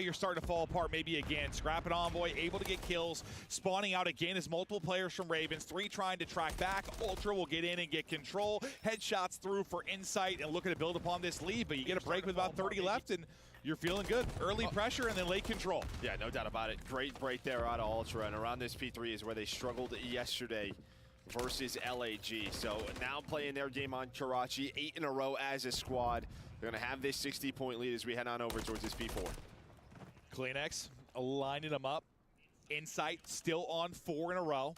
you're starting to fall apart maybe again. Scrap and Envoy able to get kills, spawning out again as multiple players from Ravens. 3 trying to track back. Ultra will get in and get control. Headshots through for Insight and looking to build upon this lead, but you get a break with about 30 left and you're feeling good. Early pressure and then late control. Yeah, no doubt about it. Great break there out of Ultra, and around this P3 is where they struggled yesterday versus LAG. So now playing their game on Karachi, 8 in a row as a squad. They're going to have this 60-point lead as we head on over towards this P4. CleanX lining them up. Insight still on 4 in a row.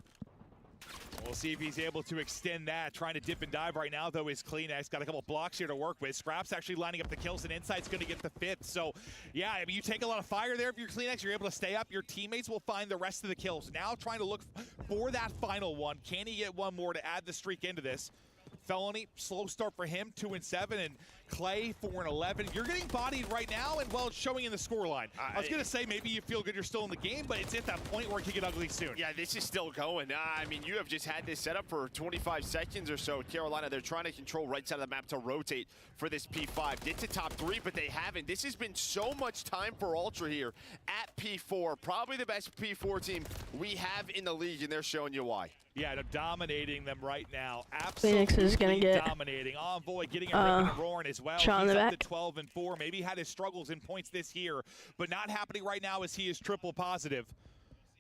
We'll see if he's able to extend that. Trying to dip and dive right now, though, is CleanX. Got a couple blocks here to work with. Scrap's actually lining up the kills, and Insight's going to get the 5th. So, yeah, I mean, you take a lot of fire there if you're CleanX. You're able to stay up. Your teammates will find the rest of the kills. Now trying to look for that final one. Can he get one more to add the streak into this? Felony, slow start for him, 2 and 7, and Clay 4 and 11. You're getting bodied right now, and well, it's showing in the scoreline. I was gonna say maybe you feel good you're still in the game, but it's at that point where it can get ugly soon. Yeah, this is still going. I mean, you have just had this set up for 25 seconds or so. Carolina, they're trying to control right side of the map to rotate for this P5. Get to top 3, but they haven't. This has been so much time for Ultra here at P4. Probably the best P4 team we have in the league, and they're showing you why. Yeah, they're dominating them right now. Absolutely Phoenix is gonna get dominating. Envoy getting a ripping and roaring as well. Shot in the He's up back. to 12 and 4. Maybe had his struggles in points this year, but not happening right now as he is triple positive.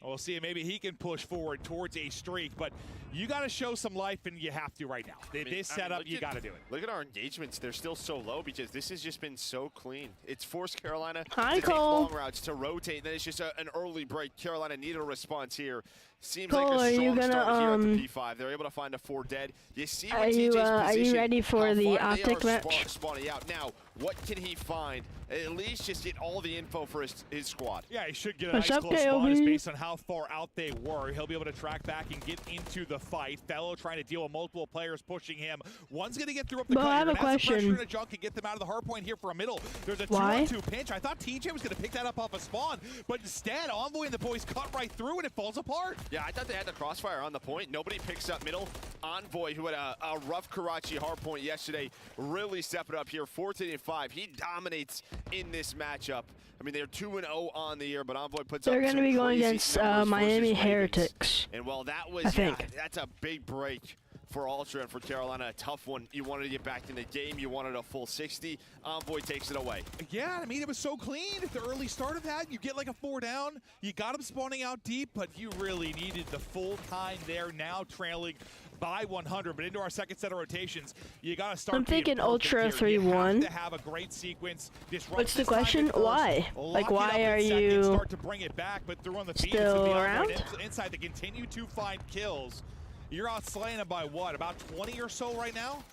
We'll see if maybe he can push forward towards a streak, but you got to show some life, and you have to right now. This setup, you got to do it. Look at our engagements. They're still so low because this has just been so clean. It's forced Carolina Hi, to take Cole. long routes, to rotate, and then it's just an early break. Carolina needed a response here. Seems Cole, like are a you strong gonna, start here at the P5. They're able to find a 4 dead. You see what TJ's are you ready for the optic match? Spawning out. Now, what can he find? At least just get all the info for his squad. Yeah, he should get a What's nice up, close spawn just KOB? based on how far out they were. He'll be able to track back and get into the fight. Fellow trying to deal with multiple players pushing him. One's going to get through up the But I have a question. Pressure and a junk and get them out of the hard point here for a middle. There's a 2-on-2 pinch. I thought TJ was going to pick that up off a spawn, but instead, Envoy and the boys cut right through and it falls apart. Yeah, I thought they had the crossfire on the point. Nobody picks up middle. Envoy, who had a rough Karachi hard point yesterday, really stepped it up here. 14 and 5. He dominates in this matchup. I mean, they're 2-0 on the year, but Envoy puts up They're going to be going crazy against numbers Miami versus Ravens. Heretics. And well, that was, I think. that's a big break for Ultra and for Carolina. A tough one. You wanted to get back in the game. You wanted a full 60. Envoy takes it away. Yeah, I mean, it was so clean at the early start of that. You get like a 4 down. You got him spawning out deep, but you really needed the full time there. Now trailing by 100, but into our second set of rotations, you got to start. I'm thinking Ultra 3-1. You have to have a great sequence. What's the question? Why? Like, why are you start to bring it back, but through on the feed, still around? Inside, they continue to find kills. You're out slaying them by what? About 20 or so right now?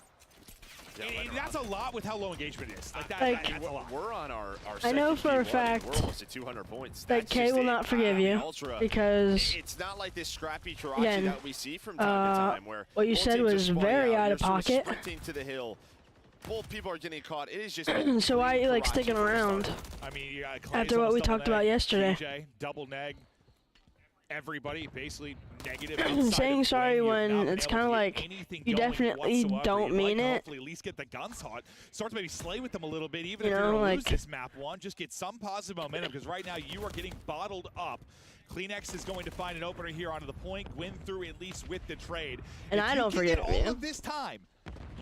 Yeah, that's a lot with how low engagement is. Like, that's a lot. We're on our I know second for a P1, fact we're almost at 200 points. that That's K just will it. not forgive you Ultra, because it's not like this scrappy Karachi again, that we see from time to time where what you said both teams was are spawning very out you're of sort pocket. sprinting to the hill. Both people are getting caught. It is just so why are you like Karachi sticking from the around start. I mean, yeah, after what we talked about yesterday? TJ, double neg. Everybody basically negative. Saying sorry when it's kind of like you definitely don't mean it. Hopefully at least get the guns hot. Start to maybe slay with them a little bit, even You if you're know, going to like, lose this map one. Just get some positive momentum because right now you are getting bottled up. CleanX is going to find an opener here onto the point. Win through at least with the trade. And if I don't forget all you. of this time.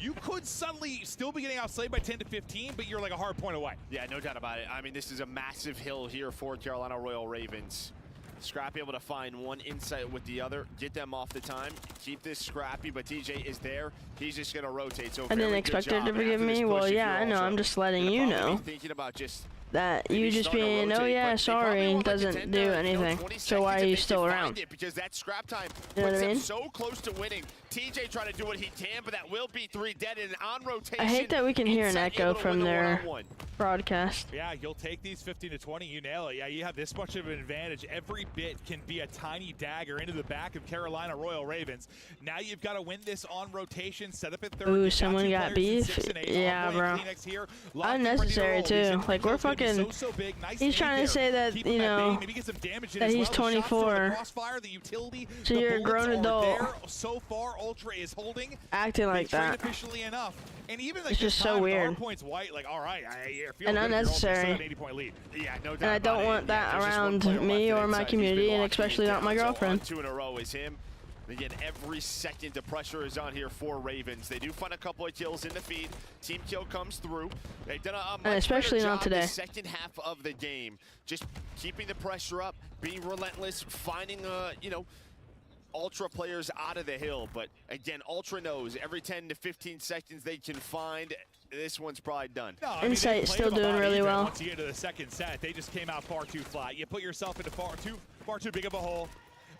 You could suddenly still be getting outslayed by 10 to 15, but you're like a hard point away. Yeah, no doubt about it. I mean, this is a massive hill here for Carolina Royal Ravens. Scrappy able to find one insight with the other, get them off the time, keep this scrappy, but TJ is there. He's just going to rotate. So I didn't expect her to forgive me. Well, yeah, I know. I'm just letting you know thinking about just that you just being, oh yeah, sorry, doesn't do anything. So why are you still around? Because that scrap time You know puts what I them mean? so close to winning. TJ trying to do what he can, but that will be 3 dead and on rotation. I hate that we can hear an Insight echo able to from win the their one-on-one. broadcast. Yeah, you'll take these 15 to 20, you nail it. Yeah, you have this much of an advantage. Every bit can be a tiny dagger into the back of Carolina Royal Ravens. Now you've got to win this on rotation, set up at third. Ooh, someone got beef? Yeah, bro. Unnecessary, too. Like, we're fucking... He's trying to say that, you know, that he's 24. So you're a grown adult. So far, Ultra is holding. Acting like that. Efficiently enough. And even like it's just so weird. Points white, like, all right, I feel and good unnecessary. 80-point lead. Yeah, no doubt and I don't want that around me or my community, and especially not my girlfriend. 2 in a row is him. Again, every second the pressure is on here for Ravens. They do find a couple of kills in the feed. Team kill comes through. They've done a much especially better not job today. the second half of the game. Just keeping the pressure up, being relentless, finding, you know, Ultra players out of the hill. But again, Ultra knows every 10 to 15 seconds they can find, this one's probably done. No, Insight still doing really well. Once you get to the second set, they just came out far too flat. You put yourself into far too big of a hole.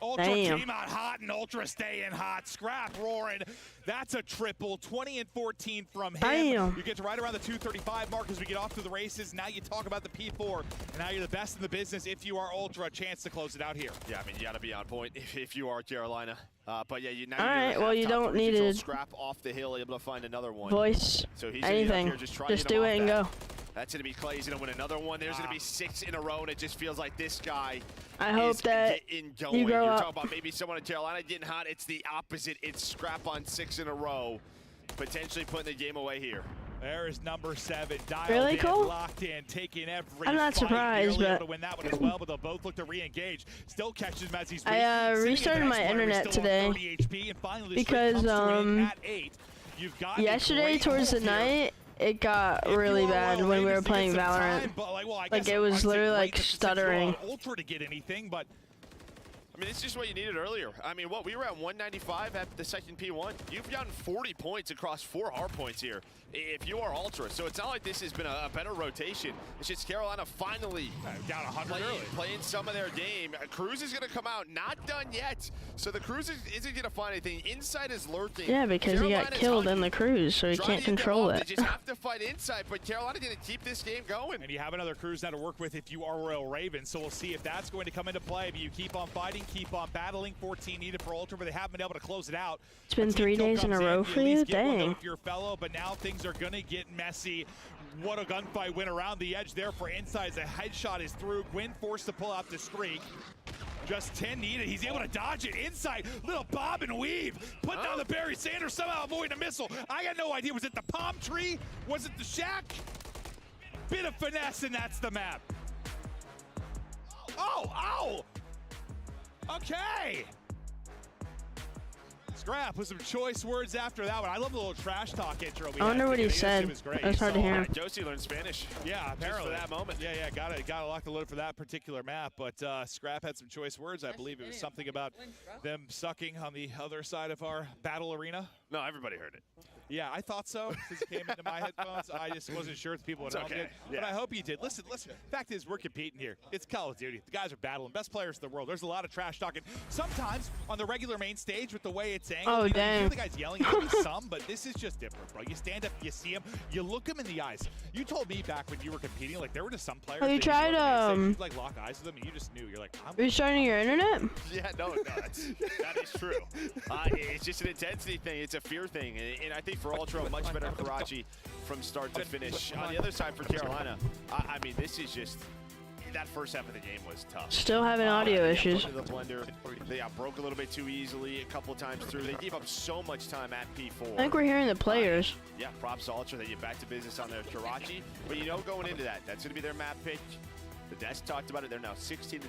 Ultra came out hot and Ultra staying hot. Scrap roaring. That's a triple. 20 and 14 from him. Damn. You get to right around the 235 mark as we get off to the races. Now you talk about the P4, and now you're the best in the business if you are Ultra. A chance to close it out here. Yeah, I mean, you got to be on point if you are Carolina. But yeah, now all right, well, you don't need to scrap off the hill, able to find another one. Voice so he's anything. Here, just do it and go. That's going to be Clay's going to win another one. There's going to be 6 in a row, and it just feels like this guy I hope that getting going. you grow You're up. talking about maybe someone in Carolina getting hot. It's the opposite. It's Scrap on 6 in a row, potentially putting the game away here. There is number 7. Dialed really in, cool. Locked in, taking every I'm not fight. surprised, Nearly but able to win that one as well, but they'll both look to re-engage. Still catches him as he's I restarted my internet today because yesterday towards the night it got really bad when we were playing Valorant. Like it was literally like stuttering. Ultra to get anything, but I mean, it's just what you needed earlier. I mean, we were at 195 at the second P1. You've gotten 40 points across 4 hard points here if you are Ultra. So it's not like this has been a better rotation. It's just Carolina finally down 100 playing some of their game. Cruz is going to come out, not done yet. So the Cruz isn't going to find anything. Inside is lurking. Yeah, because he got killed in the Cruz, so he can't control it. They just have to fight inside, but Carolina going to keep this game going. And you have another Cruz now to work with if you are Royal Ravens. So we'll see if that's going to come into play. But you keep on fighting, keep on battling. 14 needed for Ultra, but they haven't been able to close it out. It's been 3 days in a row for you? Dang. Your fellow, but now things are going to get messy. What a gunfight went around the edge there for Inside. The headshot is through. Gwyn forced to pull out the streak. Just 10 needed. He's able to dodge it. Inside, little bob and weave. Put down the Barry Sanders, somehow avoiding a missile. I got no idea. Was it the palm tree? Was it the shack? Bit of finesse, and that's the map. Oh! Okay. Scrap with some choice words after that one. I love the little trash talk intro. I wonder what he said. It was hard to hear. Josie learned Spanish. Yeah, apparently. Just for that moment. Yeah, got to lock the load for that particular map. But Scrap had some choice words. I believe it was something about them sucking on the other side of our battle arena. No, everybody heard it. Yeah, I thought so since it came into my headphones. I just wasn't sure if people at home did. But I hope you did. Listen. Fact is, we're competing here. It's Call of Duty. The guys are battling. Best players in the world. There's a lot of trash talking. Sometimes on the regular main stage with the way it's angled, you hear the guys yelling at me some, but this is just different, bro. You stand up, you see them, you look them in the eyes. You told me back when you were competing, like there were just some players. Have you tried you'd, like lock eyes with them, and you just knew. You're like, are you starting your internet? Yeah, no, that is true. It's just an intensity thing. It's a fear thing, and I think for Ultra, much better Karachi from start to finish. On the other side for Carolina, I mean, this is just, that first half of the game was tough. Still having audio issues. The blender, they broke a little bit too easily a couple of times through. They gave up so much time at P4. I think we're hearing the players. Yeah, props to Ultra. They get back to business on their Karachi. But you know, going into that's going to be their map pick. The desk talked about it. They're now 16-3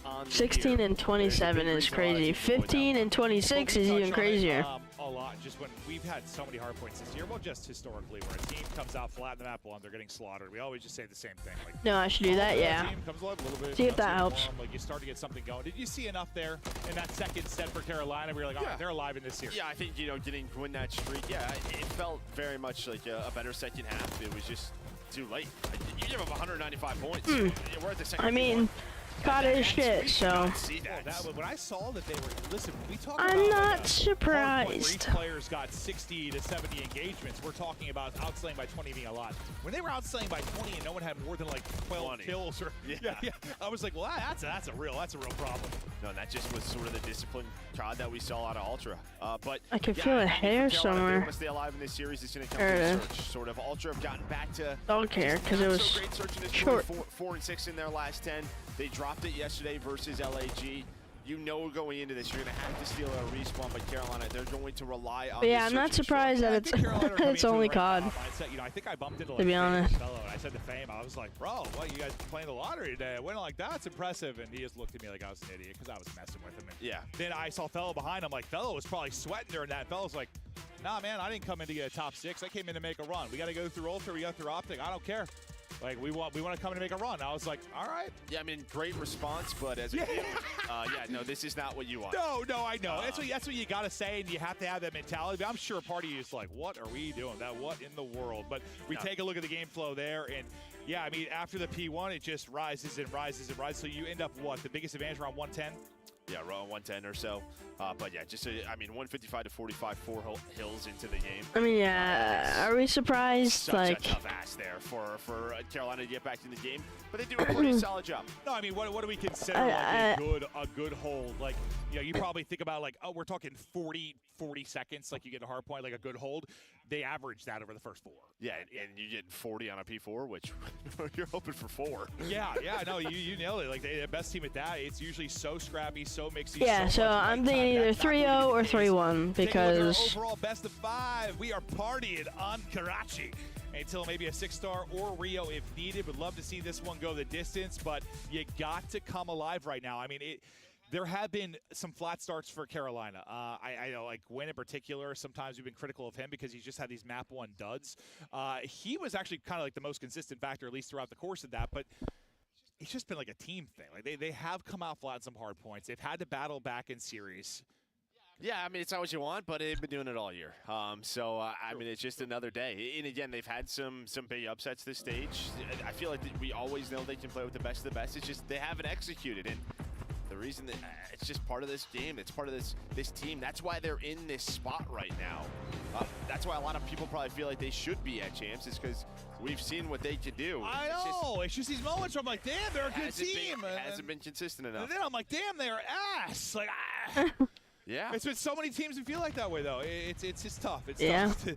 on the 16 year. and 27 is crazy. 15 and 26 is even crazier. A lot, just when we've had so many hard points this year. Well, just historically, where a team comes out flat in the map one, they're getting slaughtered. We always just say the same thing. Like, no, I should do that. Yeah. Team comes alive a little bit, see if that helps. Like you start to get something going. Did you see enough there in that second set for Carolina? We were like, all right, they're alive in this series. Yeah, I think getting win that streak. Yeah, it felt very much like a better second half. It was just too late. You give up 195 points. We're at the second. I mean, caught his shit, so. When I saw that they were, listen, we talk I'm about not surprised. Each players got 60 to 70 engagements. We're talking about outslaying by 20 being a lot. When they were outslaying by 20 and no one had more than like 12 kills, or I was like, well, that's a real problem. No, and that just was sort of the discipline COD that we saw out of Ultra. But I can feel a hair somewhere. They want to stay alive in this series. It's going to come to search. Sort of Ultra have gotten back to. Don't care because it was great search in this short. 4 and 6 in their last 10. They dropped it yesterday versus LAG. you know going into this, you're going to have to steal a respawn by Carolina. They're going to rely on. But yeah, I'm not surprised that it's only COD. You know, I think I bumped into to be honest. fellow, and I said to Fame, I was like, bro, what, you guys playing the lottery today? I went like, that's impressive. And he just looked at me like I was an idiot because I was messing with him. And yeah. Then I saw fellow behind him, like, fellow was probably sweating during that. Fellow's like, nah, man, I didn't come in to get a top 6. I came in to make a run. We got to go through Ultra. We got through Optic. I don't care. Like, we want to come in and make a run. I was like, all right. Yeah, I mean, great response, but as a kid, yeah, no, this is not what you want. No, I know. That's what you got to say, and you have to have that mentality. But I'm sure part of you is like, what are we doing? What in the world? But we take a look at the game flow there, and yeah, I mean, after the P1, it just rises and rises and rises. So you end up what? The biggest advantage around 110? Yeah, around 110 or so. But yeah, just, I mean, 155 to 45, 4 hills into the game. I mean, yeah, are we surprised? Such like a tough ass there for Carolina to get back in the game, but they do a pretty solid job. No, I mean, what do we consider like a good hold? Like, you know, you probably think about like, oh, we're talking 40 seconds, like you get a hard point, like a good hold. They average that over the first 4. Yeah, and you get 40 on a P4, which you're hoping for 4. Yeah, no, you nailed it. Like, the best team at that, it's usually so scrappy, so mixy. Yeah, so I'm thinking either 3-0 or 3-1 because overall best of 5, we are partying on Karachi until maybe a 6-star or Rio if needed. Would love to see this one go the distance, but you got to come alive right now. I mean, there have been some flat starts for Carolina. I know, like Gwyn in particular, sometimes we've been critical of him because he's just had these map 1 duds. He was actually kind of like the most consistent factor, at least throughout the course of that, but it's just been like a team thing. Like they have come out flat some hard points. They've had to battle back in series. Yeah, I mean, it's not what you want, but they've been doing it all year. I mean, it's just another day. And again, they've had some big upsets this stage. I feel like we always know they can play with the best of the best. It's just they haven't executed. And the reason that it's just part of this game, it's part of this team. That's why they're in this spot right now. That's why a lot of people probably feel like they should be at champs, is because we've seen what they can do. I know. It's just these moments where I'm like, damn, they're a good team. It hasn't been consistent enough. And then I'm like, damn, they're ass. Like, yeah. It's been so many teams that feel like that way, though. It's just tough. It's tough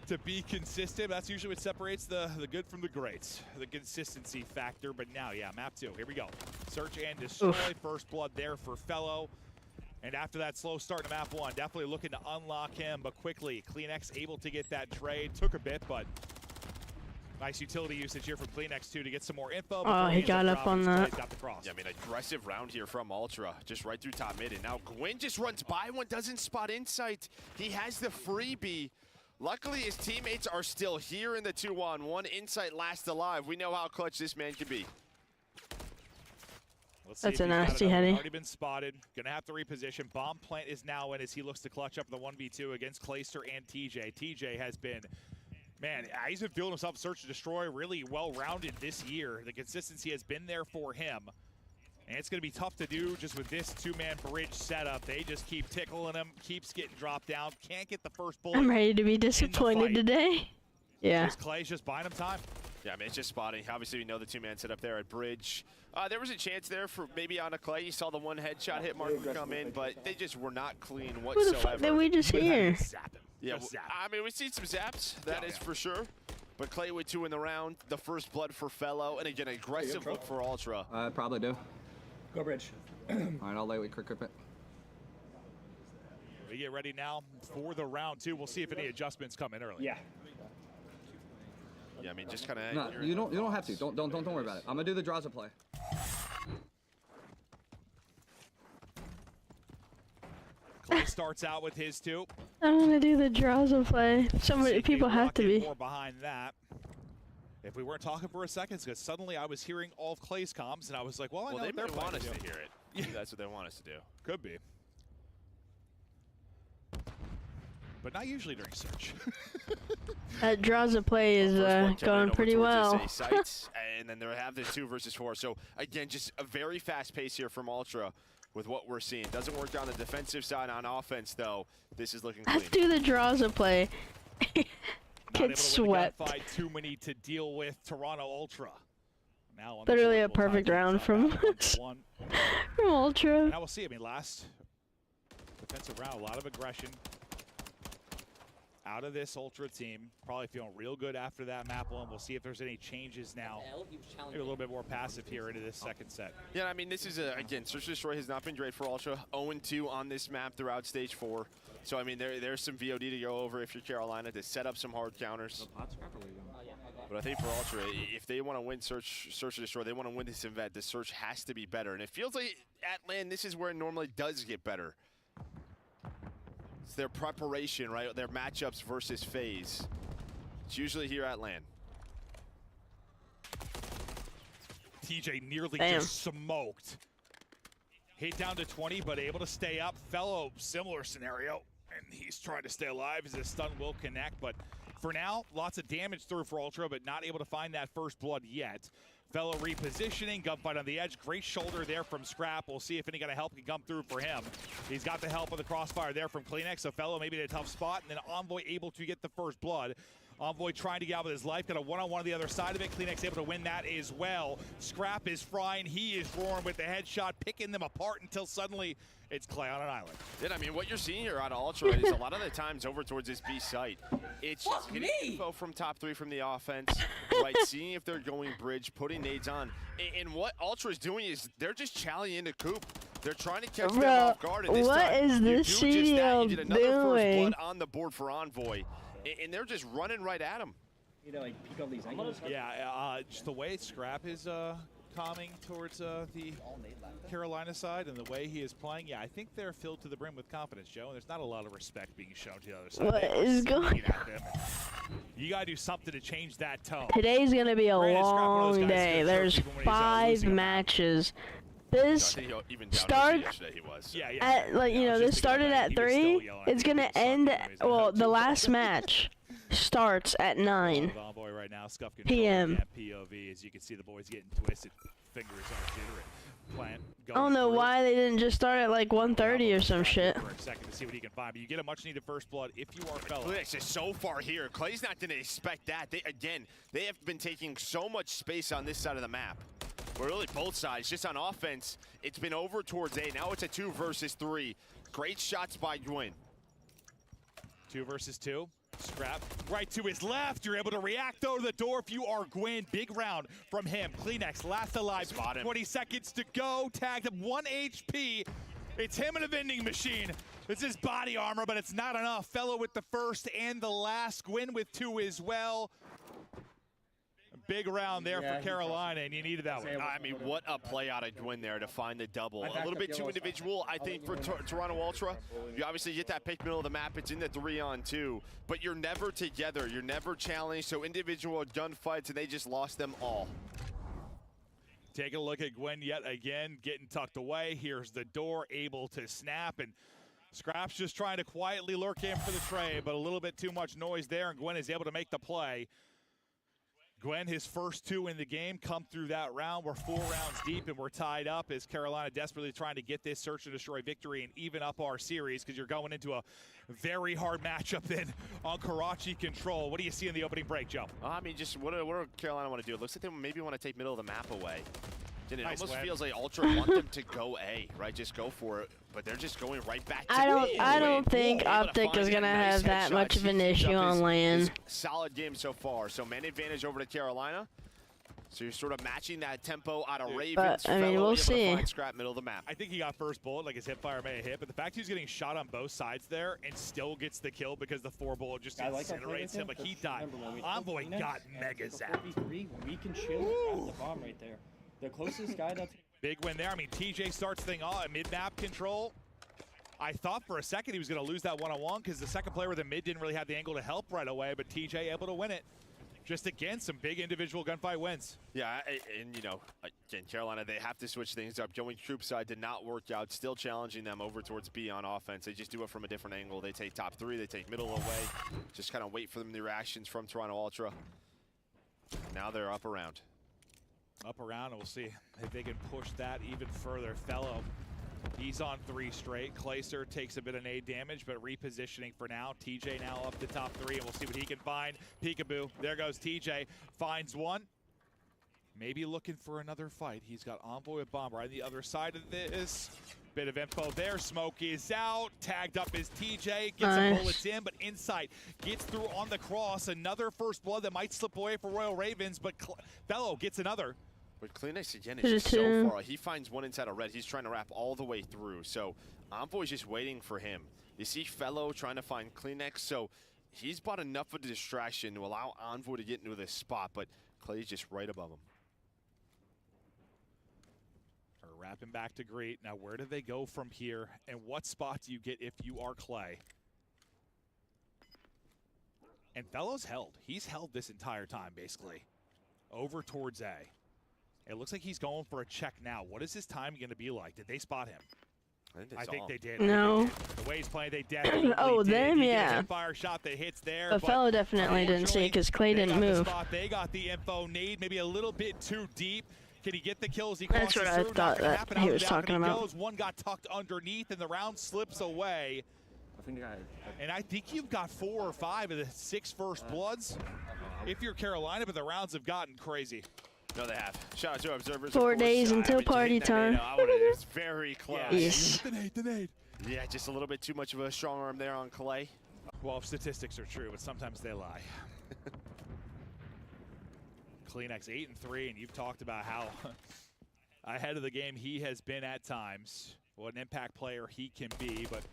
to be consistent. That's usually what separates the good from the greats, the consistency factor. But now, yeah, map 2. Here we go. Search and destroy. Oof. First blood there for Fellow. And after that slow start to map 1, definitely looking to unlock him. But quickly, CleanX able to get that trade. Took a bit, but nice utility usage here from CleanX too to get some more info. Oh, he got up on that. Got the cross. Yeah, I mean, aggressive round here from Ultra, just right through top mid. And now Gwyn just runs by one, doesn't spot Insight. He has the freebie. Luckily, his teammates are still here in the 2-on-1. Insight last alive. We know how clutch this man can be. That's a nasty heady. Already been spotted. Gonna have to reposition. Bomb plant is now in as he looks to clutch up the 1v2 against Clayster and TJ. TJ has been, man, he's been feeling himself search and destroy, really well-rounded this year. The consistency has been there for him. And it's going to be tough to do just with this 2-man bridge setup. They just keep tickling him, keeps getting dropped down, can't get the first bullet. I'm ready to be disappointed today. Yeah. Clay's just buying him time. Yeah, I mean, it's just spotting. Obviously, we know the 2-man setup there at bridge. There was a chance there for maybe on a Clay. You saw the one headshot hit marker come in, but they just were not clean whatsoever. Who the fuck did we just hear? Yeah, I mean, we've seen some zaps, that is for sure. But Clay with 2 in the round, the first blood for Fellow, and again, aggressive look for Ultra. I probably do. Go bridge. All right, I'll lay with quick grip it. We get ready now for the round 2. We'll see if any adjustments come in early. Yeah. Yeah, I mean, just kind of. No, you don't have to. Don't worry about it. I'm gonna do the draws of play. Clay starts out with his 2. I'm gonna do the draws of play. So many people have to be. More behind that. If we weren't talking for a second, because suddenly I was hearing all of Clay's comms, and I was like, well, I know they what they're want us to hear it. Yeah. That's what they want us to do. Could be. But not usually during search. That draws of play is going pretty well. Sights, and then they have the 2 versus 4. So, again, just a very fast pace here from Ultra with what we're seeing. Doesn't work on the defensive side. On offense, though, this is looking clean. Let's do the draws of play. Get swept. Too many to deal with Toronto Ultra. Now literally a perfect round from Ultra. Now we'll see. I mean, last defensive round, a lot of aggression. out of this Ultra team. Probably feeling real good after that map one. We'll see if there's any changes now. Maybe a little bit more passive here into this second set. Yeah, I mean, this is, again, Search and Destroy has not been great for Ultra. 0-2 on this map throughout Stage 4. So, I mean, there's some VOD to go over if you're Carolina to set up some hard counters. But I think for Ultra, if they want to win Search and Destroy, they want to win this event, the Search has to be better. And it feels like at LAN, this is where it normally does get better. It's their preparation, right? Their matchups versus phase. It's usually here at LAN. TJ nearly just smoked. Hit down to 20, but able to stay up. Fellow, similar scenario. And he's trying to stay alive as his stun will connect. But for now, lots of damage through for Ultra, but not able to find that first blood yet. Fellow repositioning, gunfight on the edge. Great shoulder there from Scrap. We'll see if any kind of help can come through for him. He's got the help of the crossfire there from Kleenex. So Fellow maybe in a tough spot, and then Envoy able to get the first blood. Envoy trying to get out with his life. Got a one-on-one on the other side of it. Kleenex able to win that as well. Scrap is frying. He is roaring with the headshot, picking them apart until suddenly it's Clay on an island. Yeah, I mean, what you're seeing here out of Ultra is a lot of the times over towards this B site. It's just getting info from top 3 from the offense, right? Seeing if they're going bridge, putting nades on. And what Ultra is doing is they're just challenging into Coop. They're trying to catch them off guard. And this time, is this CDL you did another first blood on the board for Envoy. And they're just running right at him. You know, like peek all these angles. Yeah, just the way Scrap is coming towards the Carolina side and the way he is playing, yeah, I think they're filled to the brim with confidence, Joe. And there's not a lot of respect being shown to the other side. What is going on? You gotta do something to change that tone. Today's gonna be a long day. There's 5 matches. This starts at, like, you know, this started at 3. It's gonna end, well, the last match starts at 9 right now, p.m. POV, as you can see the boys getting twisted, fingers on jittering. Plant. I don't know why they didn't just start at like 1:30 or some shit. For a second to see what he can find, but you get a much needed first blood if you are Fellow. This is so far here. Clay's not going to expect that. They have been taking so much space on this side of the map. Well, really both sides. Just on offense, it's been over towards A. Now it's a 2 versus 3. Great shots by Gwyn. 2 versus 2. Scrap right to his left. You're able to react though to the door if you are Gwyn. Big round from him. Kleenex last alive. 20 seconds to go. Tagged him 1 HP. It's him in a vending machine. It's his body armor, but it's not enough. Fellow with the first and the last. Gwyn with 2 as well. Big round there for Carolina, and you needed that one. I mean, what a play out of Gwyn there to find the double. A little bit too individual, I think, for Toronto Ultra. You obviously get that pick middle of the map. It's in the 3-on-2, but you're never together. You're never challenged, so individual gunfights, and they just lost them all. Take a look at Gwyn yet again, getting tucked away. Here's the door, able to snap, and Scrap's just trying to quietly lurk in for the trade, but a little bit too much noise there, and Gwyn is able to make the play. Gwyn, his first 2 in the game, come through that round. We're 4 rounds deep and we're tied up as Carolina desperately trying to get this search and destroy victory and even up our series because you're going into a very hard matchup then on Karachi control. What do you see in the opening break, Joe? I mean, just what do Carolina want to do? It looks like they maybe want to take middle of the map away. And it almost feels like Ultra want them to go A, right? Just go for it. But they're just going right back to I don't think Optic is gonna have that much of an issue on LAN. Solid game so far. So man advantage over to Carolina. So you're sort of matching that tempo out of Ravens. But, I mean, we'll see. Scrap middle of the map. I think he got first bullet, like his hip fire may have hit, but the fact he's getting shot on both sides there and still gets the kill because the 4 bullet just incinerates him. Like he died. Envoy got mega zapped. We can chill at the bomb right there. The closest guy that's big win there. I mean, TJ starts thing off mid-map control. I thought for a second he was going to lose that one-on-one because the second player with the mid didn't really have the angle to help right away, but TJ able to win it. Just again, some big individual gunfight wins. Yeah, and you know, again, Carolina, they have to switch things up. Going troop side did not work out. Still challenging them over towards B on offense. They just do it from a different angle. They take top 3, they take middle away. Just kind of wait for them the reactions from Toronto Ultra. Now they're up around. Up around, and we'll see if they can push that even further. Fellow, he's on 3 straight. Clayster takes a bit of nade damage, but repositioning for now. TJ now up to top 3, and we'll see what he can find. Peekaboo, there goes TJ, finds one. Maybe looking for another fight. He's got Envoy with Bomb right on the other side of this. Bit of info there. Smoke is out. Tagged up is TJ. Gets some bullets in, but Insight gets through on the cross. Another first blood that might slip away for Royal Ravens, but Fellow gets another. But CleanX again is just so far. He finds one inside a red. He's trying to wrap all the way through. So Envoy's just waiting for him. You see Fellow trying to find CleanX. So he's bought enough of a distraction to allow Envoy to get into this spot, but Clay's just right above him. Wrapping back to greet. Now, where do they go from here? And what spot do you get if you are Clay? And Fellow's held. He's held this entire time, basically. Over towards A. It looks like he's going for a check now. What is his time going to be like? Did they spot him? I think they did. No. The way he's playing, they definitely did. Them, yeah. Fire shot that hits there. But Fellow definitely didn't see it because Clay didn't move. They got the info. Nade maybe a little bit too deep. Can he get the kills? He That's what I thought that he was talking about. One got tucked underneath, and the round slips away. And I think you've got 4 or 5 of the 6 first bloods. If you're Carolina, but the rounds have gotten crazy. No, they have. Shout out to observers. 4 days until party time. It's very close. Yes. The nade. Yeah, just a little bit too much of a strong arm there on Clay. Well, statistics are true, but sometimes they lie. CleanX 8-3, and you've talked about how ahead of the game he has been at times. What an impact player he can be, but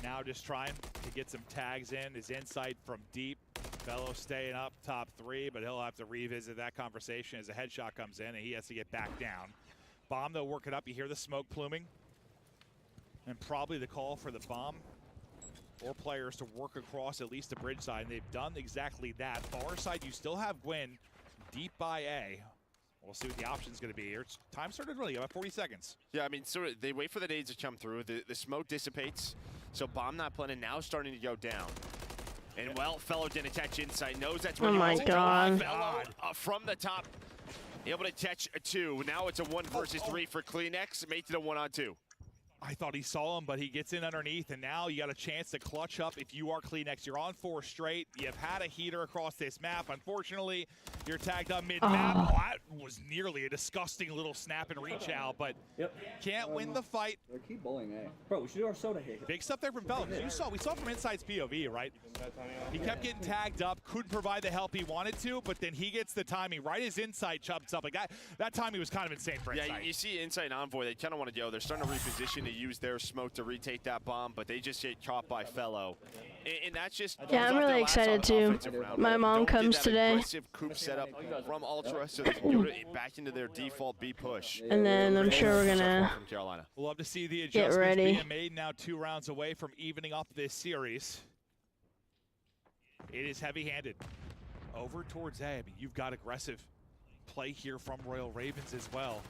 now just trying to get some tags in. His insight from deep. Fellow staying up top 3, but he'll have to revisit that conversation as a headshot comes in and he has to get back down. Bomb, though, work it up. You hear the smoke pluming. And probably the call for the bomb or players to work across at least the bridge side, and they've done exactly that. Far side, you still have Gwyn deep by A. We'll see what the option's going to be here. Time started really about 40 seconds. Yeah, I mean, so they wait for the nades to come through. The smoke dissipates, so Bomb not planning, now starting to go down. And well, Fellow didn't catch Insight, knows that's where oh my God. Fellow from the top, able to catch a 2. Now it's a 1 versus 3 for CleanX, makes it a 1-on-2. I thought he saw him, but he gets in underneath, and now you got a chance to clutch up if you are CleanX. You're on 4 straight. You've had a heater across this map. Unfortunately, you're tagged up mid-map. Oh, that was nearly a disgusting little snap and reach out, but can't win the fight. They keep bullying A. Bro, we should do our soda here. Big stuff there from Fellow. We saw from Insight's POV, right? He kept getting tagged up, couldn't provide the help he wanted to, but then he gets the timing right as Insight chops up. Like that timing was kind of insane for Insight. Yeah, you see Insight and Envoy, they kind of want to go. They're starting to reposition to use their smoke to retake that bomb, but they just get caught by Fellow. And that's just... Yeah, I'm really excited too. My mom comes today. Aggressive coop setup from Ultra, so they can go back into their default B push. And then I'm sure we're gonna We'll love to see the adjustments being made now 2 rounds away from evening up this series. It is heavy-handed. Over towards A. I mean, you've got aggressive play here from Royal Ravens as well.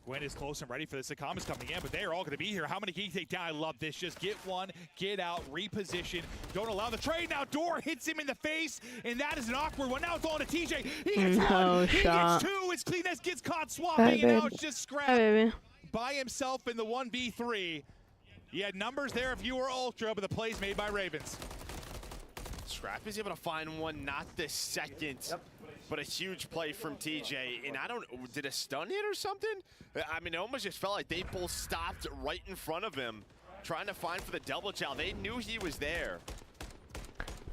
Gwyn is close and ready for this. The comments coming in, but they are all going to be here. How many can you take down? I love this. Just get one, get out, reposition. Don't allow the trade. Now Door hits him in the face, and that is an awkward one. Now it's on to TJ. He gets one. He gets 2. As CleanX gets caught swapping, and now it's just Scrap by himself in the 1v3. You had numbers there if you were Ultra, but the plays made by Ravens. Scrap is able to find one, not the second. But a huge play from TJ, and I don't, did a stun hit or something? I mean, it almost just felt like they both stopped right in front of him, trying to find for the double chow. They knew he was there.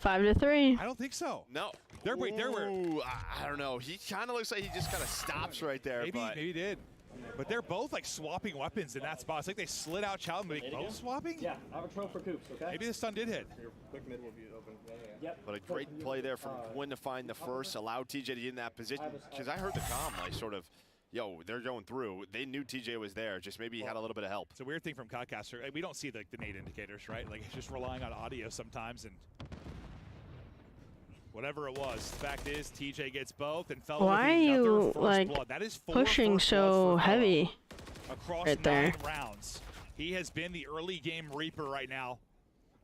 5-3. I don't think so. No. They're where? I don't know. He kind of looks like he just kind of stops right there. Maybe he did. But they're both like swapping weapons in that spot. It's like they slid out Chow, but both swapping? Yeah, I have a troll for Coops, okay? Maybe the stun did hit. Your quick mid will be open. Yep. But a great play there from Gwyn to find the first, allowed TJ to get in that position. Because I heard the comm, like, sort of, yo, they're going through. They knew TJ was there, just maybe he had a little bit of help. It's a weird thing from Codcaster. Like, we don't see the nade indicators, right? Like, it's just relying on audio sometimes, and whatever it was. The fact is, TJ gets both, and Fellow with another first blood. That is 4 pushing so heavy across right 9 rounds. He has been the early game Reaper right now.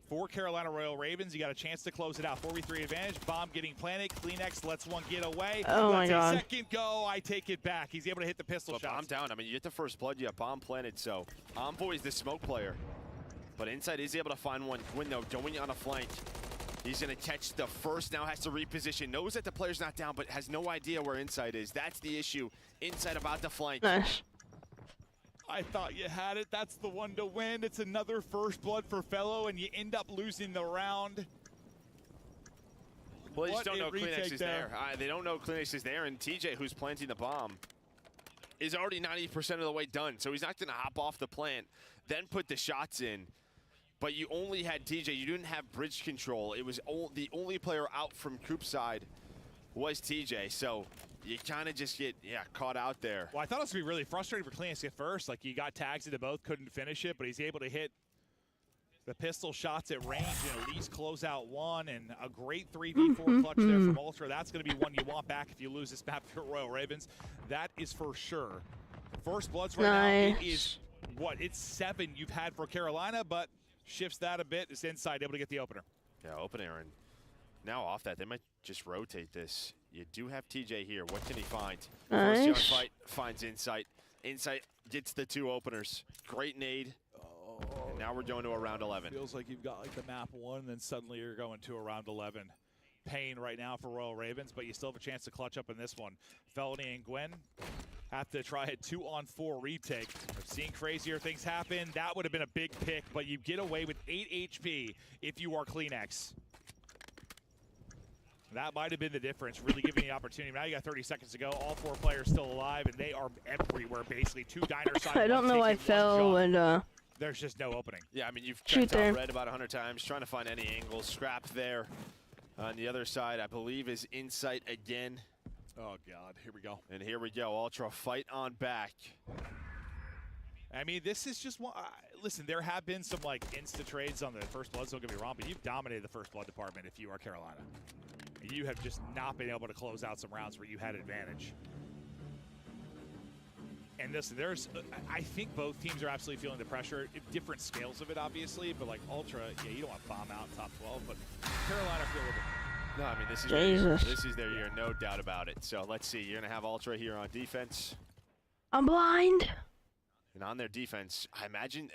For Carolina Royal Ravens, you got a chance to close it out. 4v3 advantage. Bomb getting planted. CleanX lets one get away. Oh my God. A second go. I take it back. He's able to hit the pistol shot. Bomb down. I mean, you get the first blood, you have bomb planted. So Envoy is the smoke player, but Insight is able to find one. Gwyn though going on a flank. He's going to catch the first, now has to reposition. Knows that the player's not down, but has no idea where Insight is. That's the issue. Insight about to flank. Nice. I thought you had it. That's the one to win. It's another first blood for Fellow, and you end up losing the round. Well, they just don't know Kleenex is there. They don't know Kleenex is there, and TJ, who's planting the bomb, is already 90% of the way done. So he's not going to hop off the plant, then put the shots in. But you only had TJ. You didn't have bridge control. It was the only player out from Coop side was TJ. So you kind of just get, caught out there. Well, I thought it was going to be really frustrating for Kleenex at first. Like, he got tags into both, couldn't finish it, but he's able to hit the pistol shots at range and at least close out one, and a great 3v4 clutch there from Ultra. That's going to be one you want back if you lose this map to Royal Ravens. That is for sure. First bloods right now, it is, it's 7 you've had for Carolina, but shifts that a bit. It's Inside able to get the opener. Yeah, opener, and now off that, they might just rotate this. You do have TJ here. What can he find? Nice. First fight finds Insight. Insight gets the 2 openers. Great nade. And now we're going to a round 11. Feels like you've got like the map 1, and then suddenly you're going to a round 11. Pain right now for Royal Ravens, but you still have a chance to clutch up in this one. Felony and Gwen have to try a 2-on-4 retake. I've seen crazier things happen. That would have been a big pick, but you get away with 8 HP if you are Kleenex. That might have been the difference, really giving the opportunity. Now you got 30 seconds to go. All 4 players still alive, and they are everywhere, basically. 2 diner side. I don't know why Fel would there's just no opening. Yeah, I mean, you've checked out red about 100 times, trying to find any angle. Scrap there. On the other side, I believe, is Insight again. Oh, God. Here we go. And here we go. Ultra fight on back. I mean, this is just one. Listen, there have been some, like, insta trades on the first bloods, don't get me wrong, but you've dominated the first blood department if you are Carolina. You have just not been able to close out some rounds where you had advantage. And listen, I think both teams are absolutely feeling the pressure. Different scales of it, obviously, but like Ultra, yeah, you don't want to bomb out top 12, but Carolina feel a little bit. No, I mean, this is their year. This is their year, no doubt about it. So let's see. You're going to have Ultra here on defense. I'm blind. And on their defense, I imagine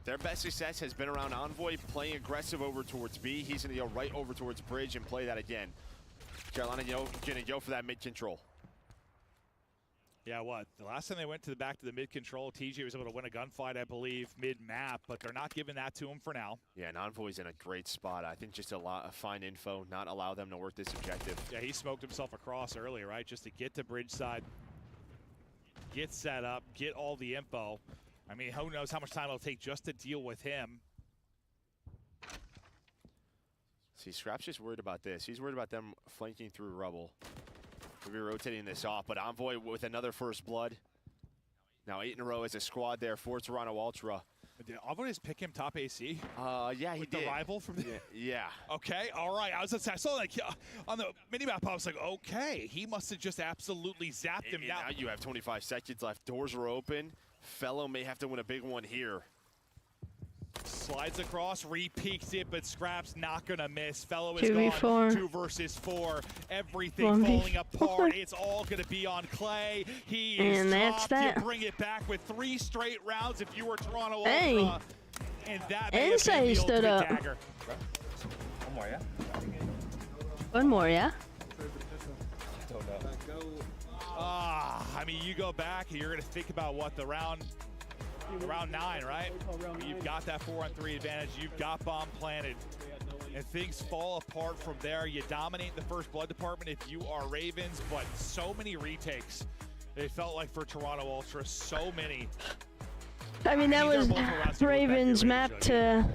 their best success has been around Envoy, playing aggressive over towards B. He's going to go right over towards Bridge and play that again. Carolina, going to go for that mid-control. Yeah, the last time they went to the mid-control, TJ was able to win a gunfight, I believe, mid-map, but they're not giving that to him for now. Yeah, and Envoy's in a great spot. I think just find info, not allow them to work this objective. Yeah, he smoked himself across earlier, right, just to get to bridge side, get set up, get all the info. I mean, who knows how much time it'll take just to deal with him. See, Scrap's just worried about this. He's worried about them flanking through rubble. We'll be rotating this off, but Envoy with another first blood. Now 8 in a row as a squad there for Toronto Ultra. Did Envoy just pick him top AC? Yeah, he with did. The rival from the yeah. Okay, all right. I saw like on the minimap. I was like, okay, he must have just absolutely zapped him down. Now you have 25 seconds left. Doors are open. Fellow may have to win a big one here. Slides across, re-peeks it, but Scrap's not gonna miss. Fellow is 2v4. gone. 2 versus 4. Everything falling apart. It's all gonna be on Clay. He is topped. You bring it back with 3 straight rounds if you were Toronto Ultra. And that Inside stood up. Dagger. One more, yeah? One more, yeah? I mean, you go back, you're gonna think about what the round 9, right? You've got that 4-on-3 advantage. You've got bomb planted. And things fall apart from there. You dominate the first blood department if you are Ravens, but so many retakes. It felt like for Toronto Ultra, so many. I mean, that was Ravens' map to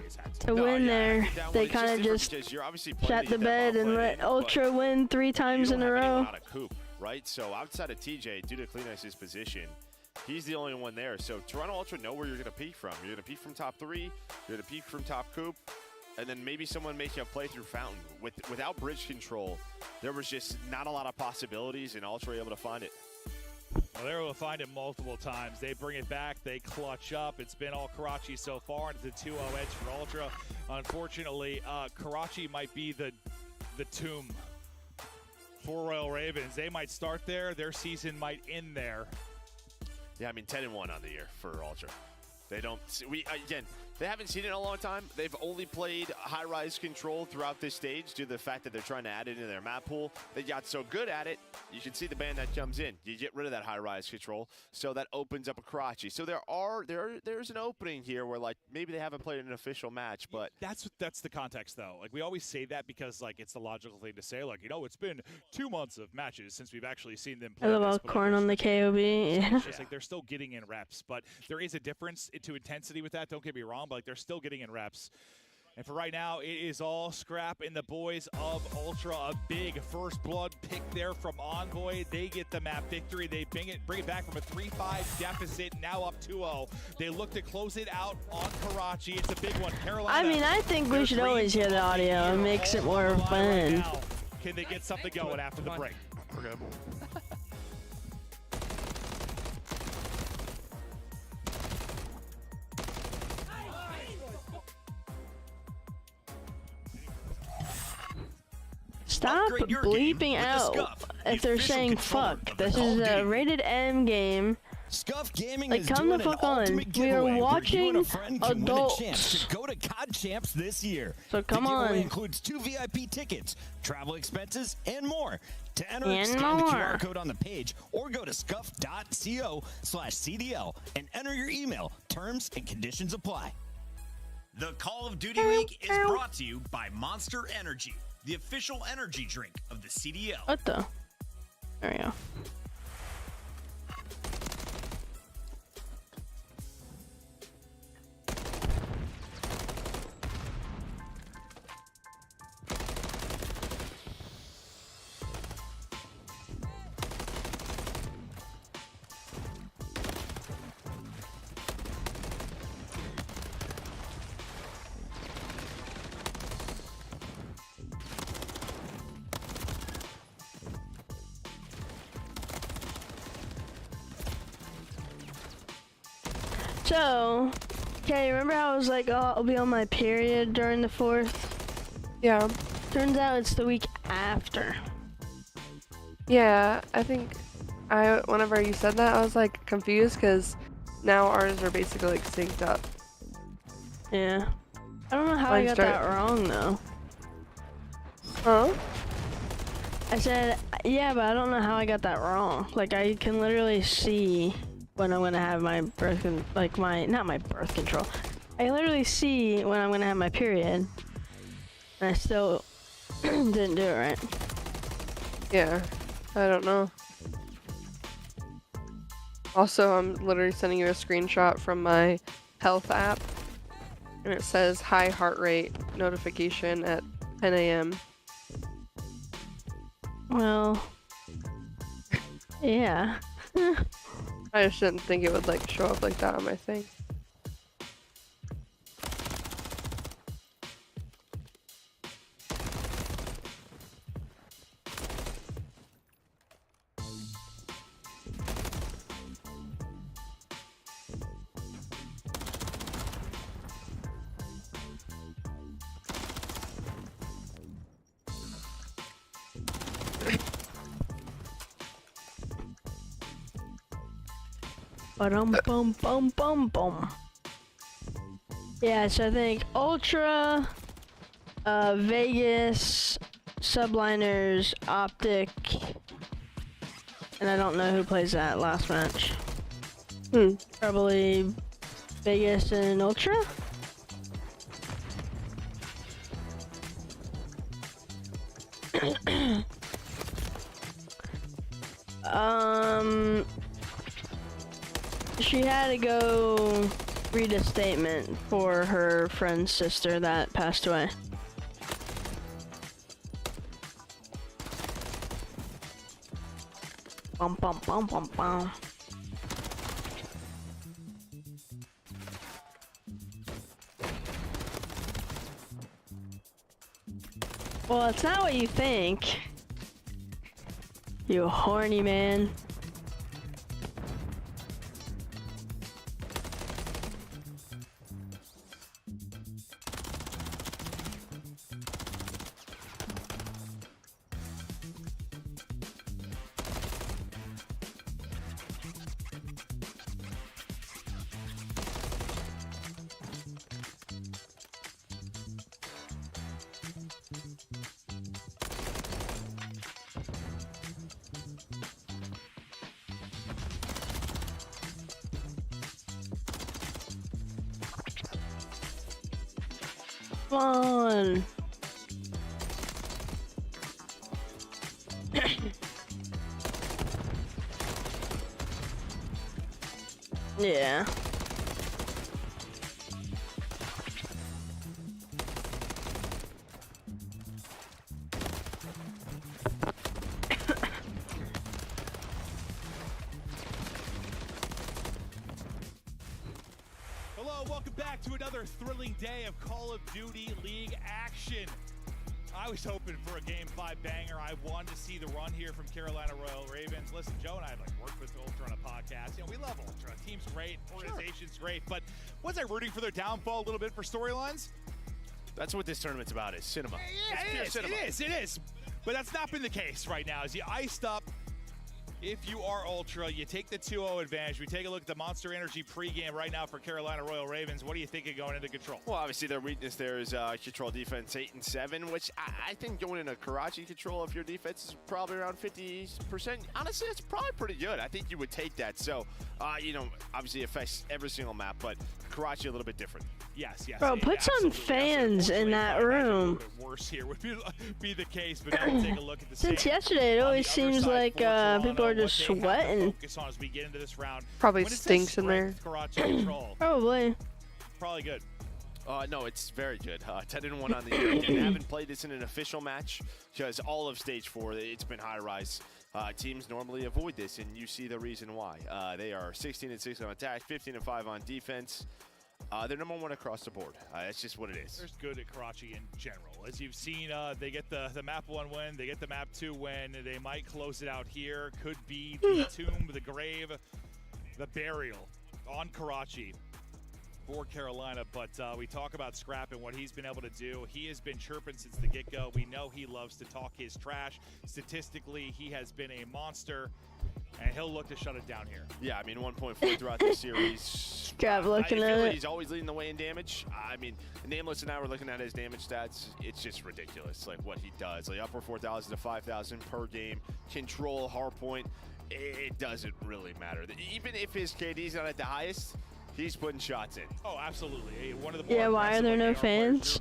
win there. They kind of just shot the bed and let Ultra win 3 times in a row. Right? So outside of TJ, due to Kleenex's position, he's the only one there. So Toronto Ultra know where you're going to peak from. You're going to peak from top 3. You're going to peak from top Coop. And then maybe someone make you play through Fountain. Without bridge control, there was just not a lot of possibilities, and Ultra were able to find it. Well, they're able to find it multiple times. They bring it back. They clutch up. It's been all Karachi so far. It's the 2-0 edge for Ultra. Unfortunately, Karachi might be the tomb for Royal Ravens. They might start there. Their season might end there. Yeah, I mean, 10-1 on the year for Ultra. They don't. Again, They haven't seen it in a long time. They've only played high-rise control throughout this stage due to the fact that they're trying to add it into their map pool. They got so good at it, you can see the band that comes in. You get rid of that high-rise control, so that opens up a Karachi. So there's an opening here where like maybe they haven't played an official match, but that's the context though. Like we always say that because like it's the logical thing to say. Like it's been 2 months of matches since we've actually seen them play. I love corn on the KOB. Yeah. It's just like they're still getting in reps, but there is a difference to intensity with that. Don't get me wrong, but like they're still getting in reps. And for right now, it is all scrap in the boys of Ultra. A big first blood pick there from Envoy. They get the map victory. They bring it back from a 3-5 deficit, now up 2-0. They look to close it out on Karachi. It's a big one. Carolina. I mean, I think we should always hear the audio. It makes it more fun. Right, can they get something going after the break? We're good. Stop bleeping out if they're saying fuck. This is a rated M game. Scuff Gaming like, is come doing the fuck an on. ultimate We are giveaway watching where you and a friend can win a adults. chance to go to COD Champs this year. So come the giveaway on. includes 2 VIP tickets, travel expenses, and more. To enter, And scan the more. QR code on the page or go to scuff.co/CDL and enter your email. Terms and conditions apply. The Call of Duty Week is brought to you by Monster Energy, the official energy drink of the CDL. What the? There we go. So, okay, remember how I was like, oh, I'll be on my period during the 4th? Yeah. Turns out it's the week after. Yeah, I think whenever you said that, I was like confused because now ours are basically like synced up. Yeah. I don't know how I got that wrong though. Huh? I said, yeah, but I don't know how I got that wrong. Like, I can literally see when I'm gonna have my birth, not my birth control. I can literally see when I'm gonna have my period. And I still didn't do it right. Yeah, I don't know. Also, I'm literally sending you a screenshot from my health app. And it says high heart rate notification at 10 a.m. Well, yeah. I just didn't think it would like show up like that on my thing. Bum. Yeah, so I think Ultra, Vegas, Subliners, Optic, and I don't know who plays that last match. Probably Vegas and Ultra? She had to go read a statement for her friend's sister that passed away. Bum. Well, it's not what you think. You horny man. Come on. Yeah. Hello, welcome back to another thrilling day of Call of Duty League action. I was hoping for a Game 5 banger. I wanted to see the run here from Carolina Royal Ravens. Listen, Joe and I have worked with Ultra on a podcast. You know, we love Ultra. Team's great, organization's great, but was I rooting for their downfall a little bit for storylines? That's what this tournament's about, is cinema. Yeah, it is. But that's not been the case right now. As you iced up, if you are Ultra, you take the 2-0 advantage. We take a look at the Monster Energy pregame right now for Carolina Royal Ravens. What do you think of going into Control? Well, obviously their weakness there is Control defense 8 and 7, which I think going into Karachi Control, if your defense is probably around 50%, honestly, it's probably pretty good. I think you would take that. So, you know, obviously it affects every single map, but Karachi a little bit different. Yes. Bro, put some fans in that room. Worse here would be the case, but now we'll take a look at the Since yesterday, it always seems like people are just sweating. As we get into this round. Probably stinks in there. Probably. Probably good. No, it's very good. 10-1 on the year. Again, I haven't played this in an official match because all of Stage 4, it's been high rise. Teams normally avoid this, and you see the reason why. They are 16-6 on attack, 15-5 on defense. They're number 1 across the board. That's just what it is. They're good at Karachi in general. As you've seen, they get the map 1 win, they get the map 2 win. They might close it out here. Could be the tomb, the grave, the burial on Karachi for Carolina. But we talk about Scrap and what he's been able to do. He has been chirping since the get-go. We know he loves to talk his trash. Statistically, he has been a monster. And he'll look to shut it down here. Yeah, I mean, 1.4 throughout this series. Scrap looking at it. He's always leading the way in damage. I mean, Nameless and I were looking at his damage stats. It's just ridiculous, like what he does. Like upper 4,000 to 5,000 per game. Control, hardpoint. It doesn't really matter. Even if his KD's not at the highest, he's putting shots in. Oh, absolutely. One of the more why are there no fans?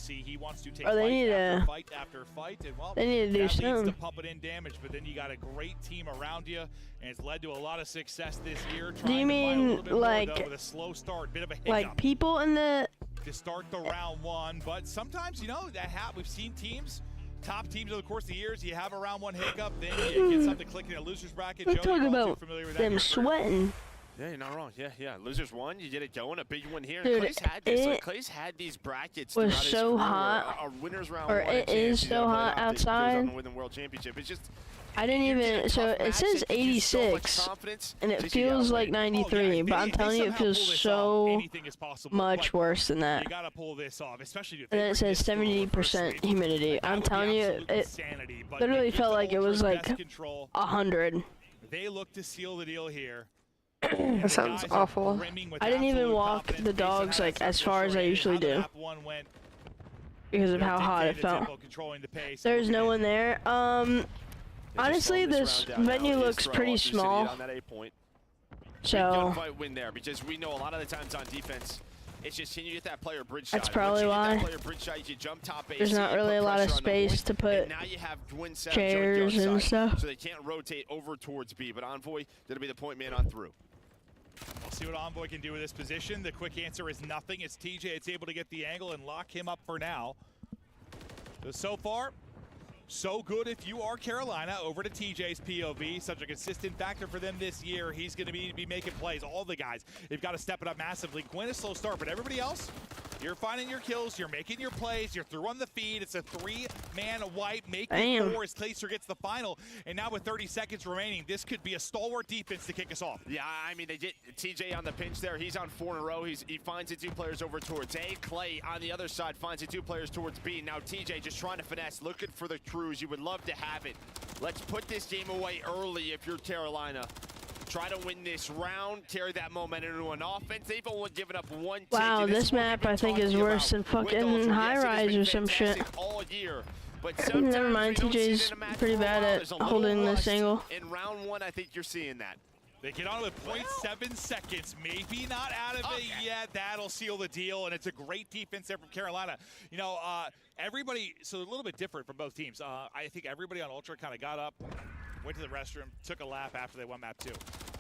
He wants to take or they need to fight after fight, and well, they need to do something. To pump it in damage, but then you got a great team around you, and it's led to a lot of success this year. Do you mean like with a slow start, bit of a hiccup. Like people in the to start the round 1? But sometimes, you know, we've seen teams. Top teams over the course of the years, you have a round 1 hiccup, then you get something clicking in a loser's bracket. We're talking about them sweating. Yeah, you're not wrong. Yeah. Losers won. You get it going. A big one here. Dude, Clay's had this. Clay's had these brackets. Was so hot. Our winners round or 1. It is so hot outside. Win the world championship. It's just. I didn't even. So it says 86, and it feels like 93. But I'm telling you, it feels so much worse than that. You gotta pull this off, especially. And then it says 70% humidity. I'm telling you, it literally felt like it was like 100. They look to seal the deal here. That sounds awful. I didn't even walk the dogs like as far as I usually do because of how hot it felt. There's no one there. Honestly, this venue looks pretty small. So win there because we know a lot of the times on defense, it's just can you get that player bridge shot. That's probably why. There's not really a lot of space to put chairs and stuff. So they can't rotate over towards B, but Envoy gonna be the point man on through. We'll see what Envoy can do with this position. The quick answer is nothing. It's TJ. It's able to get the angle and lock him up for now. So far, so good if you are Carolina. Over to TJ's POV. Such a consistent factor for them this year. He's going to be making plays. All the guys, they've got to step it up massively. Gwyn, a slow start, but everybody else, you're finding your kills. You're making your plays. You're through on the feed. It's a 3-man wipe. Make it 4 as Glacier gets the final. And now with 30 seconds remaining, this could be a stalwart defense to kick us off. Yeah, I mean, they get TJ on the pinch there. He's on 4 in a row. He finds the 2 players over towards A. Clay on the other side finds the 2 players towards B. Now TJ just trying to finesse, looking for the cruise. You would love to have it. Let's put this game away early if you're Carolina. Try to win this round, carry that momentum into an offense. They've only given up 1 ticket. Wow, this map I think is worse than fucking High Rise or some shit. All year, but never mind, TJ's pretty bad at holding this angle. In round 1, I think you're seeing that. They get on with 0.7 seconds, maybe not out of it yet. That'll seal the deal, and it's a great defense there from Carolina. You know, everybody, so a little bit different from both teams. I think everybody on Ultra kind of got up, went to the restroom, took a lap after they won map 2.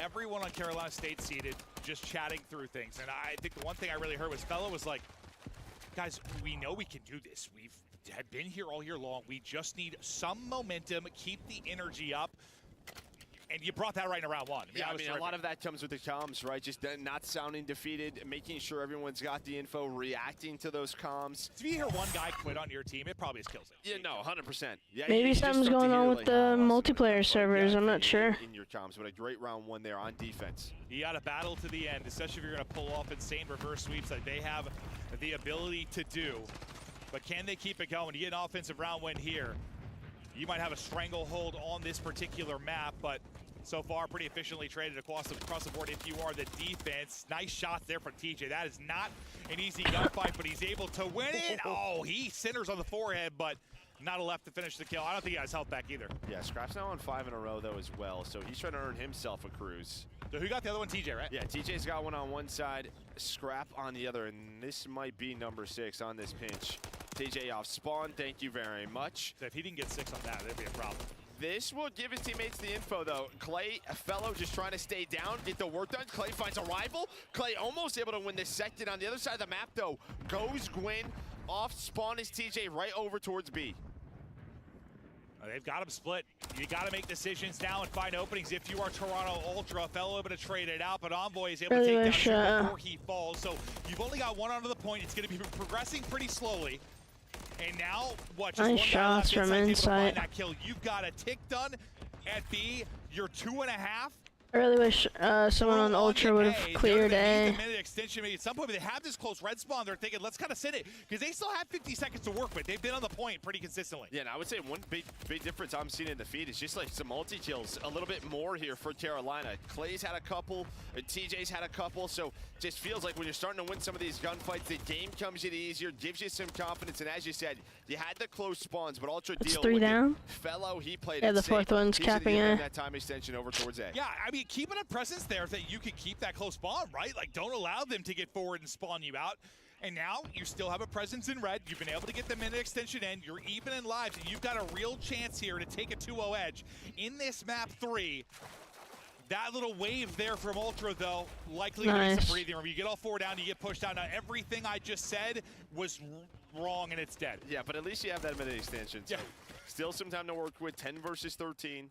Everyone on Carolina stayed seated, just chatting through things. And I think the one thing I really heard was Fellow was like, guys, we know we can do this. We've had been here all year long. We just need some momentum, keep the energy up. And you brought that right in round 1. I mean, a lot of that comes with the comms, right? Just not sounding defeated, making sure everyone's got the info, reacting to those comms. If you hear one guy quit on your team, it probably just kills it. Yeah, no, 100%. Yeah, maybe something's going on with the multiplayer servers. I'm not sure. In your comms, but a great round 1 there on defense. You got to battle to the end, especially if you're going to pull off insane reverse sweeps that they have the ability to do. But can they keep it going? You get an offensive round win here. You might have a stranglehold on this particular map, but so far pretty efficiently traded across the board if you are the defense. Nice shots there from TJ. That is not an easy gunfight, but he's able to win it. Oh, he centers on the forehead, but not enough to finish the kill. I don't think he has health back either. Yeah, Scrap's now on 5 in a row, though, as well, so he's trying to earn himself a cruise. So who got the other one? TJ, right? Yeah, TJ's got one on one side, Scrap on the other, and this might be number 6 on this pinch. TJ off spawn, thank you very much. So if he didn't get 6 on that, that'd be a problem. This will give his teammates the info, though. Clay, a Fellow, just trying to stay down, get the work done. Clay finds a rival. Clay almost able to win this second. On the other side of the map, though, goes Gwyn. Off spawn is TJ right over towards B. They've got him split. You got to make decisions now and find openings. If you are Toronto Ultra, Fellow able to trade it out, but Envoy is able to take down Shoot before he falls. So you've only got one onto the point. It's going to be progressing pretty slowly. And now, what? Just nice shots from inside. That kill. You've got a tick done at B. You're 2.5. I really wish someone on Ultra would have cleared A. Minute extension. Maybe at some point, they have this close red spawn. They're thinking, let's kind of sit it, because they still have 50 seconds to work with. They've been on the point pretty consistently. Yeah, and I would say one big difference I'm seeing in the feed is just like some multi-kills, a little bit more here for Carolina. Clay's had a couple, TJ's had a couple, so just feels like when you're starting to win some of these gunfights, the game comes in easier, gives you some confidence, and as you said, you had the close spawns, but Ultra deal 3 with down. it. Fellow, he played yeah, it the safe. 4th one's He's capping A. that time extension over towards A. Yeah, I mean, keeping a presence there that you can keep that close spawn, right? Like, don't allow them to get forward and spawn you out. And now you still have a presence in red. You've been able to get the minute extension in. You're even in lives, and you've got a real chance here to take a 2-0 edge in this map 3. That little wave there from Ultra, though, likely to be some breathing room. You get all 4 down, you get pushed down. Now, everything I just said was wrong, and it's dead. Yeah, but at least you have that minute extension. So still some time to work with, 10 versus 13.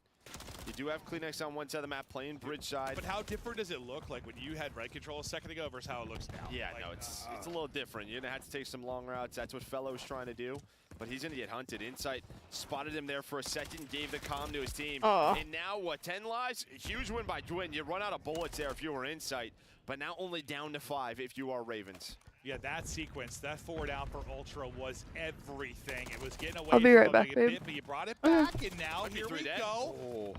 You do have Kleenex on one side of the map playing bridge side. But how different does it look like when you had red control a second ago versus how it looks now? Yeah, like, no, it's a little different. You're going to have to take some long routes. That's what Fellow's trying to do. But he's going to get hunted. Insight spotted him there for a second, gave the comm to his team. And now, what, 10 lives? Huge win by Gwyn. You run out of bullets there if you were Insight. But now only down to 5 if you are Ravens. Yeah, that sequence, that 4 down for Ultra was everything. It was getting away I'll be right back, babe. But you brought it back, and now here we go. Oh.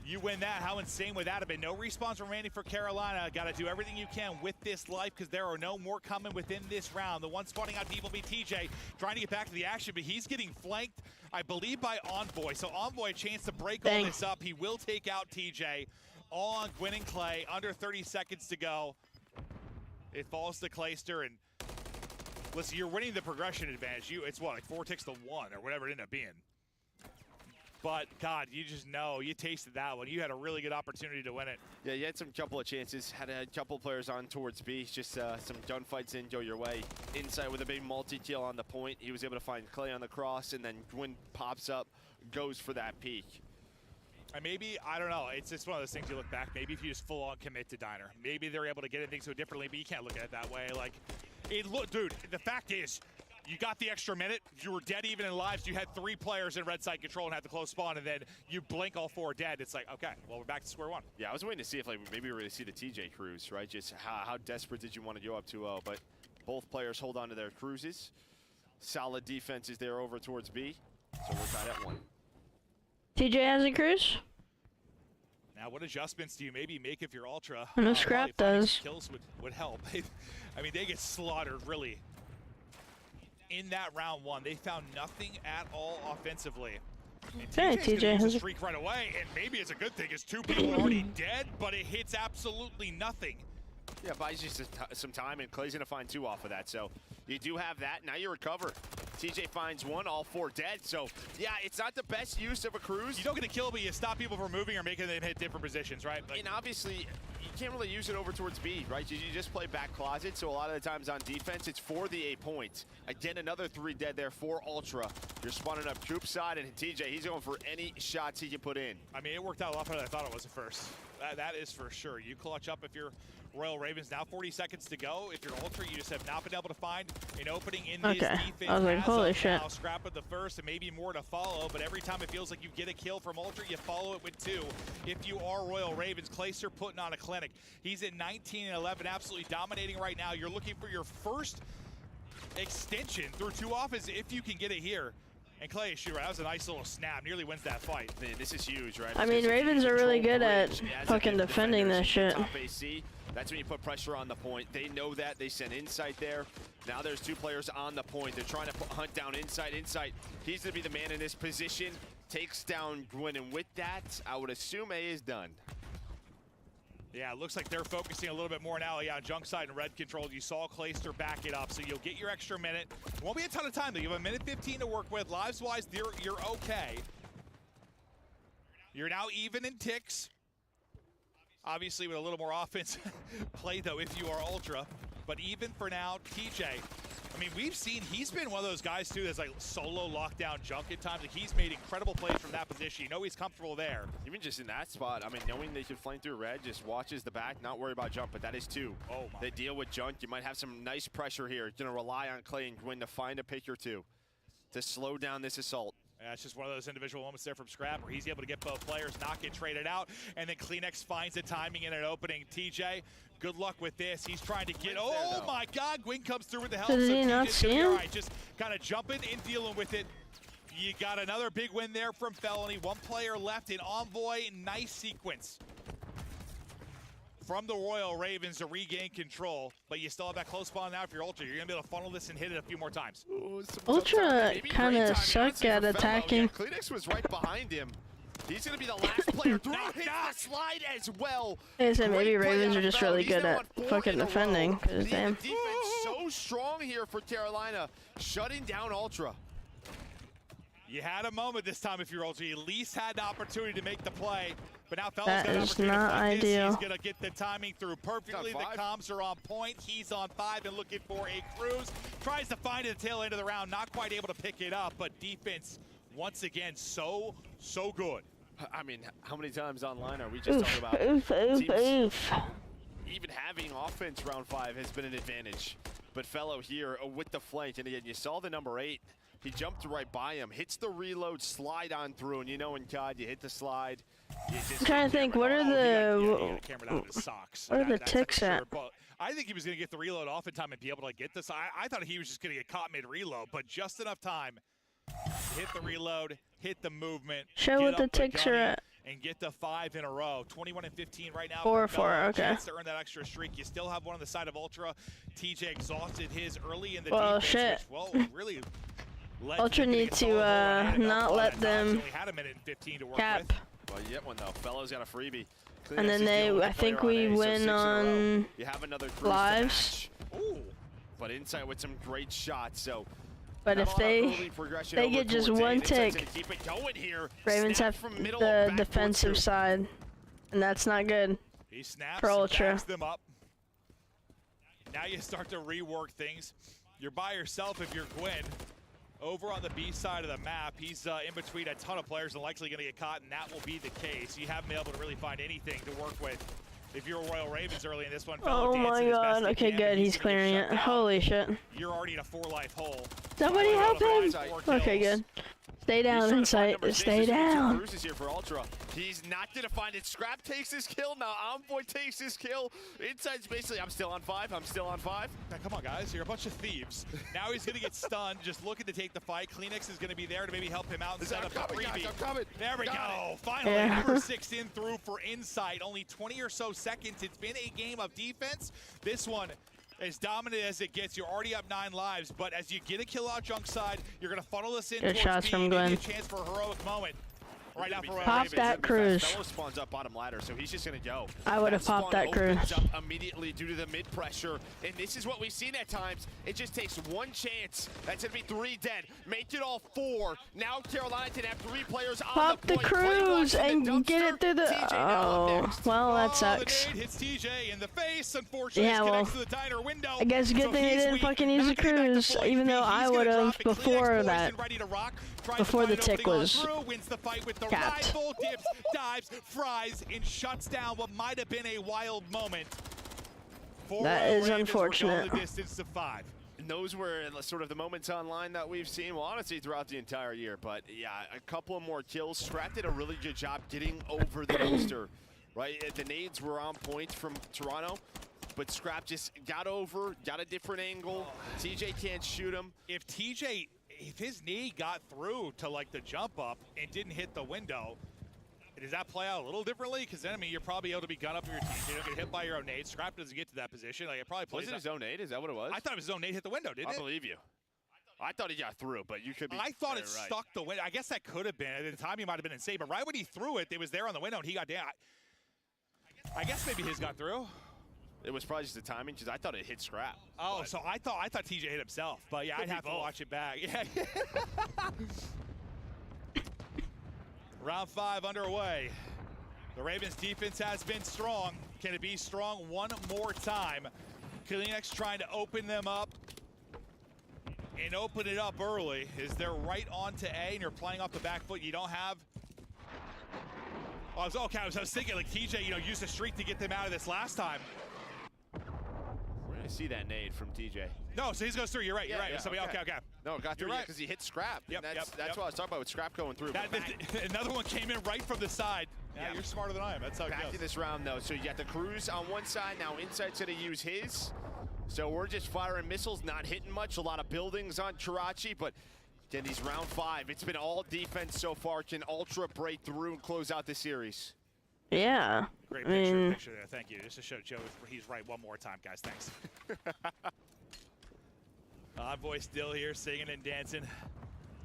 You win that. How insane would that have been? No respawns remaining for Carolina. Got to do everything you can with this life because there are no more coming within this round. The one spawning out deep will be TJ trying to get back to the action, but he's getting flanked, I believe, by Envoy. So Envoy, a chance to break all this up. He will take out TJ on Gwyn and Clay. Under 30 seconds to go. It falls to Clayster, and listen, you're winning the progression advantage. It's what, like 4 ticks to 1 or whatever it ended up being. But, God, you just know, you tasted that one. You had a really good opportunity to win it. Yeah, you had some couple of chances. Had a couple players on towards B. Just some gunfights didn't go your way. Insight with a big multi-kill on the point. He was able to find Clay on the cross, and then Gwyn pops up, goes for that peak. And maybe, I don't know, it's just one of those things you look back. Maybe if you just full-on commit to Diner. Maybe they're able to get things so differently, but you can't look at it that way. Like, dude, the fact is, you got the extra minute, you were dead even in lives, you had 3 players in red side control and had the close spawn, and then you blink all 4 dead. It's like, okay, well, we're back to square one. Yeah, I was waiting to see if like maybe we were going to see the TJ cruise, right? Just how desperate did you want to go up 2-0? But both players hold on to their cruises. Solid defenses there over towards B, so we're tied at 1. TJ has a cruise? Now, what adjustments do you maybe make if you're Ultra? I know Scrap does. Kills would help. I mean, they get slaughtered, really. In that round 1, they found nothing at all offensively. Okay, TJ has a streak right away, and maybe it's a good thing, because 2 people are already dead, but it hits absolutely nothing. Yeah, buys you some time, and Clay's gonna find 2 off of that. So you do have that. Now you recover. TJ finds 1, all 4 dead. So yeah, it's not the best use of a cruise. You don't get a kill, but you stop people from moving or making them hit different positions, right? Like, and obviously, you can't really use it over towards B, right? You just play back closet, so a lot of the times on defense, it's for the 8 points. Again, another 3 dead there for Ultra. You're spawning up Coop side, and TJ, he's going for any shots he can put in. I mean, it worked out a lot better than I thought it was at first. That is for sure. You clutch up if you're Royal Ravens. Now 40 seconds to go. If you're Ultra, you just have not been able to find an opening in this defense. I was like, holy shit. Now, scrap at the first and maybe more to follow, but every time it feels like you get a kill from Ultra, you follow it with 2. If you are Royal Ravens, Clayster putting on a clinic. He's at 19 and 11, absolutely dominating right now. You're looking for your first extension through 2 offenses if you can get it here. And Clay, shooter, that was a nice little snap. Nearly wins that fight. Man, this is huge, right? I mean, Ravens are really good at fucking defending this shit. Top AC, that's when you put pressure on the point. They know that. They send Insight there. Now there's 2 players on the point. They're trying to hunt down Insight. Insight, he's going to be the man in this position. Takes down Gwyn, and with that, I would assume A is done. Yeah, it looks like they're focusing a little bit more now. Yeah, on junk side and red control. You saw Clayster back it up, so you'll get your extra minute. Won't be a ton of time, though. You have a minute 15 to work with. Lives-wise, you're okay. You're now even in ticks. Obviously, with a little more offense play, though, if you are Ultra. But even for now, TJ, I mean, we've seen he's been one of those guys, too, that's like solo lockdown junk at times. Like, he's made incredible plays from that position. You know he's comfortable there. Even just in that spot, I mean, knowing they can flame through red, just watches the back, not worry about jump, but that is 2. Oh, my. They deal with junk. You might have some nice pressure here. You're going to rely on Clay and Gwyn to find a pick or 2 to slow down this assault. Yeah, it's just one of those individual moments there from Scrap where he's able to get both players, not get traded out, and then Kleenex finds the timing in an opening. TJ, good luck with this. He's trying to get, oh my God, Gwyn comes through with the help. Did he not see him? All right, just kind of jumping and dealing with it. You got another big win there from Felony. 1 player left in Envoy. Nice sequence from the Royal Ravens to regain control, but you still have that close spawn now. If you're Ultra, you're gonna be able to funnel this and hit it a few more times. Ooh, Ultra kind of suck at attacking. Yeah, Kleenex was right behind him. He's gonna be the last player through. Hits the slide as well. I said maybe Ravens are just really good at fucking defending. Cause damn. Defense so strong here for Carolina, shutting down Ultra. You had a moment this time if you're Ultra. You at least had the opportunity to make the play. But now Fella's that got an is opportunity not to ideal. He's going to get the timing through perfectly. The comms are on point. He's on 5 and looking for a cruise. Tries to find it at the tail end of the round. Not quite able to pick it up, but defense, once again, so good. I mean, how many times online are we just talking about teams even having offense round 5 has been an advantage. But Fellow here with the flank, and again, you saw the number 8. He jumped right by him, hits the reload, slide on through, and you know in COD, you hit the slide. I'm trying to think, what are the ticks at? I think he was going to get the reload off in time and be able to get this. I thought he was just going to get caught mid-reload, but just enough time to hit the reload, hit the movement, show what the ticks are at. And get the 5 in a row. 21 and 15 right now. 4-4, okay. Chance to earn that extra streak. You still have one on the side of Ultra. TJ exhausted his early in the well, defense. Shit. Which, really Ultra need to not let them had a minute and 15 to work cap. With. Well, you get one though. Fellow's got a freebie. And then I think we win on you have another lives. Ooh. But Insight with some great shots. So. But if they get just 1 tick, Ravens have the defensive side, and that's not good he snaps for Ultra. And them up. Now you start to rework things. You're by yourself if you're Gwyn. Over on the B side of the map, he's in between a ton of players and likely going to get caught, and that will be the case. You haven't been able to really find anything to work with. If you're Royal Ravens early in this one, oh my God! Okay, good. He's clearing it. Holy shit! You're already in a 4-life hole. Somebody help him! Okay, good. Stay down, Insight. Stay down. Is here for Ultra. He's not gonna find it. Scrap takes his kill. Now Envoy takes his kill. Insight's basically, I'm still on 5. I'm still on 5. Now, come on, guys. You're a bunch of thieves. Now he's gonna get stunned. Just looking to take the fight. Kleenex is gonna be there to maybe help him out and set up the freebie. There we go. Finally, number 6 in through for Insight. Only 20 or so seconds. It's been a game of defense. This one, as dominant as it gets. You're already up 9 lives, but as you get a kill out junk side, you're going to funnel this in Good towards shots B, from maybe Glenn. a chance for a heroic moment. Right now for Pop that cruise. Fellow spawns up bottom ladder, so he's just gonna go. I would have popped that cruise. Up immediately due to the mid pressure, and this is what we've seen at times. It just takes one chance. That's gonna be 3 dead. Make it all 4. Now Carolina can have 3 players on Pop the the point. cruise and Dumpster. get it through the. TJ now up Oh, next. well, that The sucks. nade hits TJ in the face. Unfortunately, Yeah, it well, connects to the diner window. I guess good So thing they he's didn't weak. fucking use the Not getting back to cruise, full even HP. though I He's gonna would have drop it. before Kleenex poised that. and ready to rock. Tries Before to the find tick opening on was through, wins the fight with the capped. rifle, dips, dives, fries, and shuts down what might have been a wild moment. That is Ravens were going unfortunate. the distance to 5. And those were sort of the moments online that we've seen, well, honestly, throughout the entire year. But yeah, a couple of more kills. Scrap did a really good job getting over the dumpster, right? The nades were on point from Toronto, but Scrap just got over, got a different angle. TJ can't shoot him. If his knee got through to like the jump up and didn't hit the window, does that play out a little differently? Because then, I mean, you're probably able to be gun up your team. You don't get hit by your own nade. Scrap doesn't get to that position. Like, it probably plays Was it his own nade? Is that what it was? I thought it was his own nade hit the window, didn't it? I believe you. I thought he got through, but you could be. I thought it right. stuck the window. I guess that could have been. At the time, he might have been insane. But right when he threw it, it was there on the window, and he got down. I guess maybe his got through. It was probably just the timing, because I thought it hit Scrap. Oh, so I thought TJ hit himself. But yeah, I'd have to watch it back. Yeah. Round 5 underway. The Ravens defense has been strong. Can it be strong one more time? Kleenex trying to open them up and open it up early. Is they're right on to A and you're playing off the back foot. You don't have. I was thinking like TJ, used a streak to get them out of this last time. We're going to see that nade from TJ. No, so he goes through. You're right. You're right. Yeah, Okay. No, it got through right. because he hit Scrap. Yep, That's what I was talking about with Scrap going through. Another one came in right from the side. Yeah, you're smarter than I am. That's how it Back goes. to this round, though. So you got the Cruise on one side. Now Insight's going to use his. So we're just firing missiles, not hitting much. A lot of buildings on Karachi, but again, these round 5. It's been all defense so far. Can Ultra break through and close out the series? Yeah. Great I mean, picture there. Thank you. Just to show Joe he's right one more time, guys. Thanks. Envoy still here, singing and dancing,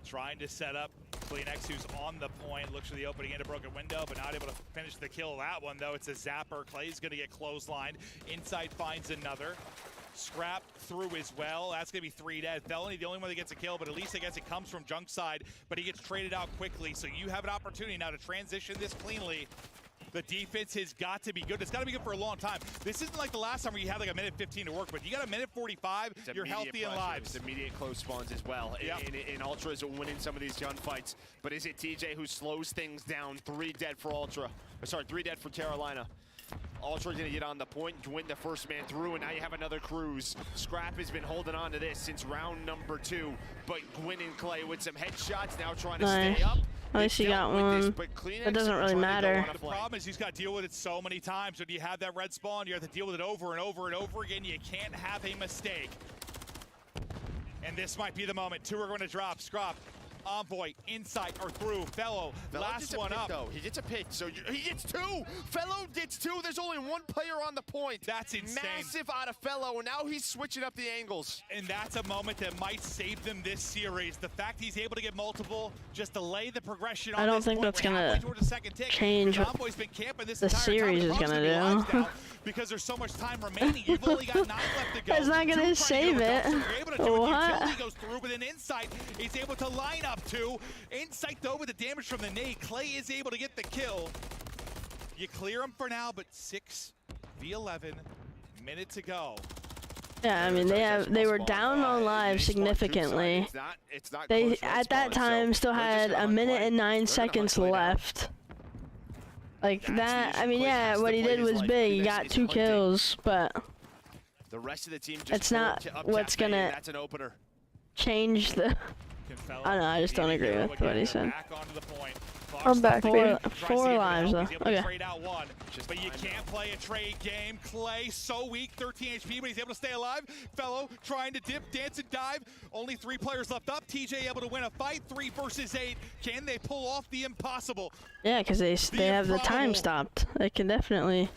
trying to set up Kleenex, who's on the point. Looks for the opening into broken window, but not able to finish the kill. That one, though, it's a zapper. Clay's going to get clotheslined. Inside finds another. Scrap through as well. That's going to be 3 dead. Felony, the only one that gets a kill, but at least I guess it comes from junk side, but he gets traded out quickly. So you have an opportunity now to transition this cleanly. The defense has got to be good. It's got to be good for a long time. This isn't like the last time where you had like a minute 15 to work, but you got a minute 45, you're healthy and live. It's immediate close spawns as well. Yep. And Ultra is winning some of these gunfights. But is it TJ who slows things down? 3 dead for Ultra. Sorry, 3 dead for Carolina. Ultra gonna get on the point, win the first man through, and now you have another Cruise. Scrap has been holding on to this since round number 2, but Gwyn and Clay with some headshots now trying to stay up. At least he got one. It doesn't really matter. The problem is he's got to deal with it so many times. When you have that red spawn, you have to deal with it over and over and over again. You can't have a mistake. And this might be the moment. 2 are going to drop. Scrap, Envoy, Insight, or through. Fellow last one up. Though. He gets a pick, so he gets 2. Fellow gets 2. There's only 1 player on the point. That's insane. Massive out of Fellow, and now he's switching up the angles. And that's a moment that might save them this series. The fact he's able to get multiple, just delay the progression on I don't this think point. that's gonna change what Envoy's been camping this the series is gonna do. Because there's so much time remaining. You've only got 9 left to go. It's not gonna save it. What? Utility goes through with an Insight. He's able to line up 2. Insight, though, with the damage from the nade. Clay is able to get the kill. You clear him for now, but 6v11, minute to go. Yeah, I mean they were down on lives significantly. They at that time still had a minute and 9 seconds left. Like that, I mean, yeah, what he did was big. He got 2 kills, but the rest of the team just it's not what's gonna that's an opener. Change the. I don't know, I just don't agree with what he said. I'm back, baby. 4 lives, though. Okay. But you can't play a trade game. Clay, so weak, 13 HP, but he's able to stay alive. Fellow trying to dip, dance, and dive. Only 3 players left up. TJ able to win a fight, 3 versus 8. Can they pull off the impossible? Yeah, because they have the time stopped. They can definitely.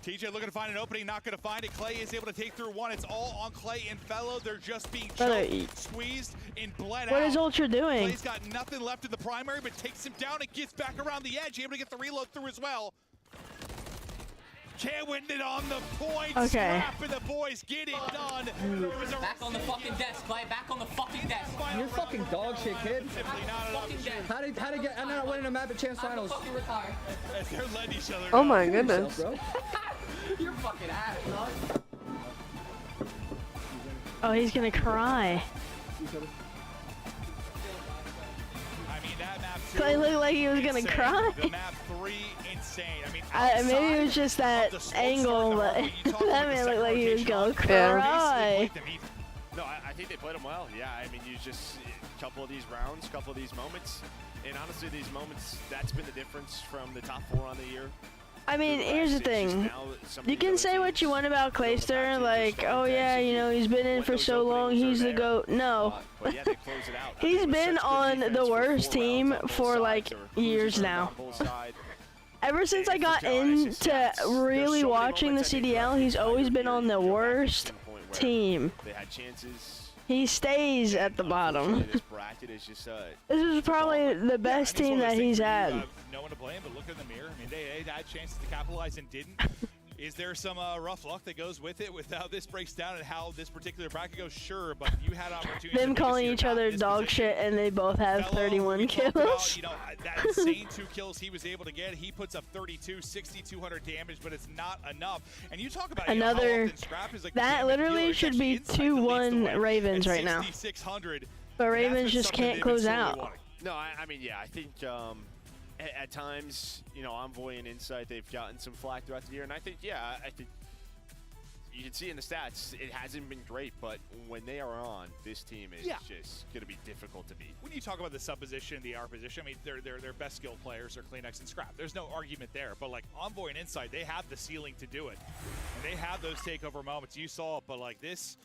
TJ looking to find an opening, not going to find it. Clay is able to take through one. It's all on Clay and Fellow. They're just being choked, squeezed, and bled out. What is Ultra doing? Clay's got nothing left in the primary, but takes him down and gets back around the edge, able to get the reload through as well. Can't win it on the point. Okay. Scrap and the boys get it done. Back on the fucking desk, Clay. Back on the fucking desk. You're fucking dog shit, kid. How did get? I'm not winning a map at Champs Finals. Fucking retire. They're letting each other. Oh my goodness. Bro. You're fucking ass, dog. Oh, he's gonna cry. I mean, that map Clay looked like he was gonna insane. cry. The map 3, insane. I mean, Maybe it was just that angle, but that man looked like he was gonna cry. No, I think they played them well. Yeah, I mean, you just a couple of these rounds, couple of these moments, and honestly, these moments, that's been the difference from the top 4 on the year. I mean, here's the thing. You can say what you want about Clayster, like, oh yeah, you know, he's been in for so long, he's the GOAT. No. He's been on the worst team for like years now. Ever since I got into really watching the CDL, he's always been on the worst team. He stays at the bottom. This is probably the best team that he's had. No one to blame, but look in the mirror. I mean, they had chances to capitalize and didn't. Is there some rough luck that goes with it, with how this breaks down and how this particular bracket goes? Sure, but you had opportunities. Them calling each other dog shit, and they both have 31 kills. About, you know, that insane 2 kills he was able to get. He puts up 32, 6,200 damage, but it's not enough. And you talk about another. Like that literally should be 2-1 Ravens right now. But Ravens just can't close out. No, I mean, yeah, I think at times, you know, Envoy and Insight, they've gotten some flack throughout the year, and I think, yeah, I think you can see in the stats, it hasn't been great, but when they are on, this team is just going to be difficult to beat. When you talk about the sub position, the R position, I mean, their best skill players are CleanX and Scrap. There's no argument there, but like Envoy and Insight, they have the ceiling to do it, and they have those takeover moments. You saw it, but like this,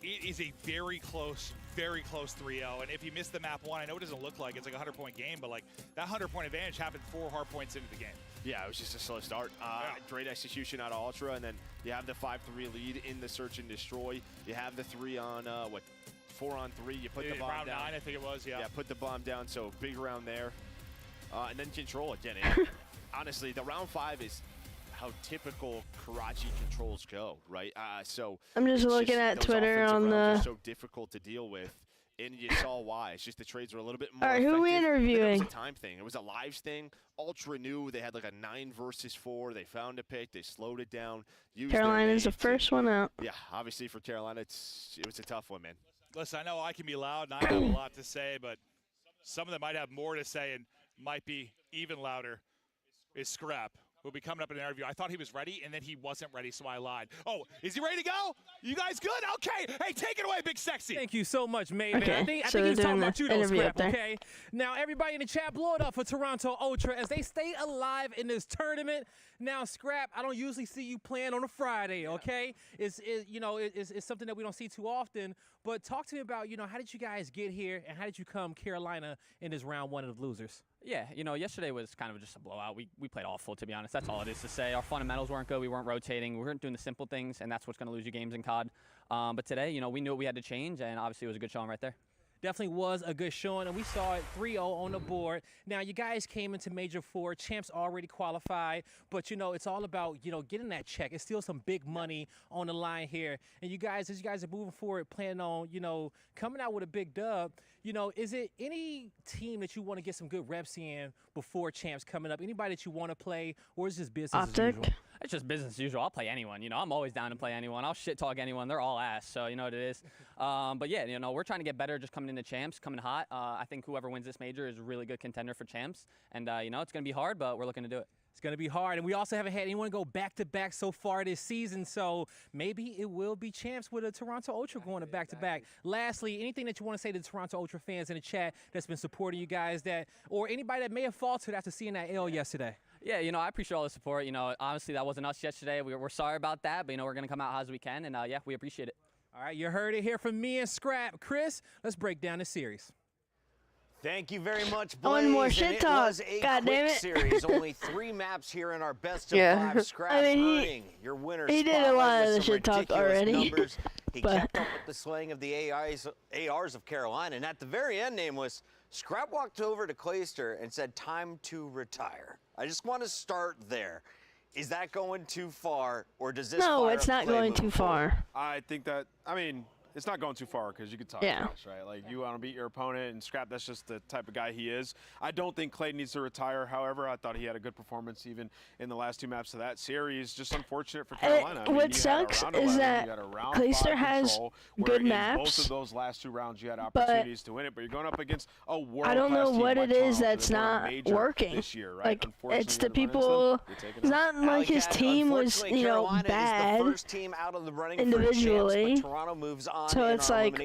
it is a very close 3-0, and if you miss the map 1, I know it doesn't look like it's like a 100-point game, but like that 100-point advantage happened 4 hard points into the game. Yeah, it was just a slow start. Great execution out of Ultra, and then you have the 5-3 lead in the search and destroy. You have the 3 on 4 on 3. You put the bomb round down. 9, I think it was. Yeah. Yeah, put the bomb down. So big round there, and then control again. Honestly, the round 5 is how typical Karachi controls go, right? So I'm just looking at Twitter on the. So difficult to deal with, and you saw why. It's just the trades were a little bit more. All right, who are we interviewing? It was a time thing. It was a lives thing. Ultra knew they had like a 9 versus 4. They found a pick. They slowed it down. Carolina's the first one out. Yeah, obviously for Carolina, it was a tough one, man. Listen, I know I can be loud and I have a lot to say, but some of them might have more to say and might be even louder. Is Scrap. Will be coming up in an interview. I thought he was ready, and then he wasn't ready, so I lied. Oh, is he ready to go? You guys good? Okay. Hey, take it away, Big Sexy. Thank you so much, Maven. Okay, I think so he's talking about you, though, Scrap, there. okay? Now, everybody in the chat, blow it up for Toronto Ultra as they stay alive in this tournament. Now, Scrap, I don't usually see you playing on a Friday, okay? It's something that we don't see too often. But talk to me about, you know, how did you guys get here, and how did you come Carolina in this round 1 of losers? Yeah, you know, yesterday was kind of just a blowout. We played awful, to be honest. That's all it is to say. Our fundamentals weren't good. We weren't rotating. We weren't doing the simple things, and that's what's going to lose you games in COD. But today, you know, we knew what we had to change, and obviously it was a good showing right there. Definitely was a good showing, and we saw it 3-0 on the board. Now, you guys came into Major 4. Champs already qualified, but, you know, it's all about, you know, getting that check. It's still some big money on the line here. And you guys, as you guys are moving forward, planning on, you know, coming out with a big dub, you know, is it any team that you want to get some good reps in before Champs coming up? Anybody that you want to play, or is this business as usual? It's just business as usual. I'll play anyone. You know, I'm always down to play anyone. I'll shit talk anyone. They're all ass, so you know what it is. But yeah, you know, we're trying to get better just coming into Champs, coming hot. I think whoever wins this major is a really good contender for Champs. And, you know, it's going to be hard, but we're looking to do it. It's going to be hard. And we also haven't had anyone go back-to-back so far this season. So maybe it will be Champs with a Toronto Ultra going to back-to-back. Lastly, anything that you want to say to the Toronto Ultra fans in the chat that's been supporting you guys, that, or anybody that may have faltered after seeing that L yesterday? Yeah, you know, I appreciate all the support. You know, honestly, that wasn't us yesterday. We're sorry about that, but, you know, we're going to come out hot as we can. And, yeah, we appreciate it. All right, you heard it here from me and Scrap. Chris, let's break down the series. Thank you very much, Blaze. One more shit talk. God damn it. Series. Only 3 maps here in our best of 5 scraps. I mean, earning your winner. He did a lot of the shit talk already. Numbers. He kept up with the slaying of the ARs of Carolina, and at the very end, Nameless, Scrap walked over to Clayster and said, "Time to retire." I just want to start there. Is that going too far, or does this? No, it's not going too far. I think that, I mean, it's not going too far because you could talk trash, right? Like, you want to beat your opponent, and Scrap, that's just the type of guy he is. I don't think Clay needs to retire. However, I thought he had a good performance even in the last 2 maps of that series. Just unfortunate for Carolina. I mean, what sucks is that Clayster has good maps. Both of those last 2 rounds, you had opportunities to win it, but you're going up against a world-class I don't know team what like it is Toronto that's not working. This year, right? Like, it's the people. It's not like his team was, you know, bad individually. So it's like,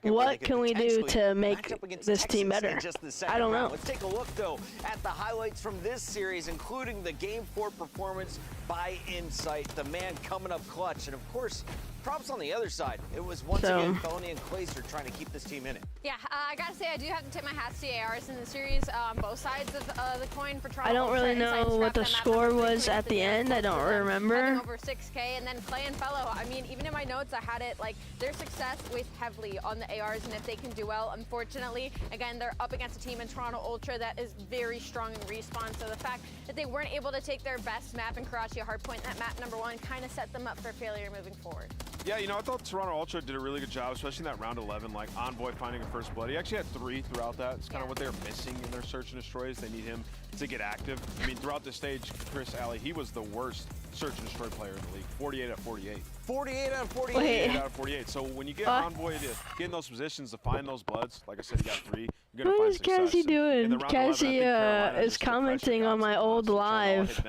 what can we do to make this team better? I don't know. Let's take a look, though, at the highlights from this series, including the Game 4 performance by Insight, the man coming up clutch. And, of course, props on the other side. It was once again Felony and Clayster trying to keep this team in it. Yeah, I gotta say, I do have to tip my hat to the ARs in the series, both sides of the coin for Toronto. I don't really know what the score was at the end. I don't remember. Over 6K, and then Clay and Fellow. I mean, even in my notes, I had it like their success weighs heavily on the ARs, and if they can do well, unfortunately, again, they're up against a team in Toronto Ultra that is very strong in respawn. So the fact that they weren't able to take their best map in Karachi Hardpoint, that map #1, kind of set them up for failure moving forward. Yeah, you know, I thought Toronto Ultra did a really good job, especially in that round 11, like Envoy finding a first blood. He actually had 3 throughout that. It's kind of what they're missing in their search and destroys. They need him to get active. I mean, throughout the stage, Chris Alley, he was the worst search and destroy player in the league. 48 out of 48. 48 out of 48. 48 out of 48. So when you get Envoy to get in those positions to find those bloods, like I said, he got 3. You're gonna find success. What is Cassie doing? Cassie is commenting on my old live.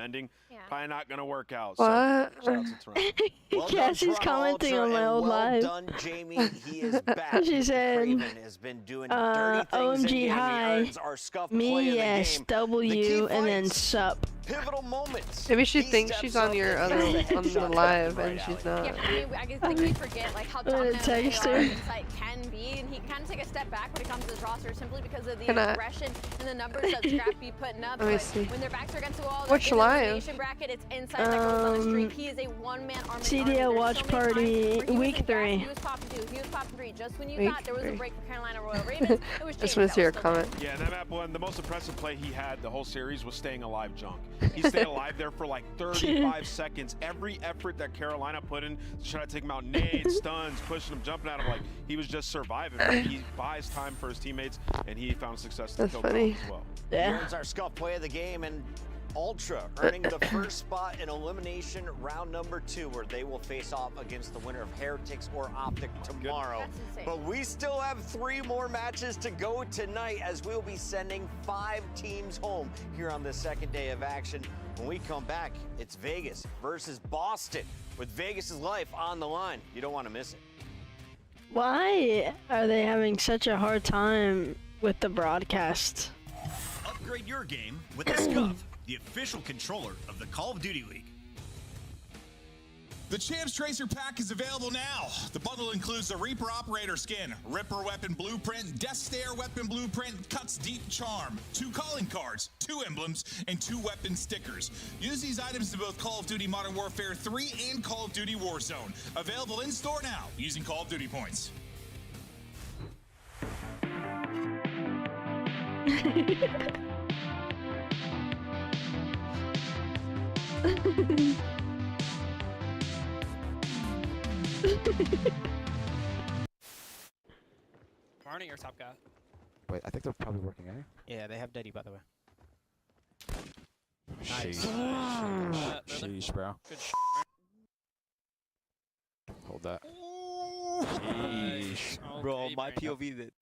Probably not gonna work out. What? So, Cassie's commenting on my old live. Done, Jamie. He is back. She said, has been doing dirty things OMG hi, me yes, W, and then sup. Pivotal moments. Maybe she thinks she's on your other on the live and she's not. Yeah, I think we forget like how dominant Insight can be, and he kind of take a step back when it comes to his roster simply because of the aggression and the numbers that Scrap be putting up. But when their backs are against the wall, which live? Bracket, it's Insight that goes on the streak. He is a one-man army. CDL watch party week 3. He was popping 2. He was popping 3. Just when you thought there was a break for Carolina Royal Ravens, it was just want to see your comment. Yeah, that map one, the most impressive play he had the whole series was staying alive junk. He stayed alive there for like 35 seconds. Every effort that Carolina put in to try to take him out, nades, stuns, pushing him, jumping at him, like he was just surviving. He buys time for his teammates, and he found success to kill them as well. Yeah. He earns our scuff play of the game, and Ultra earning the first spot in elimination round #2, where they will face off against the winner of Heretics or Optic tomorrow. But we still have 3 more matches to go tonight, as we'll be sending 5 teams home here on the second day of action. When we come back, it's Vegas versus Boston, with Vegas's life on the line. You don't want to miss it. Why are they having such a hard time with the broadcast? Upgrade your game with the Scuff, the official controller of the Call of Duty League. The Champs Tracer Pack is available now. The bundle includes the Reaper Operator Skin, Ripper Weapon Blueprint, Death Stare Weapon Blueprint, Cuts Deep Charm, 2 calling cards, 2 emblems, and 2 weapon stickers. Use these items in both Call of Duty Modern Warfare 3 and Call of Duty Warzone. Available in store now using Call of Duty points. Marnie, your top guy. Wait, I think they're probably working, eh? Yeah, they have Deddy, by the way. Sheesh. Sheesh, bro. Good Hold that. Sheesh. Bro, my POV that.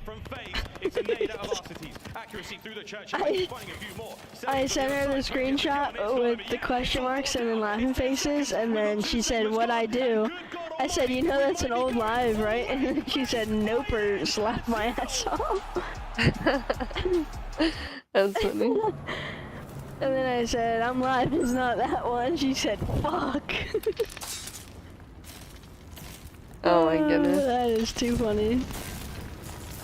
From FaZe, it's a nade out of Arcities. Accuracy through the church. Finding a few more. I sent her the screenshot with the question marks and then laughing faces, and then she said, "What I do?" I said, "You know that's an old live, right?" And then she said, "Nope," or slapped my ass off. That's funny. And then I said, "I'm live, it's not that one." She said, "Fuck." Oh my goodness. That is too funny.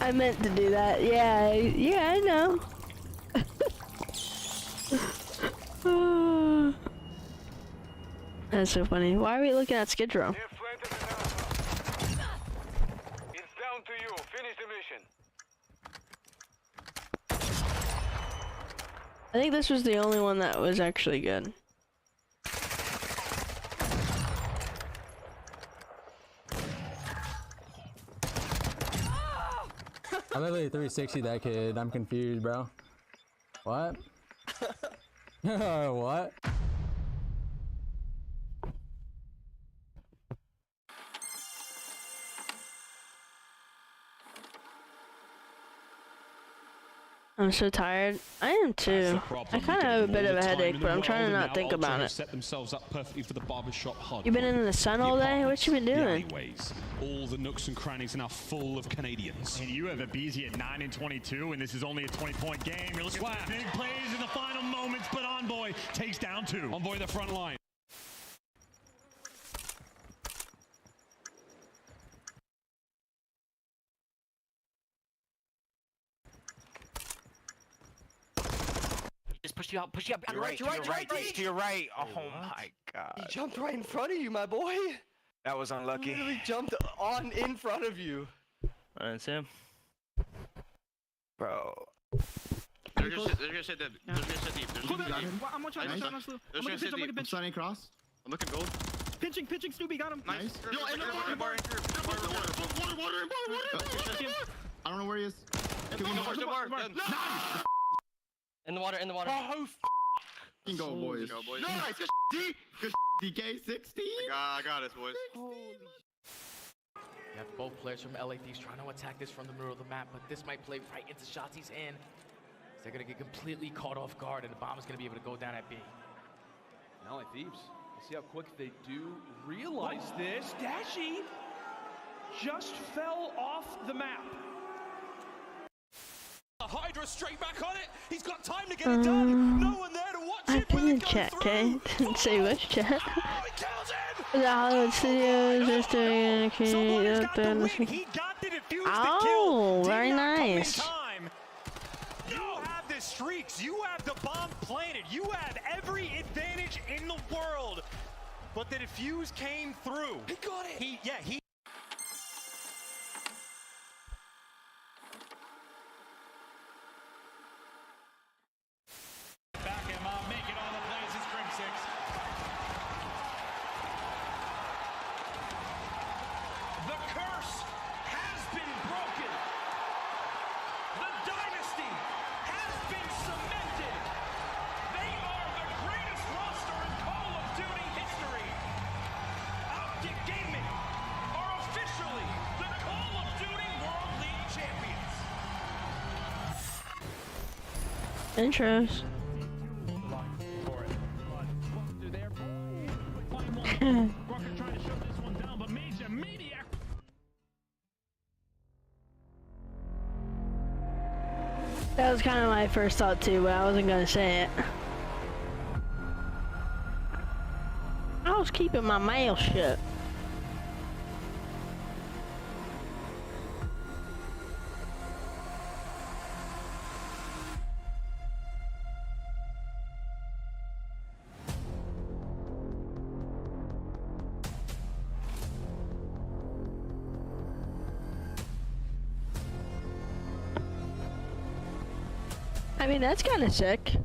I meant to do that. Yeah, yeah, I know. That's so funny. Why are we looking at Skid Row? It's down to you. Finish the mission. I think this was the only one that was actually good. I literally 360 that kid. I'm confused, bro. What? What? I'm so tired. I am too. I kind of have a bit of a headache, but I'm trying to not think about it. Set themselves up perfectly for the barbershop hard. You been in the sun all day? What you been doing? All the nooks and crannies are now full of Canadians. And you have a BZ at 9 and 22, and this is only a 20-point game. You're looking at big plays in the final moments, but Envoy takes down 2. Envoy the front line. Just push you out, push you up. To your right, to your right. Oh my god. He jumped right in front of you, my boy. That was unlucky. He literally jumped in front of you. That's him. Bro. They're gonna sit deep. I'm watching. I'm starting cross. I'm looking gold. Pinching, Snoopy got him. Nice. Yo, in the water. I don't know where he is. In the water, Oh, f***ing go, boys. Nice. Good DK 16. I got it, boys. You have both players from LA Thieves trying to attack this from the middle of the map, but this might play right into Shotzi's hand. They're gonna get completely caught off guard, and the bomb is gonna be able to go down at B. LA Thieves. See how quick they do realize this. Dashy just fell off the map. Hydra straight back on it. He's got time to get it done. No one there to watch I've it. been in chat, okay? Didn't say which chat. The Hollywood Studios is doing Oh, very nice. You have the streaks. You have the bomb planted. You have every advantage in the world. But the defuse came through. He got it. He. Back him up, making all the plays in string 6. The curse has been broken. The dynasty has been cemented. They are the greatest roster in Call of Duty history. Optic Gaming are officially the Call of Duty World League champions. Intros. That was kind of my first thought too, but I wasn't gonna say it. I was keeping my mouth shut. I mean, that's kind of sick.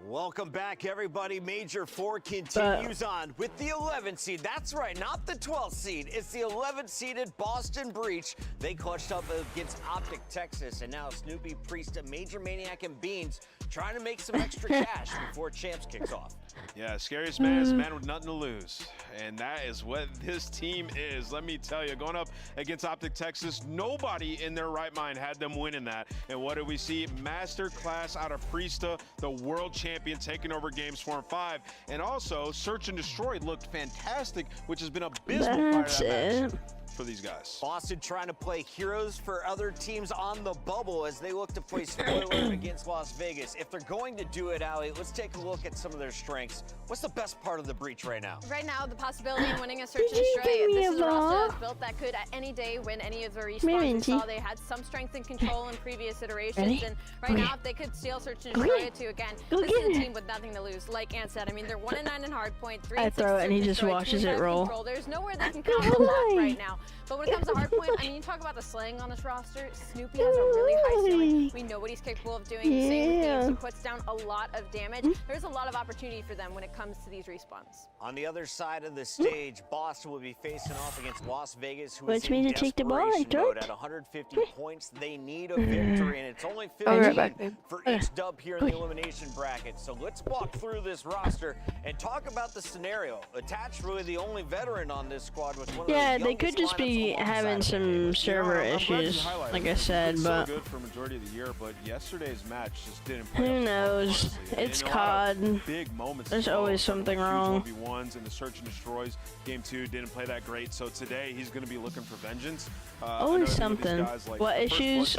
Welcome back, everybody. Major 4 continues on with the 11th seed. That's right, not the 12th seed. It's the 11th seeded Boston Breach. They clutched up against Optic Texas, and now Snoopy, Priest, Major Maniac, and Beans trying to make some extra cash before Champs kicks off. Yeah, scariest man is a man with nothing to lose. And that is what this team is. Let me tell you, going up against Optic Texas, nobody in their right mind had them winning that. And what did we see? Masterclass out of Priesta, the world champion, taking over games 4 and 5. And also, Search and Destroy looked fantastic, which has been abysmal prior to that match. for these guys. Boston trying to play heroes for other teams on the bubble as they look to play spoiler against Las Vegas. If they're going to do it, Allie, let's take a look at some of their strengths. What's the best part of the breach right now? Right now, the possibility of winning a search and destroy. This is a roster that's built that could at any day win any of the respawns. We saw they had some strength and control in previous iterations, and right now, if they could steal search and destroy it too, again, this is a team with nothing to lose. Like Ant said, I mean, they're 1-9 in hardpoint, 3-6 I throw it and he just watches it roll. Control. There's nowhere they can count on that right now. But when it comes to hardpoint, I mean, you talk about the slaying on this roster. Snoopy has a really high ceiling. We know what he's capable of doing. Same with Games. He puts down a lot of damage. There's a lot of opportunity for them when it comes to these respawns. On the other side of the stage, Boston will be facing off against Las Vegas, who is Which means in to take the ball, desperation mode at 150 points. They need a victory, and it's only 15 for each dub here in the elimination bracket. So let's walk through this roster and talk about the scenario. Attach really the only veteran on this squad with one of the they could just be having some server issues, like I said, but so good for majority of the year, but yesterday's match just didn't play. Who knows? It's COD. Big moments. There's always something wrong. 1v1s and the search and destroys. Game 2 didn't play that great, so today he's going to be looking for vengeance. Always something. What issues?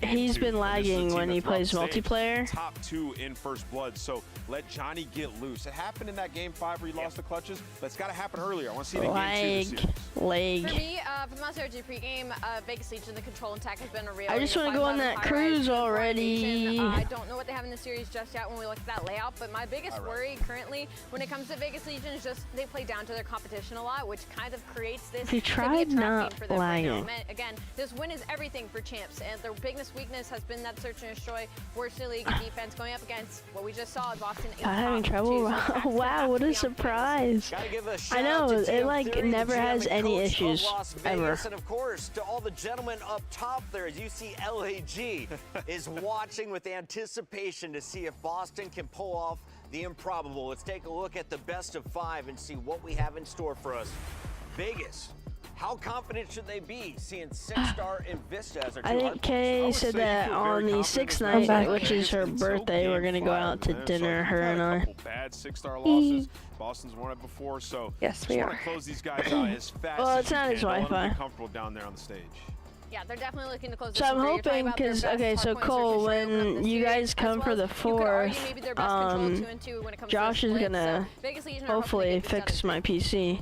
He's been lagging when he plays multiplayer. Top 2 in first blood, so let Johnny get loose. It happened in that game 5 where he lost the clutches, but it's got to happen earlier. I want to see it in game 2 this series. For me, for the Monster RG pregame, Vegas Legion, the control and tech has been a real. I just want to go on that cruise already. I don't know what they have in the series just yet when we look at that layout, but my biggest worry currently when it comes to Vegas Legion is just they play down to their competition a lot, which kind of creates this. He tried not lagging. Again, this win is everything for champs, and their biggest weakness has been that search and destroy. Worst in the league defense going up against what we just saw in Boston. Having trouble. Wow, what a surprise! I know it like never has any issues ever. And of course, to all the gentlemen up top there, as you see, LAG is watching with anticipation to see if Boston can pull off the improbable. Let's take a look at the best of 5 and see what we have in store for us. Vegas. How confident should they be seeing 6-star and Vista as our 2 I think Kay said that on the 6th night, which is her birthday, we're gonna go out to dinner, her and I. Bad 6-star losses. Boston's won it before, so yes, we are. Close these guys out as fast well, as it's not his Wi-Fi. Comfortable down there on the stage. Yeah, they're definitely looking to close. So I'm hoping, because okay, so Cole, when you guys come for the 4th, Josh is gonna hopefully fix my PC.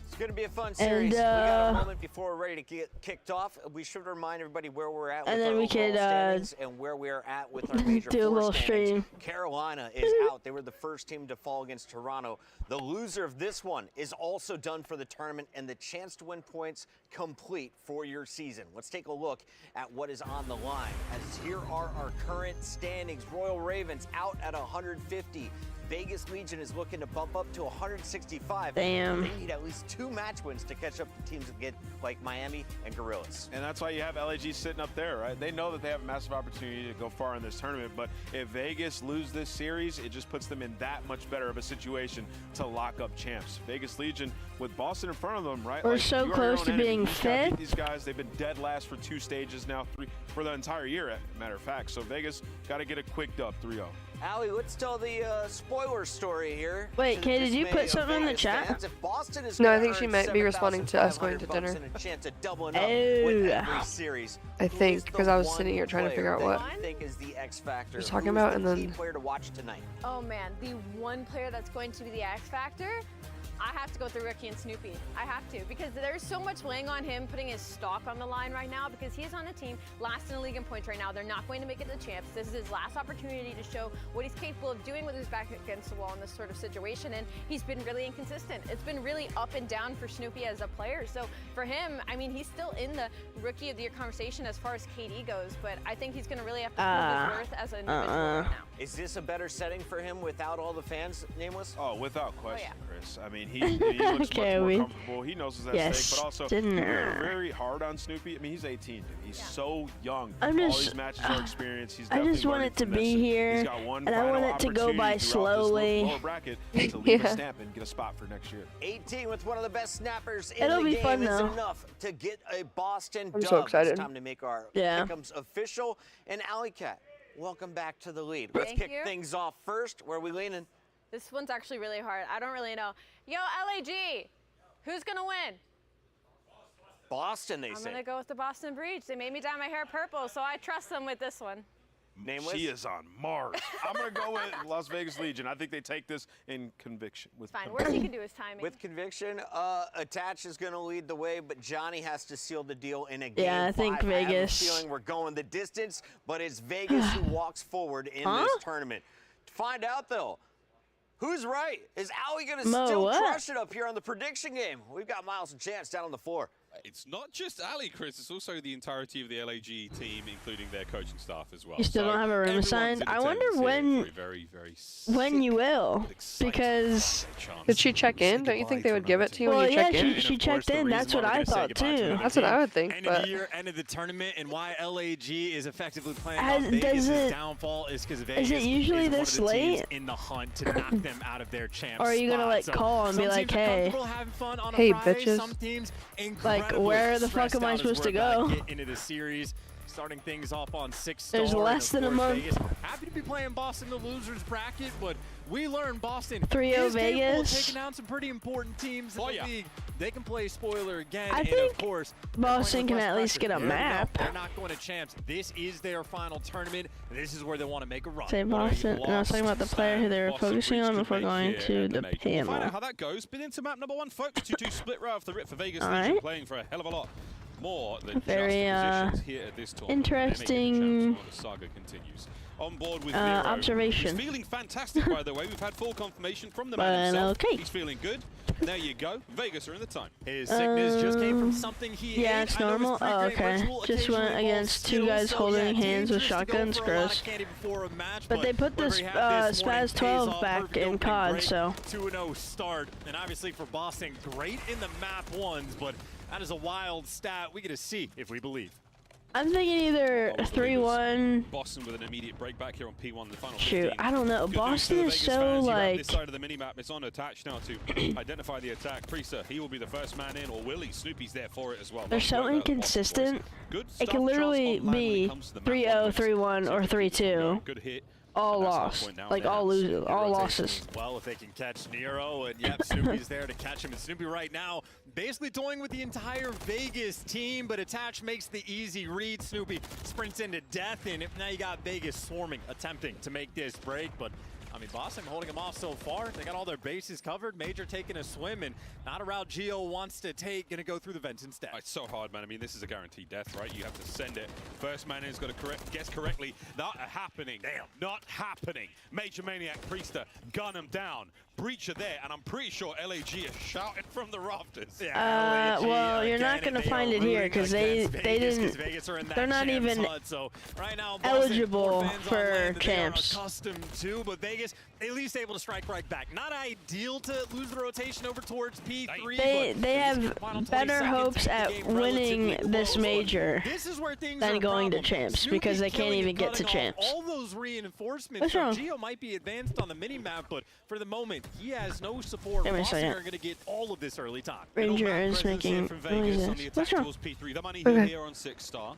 It's going to be a fun series. We got a moment before we're ready to get kicked off. We should remind everybody where we're at with our overall standings and where we're at with our major do a little stream. Carolina is out. They were the first team to fall against Toronto. The loser of this one is also done for the tournament and the chance to win points complete for your season. Let's take a look at what is on the line. As here are our current standings. Royal Ravens out at 150. Vegas Legion is looking to bump up to 165. Damn. They need at least 2 match wins to catch up to teams that get like Miami and Gorillas. And that's why you have LAG sitting up there, right? They know that they have a massive opportunity to go far in this tournament, but if Vegas lose this series, it just puts them in that much better of a situation to lock up champs. Vegas Legion with Boston in front of them, right? We're so close to being 5th. These guys, they've been dead last for 2 stages now, 3 for the entire year, matter of fact. So Vegas got to get a quick dub, 3-0. Allie, let's tell the spoiler story here. Wait, Kay, did you put something in the chat? No, I think she might be responding to us going to dinner. I think, because I was sitting here trying to figure out what you're talking about, and then... Oh man, the one player that's going to be the X Factor? I have to go through Rookie and Snoopy. I have to, because there's so much weighing on him putting his stock on the line right now, because he's on a team last in the league in points right now. They're not going to make it to the champs. This is his last opportunity to show what he's capable of doing with his back against the wall in this sort of situation, and he's been really inconsistent. It's been really up and down for Snoopy as a player. So for him, I mean, he's still in the Rookie of the Year conversation as far as KD goes, but I think he's going to really have to prove his worth as an individual right now. Is this a better setting for him without all the fans, Nameless? Oh, without question, Chris. I mean, he looks much more comfortable. He knows his at stake, but also we're very hard on Snoopy. I mean, he's 18, dude. He's so young. All these matches are experience. He's I just want it to be here, He's got one and I want it to go by slowly. Lower bracket to leave a stamp and get a spot for next year. 18 with one of the best snappers in It'll the be game fun, is though. enough to get a Boston dub. I'm so excited. It's time to make our pick'ems official. And Alley Cat, welcome back to the lead. Let's kick things off first. Where are we leaning? This one's actually really hard. I don't really know. Yo, LAG, who's gonna win? Boston, they I'm say. gonna go with the Boston Breach. They made me dye my hair purple, so I trust them with this one. Nameless? She is on Mars. I'm going to go with Las Vegas Legion. I think they take this in conviction. With Fine. Worst he can do is timing. With conviction, Attach is going to lead the way, but Johnny has to seal the deal in a game Yeah, I think 5. Vegas. I have a feeling we're going the distance, but it's Vegas who walks forward in this tournament. To find out, though, who's right? Is Allie going to still crush it up here on the prediction game? We've got Miles and Chance down on the floor. It's not just Ali, Chris. It's also the entirety of the LAG team, including their coaching staff as well. You still don't have a room assigned? I wonder when you will, because... Did she check in? Don't you think they would give it to you when you check in? She checked in. That's what I thought, too. That's what I would think, End but... of year, end of the tournament, and why LAG is effectively playing off Vegas' downfall is because Vegas is it usually is one this of the teams late? in the hunt to knock them out of their champ Or are you gonna spot. like So call and be some like, teams are hey, comfortable having fun on a Hey, Friday. bitches. Some teams like, where the fuck am I supposed to go? Get into the series, starting things off on 6 There's star, less and than of a course, month. Vegas. Happy to be playing Boston, the losers bracket, but we learned Boston 3-0 is capable of Vegas. taking down some pretty important teams in the league. They can play spoiler again, I and think of course, Boston can at least get a they're map. They're not going to champs. This is their final tournament. This is where they want to make a run. Say Boston, and I was talking about the player who they were focusing on before going to the Find panel. out how that goes. Been into map number 1, folks. 2-2 split right off the rip for Vegas All Legion, right. playing for a hell of a lot more than Very, just positions here at this tournament. interesting, The saga continues. On board with observation. He's feeling fantastic, by the way. We've had full confirmation from the But man himself. okay. He's feeling good. There you go. Vegas are in the time. His sickness just came from something he yeah, ate. it's I know his normal. Oh, pregame okay. ritual Just occasionally went involves against 2 Skittles, guys so holding yeah, hands with dangerous to go shotguns. for a lot of Gross. candy before a match, But they put whatever this he had this morning Spaz pays 12 off. back Perfect in opening COD, break, so 2-0 start, and obviously for Boston, great in the map ones, but that is a wild stat. We get to see if we believe. I'm thinking either 3-1. Boston with an immediate break back here on P1 in the final Shoot, 15. I don't know. Good Boston news is for the Vegas so fans. You have like. this side of the minimap. It's on Attach now to identify the attack. Priester, he will be the first man in, or will he? Snoopy's there for it as well. They're so inconsistent. Good It stuff, can literally Charles, online when it be comes to the map 3-0, one. 3-1, or 3-2. Good hit. All lost. Like all lose, all losses. Well, if they can catch Nero, and yep, Snoopy's there to catch him. And Snoopy right now basically toying with the entire Vegas team, but Attach makes the easy read. Snoopy sprints into death, and now you got Vegas swarming, attempting to make this break, but I mean, Boston holding them off so far. They got all their bases covered. Major taking a swim, and not a route Geo wants to take. Gonna go through the vents instead. It's so hard, man. I mean, this is a guaranteed death, right? You have to send it. First man in's got to guess correctly. Not happening. Damn. Not happening. Major Maniac Priester, gun him down. Breacher there, and I'm pretty sure LAG is shouting from the rafters. Yeah, well, you're not gonna find it here because they didn't. They're not even so right now, eligible for champs. champs. Accustomed to, but Vegas at least able to strike right back. Not ideal to lose the rotation over towards P3. They have better hopes at winning this major than going to champs because they can't even get to champs. All those reinforcements. What's wrong? Geo might be advanced on the mini map, but for the moment, he has no support. Give me a Boston second. are going to get all of this early time. Ranger is making From Vegas on the attack what's wrong? towards P3. The money Okay. here on 6-star.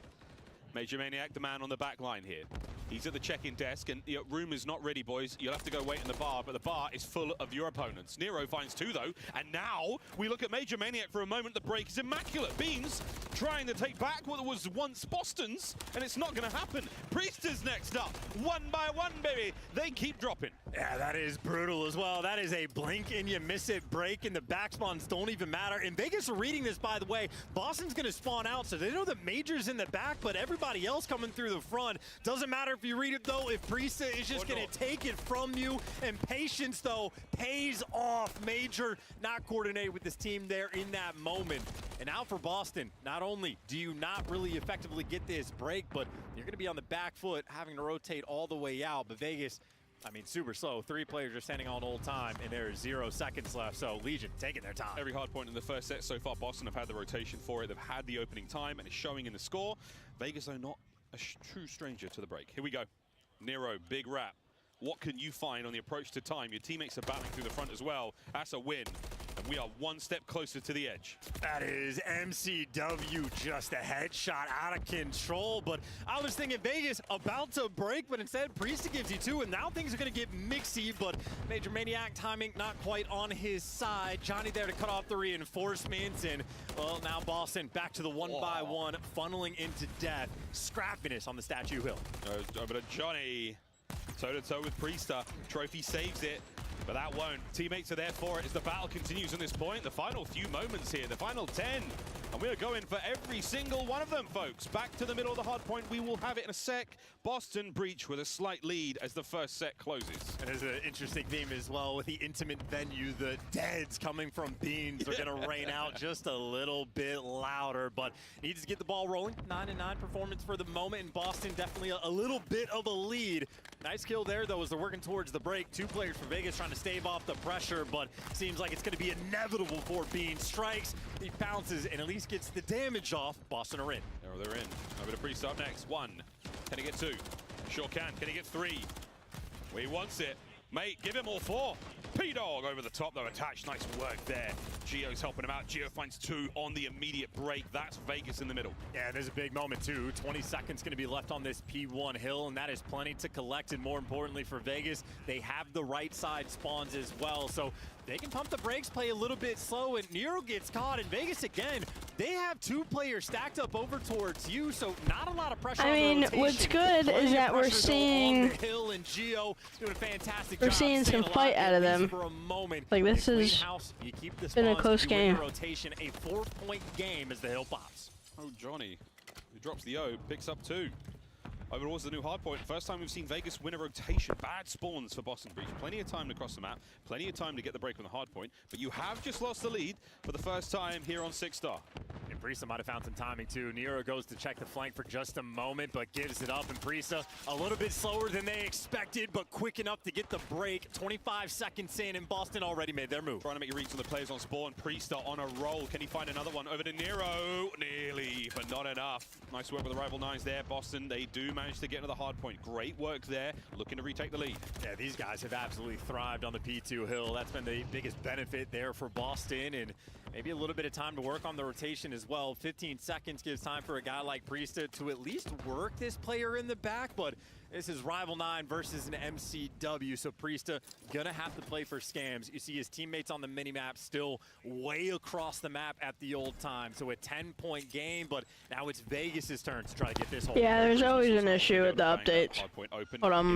Major Maniac, the man on the back line here. He's at the check-in desk, and the room is not ready, boys. You'll have to go wait in the bar, but the bar is full of your opponents. Nero finds 2, though, and now we look at Major Maniac for a moment. The break is immaculate. Beans trying to take back what was once Boston's, and it's not going to happen. Priester's next up. 1 by 1, baby. They keep dropping. Yeah, that is brutal as well. That is a blink and you miss it break, and the back spawns don't even matter. And Vegas are reading this, by the way. Boston's going to spawn out, so they know that Major's in the back, but everybody else coming through the front. Doesn't matter if you read it, though, if Priesta is just going to take it from you. And patience, though, pays off. Major not coordinated with this team there in that moment. And now for Boston, not only do you not really effectively get this break, but you're going to be on the back foot, having to rotate all the way out. But Vegas, I mean, super slow. 3 players are standing on old time, and there is 0 seconds left. So Legion taking their time. Every hard point in the first set so far, Boston have had the rotation for it. They've had the opening time, and it's showing in the score. Vegas, though, not a true stranger to the break. Here we go. Nero, big wrap. What can you find on the approach to time? Your teammates are battling through the front as well. That's a win. And we are one step closer to the edge. That is MCW, just a headshot out of control. But I was thinking Vegas about to break, but instead Priesta gives you two, and now things are going to get mixy. But Major Maniac timing not quite on his side. Johnny there to cut off the reinforcements, and well, now Boston back to the 1-by-1, funneling into death. Scrappiness on the Statue Hill. Over to Johnny, toe-to-toe with Priesta. Trophy saves it. But that won't. Teammates are there for it as the battle continues on this point. The final few moments here, the final 10. And we are going for every single one of them, folks. Back to the middle of the hard point. We will have it in a sec. Boston breach with a slight lead as the first set closes. And there's an interesting theme as well with the intimate venue. The deads coming from Beans are going to rain out just a little bit louder, but needs to get the ball rolling. 9-9 performance for the moment, and Boston definitely a little bit of a lead. Nice kill there, though, as they're working towards the break. Two players for Vegas trying to stave off the pressure, but seems like it's going to be inevitable for Beans. Strikes, he bounces, and at least gets the damage off. Boston are in. They're in. Over to Priest up next. 1. Can he get 2? Sure can. Can he get 3? Well, he wants it. Mate, give him all 4. P-Dog over the top, though, attached. Nice work there. Gio's helping him out. Gio finds 2 on the immediate break. That's Vegas in the middle. Yeah, there's a big moment, too. 20 seconds going to be left on this P1 hill, and that is plenty to collect. And more importantly for Vegas, they have the right side spawns as well. So they can pump the brakes, play a little bit slow, and Nero gets caught. And Vegas, again, they have 2 players stacked up over towards you, so not a lot of pressure on the rotation. What's good is that we're seeing the hill, and Gio doing a fantastic we're job seeing some fight out of them. For a moment. Like, this has been a close game. Rotation, a 4-point game as the hill pops. Oh, Johnny, who drops the O, picks up 2. Over towards the new hard point. First time we've seen Vegas win a rotation. Bad spawns for Boston Breach. Plenty of time to cross the map. Plenty of time to get the break on the hard point. But you have just lost the lead for the first time here on 6-star. And Priesta might have found some timing too. Nero goes to check the flank for just a moment, but gives it up. And Priesta a little bit slower than they expected, but quick enough to get the break. 25 seconds in, and Boston already made their move. Trying to make reads on the players on spawn. Priesta on a roll. Can he find another one? Over to Nero. Nearly, but not enough. Nice work with the rival 9s there. Boston, they do manage to get into the hard point. Great work there. Looking to retake the lead. Yeah, these guys have absolutely thrived on the P2 hill. That's been the biggest benefit there for Boston, and maybe a little bit of time to work on the rotation as well. 15 seconds gives time for a guy like Priesta to at least work this player in the back, but this is Rival 9 versus an MCW, so Priesta gonna have to play for scams. You see his teammates on the minimap still way across the map at the old time, so a 10-point game, but now it's Vegas' turn to try to get this hole. Yeah, there's always an issue with the updates. But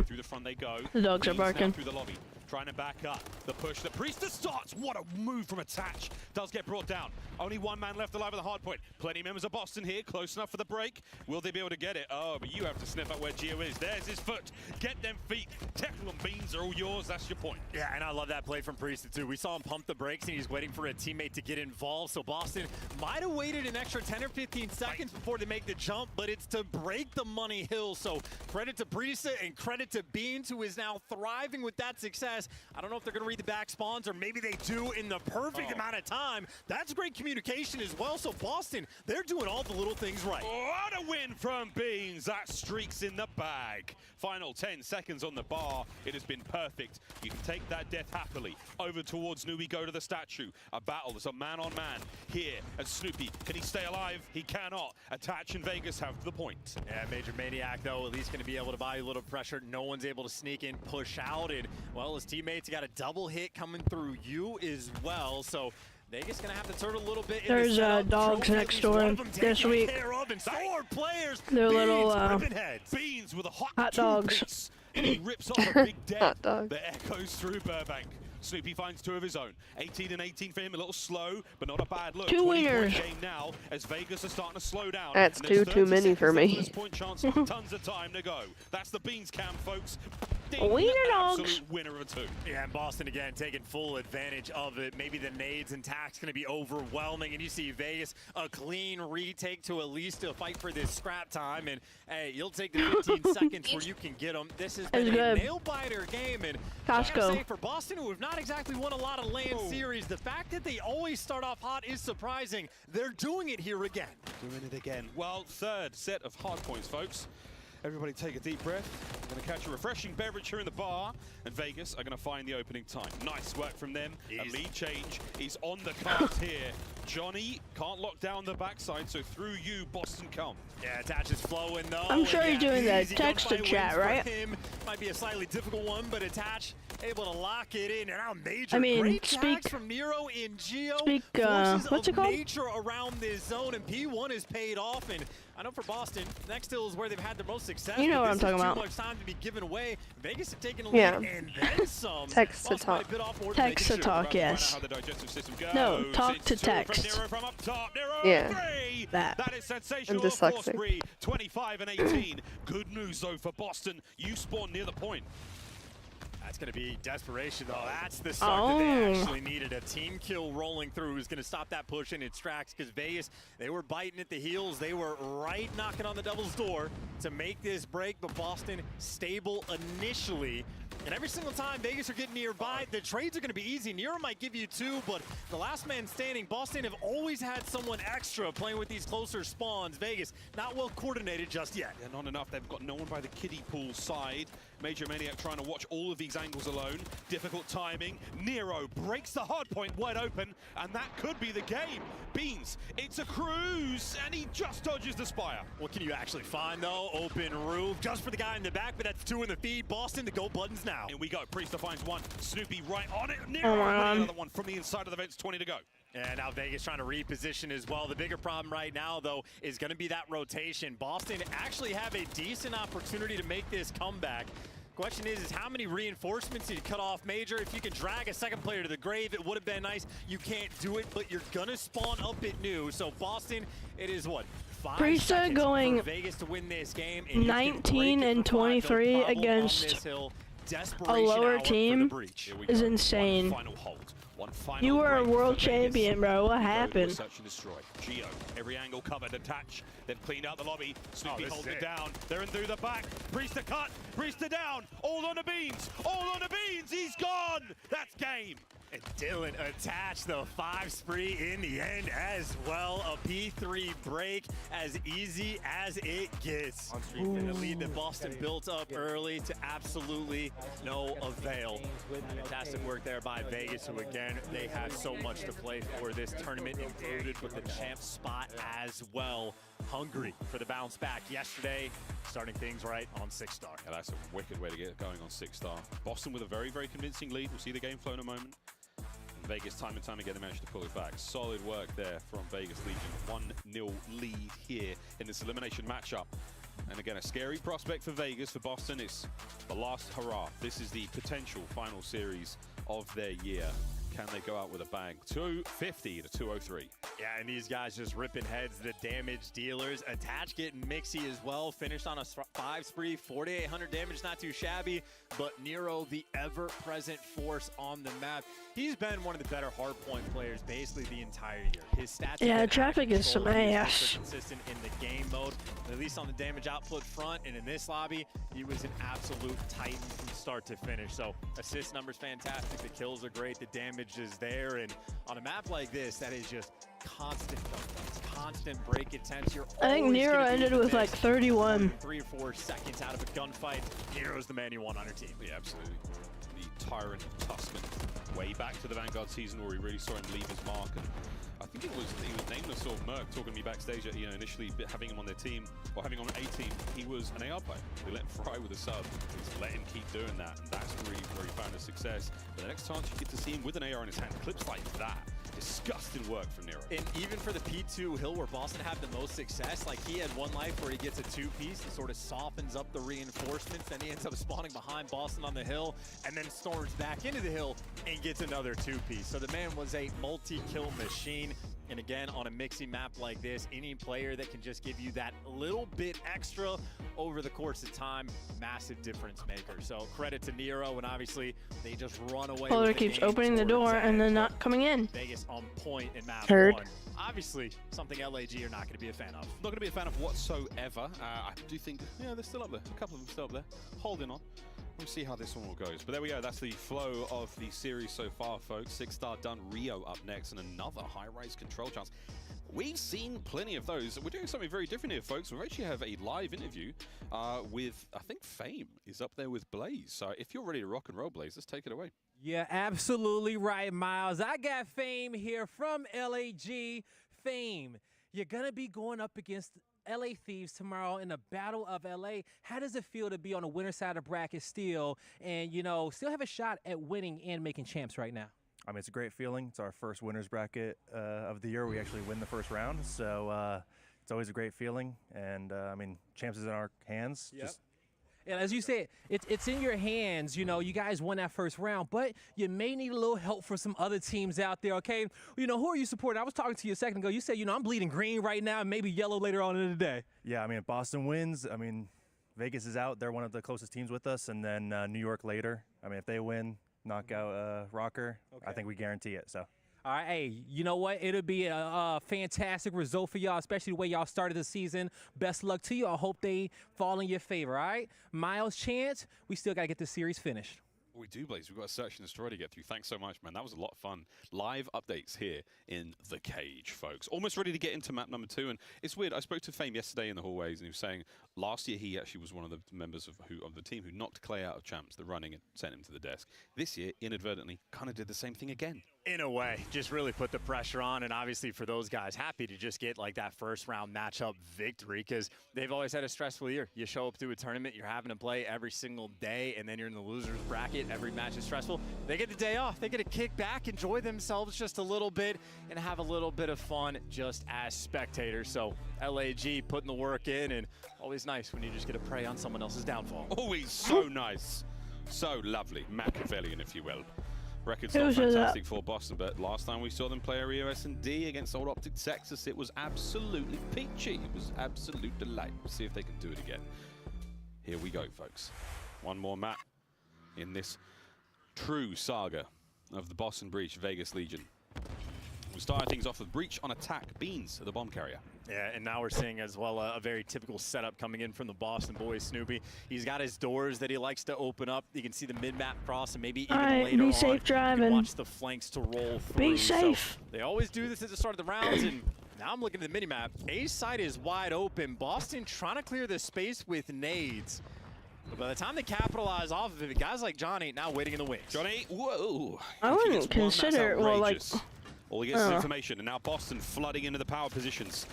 through the front they go. The dogs are barking. Through the lobby. Trying to back up. The push that Priesta starts. What a move from Attach. Does get brought down. Only 1 man left alive at the hard point. Plenty of members of Boston here. Close enough for the break. Will they be able to get it? Oh, but you have to sniff out where Gio is. There's his foot. Get them feet. Tackle and beans are all yours. That's your point. Yeah, and I love that play from Priesta too. We saw him pump the brakes, and he's waiting for a teammate to get involved. So Boston might have waited an extra 10 or 15 seconds before they make the jump, but it's to break the money hill. So credit to Priesta and credit to Beans, who is now thriving with that success. I don't know if they're going to read the back spawns, or maybe they do in the perfect amount of time. That's great communication as well. So Boston, they're doing all the little things right. What a win from Beans. That streak's in the bag. Final 10 seconds on the bar. It has been perfect. You can take that death happily. Over towards Nu we go to the statue. A battle. There's a man-on-man here. And Snoopy, can he stay alive? He cannot. Attach and Vegas have the point. Yeah, Major Maniac, though, at least going to be able to buy a little pressure. No one's able to sneak in, push out, and, well, his teammates got a double hit coming through you as well. So Vegas gonna have to turn a little bit. There's dogs next door this week. They're little Beans with a hot dogs. And he rips off a big death that echoes through Burbank. Snoopy finds 2 of his own. 18 and 18 for him, a little slow, but not a bad look. 2 winners. Game now as Vegas are starting to slow down. That's too many for me. Point chance, tons of time to go. That's the Beans cam, folks. Wiener dogs. Absolute winner of a 2. Yeah, and Boston again taking full advantage of it. Maybe the nades and tacks going to be overwhelming, and you see Vegas a clean retake to at least to fight for this scrap time. And hey, you'll take the 15 seconds where you can get them. This has been a nail-biter game, and I gotta say, for Boston, who have not exactly won a lot of LAN series, the fact that they always start off hot is surprising. They're doing it here again. Doing it again. Well, 3rd set of hard points, folks. Everybody take a deep breath. I'm going to catch a refreshing beverage here in the bar, and Vegas are going to find the opening time. Nice work from them. A lead change is on the cards here. Johnny can't lock down the backside, so through you, Boston come. Yeah, Attach is flowing though. I'm sure he's doing the text to chat, right? Might be a slightly difficult one, but Attach able to lock it in. And now Major, I mean, great tags from Nero in Geo. What's it called? Major around this zone, and P1 is paid off. And I know for Boston, next hill is where they've had the most success. You know what I'm talking about. Too much time to be given away. Vegas have taken a lead and then some. Text to talk. Text to talk, yes. No, talk to text. Yeah. That is sensational. I'm dyslexic. 25 and 18. Good news though for Boston. You spawn near the point. That's going to be desperation, though. That's the start that they actually needed. A team kill rolling through is going to stop that push in its tracks, because Vegas, they were biting at the heels. They were right knocking on the Devil's door to make this break, but Boston stable initially. And every single time Vegas are getting nearby, the trades are going to be easy. Nero might give you 2, but the last man standing, Boston have always had someone extra playing with these closer spawns. Vegas, not well coordinated just yet. Yeah, not enough. They've got no one by the kiddie pool side. Major Maniac trying to watch all of these angles alone. Difficult timing. Nero breaks the hard point wide open, and that could be the game. Beans, it's a cruise, and he just dodges the spire. What can you actually find, though? Open roof, just for the guy in the back, but that's 2 in the feed. Boston, the go buttons now. Here we go. Priester finds 1. Snoopy right on it. Nero another one from the inside of the vents. 20 to go. And now Vegas trying to reposition as well. The bigger problem right now, though, is going to be that rotation. Boston actually have a decent opportunity to make this comeback. Question is how many reinforcements did you cut off Major? If you can drag a second player to the grave, it would have been nice. You can't do it, but you're going to spawn up at new. So Boston, it is what? 5 seconds going for Vegas to win this game. 19 and 23 against a lower team is insane. You were a world champion, bro. What happened? Search and destroy. Geo, every angle covered. Attach. They've cleaned out the lobby. Snoopy holds it down. They're in through the back. Priester cut. Priester down. All on the beans. All on the beans. He's gone. That's game. And Dylan attached the 5 spree in the end as well. A P3 break as easy as it gets. And the lead that Boston built up early to absolutely no avail. Fantastic work there by Vegas, who again, they have so much to play for this tournament included with the champ spot as well. Hungry for the bounce back yesterday, starting things right on 6-star. Yeah, that's a wicked way to get going on 6-star. Boston with a very, very convincing lead. We'll see the game flow in a moment. Vegas time and time again, they managed to pull it back. Solid work there from Vegas Legion. 1-0 lead here in this elimination matchup. And again, a scary prospect for Vegas. For Boston, it's the last hurrah. This is the potential final series of their year. Can they go out with a bang? 250 to 203. Yeah, and these guys just ripping heads, the damage dealers. Attach getting mixy as well. Finished on a 5 spree, 4,800 damage, not too shabby. But Nero, the ever-present force on the map. He's been one of the better hardpoint players basically the entire year. His stats yeah, traffic is some ass. Consistent in the game mode, at least on the damage output front. And in this lobby, he was an absolute titan from start to finish. So assist numbers fantastic. The kills are great. The damage is there. And on a map like this, that is just constant gunfights, constant break attempts. I think Nero ended with like 31. 3 or 4 seconds out of a gunfight. Nero's the man you want on your team. Yeah, absolutely. The Tyrant of Tuskman. Way back to the Vanguard season where we really saw him leave his mark. And I think he was nameless or Merc talking to me backstage, initially having him on their team, or having him on a team, he was an AR player. They let him fry with a sub. Just let him keep doing that, and that's really where he found his success. But the next chance you get to see him with an AR in his hand, clips like that, disgusting work from Nero. And even for the P2 hill where Boston had the most success, like he had one life where he gets a 2-piece and sort of softens up the reinforcements, then he ends up spawning behind Boston on the hill, and then storms back into the hill and gets another 2-piece. So the man was a multi-kill machine. And again, on a mixy map like this, any player that can just give you that little bit extra over the course of time, massive difference maker. So credit to Nero, and obviously they just run away. Polar keeps opening the door and then not coming in. Vegas on point in map Heard. 1. Obviously, something LAG are not going to be a fan of. Not going to be a fan of whatsoever. I do think, yeah, they're still up there. A couple of them still up there, holding on. We'll see how this one all goes. But there we go. That's the flow of the series so far, folks. 6-star done. Rio up next, and another high-rise control chance. We've seen plenty of those. We're doing something very different here, folks. We actually have a live interview with, I think, Fame is up there with Blaze. So if you're ready to rock and roll, Blaze, let's take it away. Yeah, absolutely right, Miles. I got Fame here from LAG. Fame, you're going to be going up against LA Thieves tomorrow in the Battle of LA. How does it feel to be on the winner side of bracket still and, you know, still have a shot at winning and making champs right now? I mean, it's a great feeling. It's our first winners bracket of the year. We actually win the first round, so it's always a great feeling. And I mean, champs is in our hands. Yep. And as you said, it's in your hands. You know, you guys won that first round, but you may need a little help from some other teams out there, okay? You know, who are you supporting? I was talking to you a second ago. You said, you know, I'm bleeding green right now and maybe yellow later on in the day. Yeah, I mean, if Boston wins, I mean, Vegas is out. They're one of the closest teams with us. And then New York later. I mean, if they win, knock out Rocker, I think we guarantee it, so. All right, hey, you know what? It'll be a fantastic result for y'all, especially the way y'all started the season. Best luck to you. I hope they fall in your favor, all right? Miles, Chance, we still got to get this series finished. We do, Blaze. We've got a search and destroy to get through. Thanks so much, man. That was a lot of fun. Live updates here in the cage, folks. Almost ready to get into map number 2. And it's weird. I spoke to Fame yesterday in the hallways, and he was saying last year he actually was one of the members of the team who knocked Clay out of champs, the running, and sent him to the desk. This year, inadvertently, kind of did the same thing again. In a way, just really put the pressure on, and obviously for those guys, happy to just get like that first round matchup victory because they've always had a stressful year. You show up to a tournament, you're having to play every single day, and then you're in the loser's bracket. Every match is stressful. They get the day off. They get to kick back, enjoy themselves just a little bit, and have a little bit of fun just as spectators. So LAG putting the work in, and always nice when you just get to prey on someone else's downfall. Always so nice. So lovely. Machiavellian, if you will. Record's not fantastic for Boston, but last time we saw them play a Rio S&D against Old Optic Texas, it was absolutely peachy. It was absolute delight. We'll see if they can do it again. Here we go, folks. One more map in this true saga of the Boston Breach Vegas Legion. We started things off with Breach on attack, Beans, the bomb carrier. Yeah, and now we're seeing as well a very typical setup coming in from the Boston boys. Snoopy, he's got his doors that he likes to open up. You can see the mid-map cross, and maybe even later be safe driving. You can watch the flanks to roll through. Be safe. So they always do this at the start of the rounds, and now I'm looking at the mini-map. A side is wide open. Boston trying to clear the space with nades. But by the time they capitalize off of it, guys like Johnny now waiting in the wings. Johnny, whoa. I wouldn't consider, well, like... All he gets is information, and now Boston flooding into the power positions.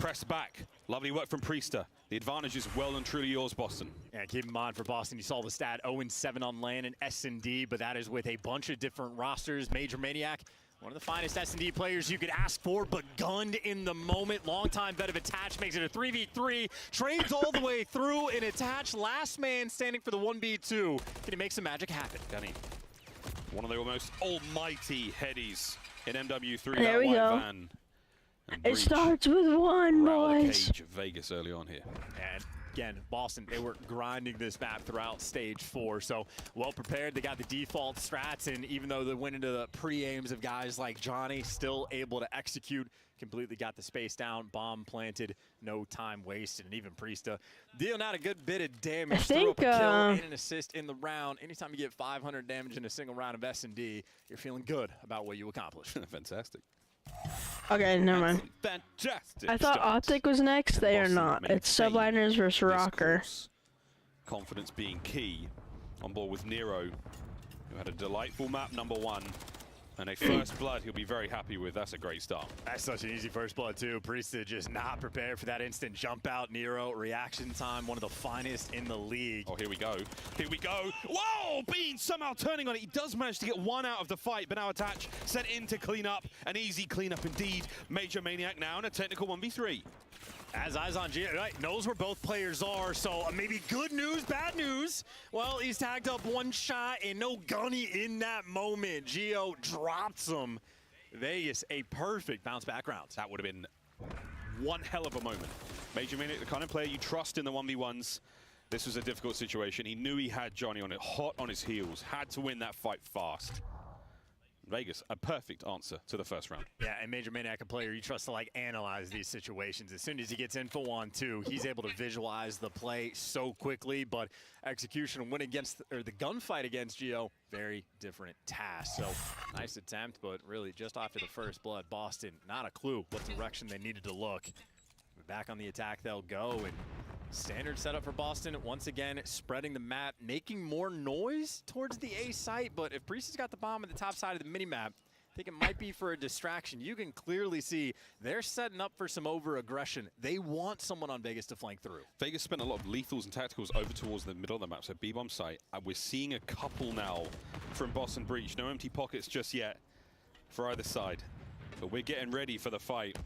Press back. Lovely work from Priester. The advantage is well and truly yours, Boston. Yeah, keep in mind for Boston, you saw the stat 0-7 on LAN and S&D, but that is with a bunch of different rosters. Major Maniac, one of the finest S&D players you could ask for, but gunned in the moment. Long-time vet of Attach makes it a 3v3. Trades all the way through, and Attach, last man standing for the 1v2. Can he make some magic happen? Can he? One of the almost almighty headies in MW3. There we go. Van. It starts with one, boys. Cage of Vegas early on here. And again, Boston, they were grinding this map throughout stage 4, so well prepared. They got the default strats, and even though they went into the pre-aims of guys like Johnny, still able to execute, completely got the space down, bomb planted, no time wasted, and even Priesta dealing out a good bit of damage. Threw up a kill and an assist in the round. Anytime you get 500 damage in a single round of S&D, you're feeling good about what you accomplished. Fantastic. Okay, never mind. Fantastic. I thought Optic was next. They are not. It's Subliners versus Rocker. Confidence being key. On board with Nero, who had a delightful map number 1. And a first blood he'll be very happy with. That's a great start. That's such an easy first blood, too. Priesta just not prepared for that instant jump out. Nero, reaction time, one of the finest in the league. Oh, here we go. Here we go. Whoa! Bean somehow turning on it. He does manage to get one out of the fight, but now Attach sent in to clean up. An easy cleanup indeed. Major Maniac now in a technical 1v3. As eyes on Gio, right, knows where both players are, so maybe good news, bad news. Well, he's tagged up one shot and no gunny in that moment. Gio drops him. Vegas, a perfect bounce back round. That would have been one hell of a moment. Major Maniac, the kind of player you trust in the 1v1s. This was a difficult situation. He knew he had Johnny on it, hot on his heels. Had to win that fight fast. Vegas, a perfect answer to the first round. Yeah, and Major Maniac, a player you trust to like analyze these situations. As soon as he gets info on two, he's able to visualize the play so quickly, but execution win against, or the gunfight against Gio, very different task. So nice attempt, but really just after the first blood, Boston, not a clue what direction they needed to look. Back on the attack they'll go, and standard setup for Boston, once again, spreading the map, making more noise towards the A site, but if Priest has got the bomb at the top side of the minimap, I think it might be for a distraction. You can clearly see they're setting up for some over-aggression. They want someone on Vegas to flank through. Vegas spent a lot of lethals and tacticals over towards the middle of the map, so B-bomb site. We're seeing a couple now from Boston Breach. No empty pockets just yet for either side, but we're getting ready for the fight.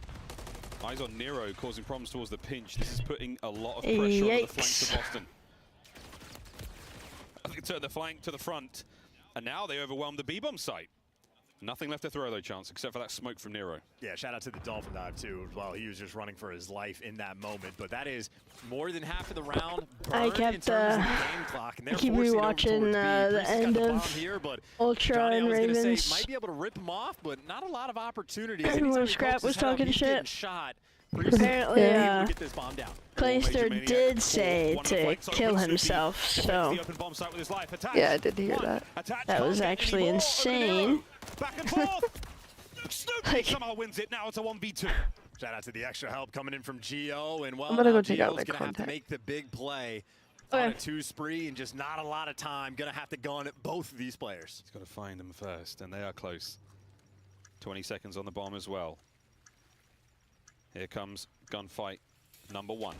Eyes on Nero, causing problems towards the pinch. This is putting a lot of pressure on the flank to Boston. I think turn the flank to the front, and now they overwhelm the B-bomb site. Nothing left to throw though, Chance, except for that smoke from Nero. Yeah, shout out to the Dolphin Dive too as well. He was just running for his life in that moment, but that is more than half of the round. I kept rewatching the end of here, but Ultra Johnny, and Ravens. Say, might be able to rip him off, but not a lot of opportunities. Where Scrap was talking shit. Shot. Apparently, get this bomb down. Clayster did say to kill himself, so yeah, I did hear that. That was actually insane. Back and forth. Snoopy somehow wins it. Now it's a 1v2. Shout out to the extra help coming in from Gio, and well, I'm gonna go check Gio's out my gonna have to contact. make the big play on a two spree, and just not a lot of time. Gonna have to gun at both of these players. He's got to find them first, and they are close. 20 seconds on the bomb as well. Here comes gunfight number 1.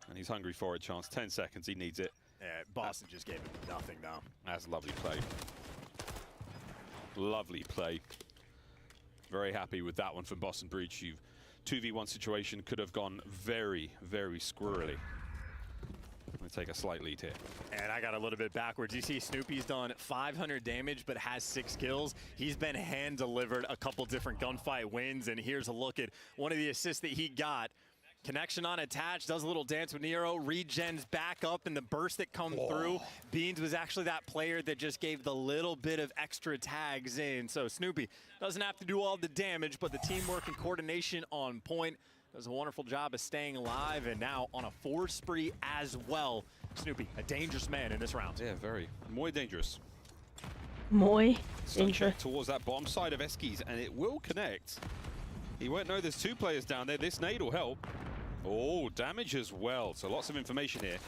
And he's hungry for it, Chance. 10 seconds, he needs it. Yeah, Boston just gave him nothing though. That's a lovely play. Lovely play. Very happy with that one from Boston Breach. 2v1 situation could have gone very, very squirrely. I'm going to take a slight lead here. And I got a little bit backwards. You see Snoopy's done 500 damage but has 6 kills. He's been hand-delivered a couple different gunfight wins, and here's a look at one of the assists that he got. Connection unattached, does a little dance with Nero, regens back up in the burst that come through. Beans was actually that player that just gave the little bit of extra tags in. So Snoopy doesn't have to do all the damage, but the teamwork and coordination on point. Does a wonderful job of staying alive, and now on a 4 spree as well. Snoopy, a dangerous man in this round. Yeah, very. Muy dangerous. Muy Stun dangerous. check towards that bomb side of Eskies, and it will connect. He won't know there's 2 players down there. This nade will help. Oh, damage as well. So lots of information here.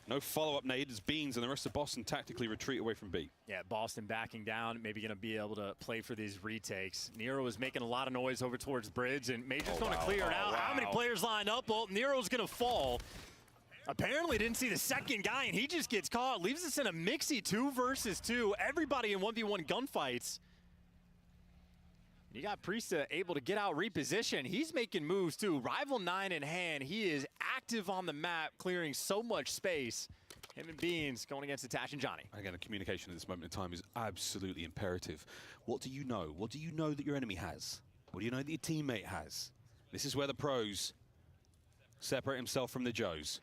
No follow-up nade as Beans and the rest of Boston tactically retreat away from B. Yeah, Boston backing down, maybe going to be able to play for these retakes. Nero is making a lot of noise over towards bridge, and Major's going to clear it out. How many players lined up? Well, Nero's going to fall. Apparently didn't see the second guy, and he just gets caught. Leaves us in a mixy 2 versus 2. Everybody in 1v1 gunfights. You got Priesta able to get out reposition. He's making moves too. Rival 9 in hand. He is active on the map, clearing so much space. Him and Beans going against Attach and Johnny. Again, the communication at this moment in time is absolutely imperative. What do you know? What do you know that your enemy has? What do you know that your teammate has? This is where the pros separate himself from the Joes.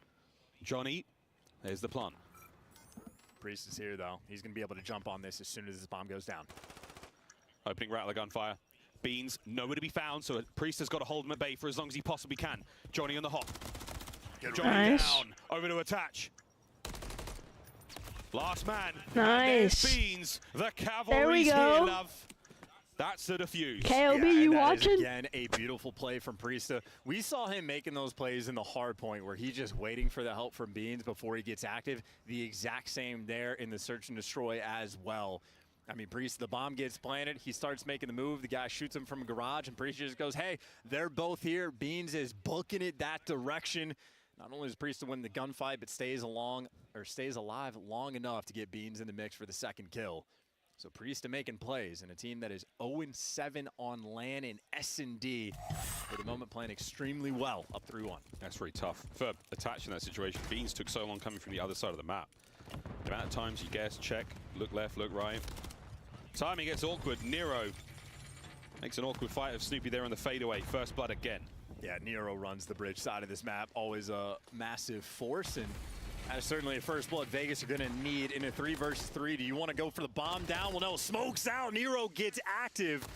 Johnny, there's the plan. Priest is here though. He's going to be able to jump on this as soon as this bomb goes down. Opening rattler gunfire. Beans, nowhere to be found, so Priest has got to hold him at bay for as long as he possibly can. Johnny on the hop. Johnny down. Over to Attach. Last man. Nice. And Beans. The cavalry's there we go. Here, love. That's the defuse. KOB, you watching? Again, a beautiful play from Priesta. We saw him making those plays in the hard point where he's just waiting for the help from Beans before he gets active. The exact same there in the search and destroy as well. I mean, Priest, the bomb gets planted. He starts making the move. The guy shoots him from a garage, and Priest just goes, hey, they're both here. Beans is booking it that direction. Not only does Priest win the gunfight, but stays alive long enough to get Beans in the mix for the second kill. So Priesta making plays in a team that is 0-7 on LAN in S&D. For the moment, playing extremely well up 3-1. That's very tough. For Attach in that situation, Beans took so long coming from the other side of the map. The amount of times you guess, check, look left, look right. Timing gets awkward. Nero makes an awkward fight of Snoopy there on the fadeaway. First blood again. Yeah, Nero runs the bridge side of this map. Always a massive force, and That's certainly a first blood Vegas are going to need in a 3 versus 3. Do you want to go for the bomb down? Well, no, smokes out. Nero gets active.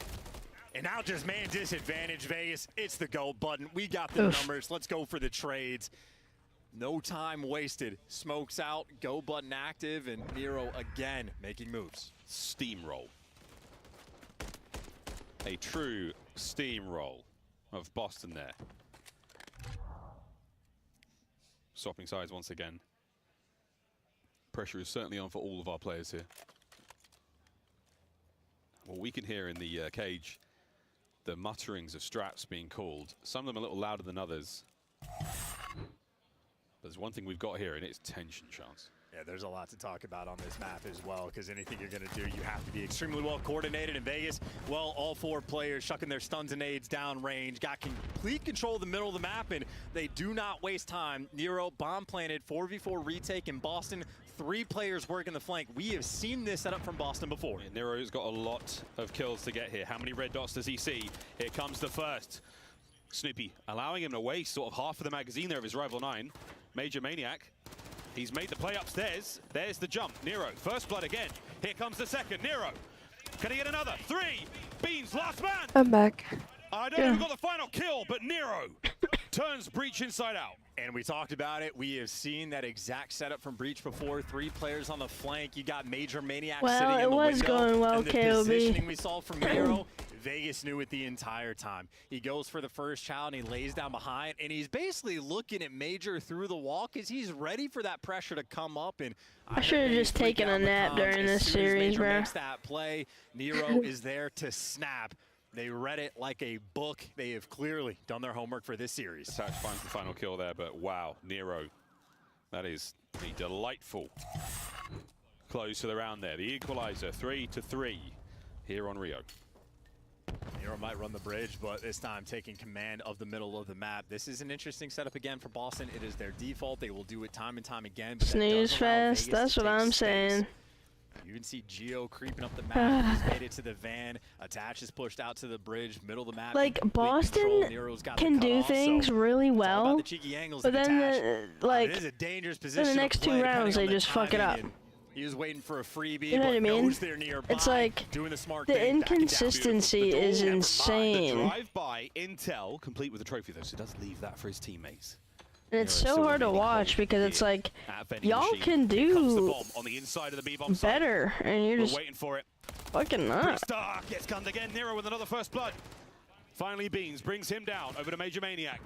And now just man disadvantage Vegas. It's the go button. We got the numbers. Let's go for the trades. No time wasted. Smokes out, go button active, and Nero again making moves. Steamroll. A true steamroll of Boston there. Swapping sides once again. Pressure is certainly on for all of our players here. Well, we can hear in the cage the mutterings of straps being called. Some of them a little louder than others. There's one thing we've got here, and it's tension, Chance. Yeah, there's a lot to talk about on this map as well, because anything you're going to do, you have to be extremely well coordinated in Vegas. Well, all 4 players shucking their stuns and nades down range, got complete control of the middle of the map, and they do not waste time. Nero, bomb planted, 4v4 retake in Boston, 3 players working the flank. We have seen this setup from Boston before. Yeah, Nero's got a lot of kills to get here. How many red dots does he see? Here comes the first. Snoopy allowing him to waste sort of half of the magazine there of his rival 9. Major Maniac. He's made the play upstairs. There's the jump. Nero, first blood again. Here comes the second. Nero, can he get another? 3. Beans, last man. I'm back. I don't know who got the final kill, but Nero turns Breach inside out. And we talked about it. We have seen that exact setup from Breach before. 3 players on the flank. You got Major Maniac sitting in the window. Well, it was going well, and the KOB. positioning we saw from Nero, Vegas knew it the entire time. He goes for the first child and he lays down behind, and he's basically looking at Major through the wall because he's ready for that pressure to come up. And I should have just taken a nap during this series, bro. Makes that play, Nero is there to snap. They read it like a book. They have clearly done their homework for this series. Attach finds the final kill there, but wow, Nero. That is a delightful close to the round there. The equalizer, 3-3 here on Rio. Nero might run the bridge, but this time taking command of the middle of the map. This is an interesting setup again for Boston. It is their default. They will do it time and time again. But snooze fest, that's what I'm saying. You can see Geo creeping up the map. He's made it to the van. Attach is pushed out to the bridge, middle of the map. Like, Boston can do things really well, but then, it is a dangerous position in the next 2 rounds, they just fuck it up. He was waiting for a freebie, you know what I mean? It's like, doing the smart the thing, inconsistency is insane. The drive-by intel, complete with a trophy though, so does leave that for his teammates. And it's so hard to watch because it's like, y'all can do on the inside of the B-bomb better, and you're just waiting for it. Fucking not. Star gets gunned again. Nero with another first blood. Finally, Beans brings him down over to Major Maniac.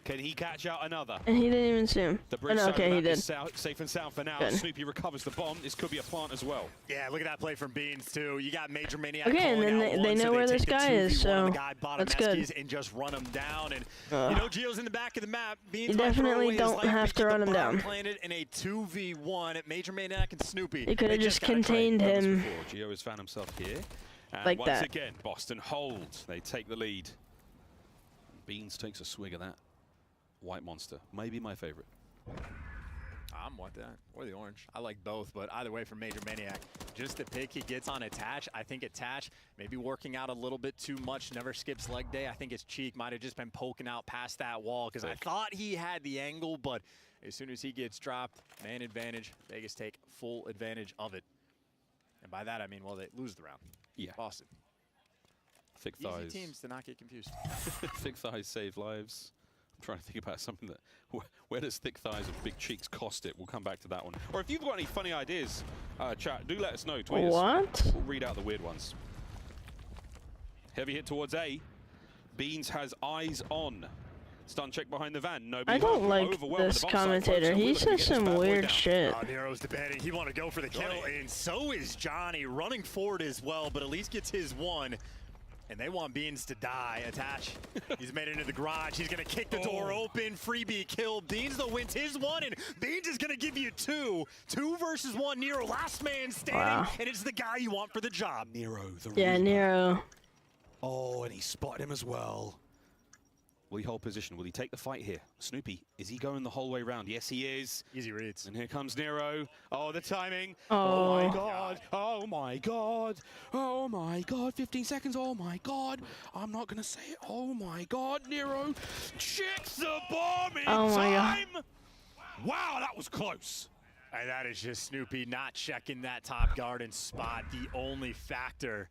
Can he catch out another? And he didn't even see him. The bridge okay, he did. Safe and sound for now. Good. Snoopy recovers the bomb. This could be a plant as well. Yeah, look at that play from Beans too. You got Major Maniac. Okay, and then they know where this guy is, so that's good. And just run him down. And you know, Geo's in the back of the map. Beans you definitely don't have to run him down. Planted in a 2v1. Major Maniac and Snoopy. You could have just contained him. Geo has found himself here. And like once that. again, Boston holds. They take the lead. Beans takes a swig of that. White Monster, maybe my favorite. I'm with that, or the orange. I like both, but either way from Major Maniac, just the pick he gets on Attach. I think Attach maybe working out a little bit too much, never skips leg day. I think his cheek might have just been poking out past that wall because I thought he had the angle, but as soon as he gets dropped, man advantage, Vegas take full advantage of it. And by that I mean, well, they lose the round. Yeah. Boston. Thick thighs. Easy teams to not get confused. Thick thighs save lives. Trying to think about something that, where does thick thighs and big cheeks cost it? We'll come back to that one. Or if you've got any funny ideas, chat, do let us know. Tweet us. We'll read out the weird ones. Heavy hit towards A. Beans has eyes on. Stun check behind the van. Nobody I don't like this commentator. He says some weird shit. Nero's debating. He want to go for the kill, and so is Johnny running forward as well, but at least gets his one. And they want Beans to die. Attach. He's made it into the garage. He's going to kick the door open. Freebie kill. Beans, though, wins his one, and Beans is going to give you 2. 2 versus 1. Nero, last man standing, and it's the guy you want for the job. Nero, the Reaper. Nero. Oh, and he spotted him as well. Will he hold position? Will he take the fight here? Snoopy, is he going the whole way around? Yes, he is. Easy reads. And here comes Nero. Oh, the timing. Oh, my God. Oh, my God. Oh, my God. 15 seconds. Oh, my God. I'm not going to say it. Oh, my God. Nero checks the bomb in time. Wow, that was close. And that is just Snoopy not checking that top garden spot, the only factor.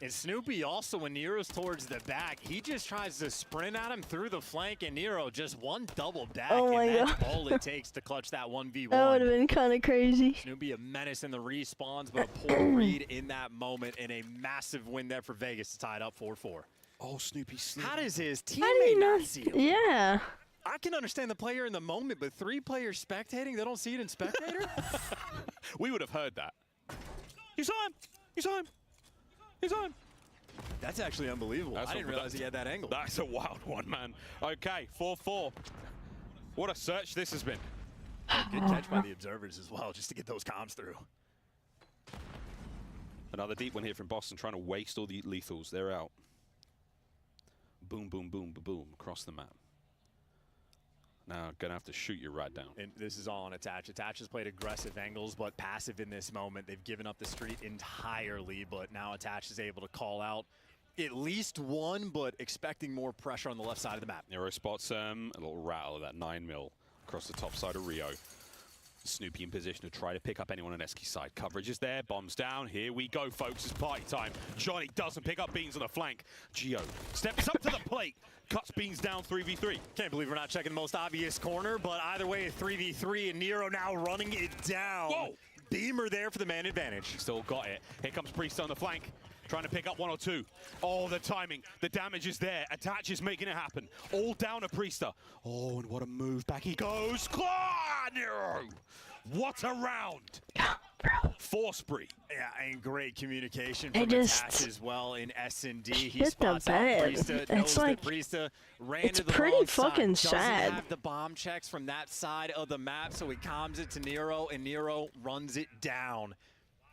And Snoopy also, when Nero's towards the back, he just tries to sprint at him through the flank, and Nero just one double back, and that's all it takes to clutch that 1v1. That would have been kind of crazy. Snoopy a menace in the respawns, but a poor read in that moment, and a massive win there for Vegas to tie it up 4-4. Oh, Snoopy slipped. How does his teammate not see him? Yeah. I can understand the player in the moment, but 3 players spectating, they don't see it in spectator? We would have heard that. You saw him! You saw him! You saw him! That's actually unbelievable. I didn't realize he had that angle. That's a wild one, man. Okay, 4-4. What a search this has been. Good catch by the observers as well, just to get those comms through. Another deep one here from Boston, trying to waste all the lethals. They're out. Boom, boom, boom, boom, boom, across the map. Now, gonna have to shoot you right down. And this is all on Attach. Attach has played aggressive angles, but passive in this moment. They've given up the street entirely, but now Attach is able to call out at least one, but expecting more pressure on the left side of the map. Nero spots a little rattle of that 9mm across the top side of Rio. Snoopy in position to try to pick up anyone on Eski's side. Coverage is there, bombs down. Here we go, folks. It's party time. Johnny doesn't pick up Beans on the flank. Gio steps up to the plate, cuts Beans down 3v3. Can't believe we're not checking the most obvious corner, but either way, 3v3, and Nero now running it down. Whoa! Beamer there for the man advantage. Still got it. Here comes Priest on the flank, trying to pick up 1 or 2. Oh, the timing, the damage is there. Attach is making it happen. All down to Priester. Oh, and what a move. Back he goes. Claw, Nero! What a round! 4 spree. Yeah, and great communication from Attach as well in S&D. He Hit the bed. It's like, it's pretty fucking sad. sad. Doesn't have the bomb checks from that side of the map, so he comms it to Nero, and Nero runs it down.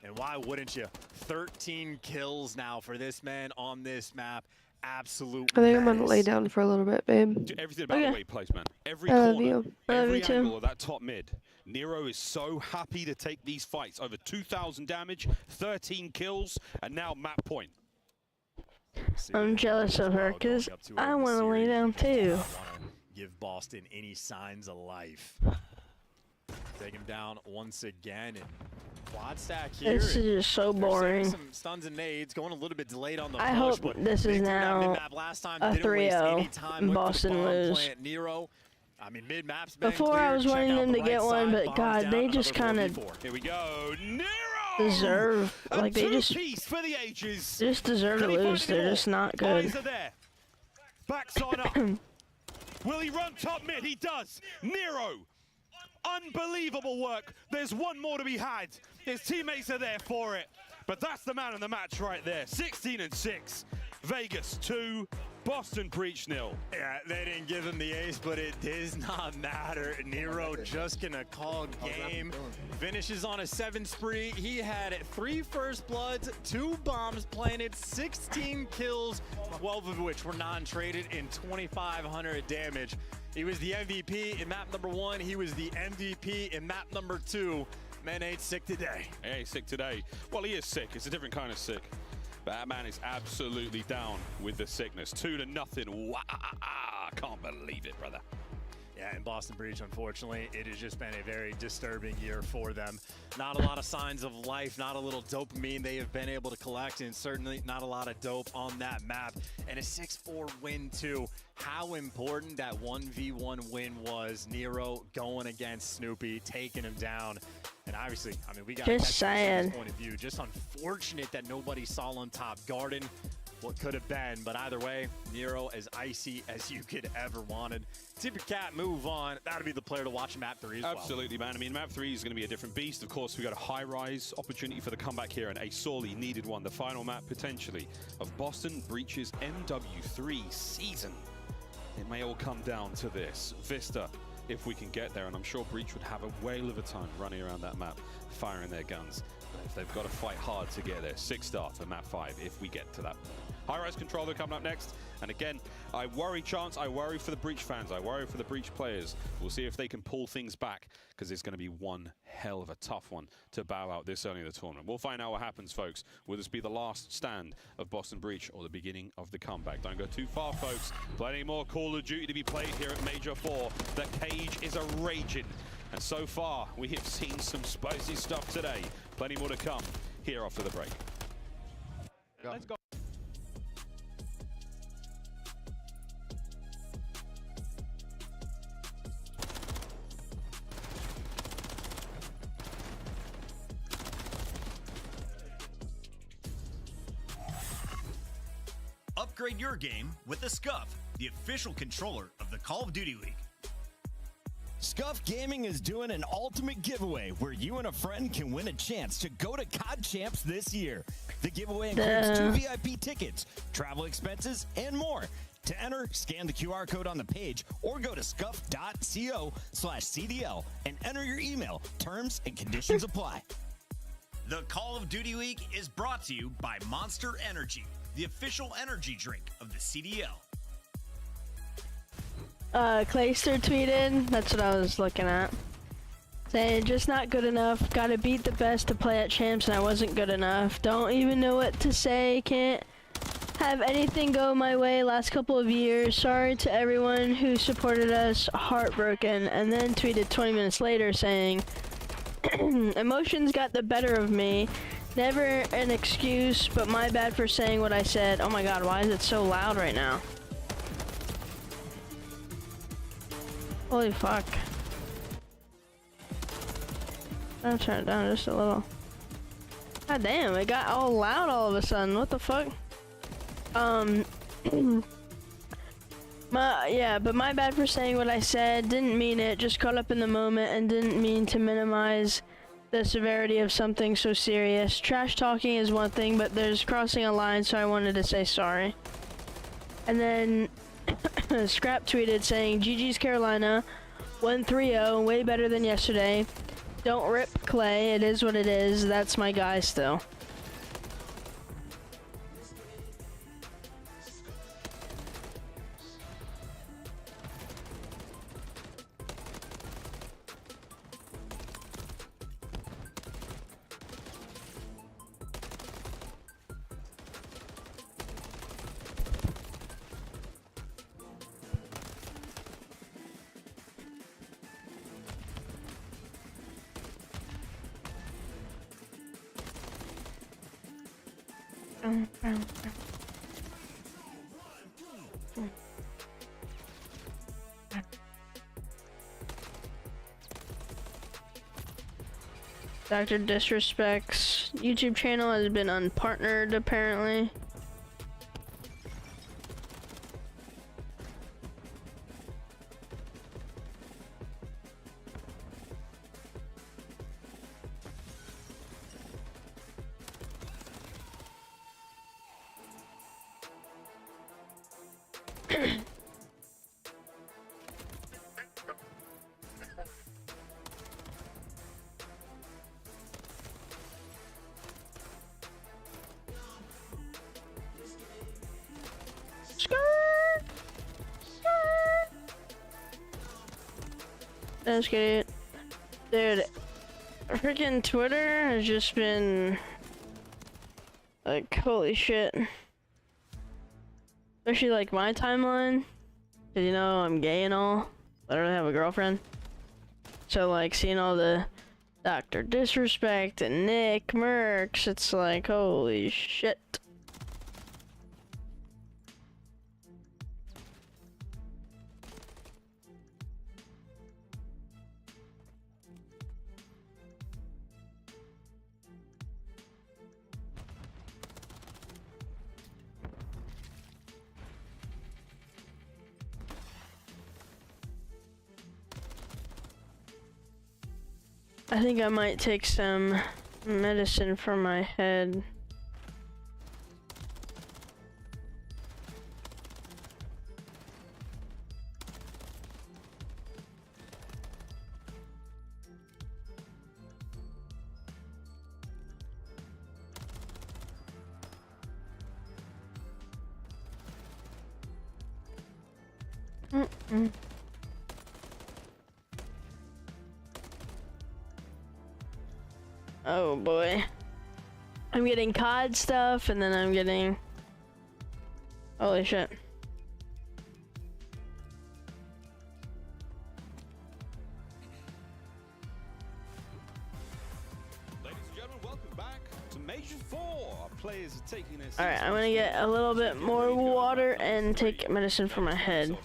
And why wouldn't you? 13 kills now for this man on this map. Absolute I think I'm gonna lay down for a little bit, babe. Everything about the way he plays, man. Every I love corner, you. every angle of that top mid. Nero is so happy to take these fights. Over 2,000 damage, 13 kills, and now map point. I'm jealous of her because I want to lay down too. Give Boston any signs of life. Take him down once again, and quad stack here. This is just so boring. Some stuns and nades, going a little bit delayed on the I push, hope this is now a 3-0 Boston lose. Nero. I mean, mid-map's Before I was wanting them to get one, but God, they just kind of Here we go. Nero! deserve, like they just for the ages. deserve to lose. They're just not good. Eyes are there. Backs on up. Will he run top mid? He does. Nero. Unbelievable work. There's one more to be had. His teammates are there for it. But that's the man of the match right there. 16-6. Vegas 2. Boston Breach 0. Yeah, they didn't give him the ace, but it does not matter. Nero just gonna call game. Finishes on a 7 spree. He had 3 first bloods, 2 bombs planted, 16 kills, 12 of which were non-traded, and 2,500 damage. He was the MVP in map number 1. He was the MVP in map number 2. Man ain't sick today. Yeah, he's sick today. Well, he is sick. It's a different kind of sick. But that man is absolutely down with the sickness. 2-0. Wow. Can't believe it, brother. Yeah, in Boston Breach, unfortunately, it has just been a very disturbing year for them. Not a lot of signs of life, not a little dopamine they have been able to collect, and certainly not a lot of dope on that map. And a 6-4 win, too. How important that 1v1 win was. Nero going against Snoopy, taking him down. And obviously, I mean, we got just saying. Point of view. Just unfortunate that nobody saw on top garden what could have been, but either way, Nero as icy as you could ever wanted. Tip your cap, move on. That'll be the player to watch in map 3 as well. Absolutely, man. I mean, map 3 is going to be a different beast. Of course, we got a high-rise opportunity for the comeback here, and a sorely needed one. The final map, potentially, of Boston Breach's MW3 season. It may all come down to this. Vista, if we can get there, and I'm sure Breach would have a whale of a time running around that map, firing their guns. But if they've got to fight hard to get there, 6-star for map 5 if we get to that point. High-rise controller coming up next. And again, I worry, Chance. I worry for the Breach fans. I worry for the Breach players. We'll see if they can pull things back, because it's going to be one hell of a tough one to bow out this early in the tournament. We'll find out what happens, folks. Will this be the last stand of Boston Breach or the beginning of the comeback? Don't go too far, folks. Plenty more Call of Duty to be played here at Major 4. The cage is a raging. And so far, we have seen some spicy stuff today. Plenty more to come here after the break. Let's go. Upgrade your game with the Scuff, the official controller of the Call of Duty League. Scuff Gaming is doing an ultimate giveaway where you and a friend can win a chance to go to COD Champs this year. The giveaway includes 2 VIP tickets, travel expenses, and more. To enter, scan the QR code on the page or go to scuff.co/CDL and enter your email. Terms and conditions apply. The Call of Duty League is brought to you by Monster Energy, the official energy drink of the CDL. Clayster tweeted, that's what I was looking at, saying, just not good enough, gotta beat the best to play at Champs and I wasn't good enough, don't even know what to say, can't have anything go my way last couple of years, sorry to everyone who supported us, heartbroken, and then tweeted 20 minutes later saying, emotions got the better of me, never an excuse, but my bad for saying what I said. Oh my god, why is it so loud right now? Holy fuck. I'll turn it down just a little. God damn, it got all loud all of a sudden. What the fuck? But my bad for saying what I said. Didn't mean it. Just caught up in the moment and didn't mean to minimize the severity of something so serious. Trash talking is one thing, but there's crossing a line, so I wanted to say sorry. And then Scrap tweeted saying, GG's Carolina, 1-3-0, way better than yesterday. Don't rip Clay, it is what it is. That's my guy still. Dr. Disrespect's YouTube channel has been unpartnered apparently. Let's get it. Dude, freaking Twitter has just been like, holy shit. Especially like my timeline. 'Cause you know, I'm gay and all. I don't really have a girlfriend. So like seeing all the Dr. Disrespect and Nick Mercs, it's like, holy shit. I think I might take some medicine for my head. Oh boy. I'm getting COD stuff and then I'm getting... Holy shit. players are taking this. All right, I'm gonna get a little bit more water and take medicine for my head.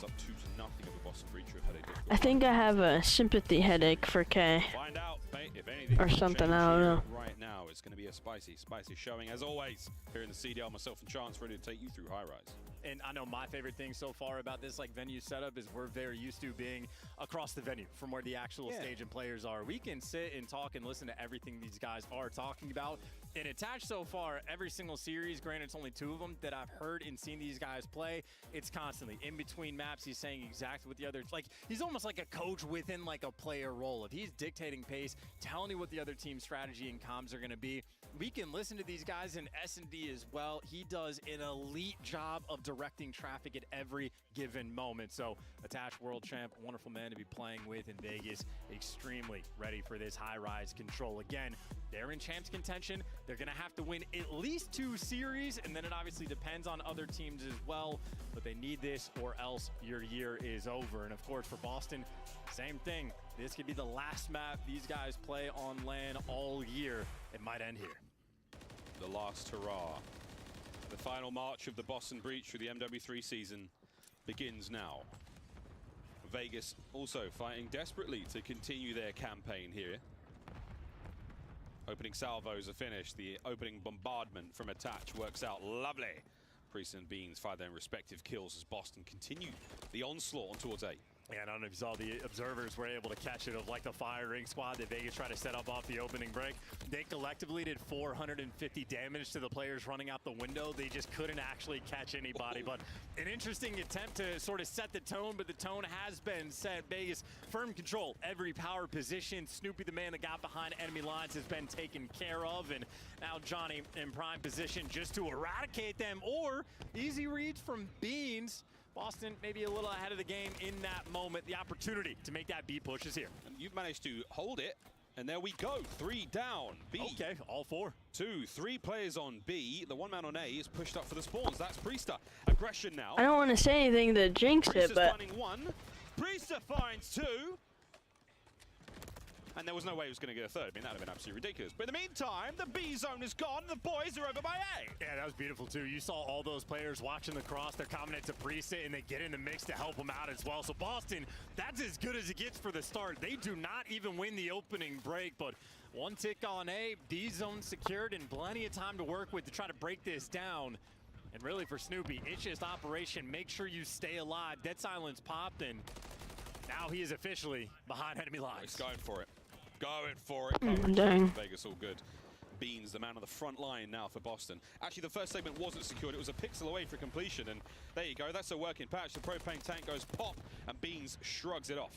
I think I have a sympathy headache for K. Find out if anything Or something, I don't know. Right now, it's going to be a spicy showing as always. Here in the CDL, myself and Chance ready to take you through high rise. And I know my favorite thing so far about this venue setup is we're very used to being across the venue from where the actual stage and players are. We can sit and talk and listen to everything these guys are talking about. And attached so far, every single series, granted it's only 2 of them, that I've heard and seen these guys play, it's constantly in between maps. He's saying exactly what the other, he's almost like a coach within a player role. If he's dictating pace, telling you what the other team's strategy and comms are going to be, we can listen to these guys in S&D as well. He does an elite job of directing traffic at every given moment. So attached world champ, wonderful man to be playing with in Vegas, extremely ready for this high rise control. Again, they're in champs contention. They're going to have to win at least 2 series, and then it obviously depends on other teams as well, but they need this or else your year is over. And of course for Boston, same thing. This could be the last map these guys play on LAN all year. It might end here. The last hurrah. The final march of the Boston Breach through the MW3 season begins now. Vegas also fighting desperately to continue their campaign here. Opening salvos are finished. The opening bombardment from Attach works out lovely. Priest and Beans fire their respective kills as Boston continue the onslaught on towards A. Yeah, I don't know if you saw the observers were able to catch it of the firing squad that Vegas tried to set up off the opening break. They collectively did 450 damage to the players running out the window. They just couldn't actually catch anybody. But an interesting attempt to sort of set the tone, but the tone has been set. Vegas, firm control, every power position. Snoopy, the man that got behind enemy lines, has been taken care of. And now Johnny in prime position just to eradicate them, or easy reads from Beans. Boston maybe a little ahead of the game in that moment. The opportunity to make that B push is here. And you've managed to hold it, and there we go. 3 down. B. Okay, all 4. 2, 3 players on B. The 1 man on A is pushed up for the spawns. That's Priester. Aggression now. I don't want to say anything to jinx it, but finding 1. Priester finds 2. And there was no way he was going to get a 3rd. I mean, that would have been absolutely ridiculous. But in the meantime, the B zone is gone. The boys are over by A. Yeah, that was beautiful, too. You saw all those players watching the cross. They're coming into Priesta, and they get in the mix to help them out as well. So Boston, that's as good as it gets for the start. They do not even win the opening break, but 1 tick on A, B zone secured, and plenty of time to work with to try to break this down. And really for Snoopy, it's just operation. Make sure you stay alive. Dead silence popped, and now he is officially behind enemy lines. He's going for it. Going for it. Dang. Vegas all good. Beans, the man on the front line now for Boston. Actually, the first segment wasn't secured. It was a pixel away for completion, and there you go. That's a working patch. The propane tank goes pop, and Beans shrugs it off.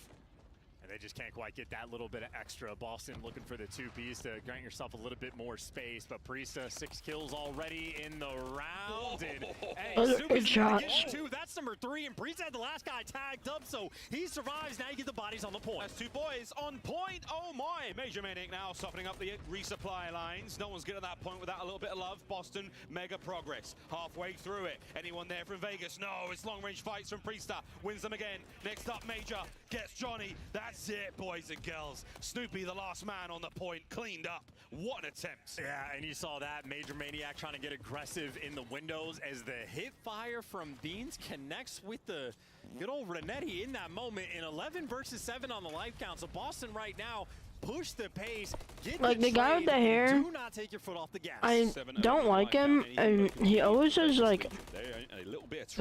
And they just can't quite get that little bit of extra. Boston looking for the 2 Bs to grant yourself a little bit more space, but Priesta 6 kills already in the round. And hey, good shot. That's number 3, and Priesta had the last guy tagged up, so he survives. Now you get the bodies on the point. That's 2 boys on point. Oh my! Major Maniac now softening up the resupply lines. No one's getting that point without a little bit of love. Boston, mega progress. Halfway through it. Anyone there from Vegas? No, it's long range fights from Priesta. Wins them again. Next up, Major gets Johnny. That's it, boys and girls. Snoopy, the last man on the point, cleaned up. What an attempt. Yeah, and you saw that. Major Maniac trying to get aggressive in the windows as the hip fire from Beans connects with the good old Renetti in that moment. In 11 versus 7 on the life count. So Boston right now, push the pace, get the guy with the hair, do not take your foot off the gas. I don't like him, and he always does the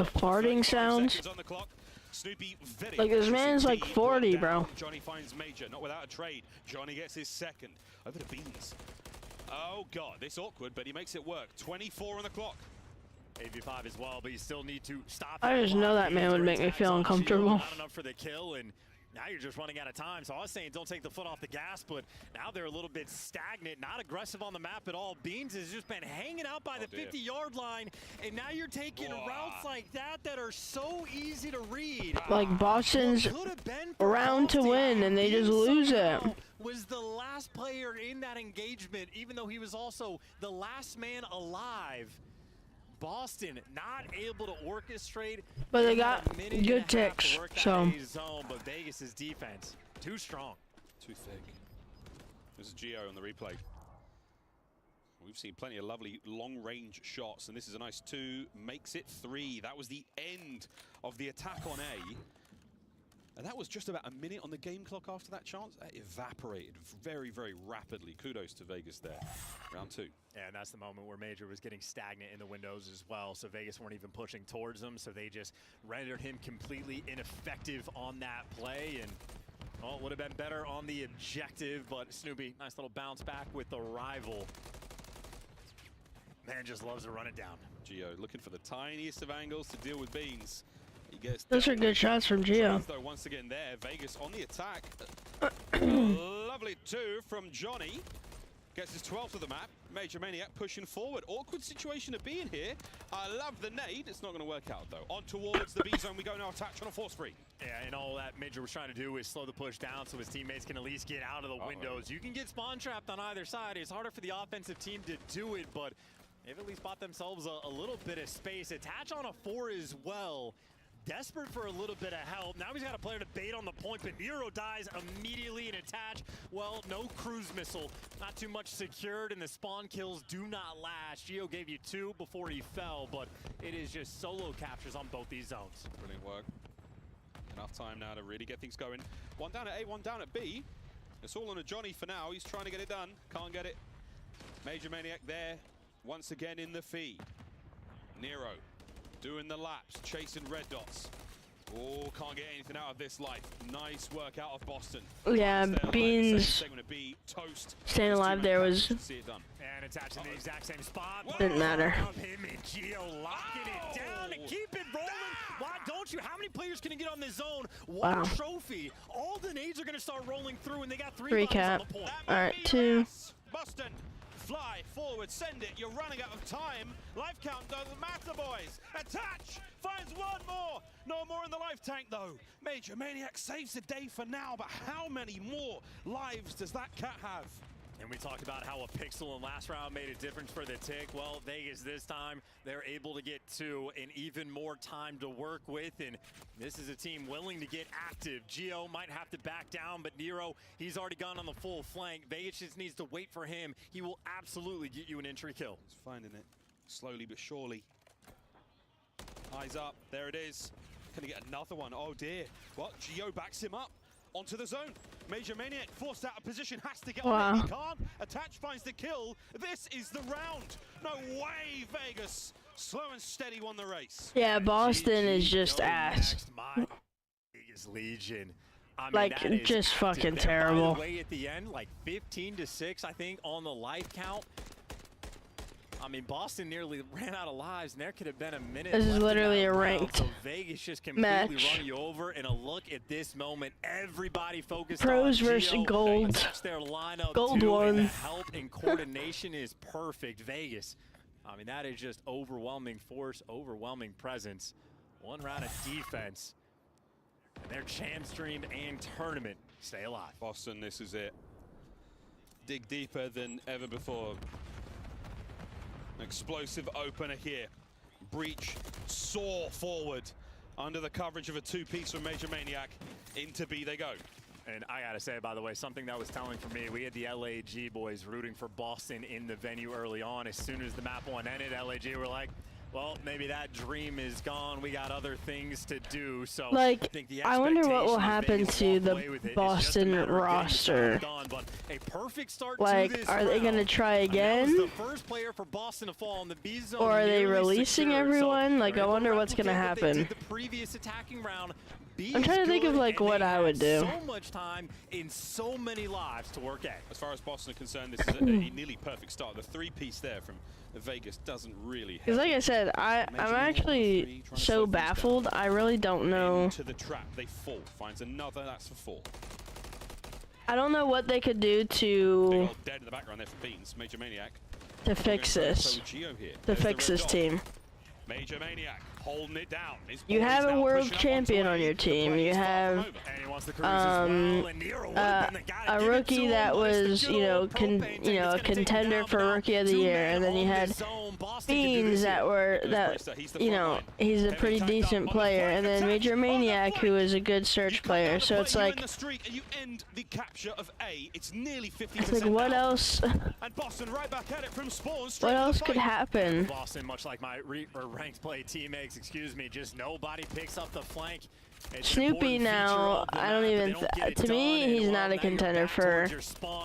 farting sounds. Snoopy, this man's 40, bro. Johnny finds Major, not without a trade. Johnny gets his 2nd. Over to Beans. Oh god, this awkward, but he makes it work. 24 on the clock. 8v5 as well, but you still need to stop. I just know that man would make me feel uncomfortable. Not enough for the kill, and now you're just running out of time. So I was saying don't take the foot off the gas, but now they're a little bit stagnant, not aggressive on the map at all. Beans has just been hanging out by the 50-yard line, and now you're taking routes like that are so easy to read. Boston's around to win, and they just lose it. Was the last player in that engagement, even though he was also the last man alive. Boston not able to orchestrate, but they got good ticks. So zone, but Vegas's defense too strong, too thick. There's a Geo on the replay. We've seen plenty of lovely long-range shots, and this is a nice 2, makes it 3. That was the end of the attack on A. And that was just about a minute on the game clock after that chance. That evaporated very, very rapidly. Kudos to Vegas there. Round 2. Yeah, and that's the moment where Major was getting stagnant in the windows as well. So Vegas weren't even pushing towards him. So they just rendered him completely ineffective on that play. And well, it would have been better on the objective. But Snoopy, nice little bounce back with the rival. Man just loves to run it down. Gio looking for the tiniest of angles to deal with Beans. He gets Those are good shots from Gio. Though once again there, Vegas on the attack. Lovely 2 from Johnny. Gets his 12th of the map. Major Maniac pushing forward. Awkward situation to be in here. I love the nade. It's not going to work out though. On towards the B zone we go now. Attach on a force free. Yeah, and all that Major was trying to do is slow the push down so his teammates can at least get out of the windows. You can get spawn trapped on either side. It's harder for the offensive team to do it, but they've at least bought themselves a little bit of space. Attach on a 4 as well. Desperate for a little bit of help. Now he's got a player to bait on the point, but Nero dies immediately and Attach. Well, no cruise missile. Not too much secured, and the spawn kills do not last. Gio gave you 2 before he fell, but it is just solo captures on both these zones. Brilliant work. Enough time now to really get things going. 1 down at A, 1 down at B. It's all on a Johnny for now. He's trying to get it done. Can't get it. Major Maniac there. Once again in the feed. Nero doing the laps, chasing red dots. Oh, can't get anything out of this life. Nice work out of Boston. Yeah, Beans staying alive there was... See it done. And Attach in the exact same spot. Didn't matter. Him and Gio locking it down to keep it rolling. Why don't you? How many players can you get on this zone? One trophy. All the nades are going to start rolling through, and they got 3 Recap. on the point. All right, 2. Boston, fly forward, send it. You're running out of time. Life count doesn't matter, boys. Attach finds 1 more. No more in the life tank, though. Major Maniac saves the day for now, but how many more lives does that cat have? And we talked about how a pixel in last round made a difference for the tick. Well, Vegas this time, they're able to get 2 and even more time to work with. And this is a team willing to get active. Gio might have to back down, but Nero, he's already gone on the full flank. Vegas just needs to wait for him. He will absolutely get you an entry kill. He's finding it slowly but surely. Eyes up, there it is. Can he get another one? Oh dear. What? Gio backs him up. Onto the zone. Major Maniac forced out of position, has to get on it. He can't. Attach finds the kill. This is the round. No way, Vegas. Slow and steady won the race. Yeah, Boston is just ass. Vegas Legion. I mean, like, just fucking terrible. By the way, at the end, like 15-6, I think, on the life count. I mean, Boston nearly ran out of lives, and there could have been a minute. This is literally a ranked so Vegas just completely run you over. And a look at this moment, everybody focused Pros on versus Gio. gold. Their lineup Gold too, one. and the help and coordination is perfect. Vegas, I mean, that is just overwhelming force, overwhelming presence. 1 round of defense, and their chance stream and tournament stay alive. Boston, this is it. Dig deeper than ever before. Explosive opener here. Breach, soar forward. Under the coverage of a 2-piece from Major Maniac. Into B they go. And I gotta say, by the way, something that was telling for me, we had the LAG boys rooting for Boston in the venue early on. As soon as the map 1 ended, LAG were like, well, maybe that dream is gone. We got other things to do. So like, I think the I wonder what will happen Vegas to walk the away with it. Boston roster. Done, but a perfect start Like, to this are they gonna try again? the first player for Boston to fall in the B zone. Or are they releasing secured. everyone? So Like, I wonder what's gonna happen. The previous attacking round. I'm trying to think of like what I would do. So much time in so many lives to work at. As far as Boston are concerned, this is a nearly perfect start. The 3-piece there from Vegas doesn't really help. Because like I said, I'm actually so baffled. I really don't know. To the trap, they fall. Finds another. That's for 4. I don't know what they could do to Dead in the background there for Beans. Major Maniac. fix this. To fix this team. Major Maniac holding it down. You have a world champion on your team. You have a rookie that was, a contender for Rookie of the Year, and then you had Beans he's a pretty decent player, and then Major Maniac, who is a good Surge player. So it's like, it's like, what else? What else could happen? Boston, much like my ranked play teammates, just nobody picks up the flank. Snoopy now, I don't even, to me, he's not a contender for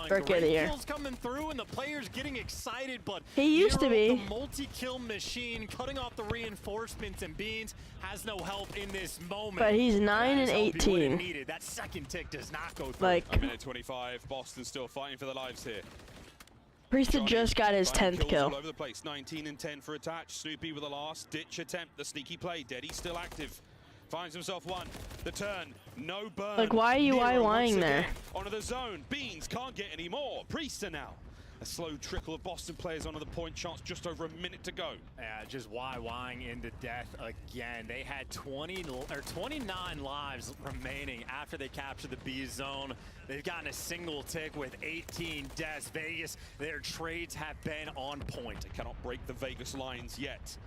Rookie of the Year. Coming through and the players getting excited, but he used to be. The multi-kill machine, cutting off the reinforcements, and Beans has no help in this moment. But he's 9 and 18. That second tick does not go through. Like, a minute 25, Boston still fighting for their lives here. Priesta just got his 10th kill. All over the place. 19 and 10 for attach. Snoopy with the last ditch attempt. The sneaky play. Deddy still active. Finds himself one. The turn. No burn. Like, why are you YYing there? Onto the zone. Beans can't get any more. Priesta now. A slow trickle of Boston players onto the point. Chance just over a minute to go. Yeah, just YYing into death again. They had 29 lives remaining after they captured the B zone. They've gotten a single tick with 18 deaths. Vegas, their trades have been on point. They cannot break the Vegas lines yet.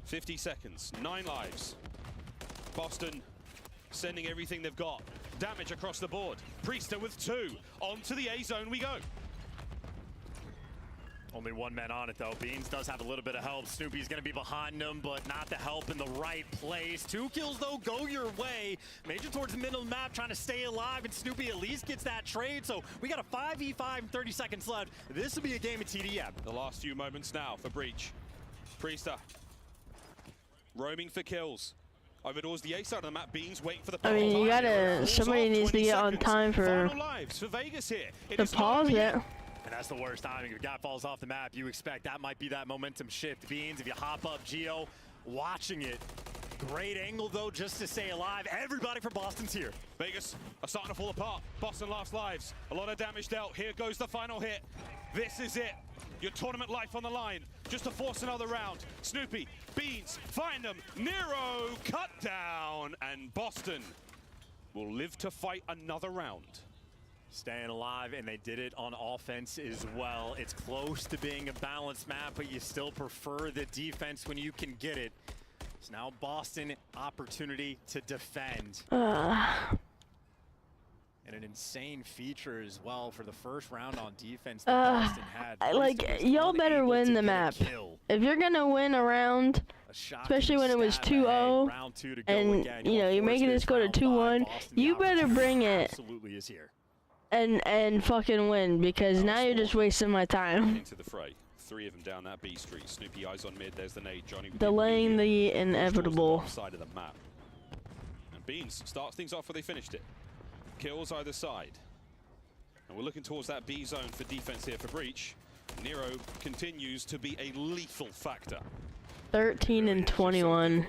50 seconds, 9 lives. Boston sending everything they've got. Damage across the board. Priesta with 2. Onto the A zone we go. Only one man on it, though. Beans does have a little bit of help. Snoopy's going to be behind him, but not the help in the right place. 2 kills, though, go your way. Major towards the middle of the map, trying to stay alive, and Snoopy at least gets that trade. So we got a 5v5 and 30 seconds left. This will be a game of TDM. The last few moments now for Breach. Priesta roaming for kills. Over towards the A side of the map, Beans waiting for the I mean, you gotta, somebody needs to get on time for Vegas here. to pause it. And that's the worst timing. If a guy falls off the map, you expect that might be that momentum shift. Beans, if you hop up, Geo, watching it. Great angle, though, just to stay alive. Everybody from Boston's here. Vegas are starting to fall apart. Boston lost lives. A lot of damage dealt. Here goes the final hit. This is it. Your tournament life on the line. Just to force another round. Snoopy, Beans, find them. Nero, cut down. And Boston will live to fight another round. Staying alive, and they did it on offense as well. It's close to being a balanced map, but you still prefer the defense when you can get it. So now Boston, opportunity to defend. And an insane feature as well for the first round on defense that Boston had. Like, y'all better win the map. If you're gonna win a round, especially when it was 2-0, and you're making this go to 2-1, you better bring it. Absolutely is here. And fucking win, because now you're just wasting my time. Into the fray. 3 of them down that B street. Snoopy eyes on mid. There's the nade. Johnny delaying the inevitable. Side of the map. And Beans starts things off where they finished it. Kills either side. And we're looking towards that B zone for defense here for Breach. Nero continues to be a lethal factor. 13 and 21.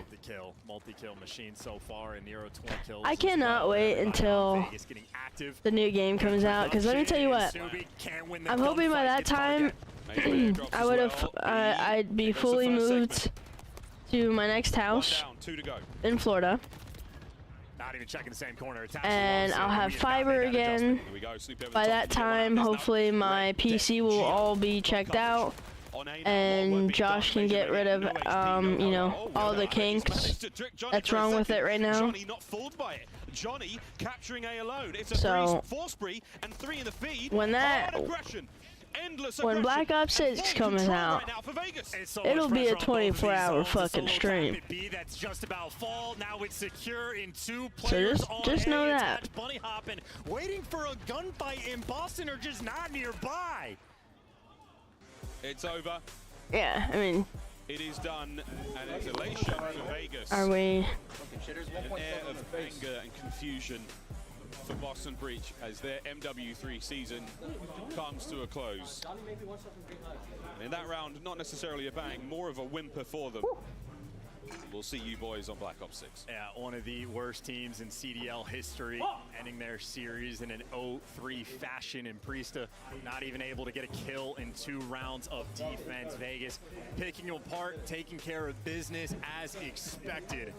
Multi-kill machine so far, and Nero 20 kills. I cannot wait until the new game comes out, because let me tell you what, I'm hoping by that time I'd be fully moved to my next house in Florida. Not even checking the same corner. And I'll have fiber again. By that time, hopefully my PC will all be checked out, and Josh can get rid of, all the kinks that's wrong with it right now. Johnny capturing A alone. It's a So, four spree and 3 in the feed. When Black Ops 6 comes out, it'll be a 24-hour fucking stream. That's just about fall. Now it's secure in 2 So players just know that. Bunny hopping, waiting for a gunfight, and Boston are just not nearby. It's over. Yeah, I mean, it is done, and it's elation for Vegas. Are we? An air of anger and confusion for Boston Breach as their MW3 season comes to a close. And in that round, not necessarily a bang, more of a whimper for them. We'll see you boys on Black Ops 6. Yeah, one of the worst teams in CDL history, ending their series in an 0-3 fashion, and Priesta not even able to get a kill in 2 rounds of defense. Vegas picking them apart, taking care of business as expected.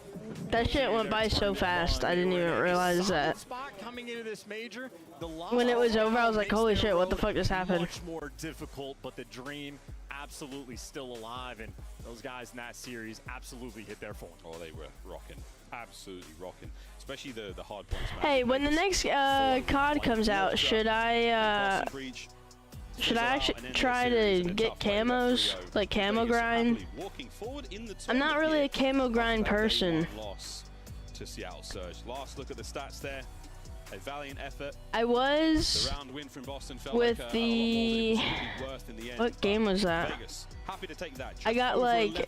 That shit went by so fast, I didn't even realize that. Spot coming into this major, the when it was over, I was like, holy shit, what the fuck just happened? Much more difficult, but the dream absolutely still alive, and those guys in that series absolutely hit their form. Oh, they were rocking, absolutely rocking, especially the hard points. Hey, when the next COD comes out, should I actually try to get camos, like camo grind? I'm not really a camo grind person. Loss to Seattle Surge. Last look at the stats there. A valiant effort. I was the round win from Boston felt with like the worth in the end. What game was that? Vegas, happy to take that. I got like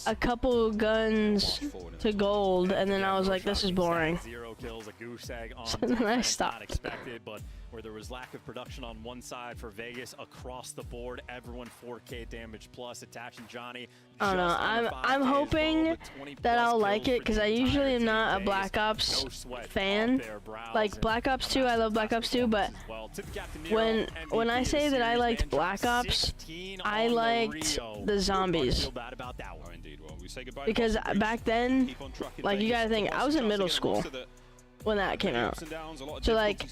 a couple guns to gold, and then I was like, this is boring. 0 kills, a goose egg on So then I stopped. Not expected, but where there was lack of production on one side for Vegas, across the board, everyone 4K damage plus, attaching Johnny. I don't know. I'm hoping that I'll like it, because I usually am not a Black Ops fan. Like Black Ops 2, I love Black Ops 2, but when I say that I liked Black Ops, I liked the zombies. Because back then, like, you gotta think, I was in middle school when that came out. So like,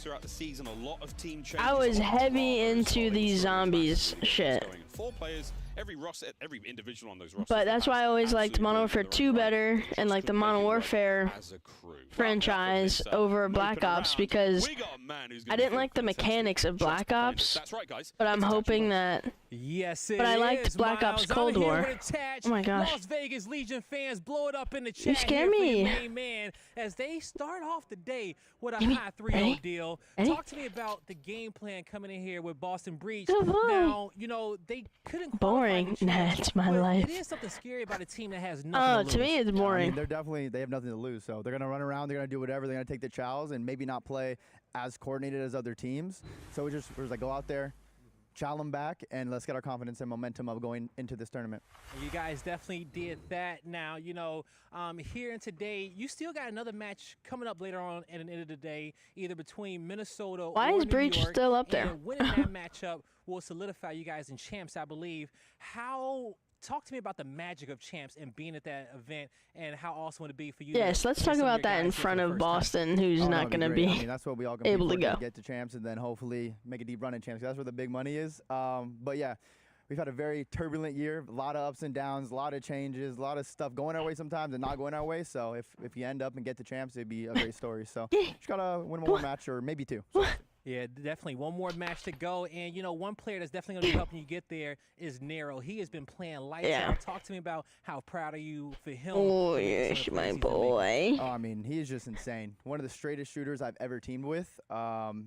I was heavy into the zombies shit. 4 players, every individual on those rosters. But that's why I always liked Modern Warfare 2 better, and like the Modern Warfare franchise over Black Ops, because I didn't like the mechanics of Black Ops, but I'm hoping that. But I liked Black Ops Cold War. Oh my gosh. Las Vegas Legion fans, blow it up in the chat. You scare me. Main man, as they start off the day with a high 3-0 deal. Talk to me about the game plan coming in here with Boston Breach. Now, you know, they couldn't boring. Nah, it's my life. It is something scary about a team that has nothing to lose. To me, it's boring. I mean, they have nothing to lose, so they're gonna run around, they're gonna do whatever, they're gonna take the chows and maybe not play as coordinated as other teams. So we're just like, go out there, chow them back, and let's get our confidence and momentum of going into this tournament. You guys definitely did that. Now, you know, here and today, you still got another match coming up later on at the end of the day, either between Minnesota or Why is New Breach York, still up there? And winning that matchup will solidify you guys in champs, I believe. Talk to me about the magic of champs and being at that event, and how awesome would it be for you? Yes, let's talk about that in front of Boston, who's not going to be I mean, that's what we all able to go. Get to champs and then hopefully make a deep run in champs. That's where the big money is. But yeah, we've had a very turbulent year, a lot of ups and downs, a lot of changes, a lot of stuff going our way sometimes and not going our way. So if you end up and get to champs, it'd be a great story. So just gotta win one more match or maybe 2. So. Yeah, definitely. One more match to go. And, you know, one player that's definitely going to be helping you get there is Nero. He has been playing lights out. Talk to me about how proud are you for him. Oh, yes, my boy. Oh, I mean, he is just insane. One of the straightest shooters I've ever teamed with.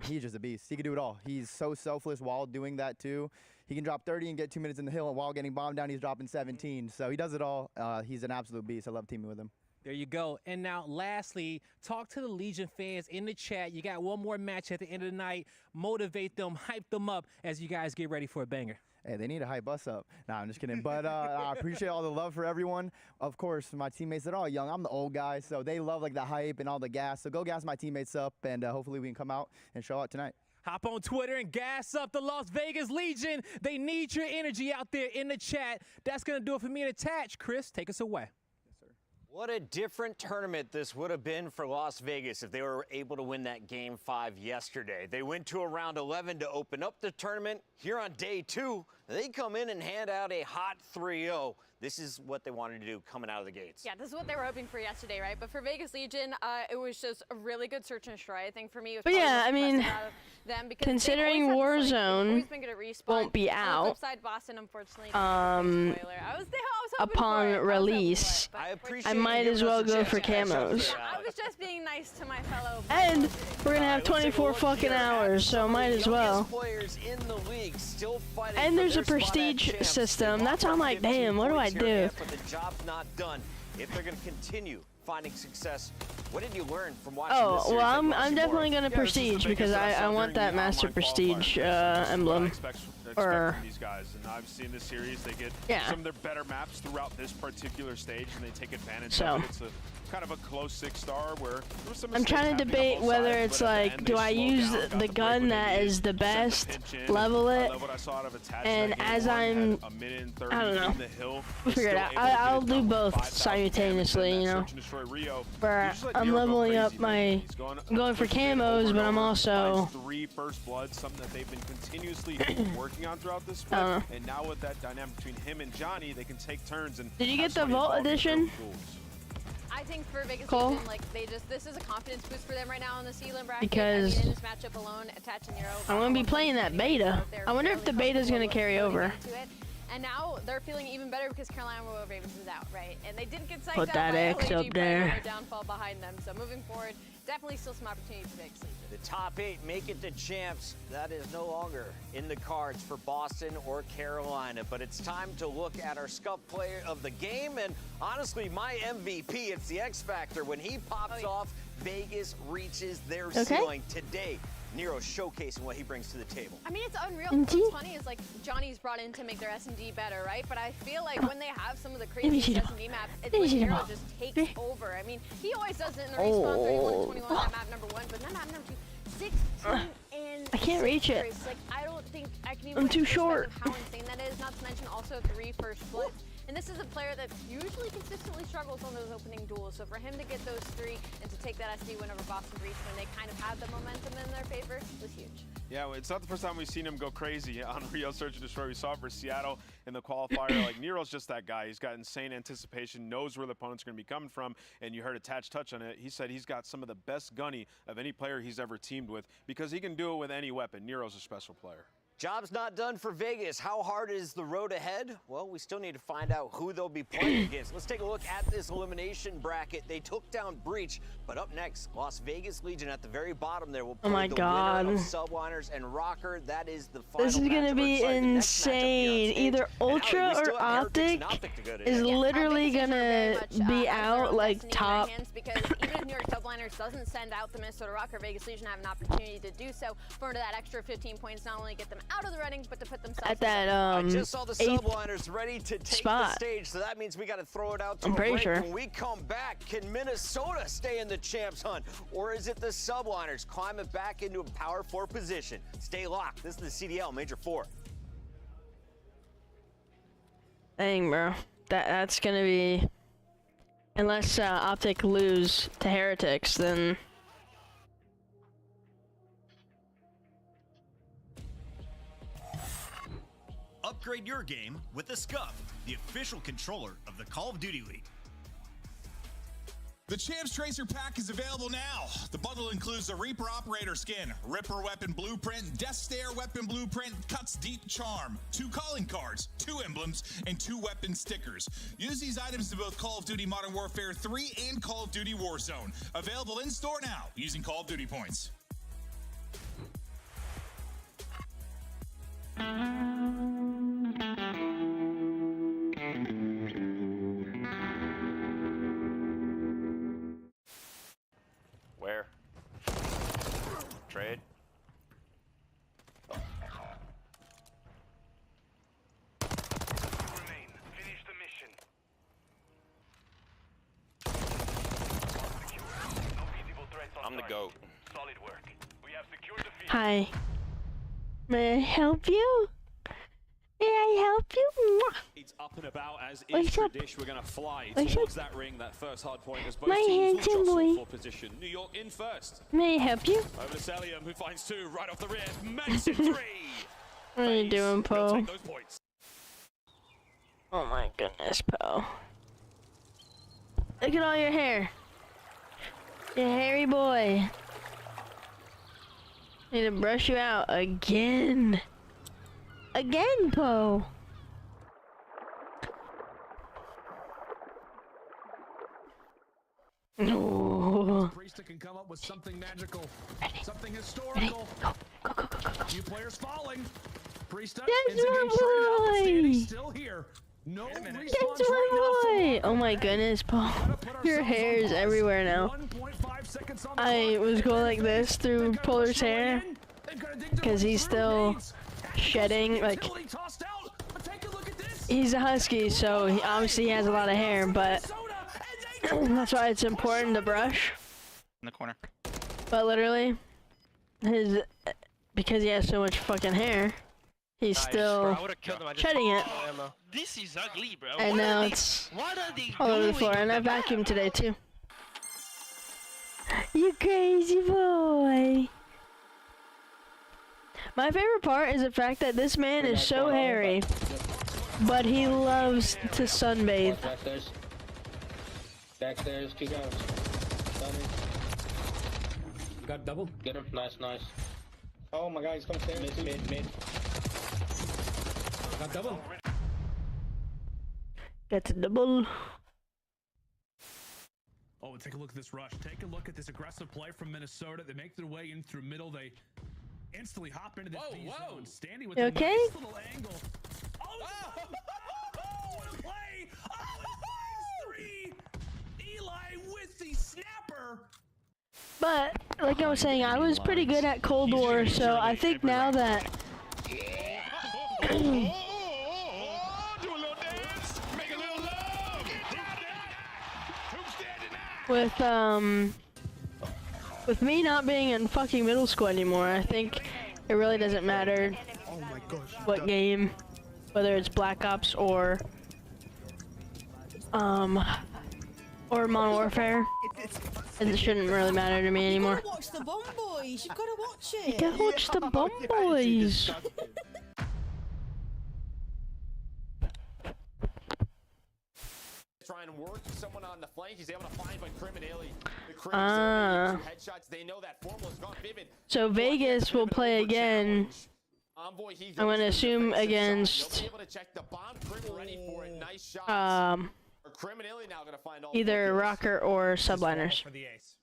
He's just a beast. He can do it all. He's so selfless while doing that, too. He can drop 30 and get 2 minutes in the hill, and while getting bombed down, he's dropping 17. So he does it all. He's an absolute beast. I love teaming with him. There you go. And now, lastly, talk to the Legion fans in the chat. You got one more match at the end of the night. Motivate them, hype them up as you guys get ready for a banger. Hey, they need to hype us up. Nah, I'm just kidding. But I appreciate all the love for everyone. Of course, my teammates, they're all young. I'm the old guy, so they love like the hype and all the gas. So go gas my teammates up, and hopefully we can come out and show out tonight. Hop on Twitter and gas up the Las Vegas Legion. They need your energy out there in the chat. That's going to do it for me and Attach. Chris, take us away. What a different tournament this would have been for Las Vegas if they were able to win that Game 5 yesterday. They went to a round 11 to open up the tournament. Here on day 2, they come in and hand out a hot 3-0. This is what they wanted to do coming out of the gates. Yeah, this is what they were hoping for yesterday, right? But for Vegas Legion, it was just a really good search and destroy. I think for me, it was but yeah, I mean, considering Warzone won't be out side, Boston, unfortunately, upon release, I might as well go for camos. I was just being nice to my fellow. And we're gonna have 24 fucking hours, so might as well. And there's a prestige system. That's why I'm like, damn, what do I do? But the job's not done. If they're going to continue finding success, what did you learn from watching this series? Well, I'm definitely gonna prestige because I want that Master Prestige emblem. expect from these guys. And I've seen this series, they get some of their better maps throughout this particular stage, and they take advantage of it. It's a kind of a close 6-star where there was some I'm trying to debate whether it's like, do I use the gun that is the best, level it, and as I'm, I don't know, we'll figure it out. I'll do both simultaneously, you know, where I'm leveling up my, I'm going for camos, but I'm also 3 first bloods, something that they've been continuously working on throughout this split. And now with that dynamic between him and Johnny, they can take turns. And did you get the Vault Edition? I think for Vegas Legion, like this is a confidence boost for them right now in the CDL bracket. Because I mean, in this matchup alone, attaching Nero. I'm gonna be playing that beta. I wonder if the beta is gonna carry over. And now they're feeling even better because Carolina Royal Ravens is out, right? And they did get psyched Put out that by X LAG up there. by downfall behind them. So moving forward, definitely still some opportunity for Vegas Legion. The top 8 make it to champs. That is no longer in the cards for Boston or Carolina. But it's time to look at our Scuff player of the game. And honestly, my MVP, it's the X Factor. When he pops off, Vegas reaches their ceiling today. Nero showcasing what he brings to the table. I mean, it's unreal. What's funny is like Johnny's brought in to make their S&D better, right? But I feel like when they have some of the crazy S&D maps, it's when Nero just takes over. I mean, he always does it in the respawn 31-21, that map number 1, but then map number 2, 16 and I can't reach it. Like, I don't think I can even I'm too short. How insane that is, not to mention also 3 first splits. And this is a player that usually consistently struggles on those opening duels. So for him to get those 3 and to take that SD win over Boston Breach when they kind of had the momentum in their favor was huge. Yeah, well, it's not the first time we've seen him go crazy on Rio Search and Destroy. We saw it for Seattle in the qualifier. Like, Nero's just that guy. He's got insane anticipation, knows where the opponent's going to be coming from, and you heard Attach touch on it. He said he's got some of the best gunny of any player he's ever teamed with because he can do it with any weapon. Nero's a special player. Job's not done for Vegas. How hard is the road ahead? Well, we still need to find out who they'll be playing against. Let's take a look at this elimination bracket. They took down Breach, but up next, Las Vegas Legion at the very bottom there will play the winner of Subliners and Rocker. That is the final. This is gonna be insane. Either Ultra or Optic is literally gonna be out like top. Because even if New York Subliners doesn't send out the Minnesota Rocker, Vegas Legion have an opportunity to do so for that extra 15 points, not only get them out of the running, but to put themselves at that I just saw the Subliners ready to take the stage, so that means we got to throw it out to a break. When we come back, can Minnesota stay in the champs hunt, or is it the Subliners climbing back into a power 4 position? Stay locked. This is the CDL Major 4. Dang, bro, that's gonna be, unless Optic lose to Heretics, then. Upgrade your game with the Scuff, the official controller of the Call of Duty League. The Champs Tracer Pack is available now. The bundle includes the Reaper Operator skin, Ripper Weapon Blueprint, Death Stare Weapon Blueprint, Cuts Deep Charm, 2 calling cards, 2 emblems, and 2 weapon stickers. Use these items in both Call of Duty Modern Warfare 3 and Call of Duty Warzone. Available in store now using Call of Duty points. Where? Trade? Remain. Finish the mission. No visible threats on I'm the GOAT. Solid work. We have secured the field. Hi. May I help you? May I help you? It's up and about as is tradition. We're going to fly towards that ring, that first hard point as both My teams will handsome jostle boy. for position. New York in first. May I help you? Over to Celium, who finds 2 right off the rear. Makes it 3. What are you doing, Poe? Take those points. Oh my goodness, Poe. Look at all your hair. You hairy boy. Need to brush you out again. Again, Poe. No. Priesta can come up with something magical, something historical. Few players falling. Priesta That's my boy. Still here. No That's my boy. Oh my goodness, Poe. Your hair is everywhere now. I was going like this through Polar's hair because he's still shedding, like, he's a husky, so he obviously has a lot of hair, but that's why it's important to brush. In the corner. But literally, because he has so much fucking hair, he's still shedding it. This is ugly, bro. And now it's all over the floor, and I vacuumed today too. You crazy boy. My favorite part is the fact that this man is so hairy, but he loves to sunbathe. Backstairs, 2 guys. Got double? Get him. Nice, nice. Oh my god, he's coming stairs. Mid. Got double. That's a double. Oh, take a look at this rush. Take a look at this aggressive play from Minnesota. They make their way in through middle. They instantly hop into this B zone. Standing with a nice little angle. Oh, what a play! Oh, it finds 3! Eli with the snapper. But, like I was saying, I was pretty good at Cold War, so I think now that... with me not being in fucking middle school anymore, I think it really doesn't matter what game, whether it's Black Ops or Modern Warfare. It shouldn't really matter to me anymore. You've got to watch the Bomb Boys. You've got to watch it. You gotta watch the Bomb Boys. Try and work someone on the flank. He's able to find but criminally. The headshots. They know that formula's gone vivid. So Vegas will play again. I'm gonna assume against either Rocker or Subliners. For the ace.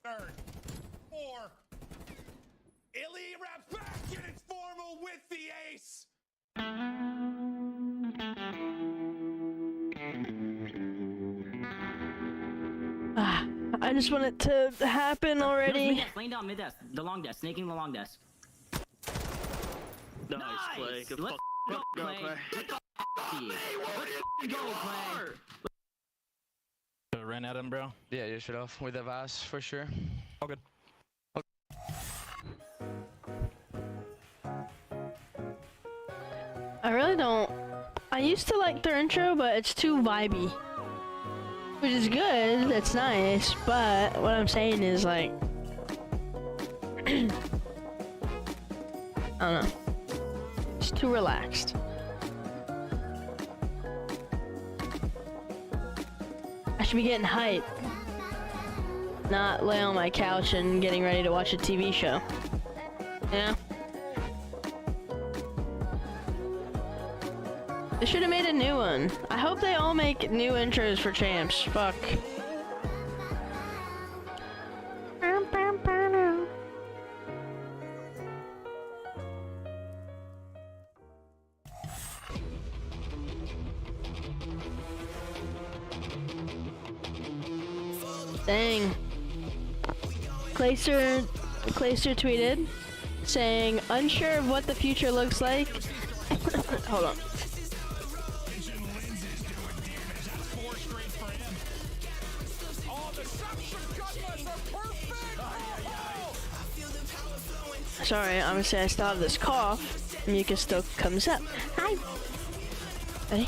Third. 4. Illy wraps back and it's formal with the ace. I just want it to happen already. Laying down mid desk, the long desk, snaking the long desk. Nice play. Good Let's fuck. go, Clay. Let's go, Clay. Ran at him, bro. Yeah, you should have with the Vaz for sure. All good. I really don't. I used to like their intro, but it's too vibey. Which is good, it's nice, but what I'm saying is like... I don't know. It's too relaxed. I should be getting hype. Not lay on my couch and getting ready to watch a TV show. Yeah. They should have made a new one. I hope they all make new intros for champs. Fuck. Dang. Clayster tweeted saying, unsure of what the future looks like. Hold on. Sorry, honestly, I still have this cough. Mucus still comes up. Hi. Ready?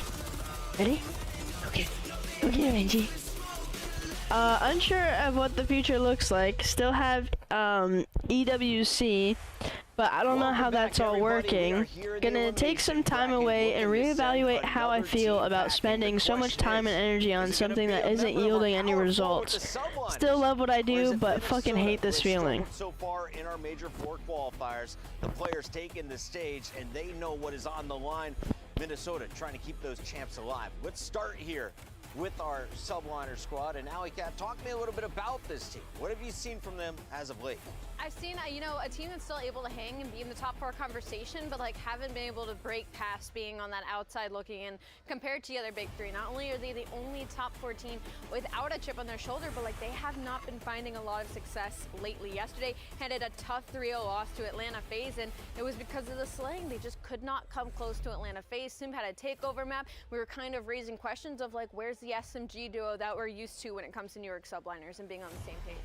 Ready? Okay. Okay, Renji. Unsure of what the future looks like. Still have EWC, but I don't know how that's all working. Gonna take some time away and reevaluate how I feel about spending so much time and energy on something that isn't yielding any results. Still love what I do, but fucking hate this feeling. So far in our Major 4 qualifiers, the players taking the stage and they know what is on the line. Minnesota trying to keep those champs alive. Let's start here with our subliner squad. And now, talk to me a little bit about this team. What have you seen from them as of late? I've seen, you know, a team that's still able to hang and be in the top 4 conversation, but like haven't been able to break past being on that outside looking in compared to the other big 3. Not only are they the only top 4 team without a chip on their shoulder, but like they have not been finding a lot of success lately. Yesterday handed a tough 3-0 loss to Atlanta FaZe, and it was because of the slaying. They just could not come close to Atlanta FaZe. Sim had a takeover map. We were kind of raising questions of like, where's the SMG duo that we're used to when it comes to New York subliners and being on the same page?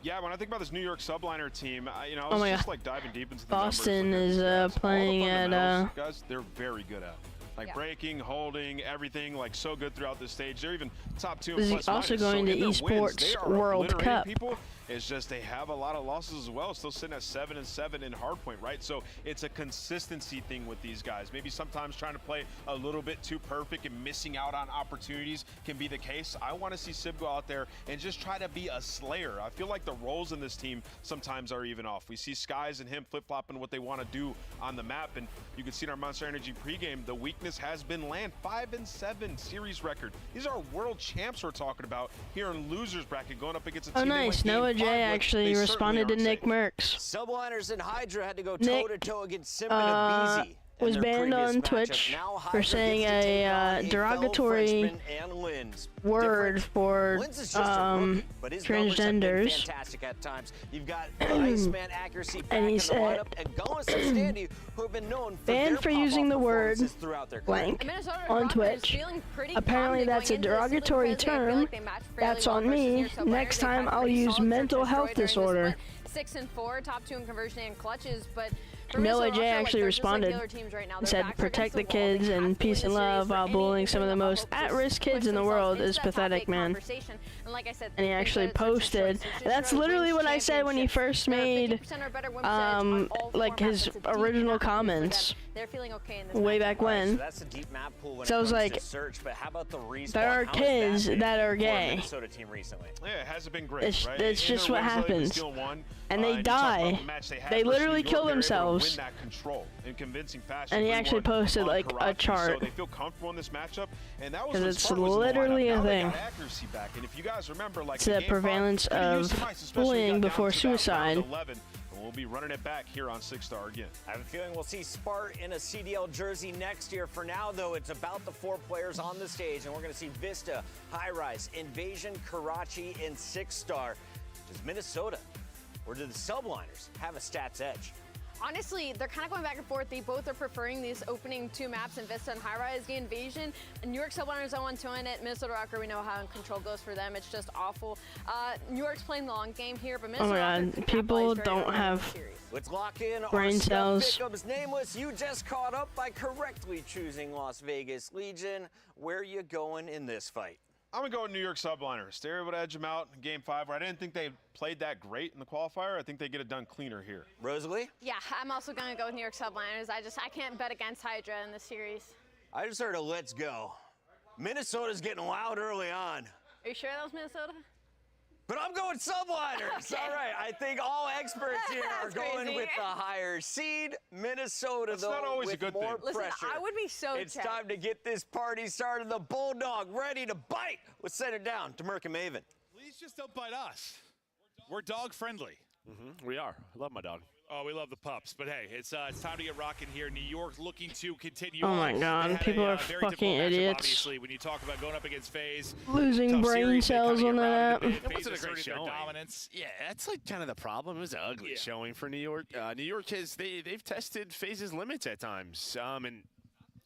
Yeah, when I think about this New York subliner team, you know, I was just like diving deep into the Boston numbers. is playing at guys, they're very good at. Like breaking, holding, everything, like so good throughout the stage. They're even top 2 in plus also minus. going to Esports World Cup. People. It's just they have a lot of losses as well, still sitting at 7-7 in hardpoint, right? So it's a consistency thing with these guys. Maybe sometimes trying to play a little bit too perfect and missing out on opportunities can be the case. I want to see Sib go out there and just try to be a slayer. I feel like the roles in this team sometimes are even off. We see Skies and him flip-flopping what they want to do on the map, and you can see in our Monster Energy pregame, the weakness has been land. 5-7 series record. These are world champs we're talking about here in losers bracket going up against a team. Oh, nice. Noah J actually responded to Nick Merckx. Subliners and Hydra had to go toe-to-toe against Simp and Abizi. Was banned on Twitch for saying a derogatory word for transgenders. And he said, banned for using the word blank on Twitch. Apparently that's a derogatory term. That's on me. Next time I'll use mental health disorder. 6-4, top 2 in conversion and clutches, but Noah J actually responded and said, protect the kids and peace and love while bullying some of the most at-risk kids in the world is pathetic, man. And he actually posted, that's literally what I said when he first made like his original comments way back when. So I was like, there are kids that are gay. Yeah, it hasn't been great, right? It's just what happens. And they die. They literally kill themselves. And he actually posted like a chart. So they feel comfortable in this matchup, and that was because it's literally a thing. It's the prevalence of bullying before suicide. We'll be running it back here on 6-Star again. I have a feeling we'll see Spart in a CDL jersey next year. For now, though, it's about the 4 players on the stage, and we're going to see Vista, High Rise, Invasion, Karachi, and 6-Star. Does Minnesota or do the subliners have a stats edge? Honestly, they're kind of going back and forth. They both are preferring these opening 2 maps in Vista and High Rise. The Invasion, New York subliners 0-1-2 in it. Minnesota Rocker, we know how control goes for them. It's just awful. New York's playing the long game here, but Minnesota Rocker, people don't have Let's lock in brain cells. Nameless, you just caught up by correctly choosing Las Vegas Legion. Where are you going in this fight? I'm going to go with New York subliners. They're able to edge them out in Game 5, where I didn't think they played that great in the qualifier. I think they get it done cleaner here. Rosalie? Yeah, I'm also going to go with New York subliners. I can't bet against Hydra in this series. I just heard a let's go. Minnesota's getting loud early on. Are you sure that was Minnesota? But I'm going subliners. All right, I think all experts here are going with the higher seed. Minnesota, though, not always with a good more thing. pressure. Listen, I would be so It's time to get this party started. The Bulldog ready to bite. Let's send it down to Merck and Maven. Please just don't bite us. We're dog friendly. We are. I love my dog. Oh, we love the pups. But hey, it's time to get rocking here. New York looking to continue. Oh my God, people are fucking idiots. Obviously, when you talk about going up against FaZe, losing brain cells on that. It wasn't a great showing. Dominance. Yeah, that's like kind of the problem. It was an ugly showing for New York. New York has they've tested FaZe's limits at times, and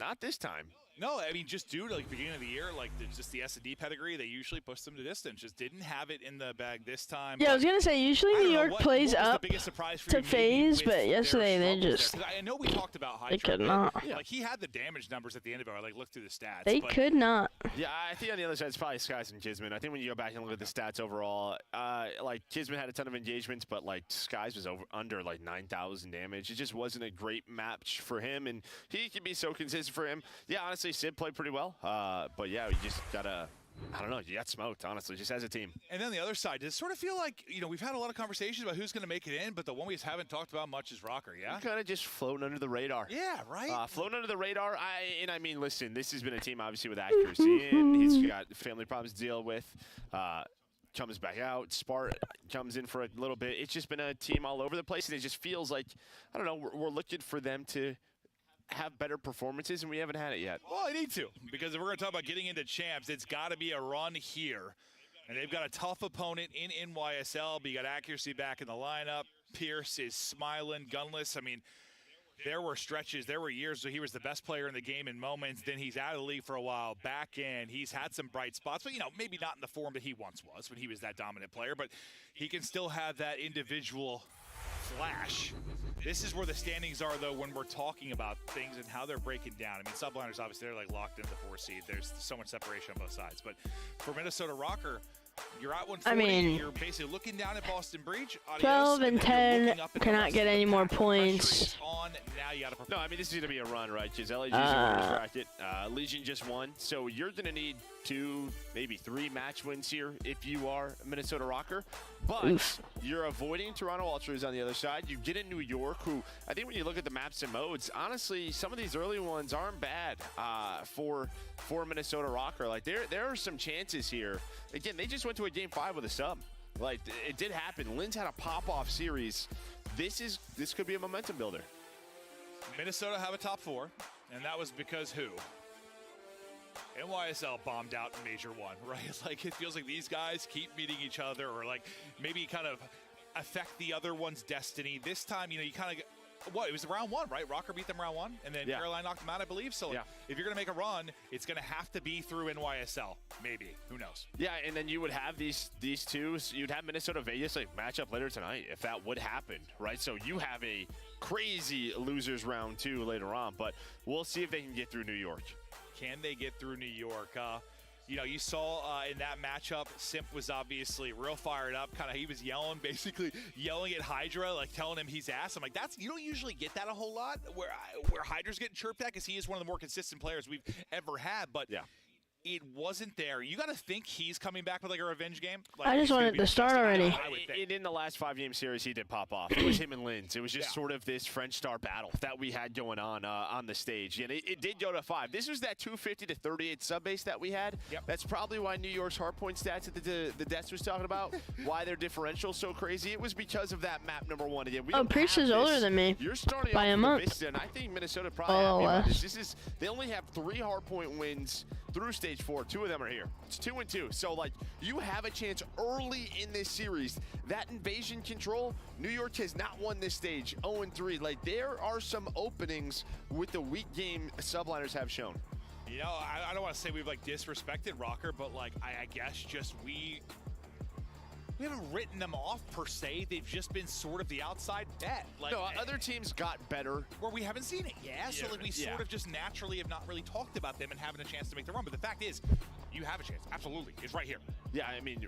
not this time. No, I mean, just due to like beginning of the year, like just the S&D pedigree, they usually push them to distance. Just didn't have it in the bag this time. Yeah, I was gonna say usually New York plays up to FaZe, but yesterday they just I know we talked about Hydra. They could not. Like he had the damage numbers at the end of it. I like looked through the stats. They could not. Yeah, I think on the other side it's probably Skies and Kismet. I think when you go back and look at the stats overall, like Kismet had a ton of engagements, but like Skies was under like 9,000 damage. It just wasn't a great match for him, and he can be so consistent for him. Yeah, honestly, Sid played pretty well. But yeah, we just gotta I don't know. You got smoked, honestly, just as a team. And then the other side, does it sort of feel like, we've had a lot of conversations about who's going to make it in, but the one we haven't talked about much is Rocker, yeah? Kind of just floating under the radar. Yeah, right? Floating under the radar. I mean, listen, this has been a team, obviously, with accuracy, and he's got family problems to deal with. Comes back out. Spart comes in for a little bit. It's just been a team all over the place, and it just feels like, I don't know, we're looking for them to have better performances, and we haven't had it yet. Well, I need to, because if we're going to talk about getting into champs, it's got to be a run here. And they've got a tough opponent in NYSL, but you got accuracy back in the lineup. Pierce is smiling, gunless. I mean, there were stretches, there were years where he was the best player in the game in moments. Then he's out of the league for a while, back in. He's had some bright spots, but, maybe not in the form that he once was when he was that dominant player, but he can still have that individual flash. This is where the standings are, though, when we're talking about things and how they're breaking down. I mean, Subliners, obviously, they're, locked into the 4 seed. There's so much separation on both sides. But for Minnesota Rocker, you're at 140. I mean, you're basically looking down at Boston Breach. Adios, 12 and 10 cannot get any more points. Now you gotta no, I mean, this is going to be a run, right? Because LAG's in the winners bracket. Legion just won. So you're going to need 2, maybe 3 match wins here if you are a Minnesota Rocker. But you're avoiding Toronto Ultras on the other side. You get in New York, who I think when you look at the maps and modes, honestly, some of these early ones aren't bad for Minnesota Rocker. Like, there are some chances here. Again, they just went to a Game 5 with a sub. Like, it did happen. Lynn's had a pop-off series. This could be a momentum builder. Minnesota have a top 4, and that was because who? NYSL bombed out in Major 1, right? Like, it feels like these guys keep meeting each other, or maybe kind of affect the other one's destiny. This time, you kind of it was round 1, right? Rocker beat them round 1, and then Caroline knocked them out, I believe. So if you're going to make a run, it's going to have to be through NYSL. Maybe. Who knows? Yeah, and then you would have these two. You'd have Minnesota Vegas match up later tonight if that would happen, right? So you have a crazy losers round 2 later on, but we'll see if they can get through New York. Can they get through New York? You saw in that matchup, Simp was obviously real fired up. He was basically yelling at Hydra, telling him he's ass. I'm like, you don't usually get that a whole lot where Hydra's getting chirped at, because he is one of the more consistent players we've ever had. But it wasn't there. You got to think he's coming back with a revenge game. I just wanted to start already. In the last 5-game series, he did pop off. It was him and Linz. It was just sort of this French star battle that we had going on the stage. And it did go to 5. This was that 250 to 38 sub base that we had. That's probably why New York's hardpoint stats that the Dets was talking about, why their differential so crazy. It was because of that map number 1. Again, Priest is older than me. You're starting by a month. Vista, and I think Minnesota probably happy about this. They only have 3 hardpoint wins through stage 4. 2 of them are here. It's 2 and 2. So you have a chance early in this series. That invasion control, New York has not won this stage. 0 and 3. There are some openings with the weak game Subliners have shown. I don't want to say we've disrespected Rocker, but I guess just we haven't written them off per se. They've just been sort of the outside bet. No, other teams got better. Where we haven't seen it, So we sort of just naturally have not really talked about them and having a chance to make the run. But the fact is, you have a chance. Absolutely. It's right here. Yeah, I mean,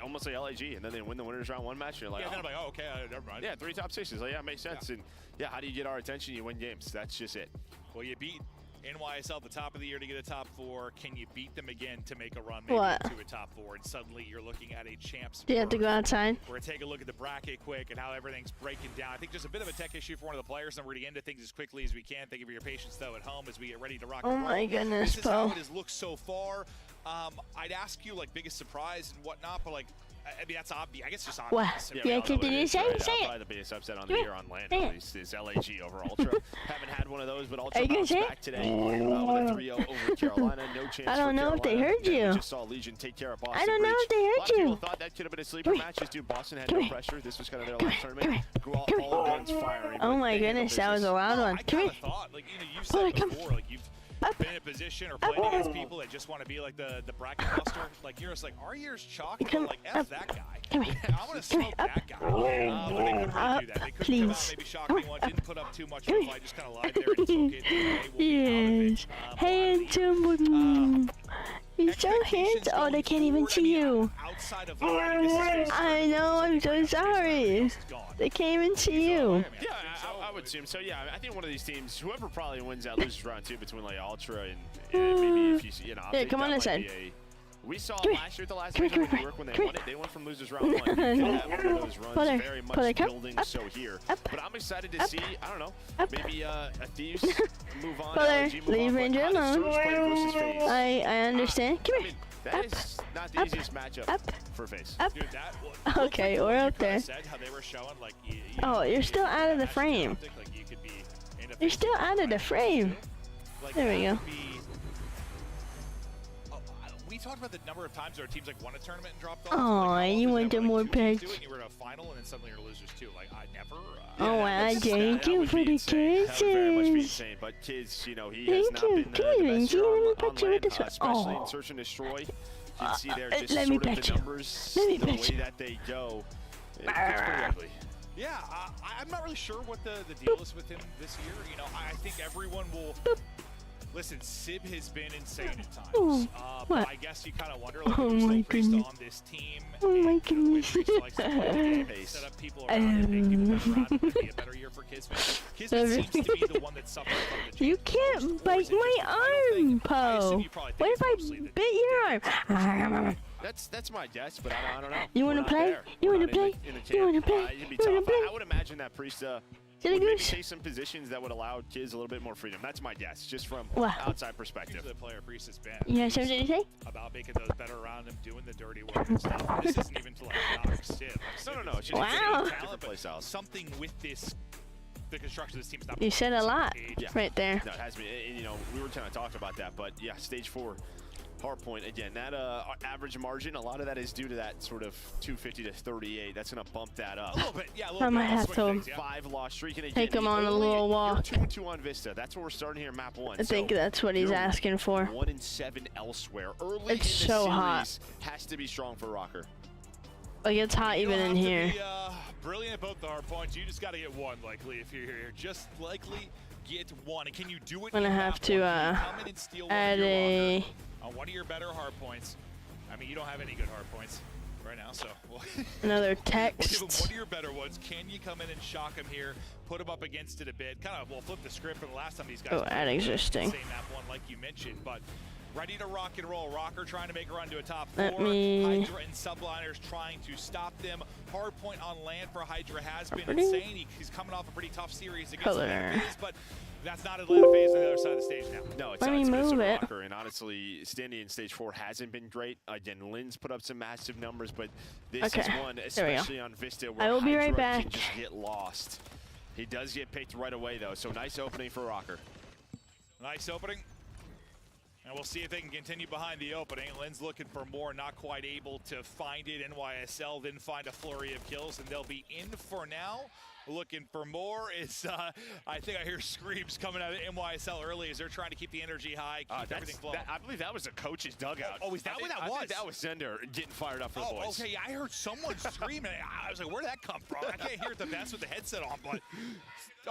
almost like LAG, and then they win the winners round 1 match. And you're then I'm like, oh, okay, never mind. Yeah, 3 top 6s. It makes sense. And how do you get our attention? You win games. That's just it. Well, you beat NYSL at the top of the year to get a top 4. Can you beat them again to make a run to a top 4? And suddenly you're looking at a champs. Do you have to go outside? We're going to take a look at the bracket quick and how everything's breaking down. I think just a bit of a tech issue for one of the players, and we're going to get into things as quickly as we can. Thank you for your patience, though, at home as we get ready to rock. Oh my goodness, This is how it has looked so far. I'd ask you biggest surprise and whatnot, but I mean, that's obvious. I guess it's just obvious. What? Yeah, continue to say it. Probably the biggest upset on the year on land, at least, is LAG over Ultra. Haven't had one of those, but Ultra bounced back today with a 3-0 over Carolina. No chance. I don't know if they heard you. We just saw Legion take care of Boston. I don't know if they heard you. A lot of people thought that could have been a sleeper match. Just Boston had no pressure. This was kind of their last tournament. All guns firing. Oh my goodness, that was a loud one. I kind of thought, you've said before, you've been in a position or played against people that just want to be the bracket buster. You're just our year's chalk, but F that guy. I want to smoke that guy. But they couldn't really do that. They couldn't come out, maybe shock anyone, didn't put up too much of a fight, just kind of lied there and took it. Yes. Handsome. You're so handsome. Oh, they can't even see you. I know, I'm so sorry. They can't even see you. Yeah, I would assume so. Yeah, I think one of these teams, whoever probably wins that loses round 2 between Ultra and maybe if you see, yeah, come on inside. We saw last year at the last Major League Work when they won it. They went from losers round 1. You could have one of those runs very much building so here. But I'm excited to see, I don't know, maybe a Thieves move on. Leave Ranger alone. I understand. Come here. That is not the easiest matchup for FaZe. Dude, okay, we're up there. Oh, you're still out of the frame. You're still out of the frame. There we go. We talked about the number of times our teams like won a tournament and dropped off. Oh, you went to more picks. You were in a final and then suddenly you're losers too. Like I never. Oh, I thank you for the kisses. That would very much be insane. But kids, you know, he has not been the best year on land, especially in Search and Destroy. You can see there just sort of the numbers, the way that they go. It's pretty ugly. Yeah, I'm not really sure what the deal is with him this year. You know, I think everyone will. Listen, Sib has been insane at times. But I guess you kind of wonder, like, if you're still on this team. Oh my goodness. Set up people around and make people around. It could be a better year for Kismet. Kismet seems to be the one that suffers from the You can't bite my arm, Po. What if I bit your arm? That's my guess, but I don't know. You want to play? You want to play? You want to play? It'd be tough. I would imagine that Priesta would maybe take some positions that would allow kids a little bit more freedom. That's my guess, just from outside perspective. The player Priesta's been. You have something to say? About making those better around him, doing the dirty work and stuff. And this isn't even to like knock Sib. No. It's just different play styles. Something with this. The construction of this team is not. You said a lot right there. No, it has been. And, you know, we were kind of talking about that, but yeah, stage 4. Hardpoint again. That average margin, a lot of that is due to that sort of 250 to 38. That's going to bump that up. A little bit, yeah. A little I might have to 5 loss streak. And again, take him on a little walk. 2-2 on Vista. That's what we're starting here in map 1. I think that's what he's asking for. 1-7 elsewhere. Early in the so hot. series has to be strong for Rocker. Like it's hot even in here. Be, brilliant at both the hard points. You just got to get one likely if you're here. Just likely get one. And can you do it? I'm gonna have to add a. On one of your better hard points. I mean, you don't have any good hard points right now, so another text. We'll give him one of your better ones. Can you come in and shock him here? Put him up against it a bit. Kind of, we'll flip the script from the last time these guys. Add existing. Same map 1 like you mentioned, but ready to rock and roll. Rocker trying to make a run to a top 4. Let me... Hydra and Subliners trying to stop them. Hard point on land for Hydra has been insane. He's coming off a pretty tough series against FaZe, but that's not Atlanta FaZe on the other side of the stage now. No, it's Let not. me move it. Rocker, and honestly, standing in stage 4 hasn't been great. Again, Lynn's put up some massive numbers, but this is one, especially on Vista, where I will be Hydra right back. can just get lost. He does get picked right away, though, so nice opening for Rocker. Nice opening. And we'll see if they can continue behind the opening. Lynn's looking for more, not quite able to find it. NYSL then find a flurry of kills, and they'll be in for now. Looking for more is, I think I hear screams coming out of NYSL early as they're trying to keep the energy high, keep everything flowing. I believe that was the coach's dugout. Oh, is that what that was? I think that was Zender getting fired up for the boys. Okay, I heard someone screaming. I was like, where'd that come from? I can't hear it the best with the headset on, but...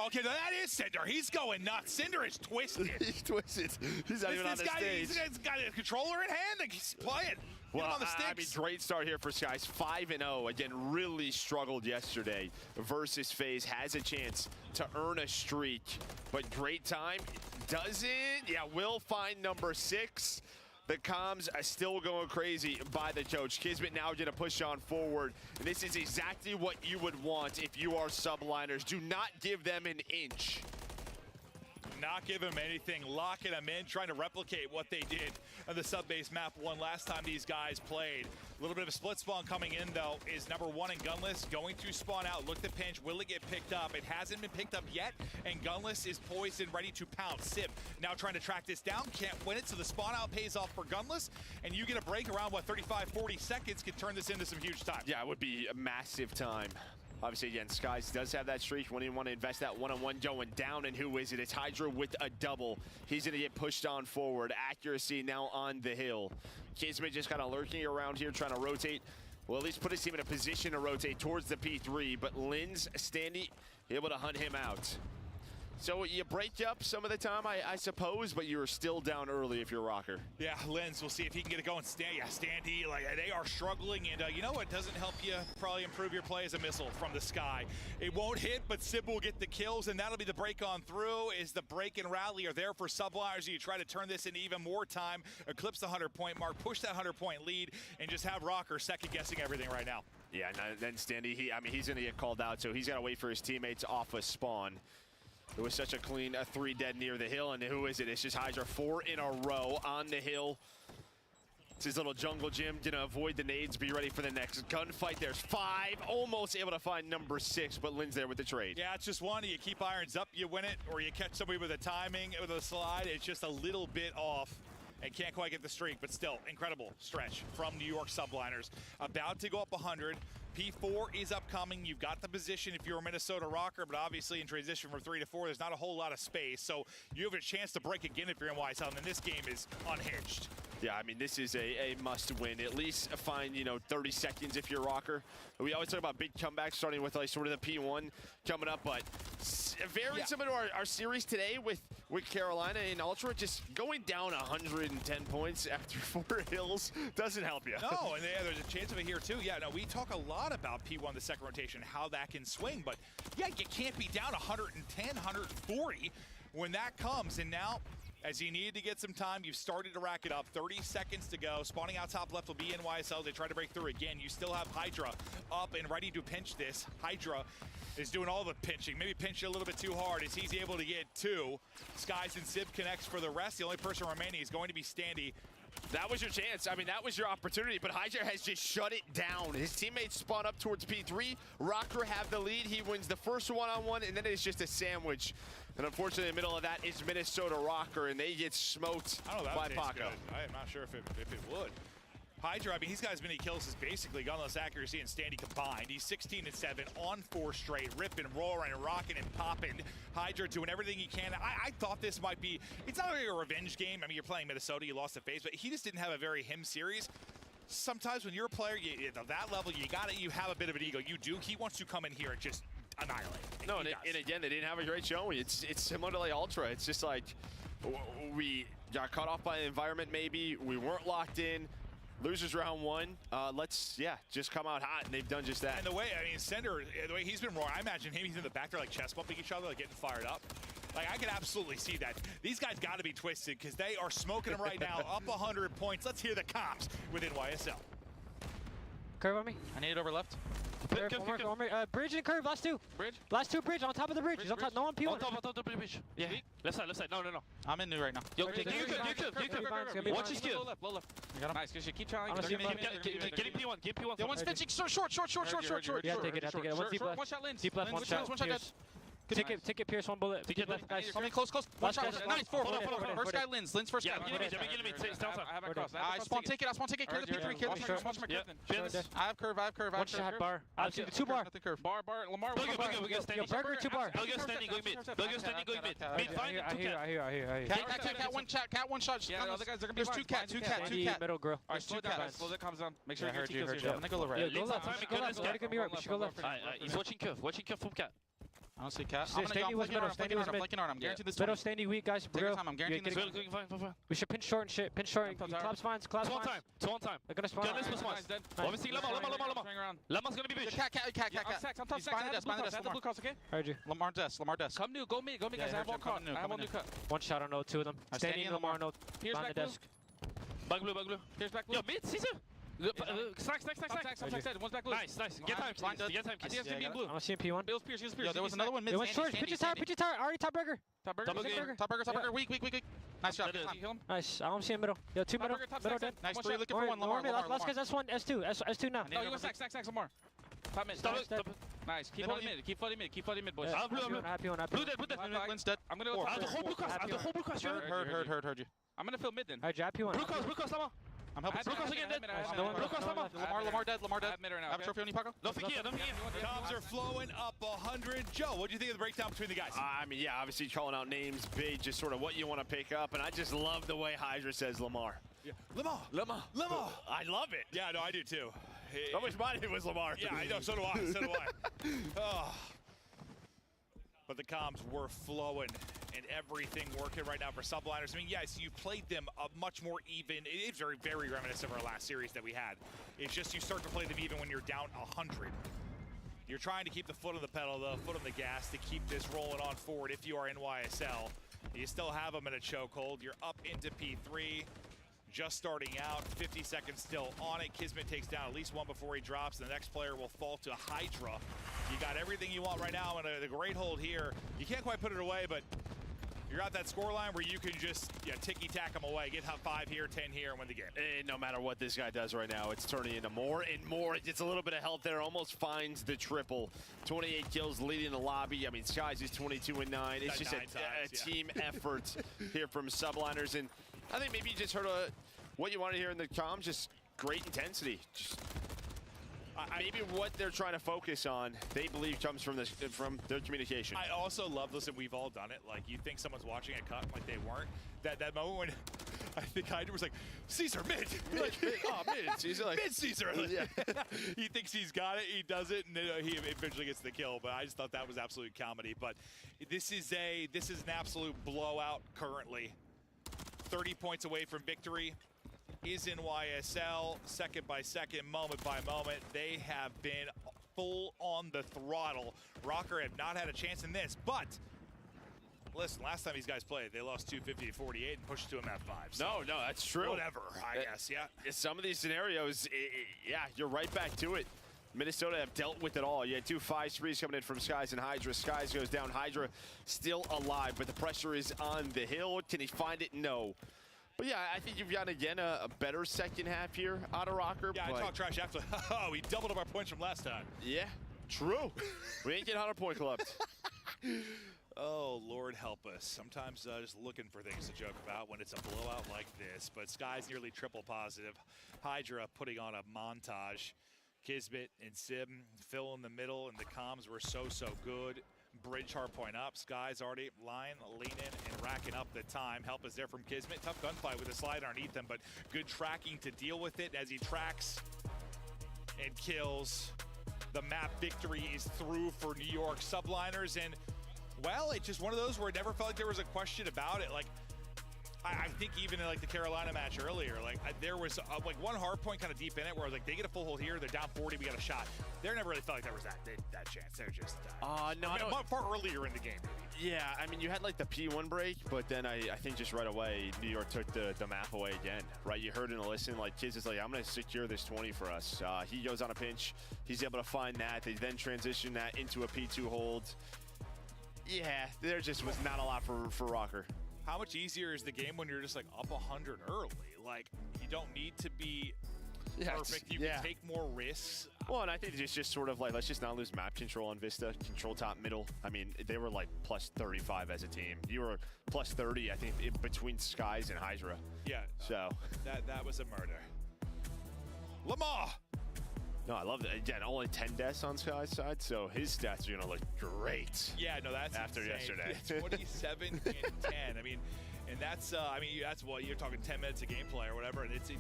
Okay, now that is Cinder. He's going nuts. Cinder is twisted. He's twisted. He's not even on the stage. He's got a controller in hand and he's playing. Well, on the sticks. I mean, great start here for Skies. 5-0. Again, really struggled yesterday versus FaZe. Has a chance to earn a streak, but great time. Doesn't. Yeah, will find number 6. The comms are still going crazy by the coach. Kismet now going to push on forward. And this is exactly what you would want if you are Subliners. Do not give them an inch. Not give them anything, locking them in, trying to replicate what they did on the sub-base map 1 last time these guys played. A little bit of a split spawn coming in, though, is number 1 in Gunless, going to spawn out. Look the pinch, will it get picked up? It hasn't been picked up yet, and Gunless is poised and ready to pounce. Sib now trying to track this down, can't win it, so the spawn out pays off for Gunless, and you get a break around, what, 35, 40 seconds, can turn this into some huge time. Yeah, it would be a massive time. Obviously, again, Skies does have that streak. When you want to invest that one-on-one going down, and who is it? It's Hydra with a double. He's going to get pushed on forward. Accuracy now on the hill. Kismet just kind of lurking around here, trying to rotate. Well, at least put his team in a position to rotate towards the P3, but Lynn's standing, able to hunt him out. So you break up some of the time, I suppose, but you're still down early if you're Rocker. Yeah, Lenz, we'll see if he can get it going. Standy, like they are struggling, and you know what doesn't help you probably improve your play is a missile from the sky. It won't hit, but Sib will get the kills, and that'll be the break on through. Is the break and rally are there for Subliners? You try to turn this into even more time, eclipse the 100-point mark, push that 100-point lead, and just have Rocker second-guessing everything right now. Yeah, and then Standy, he's going to get called out, so he's got to wait for his teammates off a spawn. It was such a clean 3 dead near the hill, and who is it? It's just Hydra 4 in a row on the hill. It's his little jungle gym, gonna avoid the nades, be ready for the next gunfight. There's 5, almost able to find number 6, but Lynn's there with the trade. Yeah, it's just one. You keep irons up, you win it, or you catch somebody with a timing, with a slide. It's just a little bit off and can't quite get the streak, but still, incredible stretch from New York Subliners. About to go up 100. P4 is upcoming. You've got the position if you're a Minnesota Rocker, but obviously in transition from 3 to 4, there's not a whole lot of space. So you have a chance to break again if you're in YSL, and this game is unhinged. Yeah, I mean, this is a must-win. At least find, 30 seconds if you're Rocker. We always talk about big comebacks, starting with like sort of the P1 coming up, but very similar to our series today with Carolina and Ultra, just going down 110 points after 4 hills doesn't help you. No, and there's a chance of it here too. Yeah, no, we talk a lot about P1, the second rotation, how that can swing, but yeah, you can't be down 110, 140 when that comes, and now, as you need to get some time, you've started to rack it up. 30 seconds to go. Spawning out top left will be NYSL. They try to break through again. You still have Hydra up and ready to pinch this. Hydra is doing all the pinching. Maybe pinch it a little bit too hard as he's able to get 2. Skies and Sib connects for the rest. The only person remaining is going to be Standy. That was your chance. I mean, that was your opportunity, but Hydra has just shut it down. His teammates spawn up towards P3. Rocker have the lead. He wins the first one-on-one, and then it's just a sandwich. And unfortunately, in the middle of that is Minnesota Rocker, and they get smoked by Paco. I'm not sure if it would. Hydra, I mean, he's got as many kills as basically gunless accuracy and Standy combined. He's 16 and 7 on 4 straight, ripping, roaring, rocking, and popping. Hydra doing everything he can. I thought this might be, it's not really a revenge game. I mean, you're playing Minnesota, you lost the phase, but he just didn't have a very him series. Sometimes when you're a player, at that level, you have a bit of an ego. You do. He wants to come in here and just annihilate. No, and again, they didn't have a great showing. It's similar to like Ultra. It's just like we got caught off by the environment. Maybe we weren't locked in. Losers round 1. Let's just come out hot, and they've done just that. And the way Sender, the way he's been roaring, I imagine him. He's in the back there like chest bumping each other, like getting fired up. Like I can absolutely see that. These guys got to be twisted because they are smoking them right now. Up 100 points. Let's hear the comps with NYSL. Curve on me. I need it over left. Curve, one more. Bridge and curve, last 2. Bridge. Last 2 bridge, on top of the bridge. He's on top, no on P1. On top of the bridge. Yeah. Left side. No. I'm in new right now. Yo, you could. Watch his kill. Low left. Nice, keep trying. Getting P1, get P1. Yo, one's pitching short. Yeah, take it. One deep left. One shot Lens. Deep left, one shot. Ticket, Pierce, 1 bullet. Ticket left, guys. Something close. One shot. Nice, 4. First guy Lens first guy. Yeah, beginning me. I have a cross. I spawn ticket. Clear the P3. Watch my curve. I have curve. One shot bar. I've seen the 2 bar. Nothing curve. Bar. Lamar. We go standing. Burger 2 bar. I'll go standing going mid. Mid, find I hear. Cat, one shot. Yeah, the other guys are gonna be There's 2 cat. Middle grill. Alright, slow down. Calm down. Make sure I heard you. I'm gonna go right. Go left. Go right. We should go left. He's watching curve from cat. I don't see cat. Standy was middle. I'm flanking hard. I'm guaranteed this one. Middle, Standy weak, guys. Take your time. I'm guaranteed this one. Fine. We should pinch short and shit. Pinch short. Club spawns. It's one time. They're gonna spawn. Gunless plus one. Obviously, Lama. Lama's gonna be bitch. Cat. I'm top six. I have the blue cross, okay? Heard you. Lamar desk. Come new, go mid, guys. I have one cut. One shot on no, 2 of them. Standy and Lamar no. Behind the desk. Back blue. Here's back blue. Yo, mid, Caesar. Slack. One's back blue. Nice. Get time. I think I'm being blue. I'm seeing P1. Bill's Pierce. Yo, there was another one mid. It went short. Pitch his tire. Already top burger. Top burger. Weak. Nice shot. Nice. I'm seeing middle. Yo, 2 middle. Middle dead. Nice 3. Looking for one. Lamar. Last guy's S1, S2. S2 now. No, you go stack, Lamar. Top mid. Stop. Nice. Keep flooding mid, boys. I'm blue. Happy one. Blue dead. Lynn's dead. I'm gonna go. I have the whole blue cross. Heard you. I'm gonna fill mid then. Alright, Happy one. Blue cross, Lama. I'm helping. Blue cross again dead. Blue cross, Lama. Lamar dead. I have mid right now. Have a trophy on you, Paco? Don't forget. Comms are flowing up 100. Joe, what do you think of the breakdown between the guys? I mean, yeah, obviously calling out names, big, just sort of what you want to pick up, and I just love the way Hydra says Lamar. Yeah. Lamar. I love it. Yeah, no, I do too. I wish my name was Lamar. Yeah, I know. So do I. Oh. But the comms were flowing and everything working right now for subliners. I mean, yes, you played them much more even. It is very, very reminiscent of our last series that we had. It's just you start to play them even when you're down 100. You're trying to keep the foot on the pedal, the foot on the gas to keep this rolling on forward if you are NYSL. You still have them in a chokehold. You're up into P3, just starting out, 50 seconds still on it. Kismet takes down at least one before he drops. The next player will fall to Hydra. You got everything you want right now, and the great hold here. You can't quite put it away, but you're at that score line where you can just ticky-tack them away, get 5 here, 10 here, and win the game. And no matter what this guy does right now, it's turning into more and more. It gets a little bit of help there, almost finds the triple. 28 kills leading the lobby. I mean, Skies is 22-9. It's just a team effort here from subliners. And I think maybe you just heard what you want to hear in the comms, just great intensity. Just maybe what they're trying to focus on, they believe comes from their communication. I also love, listen, we've all done it. Like, you think someone's watching a cut like they weren't. That moment when I think Hydra was like, Caesar, mid. Mid. Caesar, like, mid, Caesar. Yeah. He thinks he's got it, he does it, and he eventually gets the kill. But I just thought that was absolute comedy. But this is an absolute blowout currently. 30 points away from victory is NYSL, second by second, moment by moment. They have been full on the throttle. Rocker have not had a chance in this, but listen, last time these guys played, they lost 250-48 and pushed to them at 5. So no, that's true. Whatever, I guess, yeah. Some of these scenarios, yeah, you're right back to it. Minnesota have dealt with it all. You had 2 5-3s coming in from Skies and Hydra. Skies goes down, Hydra still alive, but the pressure is on the hill. Can he find it? No. But yeah, I think you've got, again, a better second half here out of Rocker. Yeah, I talked trash after. Oh, we doubled up our points from last time. Yeah, true. We ain't getting 100-point clubs. Oh, Lord help us. Sometimes just looking for things to joke about when it's a blowout like this. But Sky's nearly triple positive. Hydra putting on a montage. Kismet and Sim fill in the middle, and the comms were so good. Bridge hard point up. Sky's already leaning and racking up the time. Help is there from Kismet. Tough gunfight with a slide underneath them, but good tracking to deal with it as he tracks and kills. The map victory is through for New York subliners, and well, it's just one of those where it never felt like there was a question about it. Like, I think even in like the Carolina match earlier, like there was like one hard point kind of deep in it where I was like, they get a full hold here, they're down 40, we got a shot. There never really felt like there was that chance. They're just far earlier in the game. Maybe. Yeah, I mean, you had like the P1 break, but then I think just right away, New York took the map away again, right? You heard in the listen, like Kiz is like, I'm going to secure this 20 for us. He goes on a pinch. He's able to find that. They then transition that into a P2 hold. Yeah, there just was not a lot for Rocker. How much easier is the game when you're just like up 100 early? Like, you don't need to be perfect. You can take more risks. Well, and I think it's just sort of like, let's just not lose map control on Vista, control top middle. I mean, they were like plus 35 as a team. You were plus 30, I think, in between Skies and Hydra. Yeah. So that was a murder. Lamar. No, I love that. Again, only 10 deaths on Sky's side, so his stats are going to look great. Yeah, no, that's after insane. yesterday. 27 and 10. I mean, and that's that's what you're talking 10 minutes of gameplay or whatever, and it's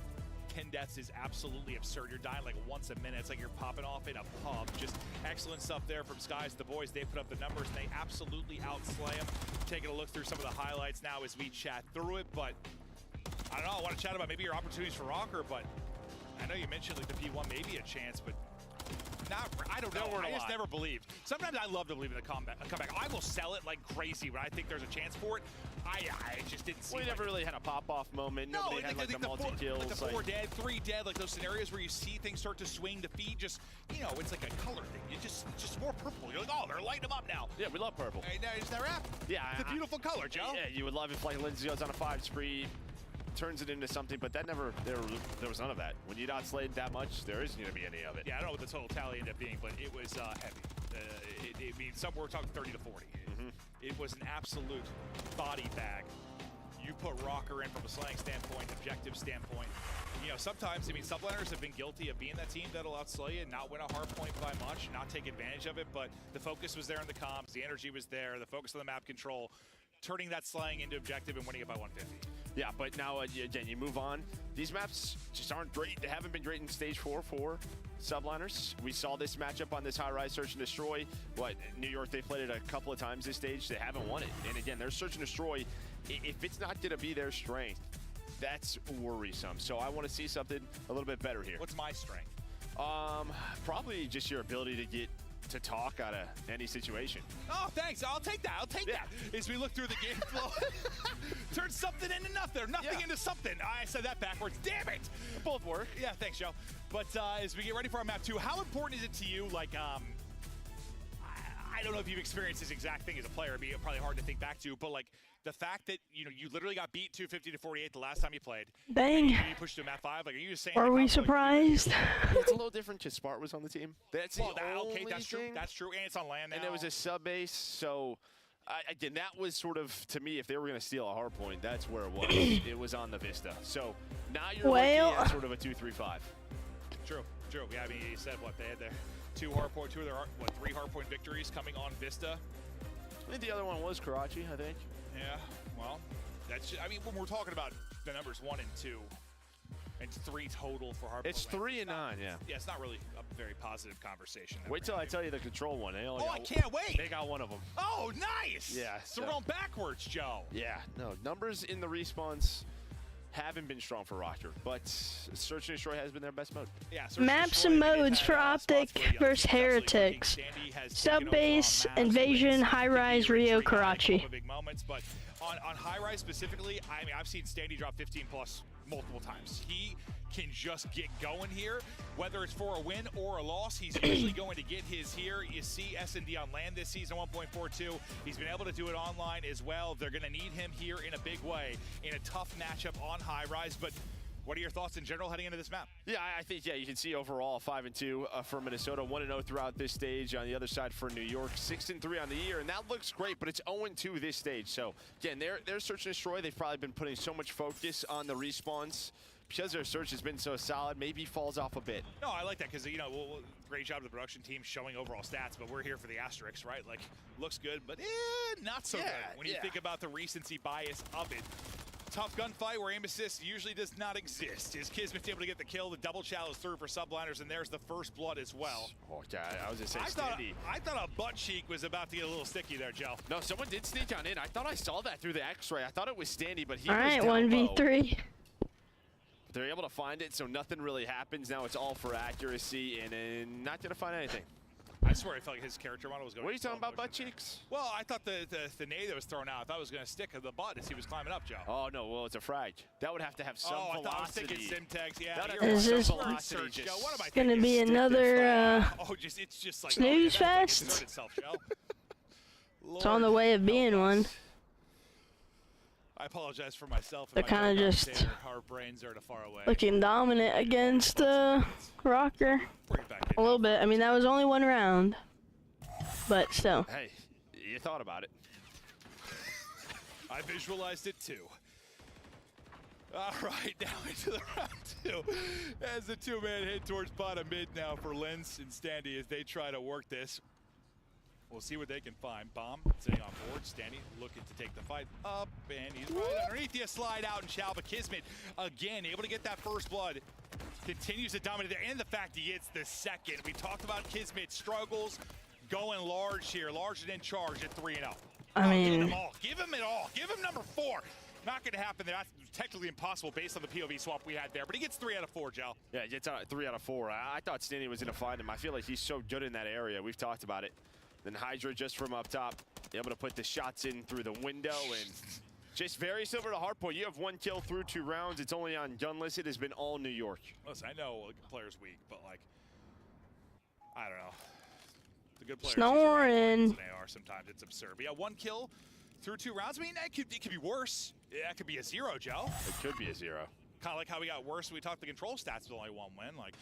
10 deaths is absolutely absurd. You're dying like once a minute. It's like you're popping off in a pub. Just excellent stuff there from Skies. The boys, they put up the numbers, and they absolutely outslay them. Taking a look through some of the highlights now as we chat through it, but I don't know. I want to chat about maybe your opportunities for Rocker, but I know you mentioned like the P1 maybe a chance, but I don't know. I just never believed. Sometimes I love to believe in the comeback. I will sell it like crazy when I think there's a chance for it. I just didn't see. We never really had a pop-off moment. No, nobody had like the multi-kills. Like the 4 dead, 3 dead, like those scenarios where you see things start to swing. The feed just, it's like a color thing. It's just more purple. You're like, oh, they're lighting them up now. Yeah, we love purple. Is that right? Yeah. It's a beautiful color, Joe. Yeah, you would love if like Lindsay goes on a 5 spree, turns it into something, but that never, there was none of that. When you outslayed that much, there isn't going to be any of it. Yeah, I don't know what the total tally ended up being, but it was heavy. I mean, somewhere we're talking 30 to 40. It was an absolute body bag. You put Rocker in from a slaying standpoint, objective standpoint. Sometimes, subliners have been guilty of being that team that'll outslay you and not win a hard point by much, not take advantage of it, but the focus was there in the comms, the energy was there, the focus on the map control, turning that slaying into objective and winning it by 150. Yeah, but now, again, you move on. These maps just aren't great. They haven't been great in Stage 4 for subliners. We saw this matchup on this high-rise Search and Destroy. New York, they played it a couple of times this stage. They haven't won it. And again, their Search and Destroy, if it's not going to be their strength, that's worrisome. So I want to see something a little bit better here. What's my strength? Probably just your ability to get to talk out of any situation. Oh, thanks. I'll take that. I'll take that. As we look through the game flow, turn something into nothing, or nothing into something. I said that backwards. Damn it. Both work. Yeah, thanks, Joe. But as we get ready for our map 2, how important is it to you, like, I don't know if you've experienced this exact thing as a player. It'd be probably hard to think back to, but like the fact that you literally got beat 250-48 the last time you played. Dang. You pushed to map 5. Like, are you just saying? Are we surprised? It's a little different because Spart was on the team. That's okay, that's true. That's true, and it's on land now. And it was a sub base, so again, that was sort of, to me, if they were going to steal a hard point, that's where it was. It was on the Vista. So now you're looking at sort of a 2-3-5. True. Yeah, I mean, you said what they had there. 3 hardpoint victories coming on Vista. I think the other one was Karachi, I think. Yeah, well, that's just, I mean, when we're talking about the numbers 1 and 2, and 3 total for hardpoint. It's 3 and 9, yeah. Yeah, it's not really a very positive conversation. Wait till I tell you the control one. I can't wait. They got one of them. Oh, nice. Yeah. So we're going backwards, Joe. Yeah, no, numbers in the respawns haven't been strong for Rocker, but Search and Destroy has been their best mode. Yeah, Maps and modes for Optic versus Heretics. Subbase, Invasion, High Rise, Rio, Karachi. Big moments, but on High Rise specifically, I mean, I've seen Standy drop 15 plus multiple times. He can just get going here, whether it's for a win or a loss. He's usually going to get his here. You see S&D on land this season, 1.42. He's been able to do it online as well. They're going to need him here in a big way in a tough matchup on High Rise. But what are your thoughts in general heading into this map? Yeah, I think, you can see overall 5-2 for Minnesota, 1-0 throughout this stage. On the other side for New York, 6-3 on the year, and that looks great, but it's 0-2 this stage. So, again, their Search and Destroy, they've probably been putting so much focus on the respawns. Because their search has been so solid, maybe falls off a bit. No, I like that because, great job to the production team showing overall stats, but we're here for the asterisks, right? Like, looks good, but not so good when you think about the recency bias of it. Tough gunfight where aim assist usually does not exist. Is Kismet's able to get the kill? The double challenge through for subliners, and there's the first blood as well. Oh, yeah, I was going to say Standy. I thought a butt cheek was about to get a little sticky there, Joe. No, someone did sneak on in. I thought I saw that through the X-ray. I thought it was Standy, but he was down 1v3. Low. They're able to find it, so nothing really happens. Now it's all for accuracy, and not going to find anything. I swear I felt like his character model was going. What are you talking about, butt cheeks? Well, I thought the nade that was thrown out, I thought it was going to stick to the butt as he was climbing up, Joe. Oh, no, well, it's a frag. That would have to have some velocity. I thought I was thinking Simtex, yeah. Is this going to be another it's just like, snooze fest? It's on the way of being one. I apologize for myself. They're kind of just our brains are far away. looking dominant against Rocker. A little bit. I mean, that was only 1 round, but still. Hey, you thought about it. I visualized it too. All right, now into the round 2. As the 2-man hit towards bottom mid now for Lens and Standy as they try to work this. We'll see what they can find. Bomb sitting on board. Standy looking to take the fight up, and he's right underneath you. Slide out and Chalba Kismet again able to get that first blood. Continues to dominate there, and the fact he gets the second. We talked about Kismet struggles going large here, larger than charge at 3-0. I mean, give him all. Give him it all. Give him number 4. Not going to happen there. That's technically impossible based on the POV swap we had there, but he gets 3 out of 4, Joe. Yeah, he gets 3 out of 4. I thought Standy was going to find him. I feel like he's so good in that area. We've talked about it. Then Hydra just from up top, able to put the shots in through the window, and just very similar to Hardpoint. You have 1 kill through 2 rounds. It's only on Gunless. It has been all New York. Listen, I know a player's weak, but like, I don't know. The good players snoring. They are sometimes. It's absurd. But yeah, 1 kill through 2 rounds. I mean, it could be worse. Yeah, it could be a 0, Joe. It could be a 0. Kind of like how we got worse when we talked the control stats with only 1 win. Like,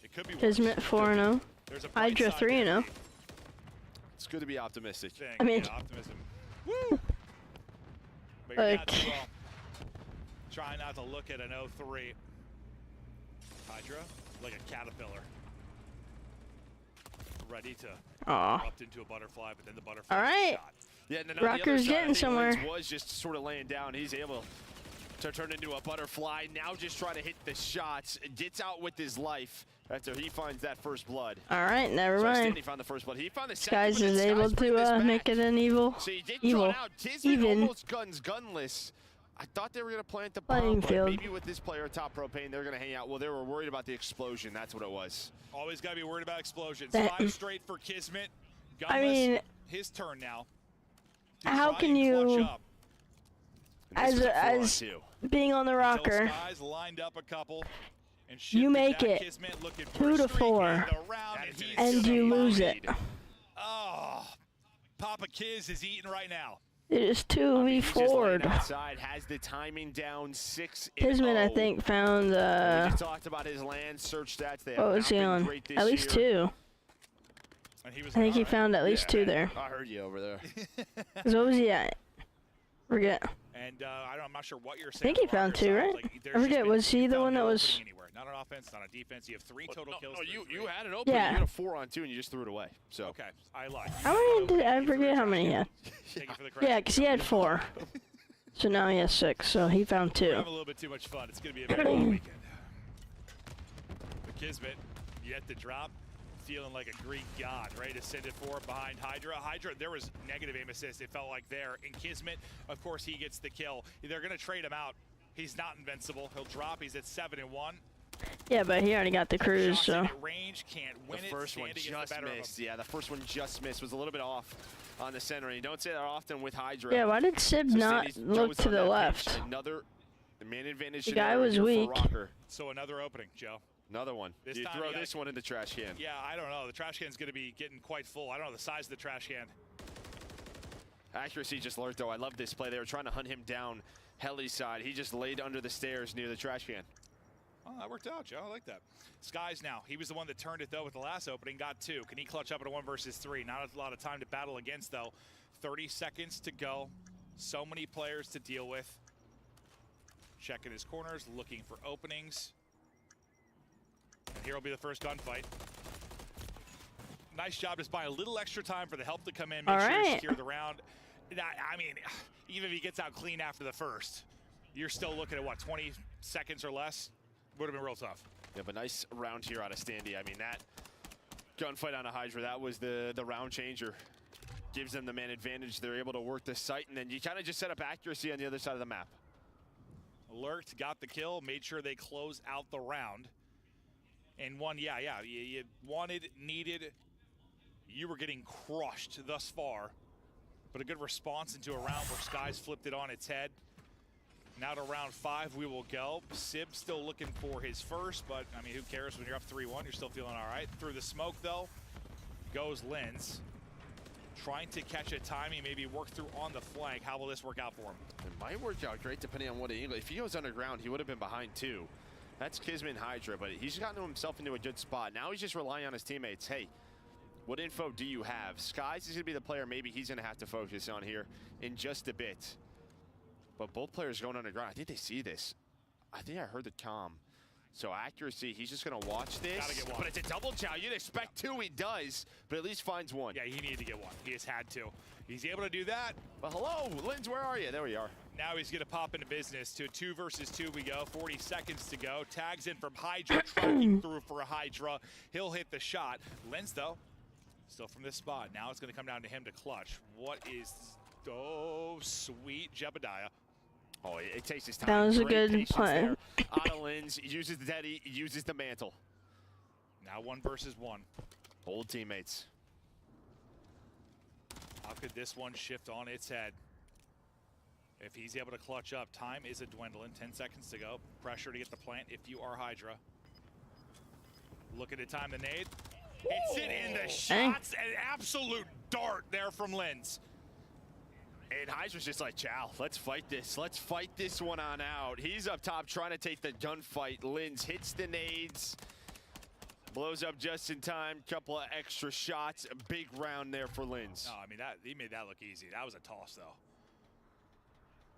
it could be worse. Kismet 4-0. Hydra 3-0. It's good to be optimistic. I mean, optimism. Woo! But you're not too well. Try not to look at an 0-3. Hydra, like a caterpillar. Ready to erupt into a butterfly, but then the butterfly all right. shot. Yeah, Rocker's getting somewhere. Was just sort of laying down. He's able to turn into a butterfly. Now just trying to hit the shots. Gets out with his life after he finds that first blood. All right, never so mind. He found the first blood. He found the second. Guys is able to make it an evil. So he did evil. draw out. Kismet almost gunless. I thought they were going to plant the bomb, but maybe with this player top propane, they're going to hang out. Well, they were worried about the explosion. That's what it was. Always got to be worried about explosions. 5 straight for Kismet. Gunless. I mean, his turn now. How can you, as being on the rocker, Skies lined up a couple, and you make it 2-4, and you lose it. Oh, Papa Kiz is eating right now. It is 2v4'd. Outside has the timing down 6-0. Kismet, I think, found We just talked about his land search stats. They what was he on? At least 2. I think he found at least 2 there. I heard you over there. What was he at? Forget. And I'm not sure what you're saying. I think he found 2, right? I forget. Was he the one that was? Not on offense, not on defense. You have 3 total kills. No, you had it open. Yeah. You had a 4-on-2 and you just threw it away. So okay, I lied. How many did I forget how many he had? Yeah, because he had 4. So now he has 6. So he found 2. We're having a little bit too much fun. It's going to be a very long weekend. But Kismet yet to drop, feeling like a Greek god, ready to send it forward behind Hydra. Hydra, there was negative aim assist, it felt like there. And Kismet, of course, he gets the kill. They're going to trade him out. He's not invincible. He'll drop. He's at 7-1. Yeah, but he already got the cruise, so. Range, can't win the first one just missed. Yeah, the first one just missed. Was a little bit off on the center. And you don't say that often with Hydra. Yeah, why did Sib not look to the left? Another man advantage. The guy was weak. So another opening, Joe. Another one. You throw this one in the trash can. Yeah, I don't know. The trash can's going to be getting quite full. I don't know the size of the trash can. Accuracy just lurked, though. I love this play. They were trying to hunt him down Heli's side. He just laid under the stairs near the trash can. Oh, that worked out, Joe. I like that. Skies now. He was the one that turned it, though, with the last opening. Got 2. Can he clutch up at a 1 versus 3? Not a lot of time to battle against, though. 30 seconds to go. So many players to deal with. Checking his corners, looking for openings. And here will be the first gunfight. Nice job just buying a little extra time for the help to come in. Make sure you secure the round. I mean, even if he gets out clean after the first, you're still looking at, what, 20 seconds or less? Would have been real tough. Yeah, but nice round here out of Standy. I mean, that gunfight on a Hydra, that was the round changer. Gives them the man advantage. They're able to work the site, and then you kind of just set up accuracy on the other side of the map. Lurked, got the kill, made sure they close out the round. And one, you wanted, needed, you were getting crushed thus far. But a good response into a round where Skies flipped it on its head. Now to round 5 we will go. Sib still looking for his first, but I mean, who cares when you're up 3-1? You're still feeling all right. Through the smoke, though, goes Lens. Trying to catch a timing, maybe work through on the flank. How will this work out for him? It might work out great depending on what angle. If he goes underground, he would have been behind 2. That's Kismet and Hydra, but he's gotten himself into a good spot. Now he's just relying on his teammates. Hey, what info do you have? Skies is going to be the player maybe he's going to have to focus on here in just a bit. But both players going underground. I think they see this. I think I heard the comm. So accuracy, he's just going to watch this. But it's a double chow. You'd expect 2, he does, but at least finds 1. Yeah, he needed to get 1. He has had to. He's able to do that. But hello, Lens, where are you? There we are. Now he's going to pop into business. To a 2 versus 2 we go. 40 seconds to go. Tags in from Hydra, tracking through for a Hydra. He'll hit the shot. Lens, though, still from this spot. Now it's going to come down to him to clutch. What is, oh, sweet Jebediah. Oh, it takes his time. That was a good play. Out of Lens, uses the Teddy, uses the mantle. Now 1 versus 1. Old teammates. How could this one shift on its head? If he's able to clutch up, time is a dwindling. 10 seconds to go. Pressure to get the plant if you are Hydra. Looking to time the nade. Hits it in the shots. An absolute dart there from Lens. And Hydra's just like, chow, let's fight this. Let's fight this one on out. He's up top trying to take the gunfight. Lens hits the nades. Blows up just in time. Couple of extra shots. A big round there for Lens. No, I mean, he made that look easy. That was a toss, though.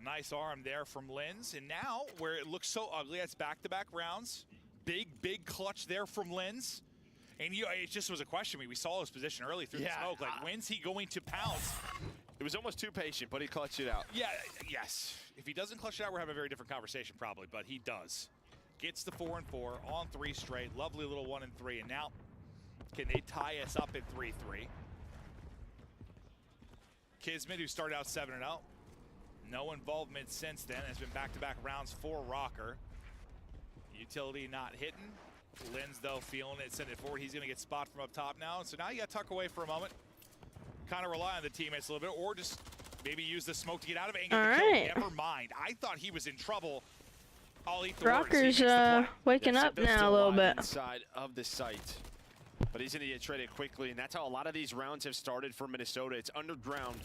Nice arm there from Lens. And now, where it looks so ugly, that's back-to-back rounds. Big clutch there from Lens. And it just was a question. We saw his position early through the smoke. Like, when's he going to pounce? It was almost too patient, but he clutched it out. Yeah, yes. If he doesn't clutch it out, we're having a very different conversation probably, but he does. Gets the 4 and 4 on 3 straight. Lovely little 1 and 3, and now can they tie us up at 3-3? Kismet, who started out 7-0. No involvement since then. Has been back-to-back rounds for Rocker. Utility not hitting. Linz, though, feeling it, send it forward. He's going to get spot from up top now. So now you got to tuck away for a moment. Kind of rely on the teammates a little bit, or just maybe use the smoke to get out of it and get the kill. Never mind. I thought he was in trouble. I'll eat the Rocker's waking up now a little bit. Inside of the site. But he's going to get traded quickly, and that's how a lot of these rounds have started for Minnesota. It's underground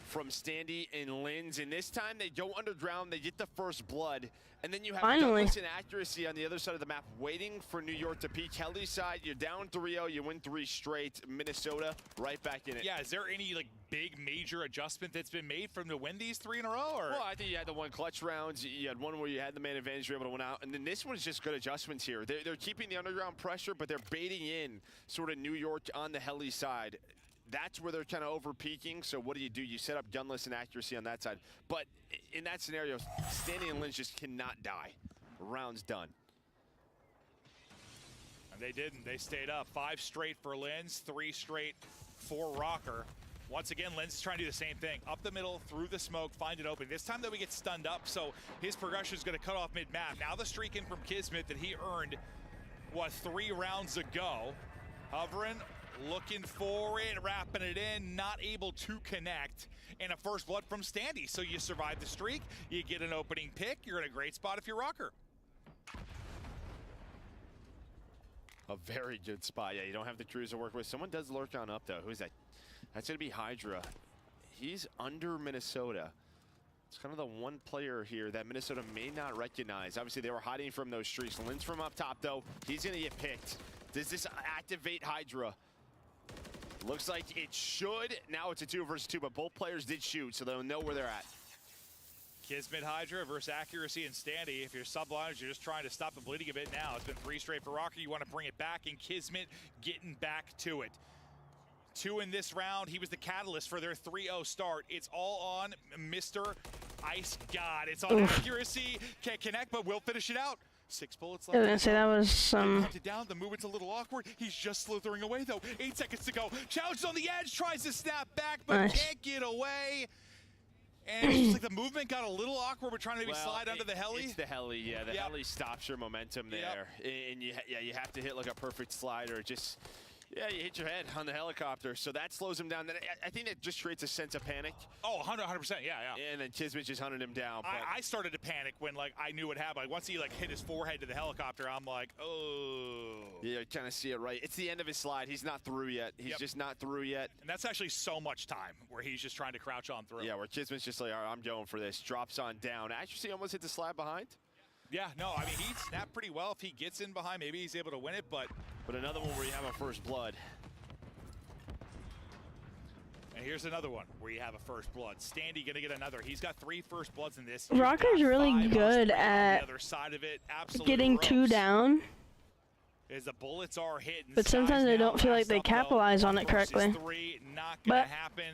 from Standy and Linz, and this time they go underground, they get the first blood, and then you have Douglas and Accuracy on the other side of the map waiting for New York to peak. Kelly's side, you're down 3-0, you win 3 straight. Minnesota right back in it. Yeah, is there any like big major adjustment that's been made from to win these 3 in a row? Or? Well, I think you had the 1 clutch rounds, you had one where you had the man advantage, you're able to win out, and then this one's just good adjustments here. They're keeping the underground pressure, but they're baiting in sort of New York on the heli side. That's where they're kind of over peaking. So what do? You set up Gunless and Accuracy on that side. But in that scenario, Standy and Lynch just cannot die. Round's done. And they didn't. They stayed up. 5 straight for Linz, 3 straight for Rocker. Once again, Linz is trying to do the same thing. Up the middle, through the smoke, find it open. This time, though, we get stunned up, so his progression is going to cut off mid-map. Now the streak in from Kismet that he earned, what, 3 rounds ago. Hovering, looking for it, wrapping it in, not able to connect. And a first blood from Standy. So you survive the streak, you get an opening pick, you're in a great spot if you're Rocker. A very good spot. Yeah, you don't have the crews to work with. Someone does lurk on up, though. Who's that? That's going to be Hydra. He's under Minnesota. It's kind of the one player here that Minnesota may not recognize. Obviously, they were hiding from those streaks. Linz from up top, though. He's going to get picked. Does this activate Hydra? Looks like it should. Now it's a 2 versus 2, but both players did shoot, so they'll know where they're at. Kismet Hydra versus Accuracy and Standy. If you're subliners, you're just trying to stop the bleeding a bit now. It's been 3 straight for Rocker. You want to bring it back, and Kismet getting back to it. 2 in this round. He was the catalyst for their 3-0 start. It's all on Mr. Ice God. It's on Accuracy. Can't connect, but will finish it out. 6 bullets left. I was gonna say that was some. Down. The movement's a little awkward. He's just slithering away though. 8 seconds to go. Challenge on the edge. Tries to snap back, but can't get away. And it's just like the movement got a little awkward. We're trying to maybe slide under the heli. It's the heli, yeah. The heli stops your momentum there, and you have to hit like a perfect slider. Just. Yeah, you hit your head on the helicopter, so that slows him down. I think that just creates a sense of panic. Oh, 100%, yeah. And then Kismet just hunted him down. I started to panic when I knew what happened. Like, once he hit his forehead to the helicopter, I'm like, oh. Yeah, you kind of see it right. It's the end of his slide. He's not through yet. He's just not through yet. And that's actually so much time where he's just trying to crouch on through. Yeah, where Kismet's just like, all right, I'm going for this. Drops on down. Actually, almost hit the slide behind. Yeah, no, I mean, he snapped pretty well. If he gets in behind, maybe he's able to win it, but another one where you have a first blood. And here's another one where you have a first blood. Standy gonna get another. He's got 3 first bloods in this. Rocker's really good at the other side of it. Getting 2 down. As the bullets are hitting. But sometimes I don't feel like they capitalize on it correctly. But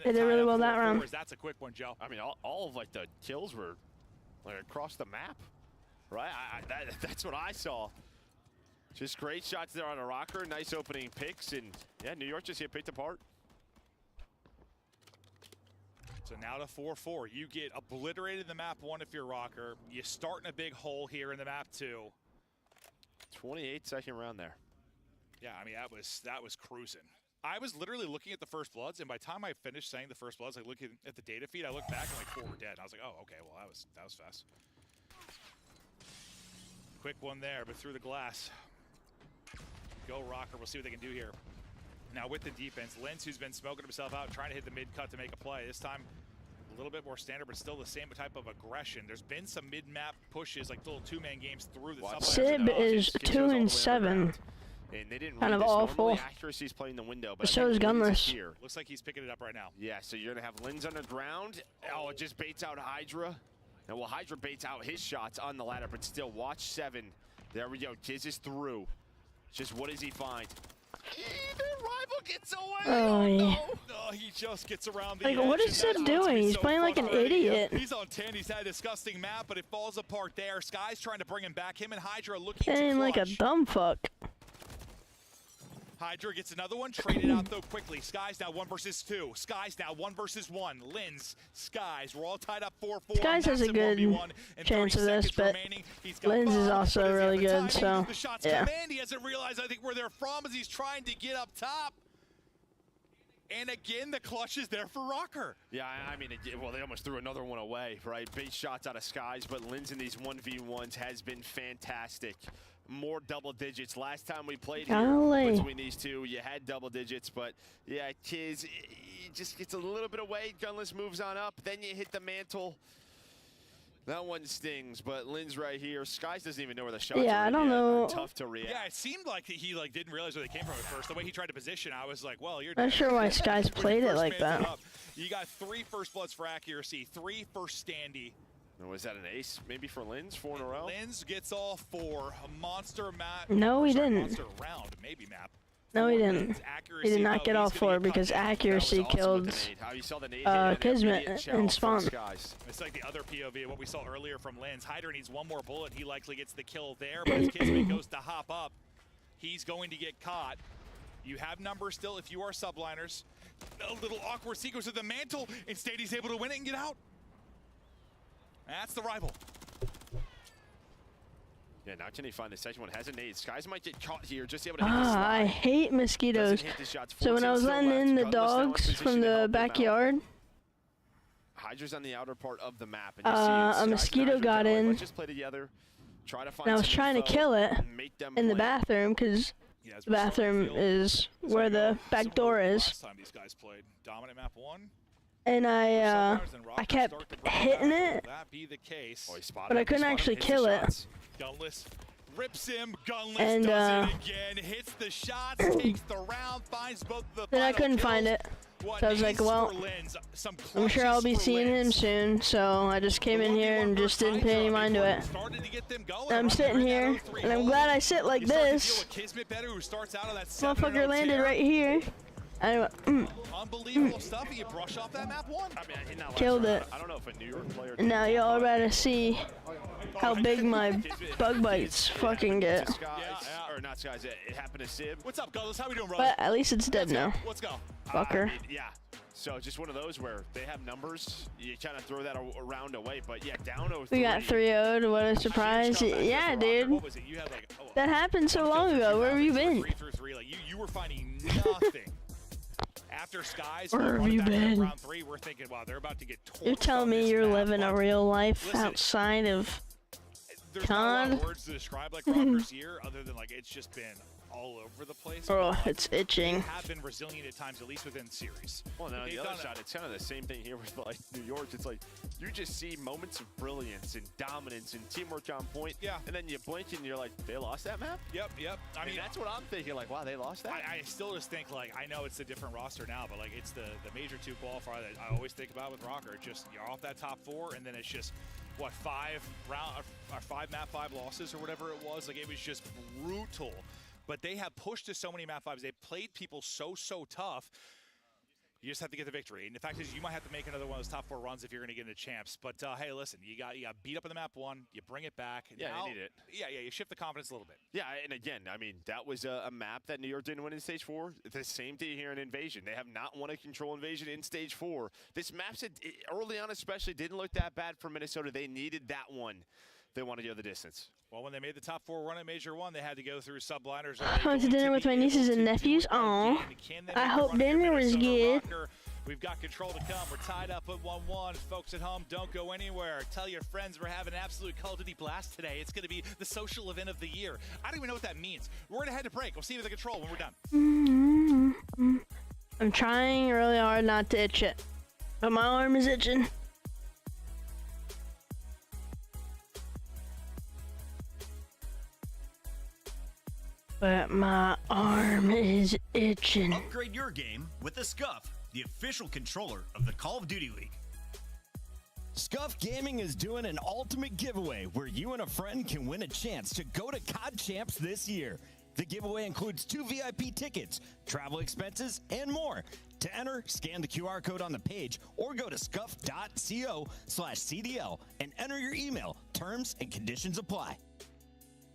they did really well that round. That's a quick one, Joe. I mean, all of the kills were across the map, right? That's what I saw. Just great shots there on a Rocker. Nice opening picks, and yeah, New York just get picked apart. So now to 4-4. You get obliterated in the map 1 if you're Rocker. You start in a big hole here in the map 2. 28-second round there. Yeah, I mean, that was cruising. I was literally looking at the first bloods, and by the time I finished saying the first bloods, looking at the data feed, I looked back and 4 were dead. And I was like, oh, okay, well, that was fast. Quick one there, but through the glass. Go Rocker. We'll see what they can do here. Now with the defense, Linz, who's been smoking himself out, trying to hit the mid-cut to make a play. This time, a little bit more standard, but still the same type of aggression. There's been some mid-map pushes, like little 2-man games through the sub. Sib is 2 and 7. And they didn't kind of awful. Accuracy's playing the window, but so is Gunless. Here. Looks like he's picking it up right now. Yeah, so you're gonna have Linz underground. Oh, it just baits out Hydra. And well, Hydra baits out his shots on the ladder, but still, watch 7. There we go. Kiz is through. Just what does he find? The rival gets away. Oh, yeah. No, he just gets around the Like, edge, what is and that's Sid what's doing? been He's so playing like an frustrating. idiot. He's on 10. He's had a disgusting map, but it falls apart there. Sky's trying to bring him back. Him and Hydra looking Playing to like a clutch. dumb fuck. Hydra gets another one, traded out though quickly. Sky's now 1 versus 2. Sky's now 1 versus 1. Linz, Skies, we're all tied up 4-4. Skies has a good chance of this, but Linz is also really good, so the shots yeah. come in. He hasn't realized, I think, where they're from as he's trying to get up top. And again, the clutch is there for Rocker. Yeah, I mean, well, they almost threw another one away, right? Base shots out of Skies, but Linz in these 1v1s has been fantastic. More double digits. Last time we played here between these two, you had double digits, but yeah, Kiz, he just gets a little bit away. Gunless moves on up, then you hit the mantle. That one stings, but Linz right here. Skies doesn't even know where the shots are. Yeah, I don't know. Tough to react. Yeah, it seemed like he didn't realize where they came from at first. The way he tried to position, I was like, well, you're Not sure why Skies played it like that. You got 3 first bloods for accuracy, 3 for standy. Was that an ace? Maybe for Linz, 4 in a row? Linz gets all 4. A monster map. No, he didn't. Monster round, maybe map. No, he didn't. He did not get all 4 because accuracy killed Kismet and Spawn. It's like the other POV, what we saw earlier from Linz. Hydra needs 1 more bullet. He likely gets the kill there, but as Kismet goes to hop up, he's going to get caught. You have numbers still if you are subliners. A little awkward sequence of the mantle. Instead, he's able to win it and get out. That's the rival. Yeah, now can he find the second one? Has a nade. Skies might get caught here, just able to hit the slide. I hate mosquitoes. So when I was letting in the dogs from the backyard, Hydra's on the outer part of the map. And a mosquito got in. Let's just play together. Try to find and I was trying to kill it in the bathroom because the bathroom is where the back door is. Last time these guys played dominant map 1. And I kept hitting it, but I couldn't actually kill it. Gunless rips him. Gunless and does it again. Hits the shots, takes the round, finds both the. Then I couldn't find it, so I was like, well, I'm sure I'll be seeing him soon. So I just came in here and just didn't pay any mind to it. And I'm sitting here, and I'm glad I sit like this. Motherfucker landed right here. I went, Unbelievable stuff. You brush off that map 1. Killed it. I don't know if a New York player. And now y'all about to see how big my bug bites fucking get. Or not Skies. It happened to Sib. What's up, Gunless? How we doing, brother? But at least it's dead now. Let's go. Fucker. Yeah. So just one of those where they have numbers, you kind of throw that around away. But yeah, down 0-3. We got 3-0'd. What a surprise! Yeah, dude. That happened so long ago. Where have you been? 3-3. Like you were finding nothing. After Skies, where have you been? Round 3, we're thinking, wow, they're about to get torched. You're telling me you're living a real life outside of There's not a lot of words to describe like Rocker's year, other than like it's just been all over the place. Oh, it's itching. They have been resilient at times, at least within series. Well, now the other side, it's kind of the same thing here with like New York. It's like you just see moments of brilliance and dominance and teamwork on point. Yeah. And then you blink and you're like, they lost that map? Yep. I mean, that's what I'm thinking. Like, wow, they lost that? I still just think, like, I know it's a different roster now, but, like, it's the Major 2 qualifier that I always think about with Rocker. Just, you're off that top 4, and then it's just, what, 5 map 5 losses or whatever it was. Like, it was just brutal. But they have pushed to so many map 5s. They've played people so tough. You just have to get the victory. And the fact is, you might have to make another one of those top 4 runs if you're going to get into champs. But hey, listen, you got beat up in the map 1. You bring it back. Yeah, now, you need it. Yeah, you shift the confidence a little bit. Yeah, and again, I mean, that was a map that New York didn't win in Stage 4. The same thing here in Invasion. They have not won a control Invasion in Stage 4. This map, early on especially, didn't look that bad for Minnesota. They needed that one. They want to go the distance. Well, when they made the top 4 run at Major 1, they had to go through subliners. I went to dinner with my nieces and nephews. Aw. I hope dinner was good. We've got control to come. We're tied up at 1-1. Folks at home, don't go anywhere. Tell your friends we're having an absolute Call of Duty blast today. It's going to be the social event of the year. I don't even know what that means. We're going to head to break. We'll see you with the control when we're done. I'm trying really hard not to itch it, but my arm is itching. But my arm is itching. Upgrade your game with the Scuff, the official controller of the Call of Duty League. Scuff Gaming is doing an ultimate giveaway where you and a friend can win a chance to go to COD Champs this year. The giveaway includes 2 VIP tickets, travel expenses, and more. To enter, scan the QR code on the page or go to scuff.co/CDL and enter your email. Terms and conditions apply.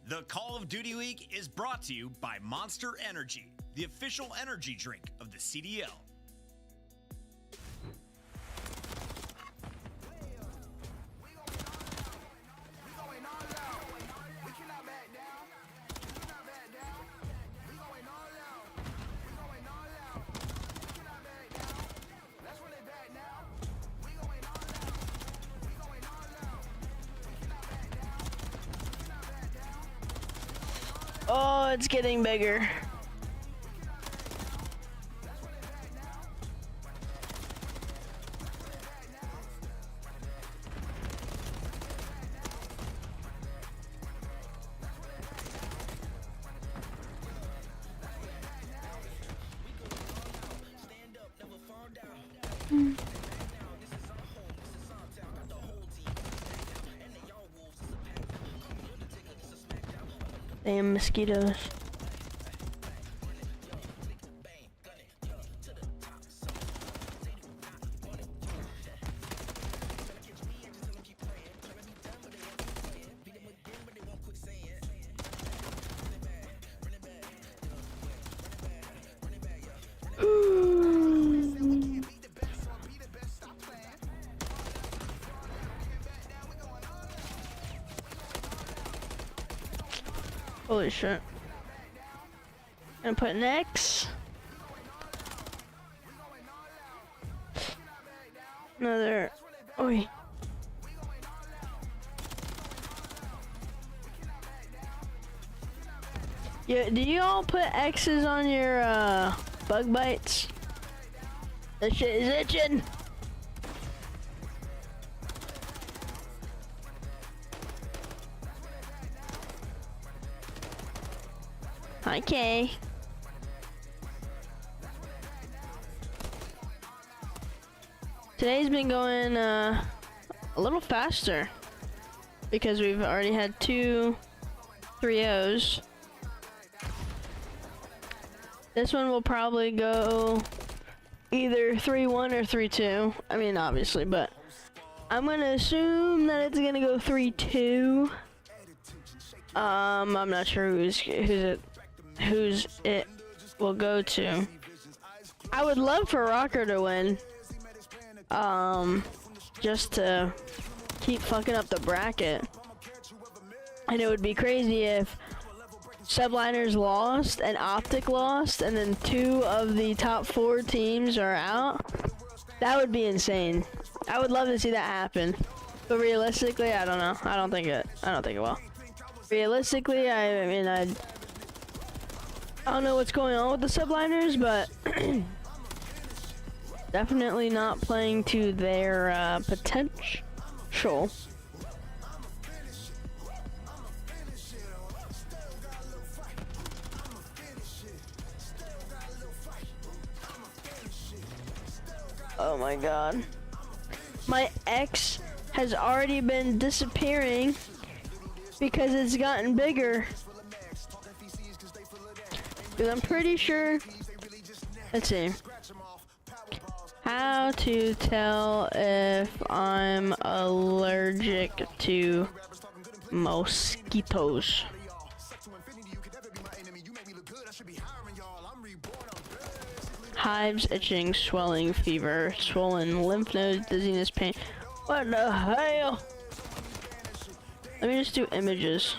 The Call of Duty Week is brought to you by Monster Energy, the official energy drink of the CDL. Oh, it's getting bigger. Damn mosquitoes. Holy shit. And put an X. Another. Oi. Yeah, do you all put X's on your bug bites? That shit is itching. Hi, Kay. Today's been going a little faster because we've already had 2 3-0s. This one will probably go either 3-1 or 3-2. I mean, obviously, but I'm gonna assume that it's gonna go 3-2. I'm not sure who's it will go to. I would love for Rocker to win. Just to keep fucking up the bracket. And it would be crazy if Subliners lost and Optic lost and then 2 of the top 4 teams are out. That would be insane. I would love to see that happen. But realistically, I don't know. I don't think it will. Realistically, I mean, I don't know what's going on with the Subliners, but definitely not playing to their potential. Oh my god. My X has already been disappearing because it's gotten bigger. Because I'm pretty sure. Let's see. How to tell if I'm allergic to mosquitoes. Hives, itching, swelling, fever, swollen lymph nodes, dizziness, pain. What the hell? Let me just do images.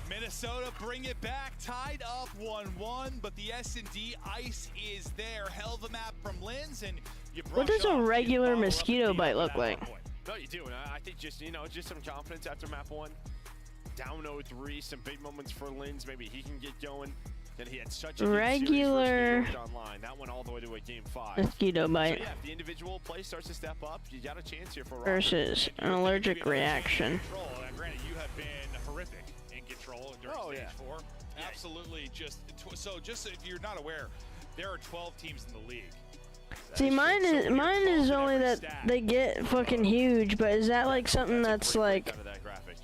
Minnesota bring it back, tied up 1-1, but the S&D ice is there. Hell of a map from Linz, and you what does a regular mosquito bite look like? No, you do, and I think just, you know, just some confidence after map 1. Down 0-3, some big moments for Linz. Maybe he can get going. Then he had such a regular online. That went all the way to a game 5. Mosquito bite. So yeah, if the individual play starts to step up, you got a chance here for versus an allergic reaction. Granted, you have been horrific in control during stage 4. Absolutely, just so if you're not aware, there are 12 teams in the league. See, mine is only that they get fucking huge, but is that like something that's like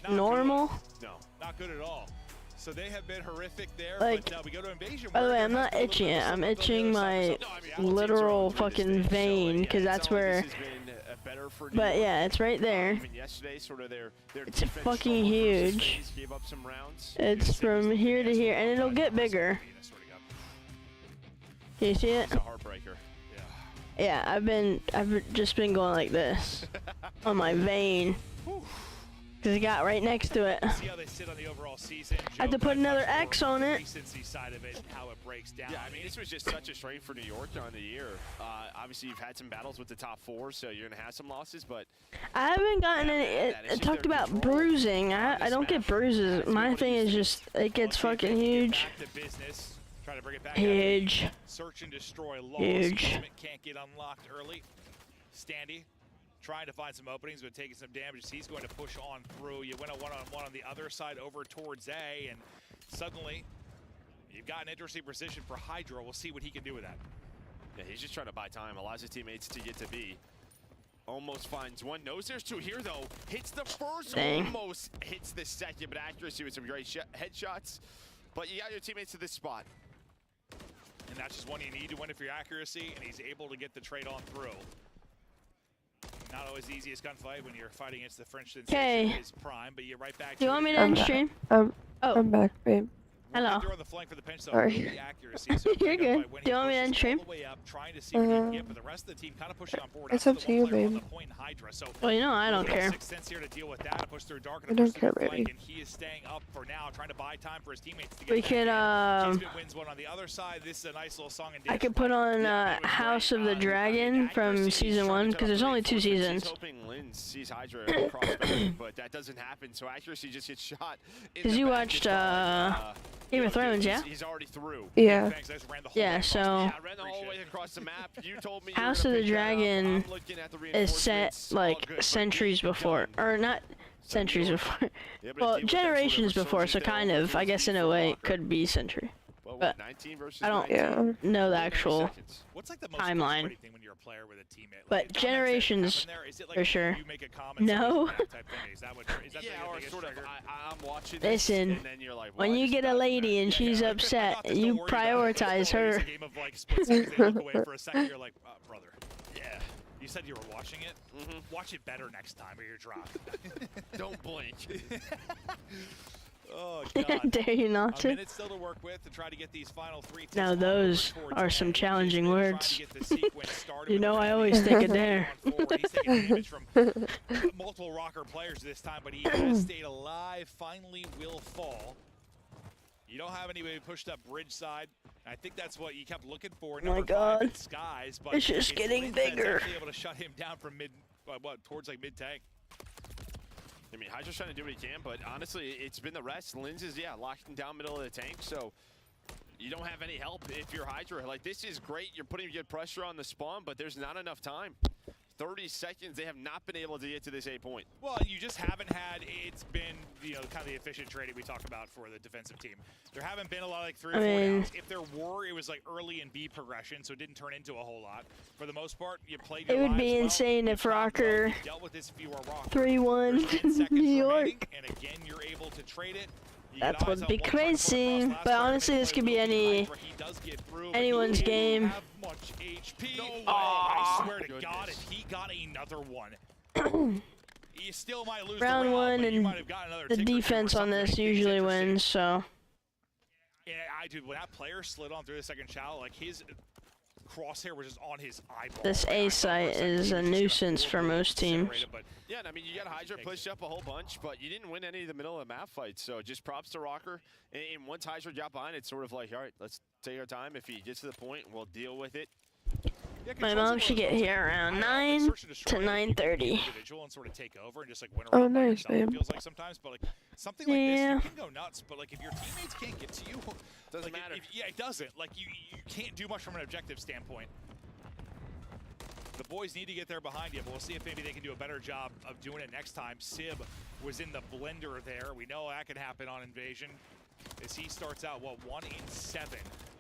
normal? No, not good at all. So they have been horrific there, like, but we go to Invasion. By the way, I'm not itching it. I'm itching my literal fucking vein, because that's where. But yeah, it's right there. It's fucking huge. It's from here to here, and it'll get bigger. Can you see it? It's a heartbreaker. Yeah, I've just been going like this on my vein. Because it got right next to it. See how they sit on the overall season. I had to put another X on it. Side of it, how it breaks down. Yeah, I mean, this was just such a strain for New York on the year. Obviously, you've had some battles with the top four, so you're going to have some losses, but... I haven't gotten any... It talked about bruising. I don't get bruises. My thing is just, it gets fucking huge. Try to bring it back huge. Search and destroy. Huge. Can't get unlocked early. Standy trying to find some openings, but taking some damage. He's going to push on through. You win a one-on-one on the other side over towards A, and suddenly you've got an interesting position for Hydra. We'll see what he can do with that. Yeah, he's just trying to buy time. Allows his teammates to get to B. Almost finds one. Knows there's two here, though. Hits the first, almost hits the second, but accuracy with some great headshots. But you got your teammates to this spot. And that's just one you need to win it for your accuracy, and he's able to get the trade on through. Not always the easiest gunfight when you're fighting against the French sensation his prime, but you're right back. Do you want me to end stream? I'm back, babe. Hello. On the flank for the pinch, so Sorry. accuracy, so you're good. Do you want me to end stream? Trying to see what he can get, but the rest of the team kind of pushing on board. It's up to you, babe. So well, you know I don't care. Here to deal with that, push through dark I don't care, baby. and he is staying up for now, trying to buy time for his teammates to get we could wins one on the other side. This is a nice little song and dance. I could put on House of the Dragon from season 1 because there's only 2 seasons. Hoping Lynn sees Hydra across, but that doesn't happen. So accuracy just gets shot. Because you watched Game of Thrones, yeah? He's already through. Yeah. Yeah, so House of the Dragon is set like centuries before, or not centuries before, well, generations before, so kind of, I guess in a way, it could be century. But I don't know the actual timeline. But generations, for sure. No. Listen, when you get a lady and she's upset, you prioritize her. You said you were watching it? Watch it better next time or you're dropped. Don't blink. Oh, God. Dare you not to? A minute still to work with to try to get these final 3 now those are some challenging words. You know I always take a dare. He's taking damage from multiple Rocker players this time, but he has stayed alive. Finally will fall. You don't have anybody pushed up bridge side. I think that's what you kept looking for. Oh my God. Skies, but it's just getting bigger. Able to shut him down from towards like mid tank. I mean, Hydra's trying to do what he can, but honestly, it's been the rest. Linz is, locking down middle of the tank, so you don't have any help if you're Hydra. Like, this is great. You're putting good pressure on the spawn, but there's not enough time. 30 seconds, they have not been able to get to this A point. Well, you just haven't had, it's been, kind of the efficient trading we talk about for the defensive team. There haven't been a lot of like 3 or 4 downs. If there were, it was like early in B progression, so it didn't turn into a whole lot. For the most part, you played your It would be insane if Rocker 3-1 New York. And again, you're able to trade it. That would be crazy, but honestly, this could be anyone's game. I swear to God, if he got another one, you still might lose round 1, and the defense on this usually wins. So. Yeah, when that player slid on through the second shot, like his crosshair was just on his eyeball. This A site is a nuisance for most teams. Yeah, I mean, you got Hydra pushed up a whole bunch, but you didn't win any of the middle of the map fights, so just props to Rocker. And once Hydra got behind, it's sort of like, all right, let's take our time. If he gets to the point, we'll deal with it. My mom should get here around 9 to 9:30. And sort of take over and just like win oh, nice, babe. Feels like sometimes, but like something like this, you can go nuts. But like if your teammates can't get to you, doesn't matter. It doesn't. Like you can't do much from an objective standpoint. The boys need to get there behind you, but we'll see if maybe they can do a better job of doing it next time. Sib was in the blender there. We know that could happen on Invasion as he starts out, 1 in 7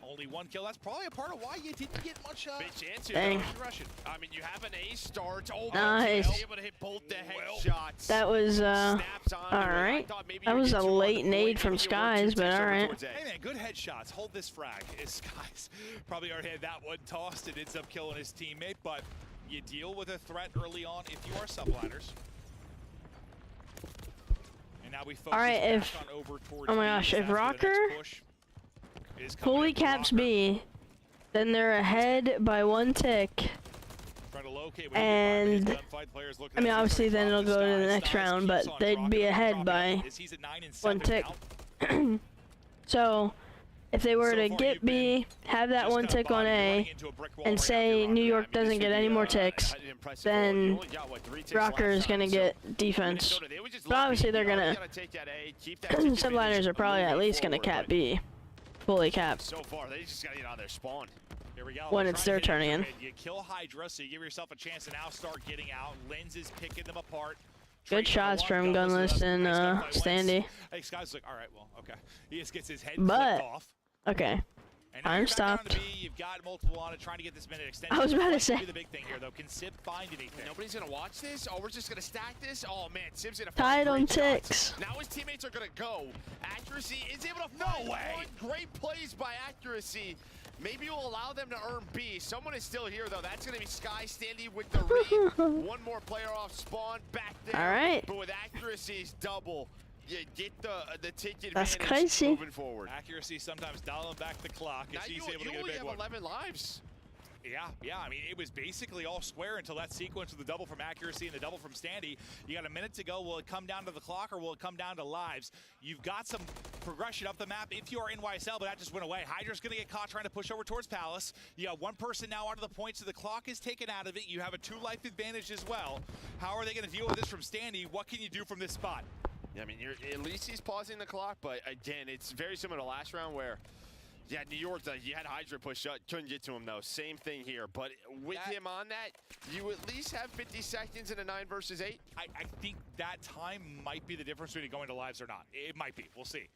Only 1 kill. That's probably a part of why you didn't get much big chance Dang. here. Russian. I mean, you have an A start. Oh, Nice. able to hit both the headshots. That was, alright. That was a late nade from Skies, but alright. Hey man, good headshots. Hold this frag. His Skies probably already had that one tossed and ends up killing his teammate, but you deal with a threat early on if you are subliners. And now we focus back on over towards oh my gosh, if Rocker fully caps B, then they're ahead by 1 tick. And I mean, obviously, then it'll go to the next round, but they'd be ahead by 1 tick. So, if they were to get B, have that 1 tick on A, and say New York doesn't get any more ticks, then Rocker is gonna get defense. But obviously, they're gonna. Subliners are probably at least gonna cap B, fully cap. So far, they just gotta get out of their spawn. Here we go. When it's their turn again. You kill Hydra, so you give yourself a chance to now start getting out. Lens is picking them apart. Good shots from Gunless and Standy. Hey, Sky's like, all right, well, okay. He just gets his head flipped off. Okay. Time stopped. You've got multiple on it, trying to get this minute extension. I was about to say. The big thing here, though. Can Sib find anything? Nobody's gonna watch this. Oh, we're just gonna stack this. Oh man, Sib's gonna tied on ticks. Now his teammates are gonna go. Accuracy is able to find one. Great plays by Accuracy. Maybe we'll allow them to earn B. Someone is still here though. That's gonna be Sky standing with the read. One more player off spawn back there. All right. But with Accuracy's double, you get the ticket That's advantage crazy. moving forward. Accuracy sometimes dialing back the clock if he's able to get a big one. 11 lives. Yeah. I mean, it was basically all square until that sequence with the double from Accuracy and the double from Standy. You got a minute to go. Will it come down to the clock or will it come down to lives? You've got some progression up the map if you are NYSL, but that just went away. Hydra's going to get caught trying to push over towards Palace. You got 1 person now out of the point, so the clock is taken out of it. You have a 2-life advantage as well. How are they going to deal with this from Standy? What can you do from this spot? Yeah, I mean, at least he's pausing the clock, but again, it's very similar to last round where, yeah, New York, you had Hydra push up, couldn't get to him though. Same thing here, but with him on that, you at least have 50 seconds in a 9 versus 8. I think that time might be the difference between going to lives or not. It might be. We'll see.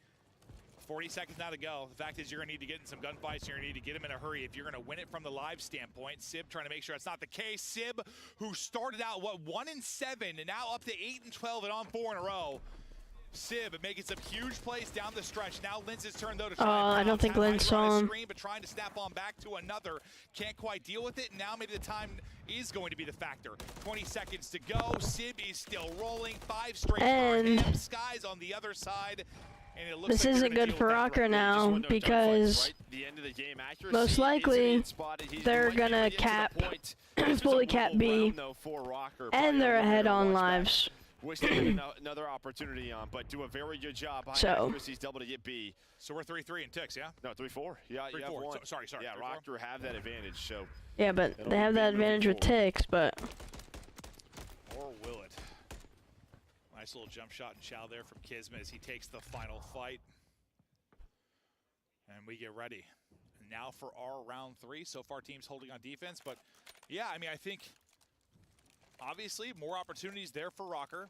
40 seconds now to go. The fact is you're going to need to get in some gunfights. You're going to need to get him in a hurry if you're going to win it from the live standpoint. Sib trying to make sure that's not the case. Sib, who started out, 1-7, and now up to 8-12 and on 4 in a row. Sib making some huge plays down the stretch. Now Linz's turn though to try I don't think Linz saw him. Screen, but trying to snap on back to another. Can't quite deal with it. Now maybe the time is going to be the factor. 20 seconds to go. Sib is still rolling. 5 straight for Skies on the other side. And it looks this like isn't good for Rocker now because most likely they're gonna cap, fully cap B, and they're ahead on lives. Wish they had another opportunity on, but do a very good job. Accuracy's double to get B. So we're 3-3 in ticks, yeah? No, 3-4. Yeah, you have 1. Sorry. Yeah, Rocker have that advantage, so. Yeah, but they have that advantage with ticks, but. Or will it? Nice little jump shot and chow there from Kismet as he takes the final fight. And we get ready. And now for our round 3. So far, teams holding on defense, but yeah, I mean, I think. Obviously, more opportunities there for Rocker.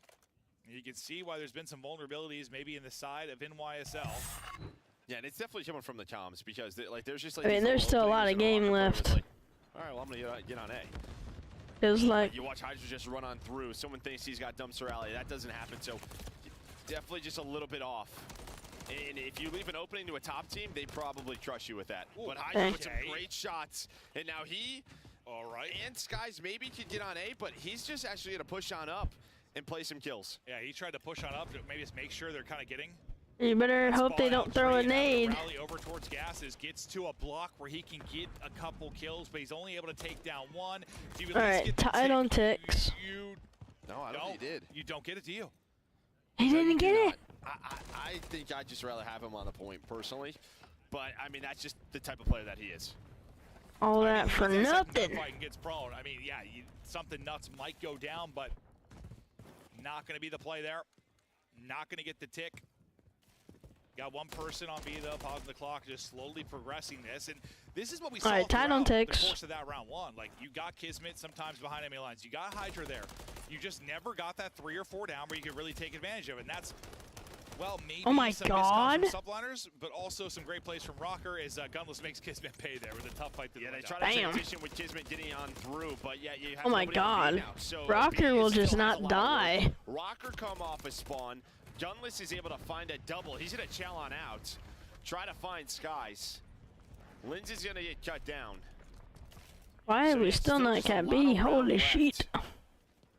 You can see why there's been some vulnerabilities maybe in the side of NYSL. Yeah, and it's definitely coming from the comms because there's just I mean, there's still a lot of game left. All right, well, I'm going to get on A. Feels like you watch Hydra just run on through. Someone thinks he's got Dumpster Alley. That doesn't happen, so definitely just a little bit off. And if you leave an opening to a top team, they probably crush you with that. Ooh, but Hydra with some great shots. And now he... All right. And Skies maybe could get on A, but he's just actually going to push on up and play some kills. Yeah, he tried to push on up to maybe just make sure they're kind of getting. You better hope they don't throw a nade. Rally over towards Gases, gets to a block where he can get a couple kills, but he's only able to take down 1. All right, tied on ticks. No, I don't think he did. You don't get it, do you? He didn't get it. I think I'd just rather have him on the point, personally. But, I mean, that's just the type of player that he is. All that for nothing. Gets prone. I mean, yeah, something nuts might go down, but not going to be the play there. Not going to get the tick. Got 1 person on B though, pausing the clock, just slowly progressing this, and this is what we saw throughout the course of that round 1. Like, you got Kismet sometimes behind enemy lines, you got Hydra there. You just never got that 3 or 4 down where you could really take advantage of it, and that's well, maybe Oh my some God. miscoms from subliners, but also some great plays from Rocker as Gunless makes Kismet pay there with a tough fight. Yeah, they try to transition with Kismet getting on through, but yeah, you have Oh my nobody on B God. now. So Rocker B will still just has a not lot of die. work. Rocker come off a spawn. Gunless is able to find a double. He's gonna chell on out. Try to find Skies. Lindsay's gonna get cut down. Why are we still not Cat B? Holy shit.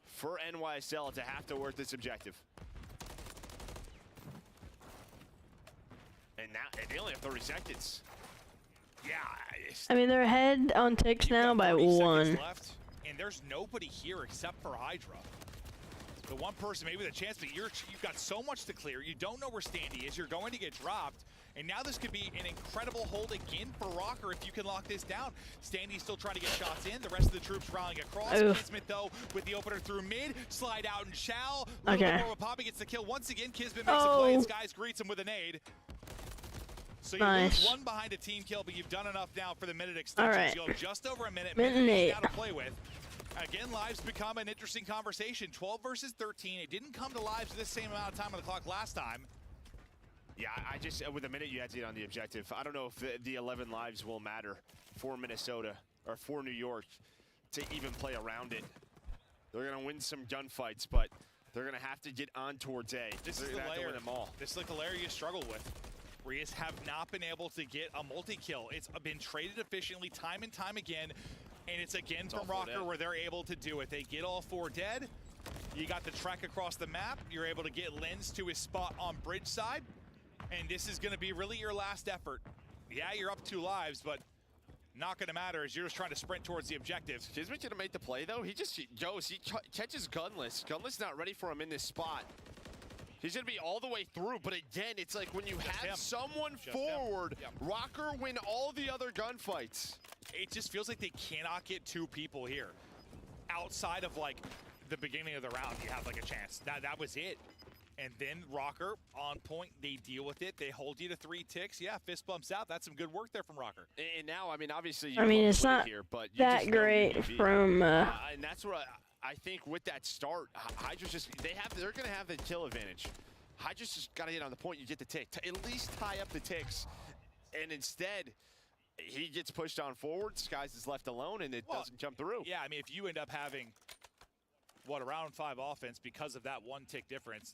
For NYSL to have to work this objective. And now they only have 30 seconds. Yeah. I mean, they're ahead on ticks now by 1. Left, and there's nobody here except for Hydra. The one person maybe with a chance, but you've got so much to clear. You don't know where Standy is. You're going to get dropped. And now this could be an incredible hold again for Rocker if you can lock this down. Standy's still trying to get shots in. The rest of the troops rallying across. Kismet, though, with the opener through mid. Slide out and Shao. Okay. Poppy gets the kill once again. Kismet makes a play, and Skies greets him with a nade. So you lose 1 behind a team kill, but you've done enough now for the minute extension. Right. You'll have just over a minute. Minute 8. Now to play with. Again, lives become an interesting conversation. 12 versus 13. It didn't come to lives the same amount of time on the clock last time. Yeah, I just, with a minute you had to get on the objective. I don't know if the 11 lives will matter for Minnesota or for New York to even play around it. They're going to win some gunfights, but they're going to have to get on towards A. This is the layer. This is like the layer you struggle with, where you just have not been able to get a multi-kill. It's been traded efficiently time and time again, and it's again from Rocker where they're able to do it. They get all 4 dead. You got the trek across the map. You're able to get Lens to his spot on bridge side. And this is going to be really your last effort. Yeah, you're up 2 lives, but not going to matter as you're just trying to sprint towards the objective. Kismet going to make the play, though. He just goes. He catches Gunless. Gunless not ready for him in this spot. He's going to be all the way through, but again, it's like when you have someone forward, Rocker win all the other gunfights. It just feels like they cannot get 2 people here. Outside of, like, the beginning of the round, you have, like, a chance. That was it. And then Rocker on point, they deal with it. They hold you to 3 ticks. Yeah, fist bumps out. That's some good work there from Rocker. And now, I mean, obviously, it's not here, but that great from. And that's what I think with that start, Hydra's just they're going to have the kill advantage. Hydra's just got to get on the point. You get the tick, at least tie up the ticks, and instead. He gets pushed on forward. Skies is left alone, and it doesn't jump through. Yeah, I mean, if you end up having a round 5 offense because of that 1 tick difference.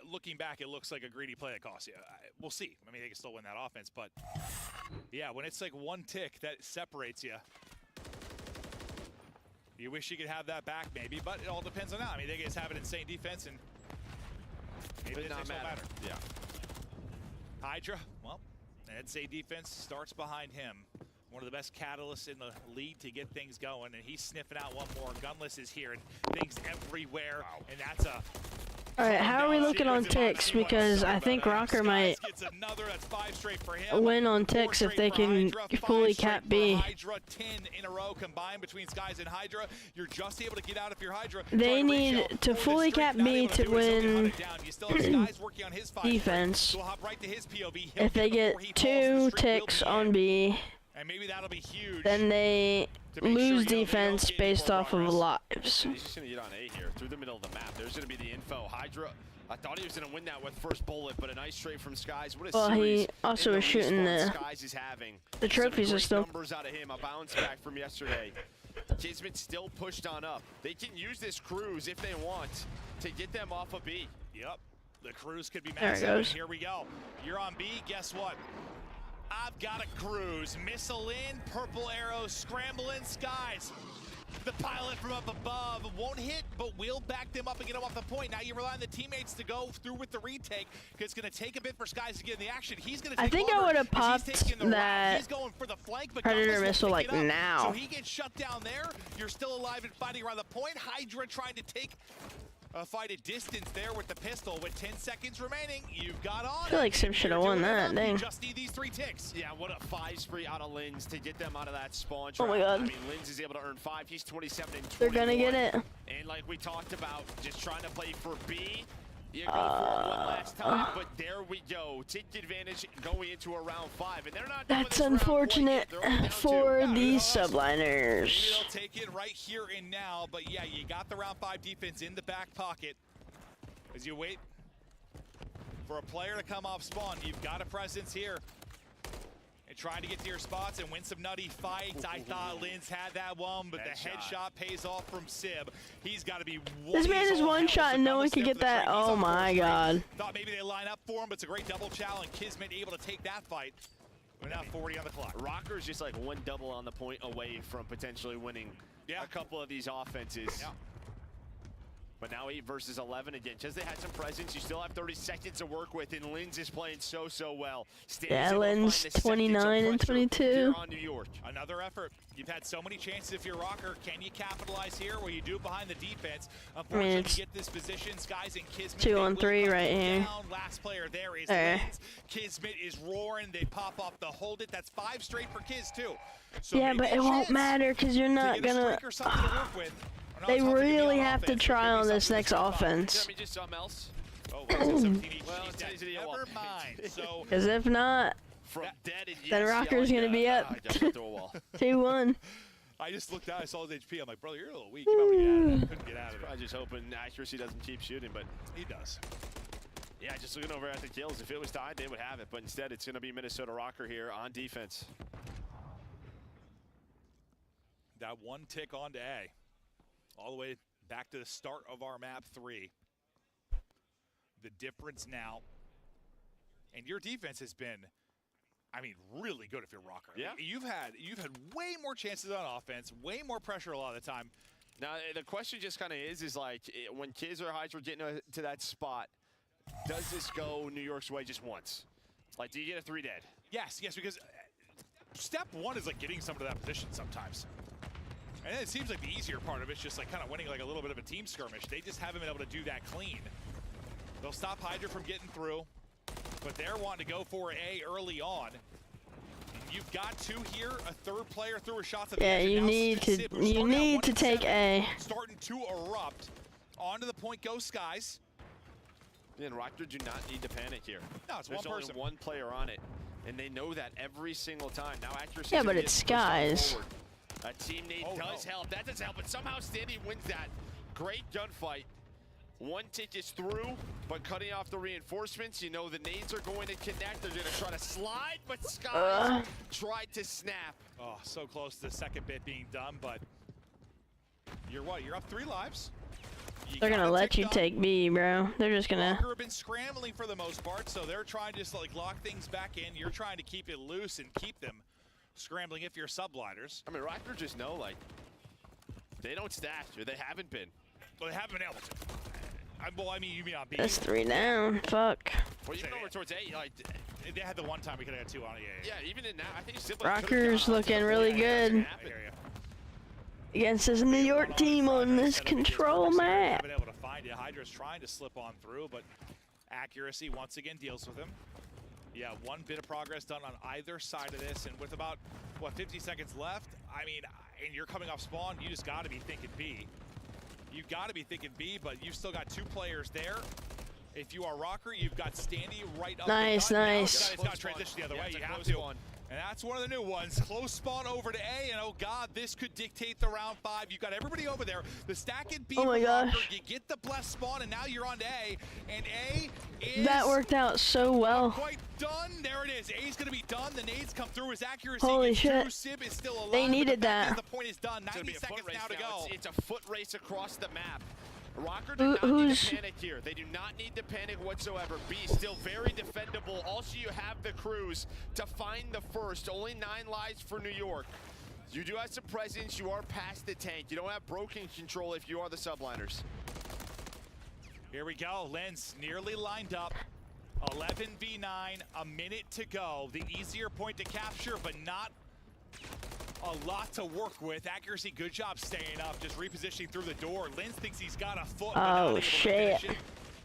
Looking back, it looks like a greedy play that costs you. We'll see. I mean, they can still win that offense, but yeah, when it's like 1 tick that separates you, you wish you could have that back maybe, but it all depends on that. I mean, they just have an insane defense, and maybe it doesn't matter. Yeah. Hydra, well, I'd say defense starts behind him. One of the best catalysts in the league to get things going, and he's sniffing out 1 more. Gunless is here, and things everywhere, and that's a... All right, how are we looking on ticks? Because I think Rocker might win on ticks if they can fully cap B. Hydra 10 in a row combined between Skies and Hydra. You're just able to get out if you're Hydra. They need to fully cap B to win defense. If they get 2 ticks on B, and maybe that'll be huge. Then they lose defense based off of lives. He's just going to get on A here through the middle of the map. There's going to be the info. Hydra, I thought he was going to win that with first bullet, but a nice trade from Skies. What a series he also was shooting Skies is having. The trophies are still numbers out of him. A bounce back from yesterday. Kismet still pushed on up. They can use this cruise if they want to get them off of B. Yep, the cruise could be there massive. It goes. Here we go. You're on B. Guess what? I've got a cruise. Missile in, purple arrows, scrambling Skies. The pilot from up above won't hit, but will back them up and get them off the point. Now you rely on the teammates to go through with the retake, because it's going to take a bit for Skies to get in the action. He's going to take I think I would have popped that he's going for the flank, but Predator missile like now. So he gets shut down there. You're still alive and fighting around the point. Hydra trying to take a fight at distance there with the pistol. With 10 seconds remaining, you've got on. I feel like Sim should have won that. Dang. You just need these 3 ticks. Yeah, what a 5 spree out of Lins to get them out of that spawn trap. Oh my god. I mean, Lins is able to earn 5. He's 27 and 21. They're gonna get it. And like we talked about, just trying to play for B. You go for it one last time, but there we go. Tick advantage going into a round 5, and they're not. That's unfortunate for these subliners. They'll take it right here and now, but yeah, you got the round 5 defense in the back pocket as you wait For a player to come off spawn, you've got a presence here. And trying to get to your spots and win some nutty fights. I thought Linz had that one, but the headshot pays off from Sib. He's got to be This man is one shot and no one can get that. Oh my god. Thought maybe they line up for him, but it's a great double chow, and Kismet able to take that fight. We're now 40 on the clock. Rocker's just like one double on the point away from potentially winning a couple of these offenses. Yeah. But now 8 versus 11 again. Just they had some presence. You still have 30 seconds to work with, and Linz is playing so well. Yeah, Linz 29 and 22. On New York. Another effort. You've had so many chances if you're Rocker. Can you capitalize here? Well, you do behind the defense. Unfortunately, you get this position. Skies and Kismet. 2 on 3 right here. Last player there is Linz. Kismet is roaring. They pop off the hold it. That's 5 straight for Kiz too. So yeah, but it won't matter because you're not gonna. They really have to try on this next offense. Never mind. Because if not, then Rocker's gonna be up 2-1. I just looked out, I saw his HP. I'm like, brother, you're a little weak. You might get out of it. Couldn't get out of it. I just hoping accuracy doesn't keep shooting, but he does. Yeah, just looking over at the kills. If it was tied, they would have it. But instead, it's going to be Minnesota Rocker here on defense. That one tick onto A. All the way back to the start of our map 3. The difference now, and your defense has been, I mean, really good if you're Rocker. Yeah. You've had way more chances on offense, way more pressure a lot of the time. Now the question just kind of is like when Kiz or Hydra getting to that spot, does this go New York's way just once? Like, do you get a 3 dead? Yes, because step 1 is like getting someone to that position sometimes. And then it seems like the easier part of it's just like kind of winning like a little bit of a team skirmish. They just haven't been able to do that clean. They'll stop Hydra from getting through, but they're wanting to go for A early on. You've got 2 here, a 3rd player threw a shot to the edge, you need to take A. Starting to erupt. Onto the point goes Skies. And Rocker do not need to panic here. No, it's There's one person. only one player on it, and they know that every single time. Now accuracy. Yeah, but it's Skies. A team need does help. That does help, but somehow Standy wins that. Great gunfight. One tick is through, but cutting off the reinforcements. You know the nades are going to connect. They're going to try to slide, but Skies tried to snap. Oh, so close to the second bit being done, but you're what? You're up 3 lives. They're gonna let you take B, bro. They're just gonna. Rocker have been scrambling for the most part, so they're trying to just like lock things back in. You're trying to keep it loose and keep them scrambling if you're subliners. I mean, Rocker just know like they don't stash, or they haven't been. Well, they haven't been able to. Well, I mean, you mean on B. That's 3 down. Fuck. Well, even over towards A, like they had the one time we could have had 2 on it. Yeah, even in that, I think Rocker's looking really good against this New York team on this control map. Been able to find it. Hydra's trying to slip on through, but accuracy once again deals with him. Yeah, 1 bit of progress done on either side of this, and with about, what, 50 seconds left, I mean, and you're coming off spawn, you just got to be thinking B. You've got to be thinking B, but you've still got 2 players there. If you are Rocker, you've got Standy right up. Nice. It's got to transition the other way. You have to. And that's one of the new ones. Close spawn over to A, and oh god, this could dictate the round 5. You've got everybody over there. The stack at B. Oh my gosh. Rocker, you get the blessed spawn, and now you're on to A. And A is that worked out so well. Quite done. There it is. A's gonna be done. The nades come through. His accuracy. Holy shit. Sib is still alive. They needed that. The point is done. 90 seconds now to go. It's a foot race across the map. Rocker do not need to panic here. They do not need to panic whatsoever. B still very defendable. Also, you have the crews to find the first. Only 9 lives for New York. You do have some presence. You are past the tank. You don't have broken control if you are the subliners. Here we go. Linz nearly lined up. 11v9, a minute to go. The easier point to capture, but not a lot to work with. Accuracy, good job staying up, just repositioning through the door. Linz thinks he's got a foot. Oh, shit.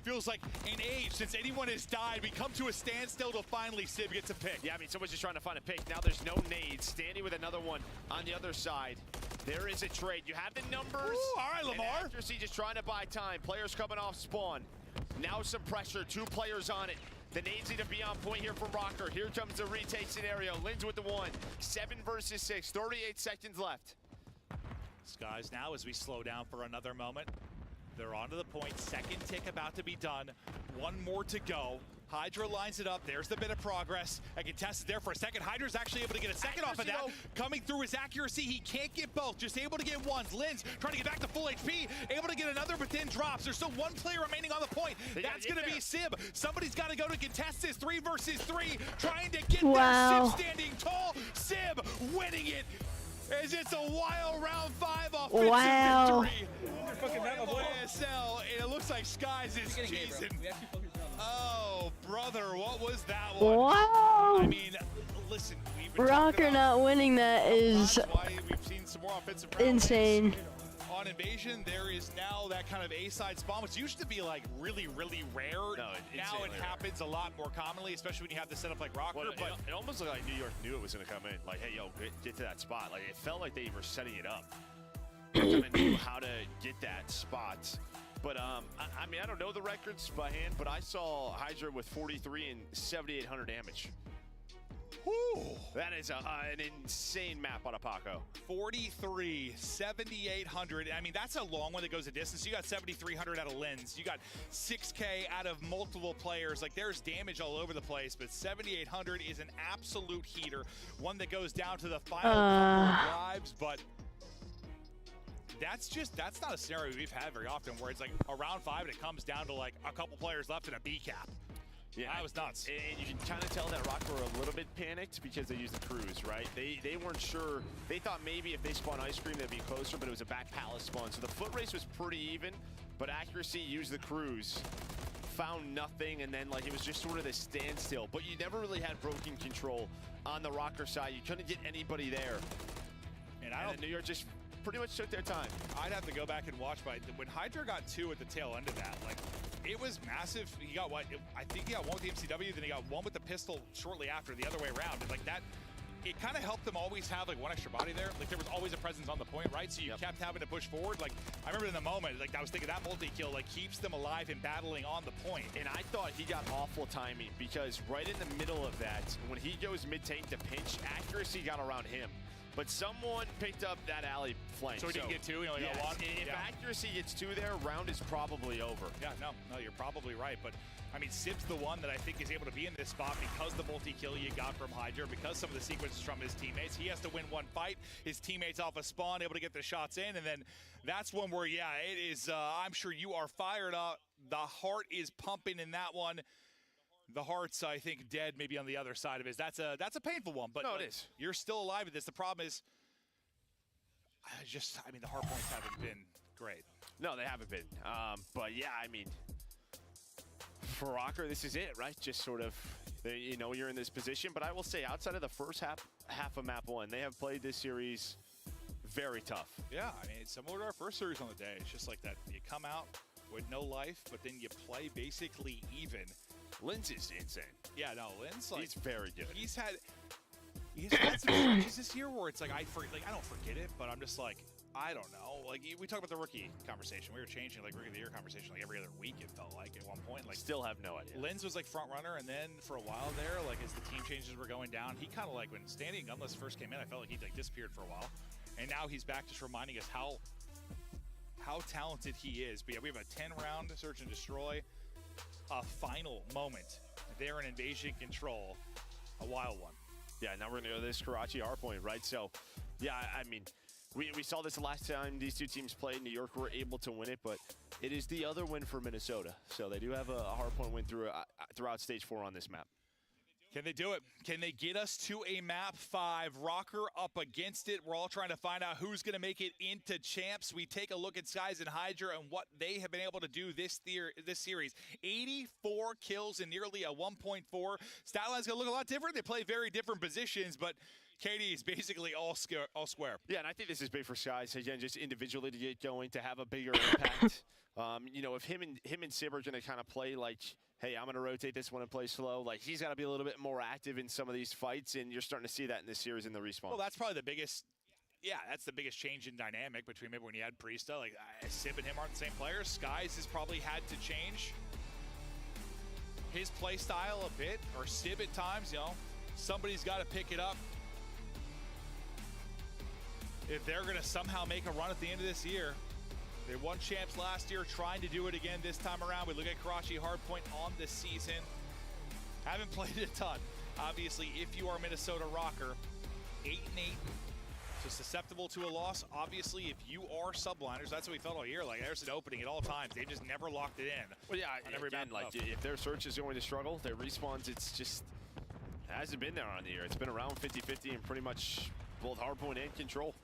Feels like in age, since anyone has died, we come to a standstill till finally Sib gets a pick. Yeah, I mean, someone's just trying to find a pick. Now there's no nades. Standing with another one on the other side. There is a trade. You have the numbers. Ooh, all right, Lamar. And accuracy just trying to buy time. Players coming off spawn. Now some pressure. 2 players on it. The nades need to be on point here from Rocker. Here comes the retake scenario. Linz with the 1. 7 versus 6. 38 seconds left. Skies now as we slow down for another moment. They're onto the point. Second tick about to be done. 1 more to go. Hydra lines it up. There's the bit of progress. I can test it there for a second. Hydra's actually able to get a second off of that. Coming through his accuracy, he can't get both. Just able to get ones. Linz trying to get back to full HP. Able to get another, but then drops. There's still one player remaining on the point. That's going to be Sib. Somebody's got to go to contest this 3 versus 3. Trying to get there. Sib standing tall. Sib winning it. As it's a wild round 5 offensive victory. ASL, and it looks like Skies is cheesing. Oh, brother, what was that one? Wow. I mean, listen, Rocker not winning that is we've seen some more offensive insane. On Invasion, there is now that kind of A-side spawn, which used to be like really, really rare. No, now it happens a lot more commonly, especially when you have to set up like Rocker. Well, but it almost looked like New York knew it was going to come in. Like, hey, yo, get to that spot. Like, it felt like they were setting it up. They kind of knew how to get that spot. But, I mean, I don't know the records by hand, but I saw Hydra with 43 and 7,800 damage. Whew. That is an insane map on a Paco. 43, 7,800. I mean, that's a long one that goes a distance. You got 7,300 out of Linz. You got 6K out of multiple players. Like, there's damage all over the place, but 7,800 is an absolute heater. One that goes down to the final couple of lives, but that's not a scenario we've had very often where it's like a round 5 and it comes down to like a couple players left in a B cap. Yeah, that was nuts. And you can kind of tell that Rock were a little bit panicked because they used the cruise, right? They weren't sure. They thought maybe if they spawn Ice Cream, they'd be closer, but it was a back palace spawn. So the foot race was pretty even, but accuracy used the cruise. Found nothing, and then like it was just sort of this standstill. But you never really had broken control on the Rocker side. You couldn't get anybody there. And New York just pretty much took their time. I'd have to go back and watch, but when Hydra got 2 at the tail end of that, like, it was massive. He got what? I think he got 1 with the MCW, then he got 1 with the pistol shortly after, the other way around. And like that, it kind of helped them always have like 1 extra body there. Like there was always a presence on the point, right? So you kept having to push forward. Like I remember in the moment, like I was thinking that multi-kill like keeps them alive and battling on the point. And I thought he got awful timing because right in the middle of that, when he goes mid-tank to pinch, accuracy got around him. But someone picked up that alley flank. So he didn't get 2, he only got 1? If accuracy gets 2 there, round is probably over. Yeah, no, you're probably right. But, I mean, Sib's the one that I think is able to be in this spot because the multi-kill you got from Hydra, because some of the sequences from his teammates. He has to win 1 fight. His teammates off a spawn, able to get the shots in. And then that's one where, yeah, it is, I'm sure you are fired up. The heart is pumping in that one. The heart's, I think, dead maybe on the other side of it. That's a painful one, but no, it is. You're still alive with this. The problem is, I mean, the hard points haven't been great. No, they haven't been. But yeah, I mean, for Rocker, this is it, right? Just sort of, you know, you're in this position. But I will say, outside of the first half of map 1, they have played this series very tough. Yeah, I mean, it's similar to our first series on the day. It's just like that. You come out with no life, but then you play basically even. Linz is insane. Yeah, no, Linz, like, he's very good. He's had some stretches this year where it's like I don't forget it, but I'm just like, I don't know. Like we talk about the rookie conversation. We were changing like rookie of the year conversation like every other week. It felt like at one point. Like still have no idea. Linz was like front runner, and then for a while there, like as the team changes were going down, he kind of like when Standing Gunless first came in, I felt like he like disappeared for a while, and now he's back, just reminding us how talented he is. But yeah, we have a 10-round search and destroy, a final moment. They're in Invasion control, a wild one. Yeah, now we're going to go to this Karachi R point, right? So, yeah, I mean, we saw this the last time these two teams played. New York were able to win it, but it is the other win for Minnesota. So they do have a hard point win throughout Stage 4 on this map. Can they do it? Can they get us to a map 5? Rocker up against it. We're all trying to find out who's going to make it into champs. We take a look at Skies and Hydra and what they have been able to do this series. 84 kills and nearly a 1.4. Stat line's going to look a lot different. They play very different positions, but KD is basically all square. Yeah, and I think this is big for Skies, again, just individually to get going, to have a bigger impact. You know, if him and Sib are going to kind of play like, hey, I'm going to rotate this one and play slow. Like, he's got to be a little bit more active in some of these fights, and you're starting to see that in this series in the respawn. Well, that's probably the biggest, that's the biggest change in dynamic between maybe when you had Priesta. Like, Sib and him aren't the same players. Skies has probably had to change his play style a bit, or Sib at times, you know. Somebody's got to pick it up. If they're going to somehow make a run at the end of this year. They won champs last year, trying to do it again this time around. We look at Karachi Hardpoint on the season. Haven't played it a ton. Obviously, if you are Minnesota Rocker, 8-8, so susceptible to a loss. Obviously, if you are subliners, that's what we felt all year. Like, there's an opening at all times. They just never locked it in. Well, yeah, again, like, if their search is going to struggle, their respawns, it's just hasn't been there on the year. It's been around 50-50 and pretty much both hardpoint and control.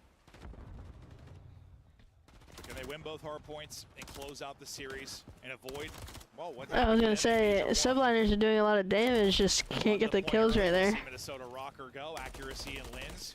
Can they win both hard points and close out the series and avoid? Well, what I was gonna say, subliners are doing a lot of damage, just can't get the kills right there. Minnesota Rocker go, accuracy and Lins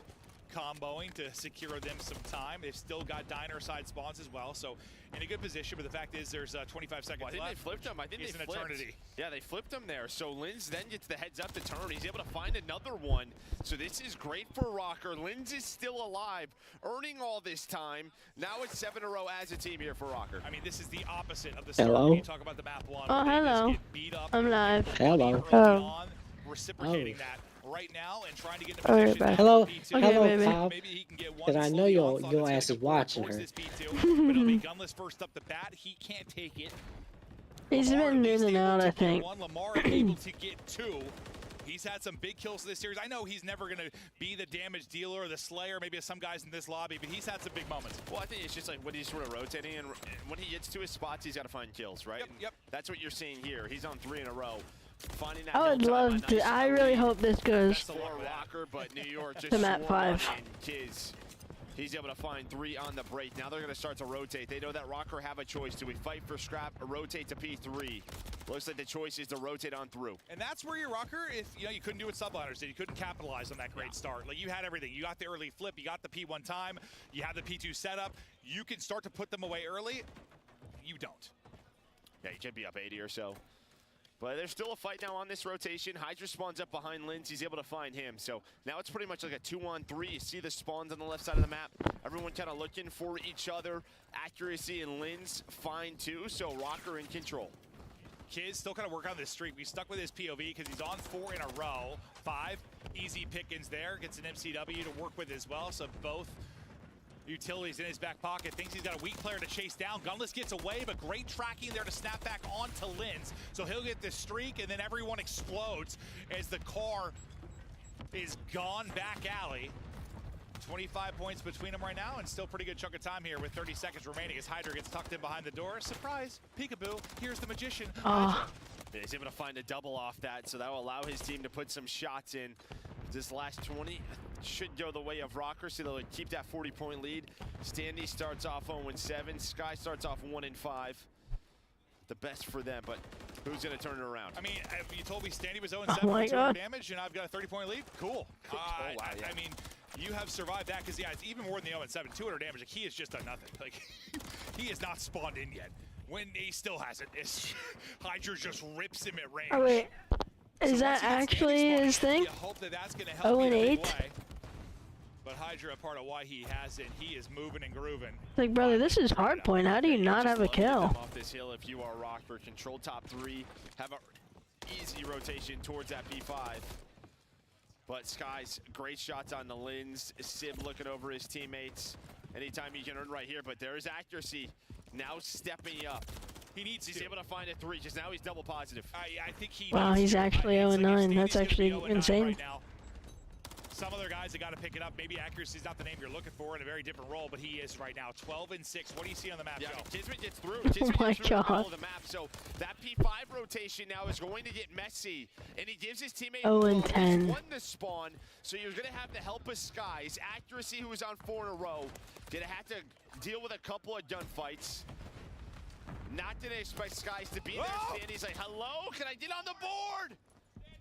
comboing to secure them some time. They've still got diner side spawns as well, so in a good position, but the fact is there's 25 seconds left. I think they flipped him. I think they flipped. Eternity. Yeah, they flipped him there. So Lins then gets the heads up to turn. He's able to find another one. So this is great for Rocker. Lins is still alive, earning all this time. Now it's 7 in a row as a team here for Rocker. I mean, this is the opposite of the start. Hello? When you talk about the map one. Oh, hello. I'm live. Hello. On, reciprocating that right now and trying to get in Alright, position. hello, P2. hello, baby. Kyle. Maybe he can get one Because I know slowly your onslaught ass that's is gonna go watching towards her. this P2, but it'll be Gunless first up the bat. He can't take it. He's been in and out, I think. Lamar able to get 2. He's had some big kills this series. I know he's never going to be the damage dealer or the slayer, maybe some guys in this lobby, but he's had some big moments. Well, I think it's just like when he's sort of rotating, and when he gets to his spots, he's got to find kills, right? Yep. That's what you're seeing here. He's on 3 in a row. Finding that I would love to. I really hope this goes for Rocker, but New York just to map 5. Kiz. He's able to find 3 on the break. Now they're going to start to rotate. They know that Rocker have a choice. Do we fight for scrap or rotate to P3? Looks like the choice is to rotate on through. And that's where your Rocker, if you couldn't do what subliners did, you couldn't capitalize on that great start. Like, you had everything. You got the early flip, you got the P1 time, you have the P2 setup. You can start to put them away early. You don't. Yeah, you can be up 80 or so. But there's still a fight now on this rotation. Hydra spawns up behind Lins. He's able to find him. So now it's pretty much like a 2-on-3. You see the spawns on the left side of the map. Everyone kind of looking for each other. Accuracy and Lins fine too. So Rocker in control. Kiz still kind of working on this streak. We stuck with his POV because he's on 4 in a row. 5 easy pickings there. Gets an MCW to work with as well. So both utilities in his back pocket. Thinks he's got a weak player to chase down. Gunless gets away, but great tracking there to snap back onto Lins. So he'll get this streak, and then everyone explodes as the car is gone back alley. 25 points between them right now, and still pretty good chunk of time here with 30 seconds remaining as Hydra gets tucked in behind the door. Surprise, peekaboo, here's the magician. He's able to find a double off that, so that will allow his team to put some shots in. This last 20 should go the way of Rocker, so they'll keep that 40-point lead. Standy starts off 0-7. Sky starts off 1-5. The best for them, but who's going to turn it around? I mean, if you told me Standy was 0-7 with 200 damage and I've got a 30-point lead, cool. I mean, you have survived that because, yeah, it's even more than the 0-7. 200 damage, like, he has just done nothing. Like, he has not spawned in yet. When he still hasn't, Hydra just rips him at range. Oh, wait. Is that actually his thing? 0-8? But Hydra, part of why he hasn't, he is moving and grooving. Like, brother, this is hardpoint. How do you not have a kill? Off this hill if you are Rocker. Control top 3. Have an easy rotation towards that P5. But Sky's great shots on the Lins. Sib looking over his teammates. Anytime you can earn right here, but there is accuracy. Now stepping up. He's able to find a 3, just now he's double positive. I think he Wow, he's actually 0-9. That's actually insane. Right now. Some other guys have got to pick it up. Maybe accuracy is not the name you're looking for in a very different role, but he is right now 12-6. What do you see on the map, Joe? Kismet gets through. Oh my gets through the middle of the map. So that P5 rotation now is going to get messy, and he gives his teammate 0-10. 1 to spawn. So you're going to have the help of Skies. Accuracy, who was on 4 in a row, gonna have to deal with a couple of gunfights. Not gonna expect Skies to be there. Standy's like, hello, can I get on the board?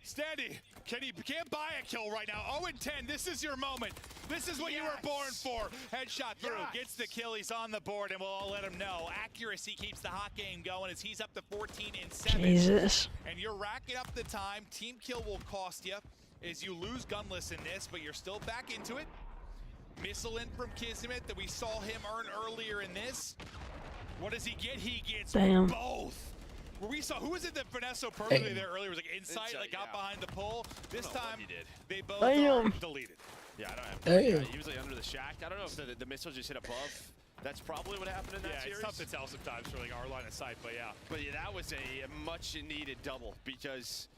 Standy, can't buy a kill right now. 0-10, this is your moment. This is what you were born for. Headshot through, gets the kill, he's on the board, and we'll all let him know. Accuracy keeps the hot game going as he's up to 14-7. Jesus. And you're racking up the time. Team kill will cost you as you lose Gunless in this, but you're still back into it. Missile in from Kismet that we saw him earn earlier in this. What does he get? He gets both. Where we saw, who was it that finessed so perfectly there earlier? It was like Insight, like got behind the pole. This time, they both are deleted. Yeah, I don't have he was like under the shack. I don't know if the missile just hit above. That's probably what happened in that series. Yeah, it's tough to tell sometimes for like our line of sight, but yeah. But yeah, that was a much needed double because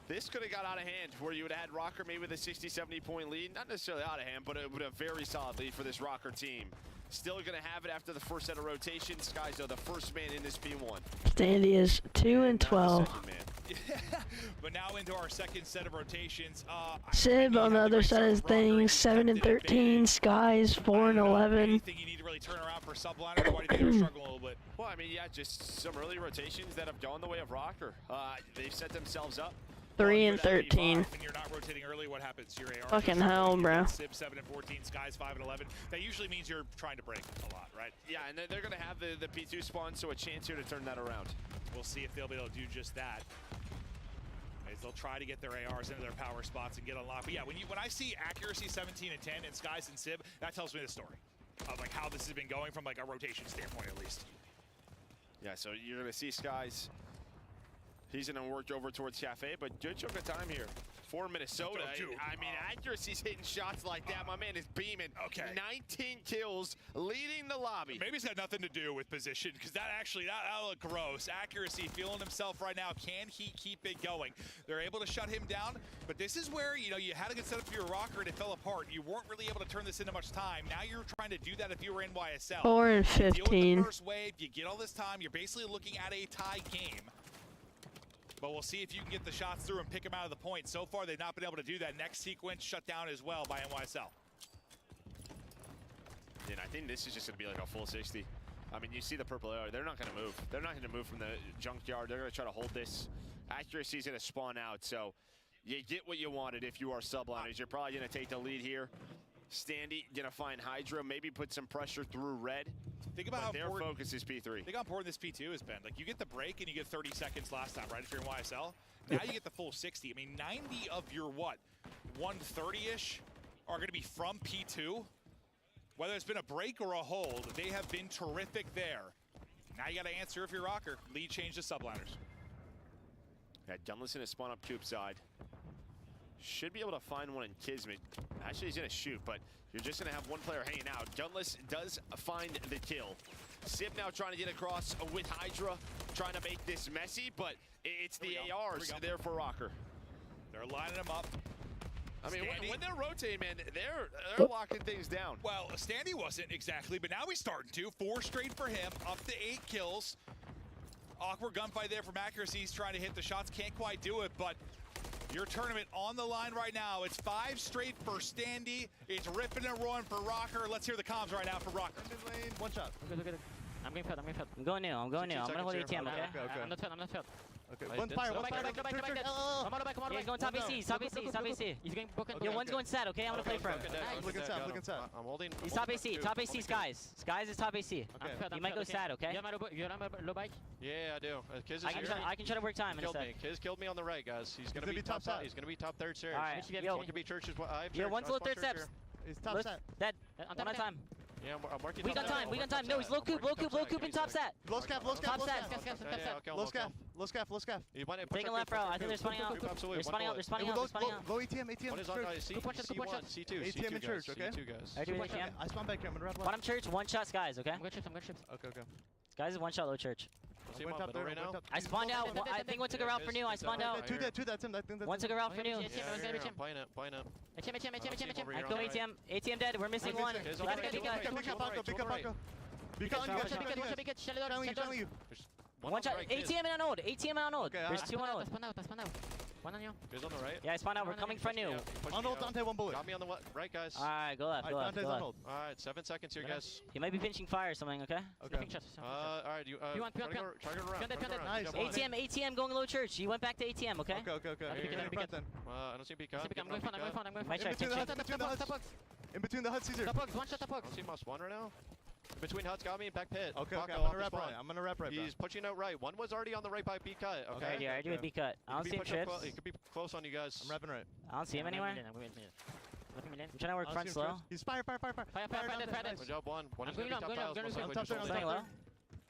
This could have got out of hand, where you would have had Rocker maybe with a 60-70 point lead. Not necessarily out of hand, but it would have a very solid lead for this Rocker team. Still going to have it after the first set of rotations. Skies, though, the first man in this P1. Standy is 2 and 12. But now into our second set of rotations. Sib on the other side of things, 7 and 13. Skies 4 and 11. Anything you need to really turn around for subliners? Why do you think they're struggling a little bit? Well, I mean, yeah, just some early rotations that have gone the way of Rocker. They've set themselves up. 3 and 13. When you're not rotating early, what happens? Your AR Fucking hell, bro. Sib 7 and 14, Skies 5 and 11. That usually means you're trying to break a lot, right? Yeah, and they're going to have the P2 spawn, so a chance here to turn that around. We'll see if they'll be able to do just that. As they'll try to get their ARs into their power spots and get unlocked. But yeah, when I see accuracy 17 and 10 and Skies and Sib, that tells me the story of like how this has been going from like a rotation standpoint at least. Yeah, so you're going to see Skies. He's going to work over towards Cafe, but good chunk of time here for Minnesota. I mean, accuracy's hitting shots like that. My man is beaming. Okay. 19 kills, leading the lobby. Maybe it's got nothing to do with position, because that looked gross. Accuracy, feeling himself right now. Can he keep it going? They're able to shut him down, but this is where, you know, you had a good setup for your Rocker and it fell apart. You weren't really able to turn this into much time. Now you're trying to do that if you were NYSL. 4 and 15. You deal with the first wave, you get all this time, you're basically looking at a tie game. But we'll see if you can get the shots through and pick them out of the point. So far, they've not been able to do that. Next sequence shut down as well by NYSL. And I think this is just going to be like a full 60. I mean, you see the purple arrow. They're not going to move. They're not going to move from the junkyard. They're going to try to hold this. Accuracy's going to spawn out. So you get what you wanted if you are subliners. You're probably going to take the lead here. Standy going to find Hydra, maybe put some pressure through red. Think about how their focus is P3. Think how important this P2 has been. Like, you get the break and you get 30 seconds last time, right, if you're in YSL. Now you get the full 60. I mean, 90 of your, what, 130-ish are going to be from P2. Whether it's been a break or a hold, they have been terrific there. Now you got to answer if you're Rocker. Lead change to subliners. Yeah, Dunlison has spawned up Coop side. Should be able to find one in Kismet. Actually, he's going to shoot, but you're just going to have one player hanging out. Dunless does find the kill. Sib now trying to get across with Hydra, trying to make this messy, but it's the ARs there for Rocker. They're lining them up. I mean, when they're rotating, man, they're locking things down. Well, Standy wasn't exactly, but now he's starting to. 4 straight for him, up to 8 kills. Awkward gunfight there from accuracy. He's trying to hit the shots, can't quite do it, but your tournament on the line right now. It's 5 straight for Standy. It's ripping and roaring for Rocker. Let's hear the comms right now for Rocker. One shot. Okay. I'm going fed. I'm going new. I'm going to hold ATM, okay? I'm not fed. Okay. One fire. Come on back. He's going top AC. He's going broken. Yo, one's going set, okay? I'm gonna play for him. Look inside. I'm holding. He's top AC. Top AC, Skies. Skies is top AC. You might go sad, okay? You have my low bike? Yeah, I do. Kiz is here. I can try to work time Killed instead. me. Kiz killed me on the right, guys. He's gonna be top side. He's gonna be top third stairs. Alright. Yo, one could be churches. I have church. One's low third steps. He's top set. Dead. One at a time. Yeah, I'm working. We got time. No, he's low coop and top set. Low scaff. Top set. Low scaff. Taking left row. I think they're spawning out. They're spawning out. Low ATM. One is on C2, ATM in church, okay? C2 guys. I spawn back here. I'm gonna wrap Bottom church, one shot Skies, okay? I'm good chips. Okay. Skies is one shot low church. See him up middle right now. I spawned out. I think one took a route for new. I spawned out. Two dead. That's him. One took a route for new. I'm playing it. I kill ATM. ATM dead. We're missing one. One shot. ATM and an old. There's 2 on old. One on you. Guys on the right. Yeah, I spawned out. We're coming from new. On old, Dante, 1 bullet. Got me on the right, guys. Alright, go left. Alright, 7 seconds here, guys. You might be pinching fire or something, okay? Alright, you want try to go around. Nice. ATM going low church. You went back to ATM, okay? Okay. I don't see Pika. I'm going front. Might try to In between the huts, Caesar. One shot, top box. I don't see Moss 1 right now. Between huts, got me, back pit. Okay, Paco I'm gonna wrap right. He's pushing out right. One was already on the right by B cut. Okay. Yeah, I do a B cut. I don't see him trips. He could be close on you guys. I'm wrapping right. I don't see him anywhere. I'm trying to work front slow. He's fire. Good job, one. One is going to be top tiles.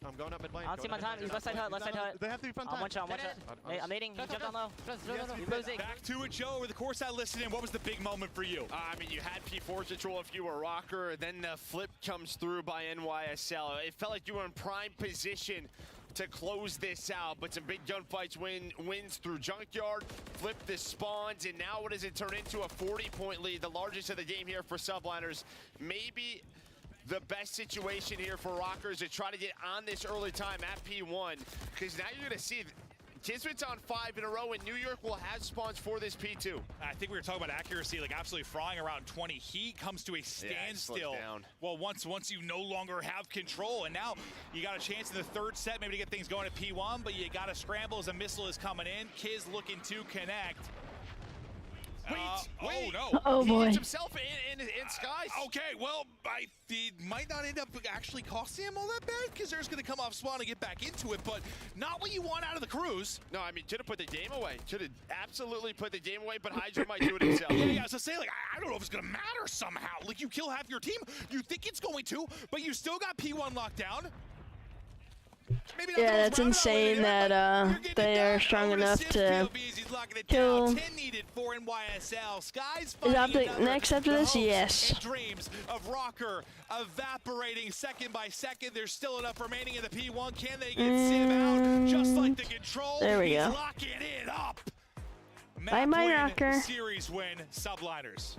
I'm going up mid lane. I don't see my time. He's left side hut. They have to be front One shot. I'm nading. He jumped on low. He's losing. Back to it, Joe. Over the course I listened in, what was the big moment for you? I mean, you had P4 control if you were Rocker, then the flip comes through by NYSL. It felt like you were in prime position to close this out. But some big gunfights wins through Junkyard, flip the spawns, and now what does it turn into? A 40-point lead, the largest of the game here for Subliners. Maybe the best situation here for Rockers to try to get on this early time at P1, because now you're going to see Kismet's on 5 in a row, and New York will have spawns for this P2. I think we were talking about accuracy, like absolutely frying around 20. He comes to a standstill. Well, once you no longer have control, and now you got a chance in the third set maybe to get things going at P1, but you got to scramble as a missile is coming in. Kiz looking to connect. Wait. Oh no! Oh boy! He hits himself in skies. Okay, well, it might not end up actually costing him all that bad, because there's going to come off spawn and get back into it, but not what you want out of the cruise. No, I mean, should have put the game away. Should have absolutely put the game away, but Hydra might do it himself. Yeah, I was to say, like, I don't know if it's going to matter somehow. Like, you kill half your team, you think it's going to, but you still got P1 locked down. Yeah, that's insane that they are strong enough to kill. 10 needed for NYSL. Skies Is Optic next after this? Yes. Dreams of Rocker evaporating second by second. There's still enough remaining in the P1. Can they get Sim out? Just like the control. There we go. Locking it up. Bye, my Rocker. Series win, Subliners.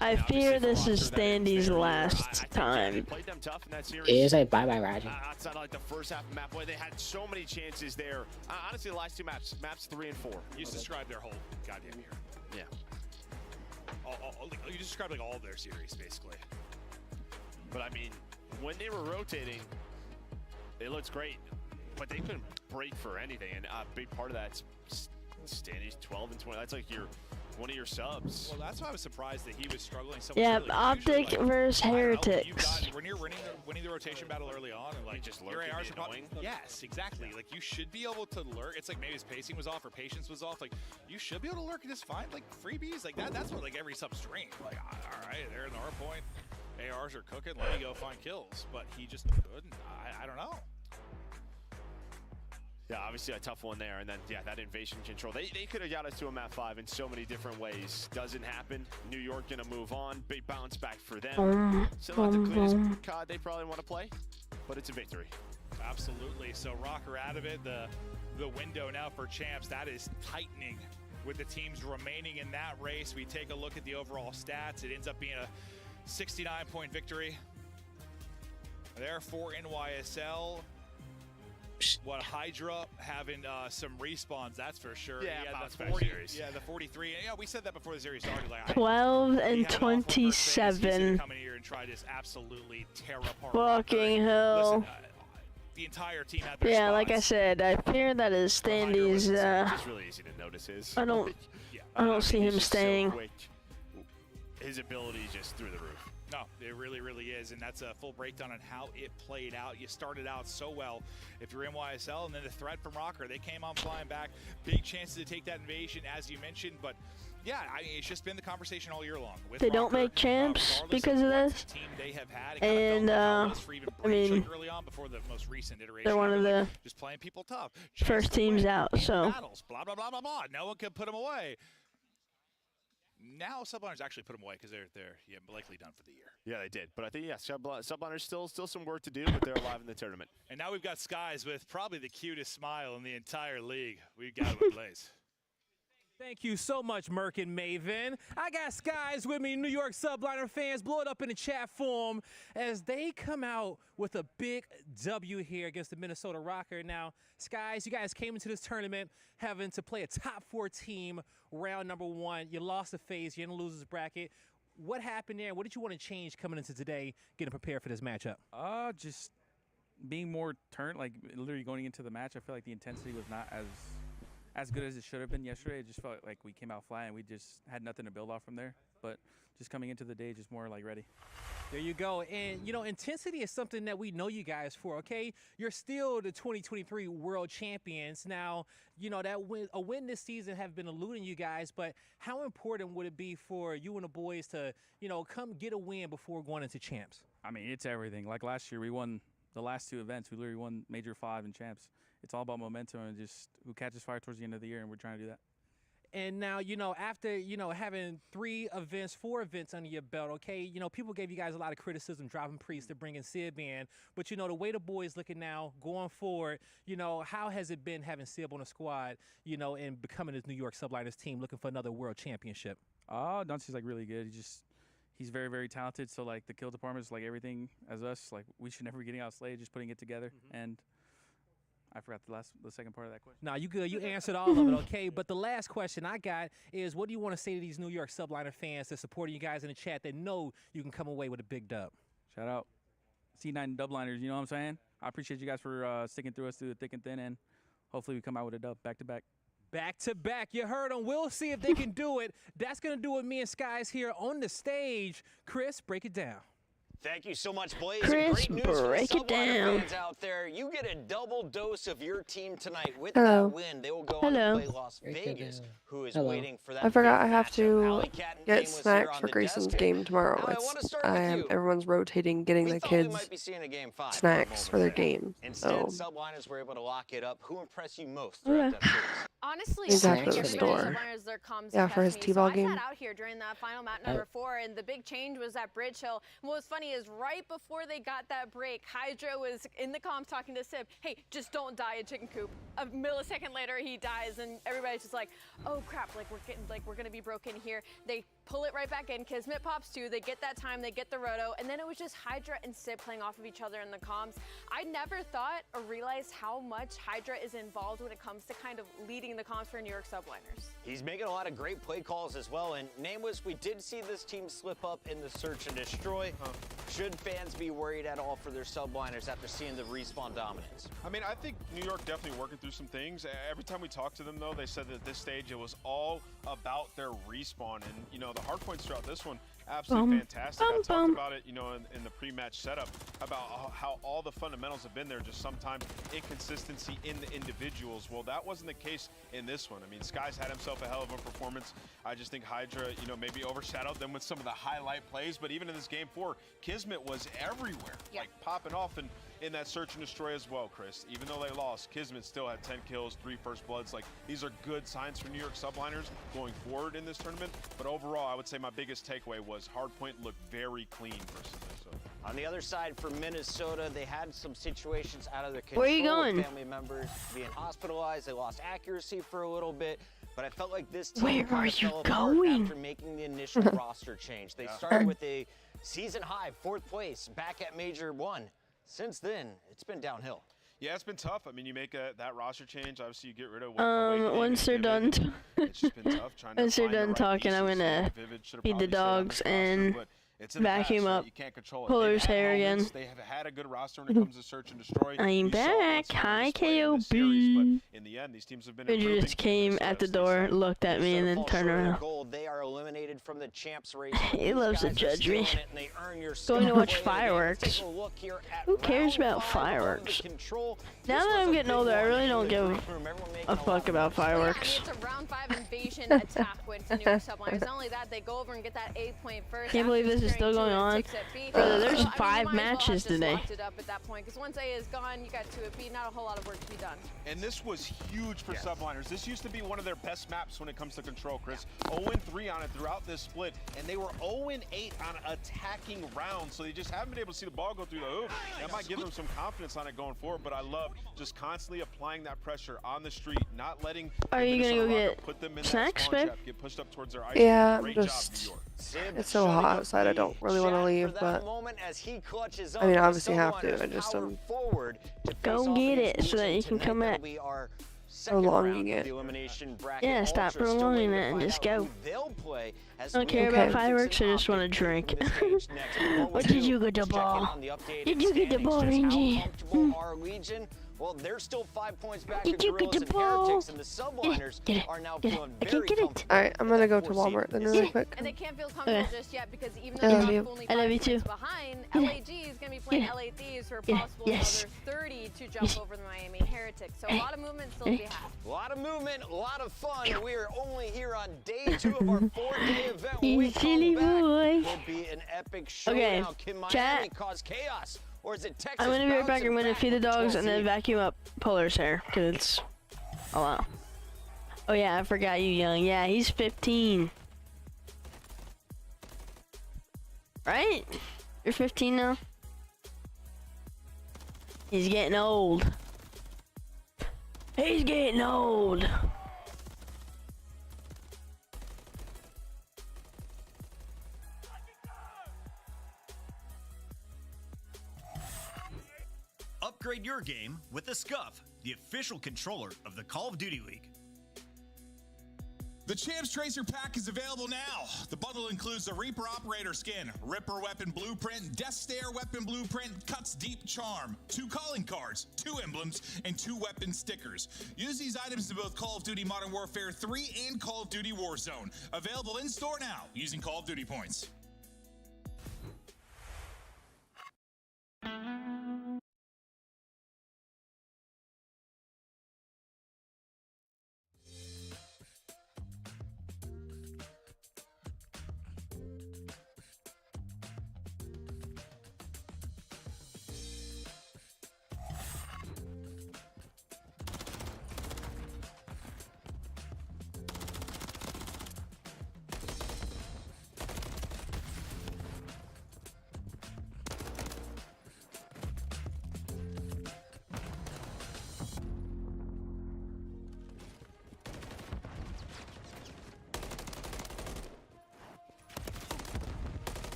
I fear this is Standy's last time. Played them tough in that series. It is like bye-bye, Roger. Outside of like the first half of map play, they had so many chances there. Honestly, the last two maps 3 and 4. You described their whole goddamn year. Yeah. You described like all of their series, basically. But I mean, when they were rotating, it looks great, but they couldn't break for anything. And a big part of that's Standy's 12 and 20. That's like one of your subs. Well, that's why I was surprised that he was struggling so Yeah, much. Optic versus Heretics. When you're winning the rotation battle early on, and like just your ARs are annoying. Yes, exactly. Like you should be able to lurk. It's like maybe his pacing was off or patience was off. Like you should be able to lurk and just find like freebies. Like that's what like every sub's dream. Like all right, they're in the hard point. ARs are cooking. Let me go find kills. But he just couldn't. I don't know. Yeah, obviously a tough one there, and then yeah, that invasion control. They could have got us to a map 5 in so many different ways. Doesn't happen. New York gonna move on. Big bounce back for them. Still not the cleanest COD they probably want to play, but it's a victory. Absolutely. So Rocker out of it. The window now for champs, that is tightening with the teams remaining in that race. We take a look at the overall stats. It ends up being a 69-point victory there for NYSL. What Hydra having some respawns, that's for sure. Yeah, the 40, yeah, the 43. Yeah, we said that before the series started. Like 12 and 27. Come in here and try to just absolutely tear apart. Fucking hell. Listen, the entire team had their Yeah, spots. like I said, I fear that is Standy's. It's really easy to notice his. I don't see him staying. So quick. His ability just through the roof. No, it really, really is, and that's a full breakdown on how it played out. You started out so well if you're NYSL, and then the threat from Rocker. They came on flying back. Big chances to take that invasion, as you mentioned, but yeah, it's just been the conversation all year long. With They Rocker, don't make champs because of this. Team they have had, And I mean, early on before the most recent iteration. they're one of the just playing people tough. first teams out, so. Battles, blah blah blah blah blah. No one can put them away. Now Subliners actually put them away because they're likely done for the year. Yeah, they did. But I think, yeah, Subliners still some work to do, but they're alive in the tournament. And now we've got Skies with probably the cutest smile in the entire league. We've got it Blaze. Thank you so much, Merc and Maven. I got Skies with me, New York Subliner fans. Blow it up in the chat form as they come out with a big W here against the Minnesota Rocker. Now, Skies, you guys came into this tournament having to play a top 4 team round number 1. You lost the phase. You're in the losers bracket. What happened there? What did you want to change coming into today, getting prepared for this matchup? Just being more like literally going into the match. I feel like the intensity was not as good as it should have been yesterday. It just felt like we came out flat and we just had nothing to build off from there. But just coming into the day, just more like ready. There you go. And, you know, intensity is something that we know you guys for, okay? You're still the 2023 world champions. Now, you know, a win this season have been eluding you guys, but how important would it be for you and the boys to, you know, come get a win before going into champs? I mean, it's everything. Like last year, we won the last 2 events. We literally won Major 5 and champs. It's all about momentum and just who catches fire towards the end of the year, and we're trying to do that. And now, you know, after, you know, having 4 events under your belt, okay, you know, people gave you guys a lot of criticism dropping Priest to bring in Sib in. But, you know, the way the boys looking now, going forward, you know, how has it been having Sib on the squad, you know, and becoming this New York Subliners team looking for another world championship? Oh, Dante's like really good. He's very, very talented. So like the kill department is like everything as us. Like we should never be getting outslayed, just putting it together. And I forgot the second part of that question. No, you good. You answered all of it, okay? But the last question I got is, what do you want to say to these New York Subliner fans that supporting you guys in the chat that know you can come away with a big dub? Shout out C9 Dubliners. You know what I'm saying? I appreciate you guys for sticking through us through the thick and thin, and hopefully we come out with a dub back to back. Back to back. You heard them. We'll see if they can do it. That's going to do it. Me and Skies here on the stage. Chris, break it down. Thank you so much, Blaze. Chris, Great news for the break it Subliner down. fans out there. You get a double dose of your team tonight. With Hello. that win, they will go on to play Las Vegas, who is waiting for that. I forgot I big have matchup. to Alley Cat and get Game was here snacks on for the Grayson's desk. game tomorrow. Allie, I wanna start with you. Everyone's rotating, getting the We thought we kids might be seeing a game 5 snacks for their game. Instead, So Subliners were able to lock it up. Who impressed you most throughout that series? Honestly, He's I after think the everybody store. Subliners, their comms Yeah, for impressed his me. T-ball So game. I sat out here during that final map number 4, and the big change was at Bridge Hill. And what was funny is right before they got that break, Hydra was in the comms talking to Sib, hey, just don't die in Chicken Coop. A millisecond later, he dies, and everybody's just like, oh crap, we're gonna be broken here. They pull it right back in. Kismet pops 2. They get that time. They get the roto, and then it was just Hydra and Sib playing off of each other in the comms. I never thought or realized how much Hydra is involved when it comes to kind of leading the comms for New York Subliners. He's making a lot of great play calls as well. And Nameless, we did see this team slip up in the search and destroy. Should fans be worried at all for their Subliners after seeing the respawn dominance? I mean, I think New York definitely working through some things. Every time we talked to them, though, they said that at this stage it was all about their respawn. And, you know, the hard points throughout this one, absolutely fantastic. I talked about it, you know, in the pre-match setup, about how all the fundamentals have been there, just sometimes inconsistency in the individuals. Well, that wasn't the case in this one. I mean, Skies had himself a hell of a performance. I just think Hydra, you know, maybe overshadowed them with some of the highlight plays, but even in this game 4, Kismet was everywhere, like popping off in that search and destroy as well, Chris. Even though they lost, Kismet still had 10 kills, 3 first bloods. Like, these are good signs for New York Subliners going forward in this tournament. But overall, I would say my biggest takeaway was Hardpoint looked very clean versus Minnesota. On the other side, for Minnesota, they had some situations out of their control. Where are you going? Family members being hospitalized. They lost accuracy for a little bit. But I felt like this team Where kind are of you fell apart going? after making the initial roster change. They started with a season high 4th place back at Major 1. Since then, it's been downhill. Yeah, it's been tough. I mean, you make that roster change. Obviously, you get rid of once they're done, it's just been tough trying to once they're find the done right talking, I'm pieces. gonna Vivid should've feed the probably stayed on dogs this roster, and but it's in the past, vacuum right? up You can't control it. Puller's They've had hair moments. again. They have had a good roster when it comes to search and destroy. I'm You saw it back. once more Hi, displayed in this KOB. series, but in the end, these teams have been Andrew improving just came at the door, looked at me, and then turned around. Gold, they are eliminated from the champs race. He loves to These guys are judge still me. in it, and they earn your Going to star watch play of the game. fireworks. Let's take a look here at Who cares round about 5 fireworks? under control. Now This that was I'm a getting big older, I one really in don't the give group room. Everyone making a fuck about fireworks. It's a round 5 invasion attack win for New York Subliners. Not only that, they go over and get that A point first. Can't believe this is still going on. Brother, there's 5 matches today. Locked it up at that point, because once A is gone, you got 2 at B. Not a whole lot of work to be done. And this was huge for Subliners. This used to be one of their best maps when it comes to control, Chris. 0-3 on it throughout this split, and they were 0-8 on attacking rounds, so they just haven't been able to see the ball go through the hoop. That might give them some confidence on it going forward, but I love just constantly applying that pressure on the street, not letting Are you gonna go get put them in snacks, that spawn babe? trap, get pushed up towards their ice. Yeah, I'm Great just. job, New York. It's so hot outside. I don't really want to leave, but I mean, obviously have to. I just Go get it so that you can come back. prolonging it. Yeah, stop prolonging it and just go. Don't care about fireworks, I just want to drink. What did you get the ball? Did you get the ball, Angie? Well, they're still 5 points back Did to you get Gorillas the and ball? Heretics, and the Subliners are now feeling I very can't get it. Alright, I'm gonna go to Walmart then really quick. And they can't feel comfortable just yet because even I though love they're you. only I love 5 you too. points behind, LAG is going to be playing LA Thieves for a possible another 30 to jump over the Miami Heretics. So a lot of movement still to be had. A lot of movement, a lot of fun. We are only here on day 2 of our 4-day event. When we silly come back, boy. will be an epic showdown. Okay, Can Miami chat. cause chaos? Or is it Texas? I'm gonna be right back. I'm gonna bouncing feed the back dogs to and then control vacuum up Polar's hair, because it's a lot. Oh yeah, I forgot you, Young. Yeah, he's 15. Right? You're 15 now? He's getting old. He's getting old. Upgrade your game with the Scuff, the official controller of the Call of Duty League. The Champs Tracer Pack is available now. The bundle includes the Reaper Operator Skin, Ripper Weapon Blueprint, Death Stare Weapon Blueprint, Cuts Deep Charm, 2 calling cards, 2 emblems, and 2 weapon stickers. Use these items in both Call of Duty Modern Warfare 3 and Call of Duty Warzone. Available in store now using Call of Duty points.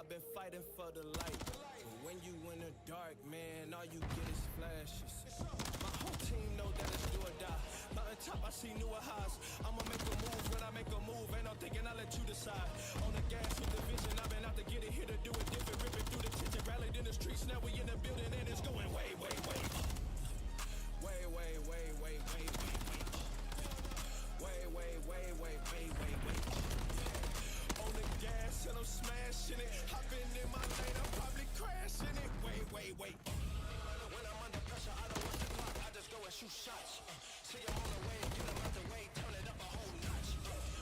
I've been fighting for the light. But when you in the dark, man, all you get is flashes. My whole team know that it's do or die. Mountain top, I see newer highs. I'ma make a move when I make a move. Ain't no thinking, I let you decide. On the gas with the vision, I've been out to get it, here to do it different. Ripping through the tension, rallied in the streets. Now we in the building and it's going way, way, way. Way, way, way, way, way, way, way. Way, way, way, way, way, way, way. On the gas and I'm smashing it. Hopping in my lane, I'm probably crashing it. Wait, wait, wait. When I'm under pressure, I don't watch the clock. I just go and shoot shots. See I'm on the way, get them out the way, turn it up a whole notch.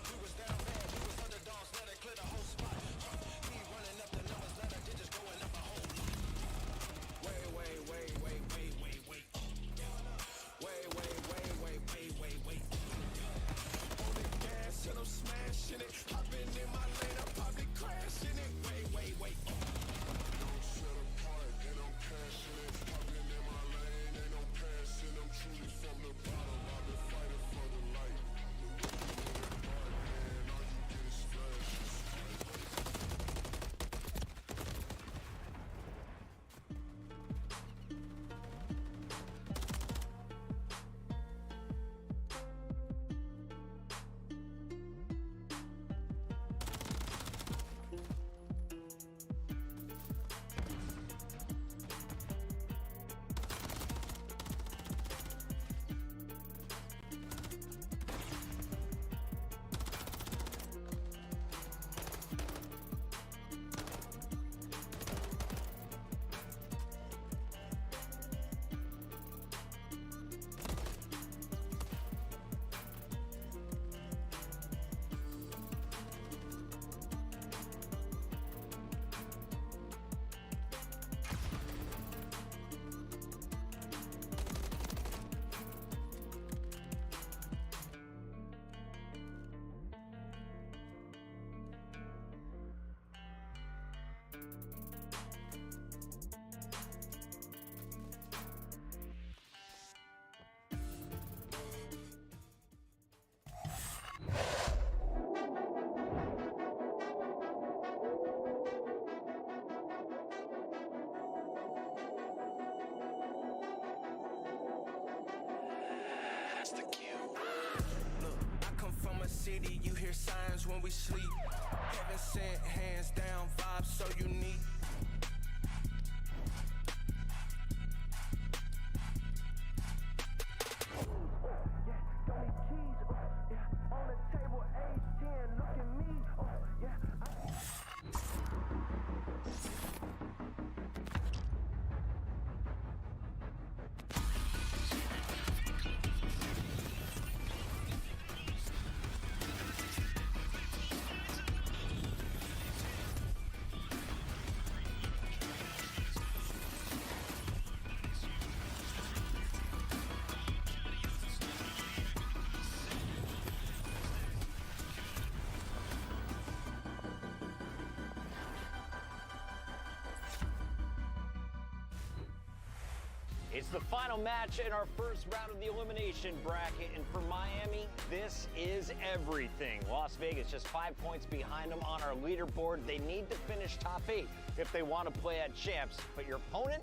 We was down bad, we was underdogs, let it clear the whole spot. Keep running up the numbers, let it just going up a whole lot. Way, way, way, way, way, way, way. Way, way, way, way, way, way, way. On the gas and I'm smashing it. Hopping in my lane, I'm probably crashing it. Wait, wait, wait. Don't set apart, and I'm cashing it. Hopping in my lane, ain't no passing. I'm truly from the bottom. I've been fighting Look, I come from a city, you hear signs when we sleep. Heaven sent, hands down, vibes so unique. It's the final match in our first round of the elimination bracket, and for Miami, this is everything. Las Vegas just 5 points behind them on our leaderboard. They need to finish top 8 if they want to play at champs, but your opponent,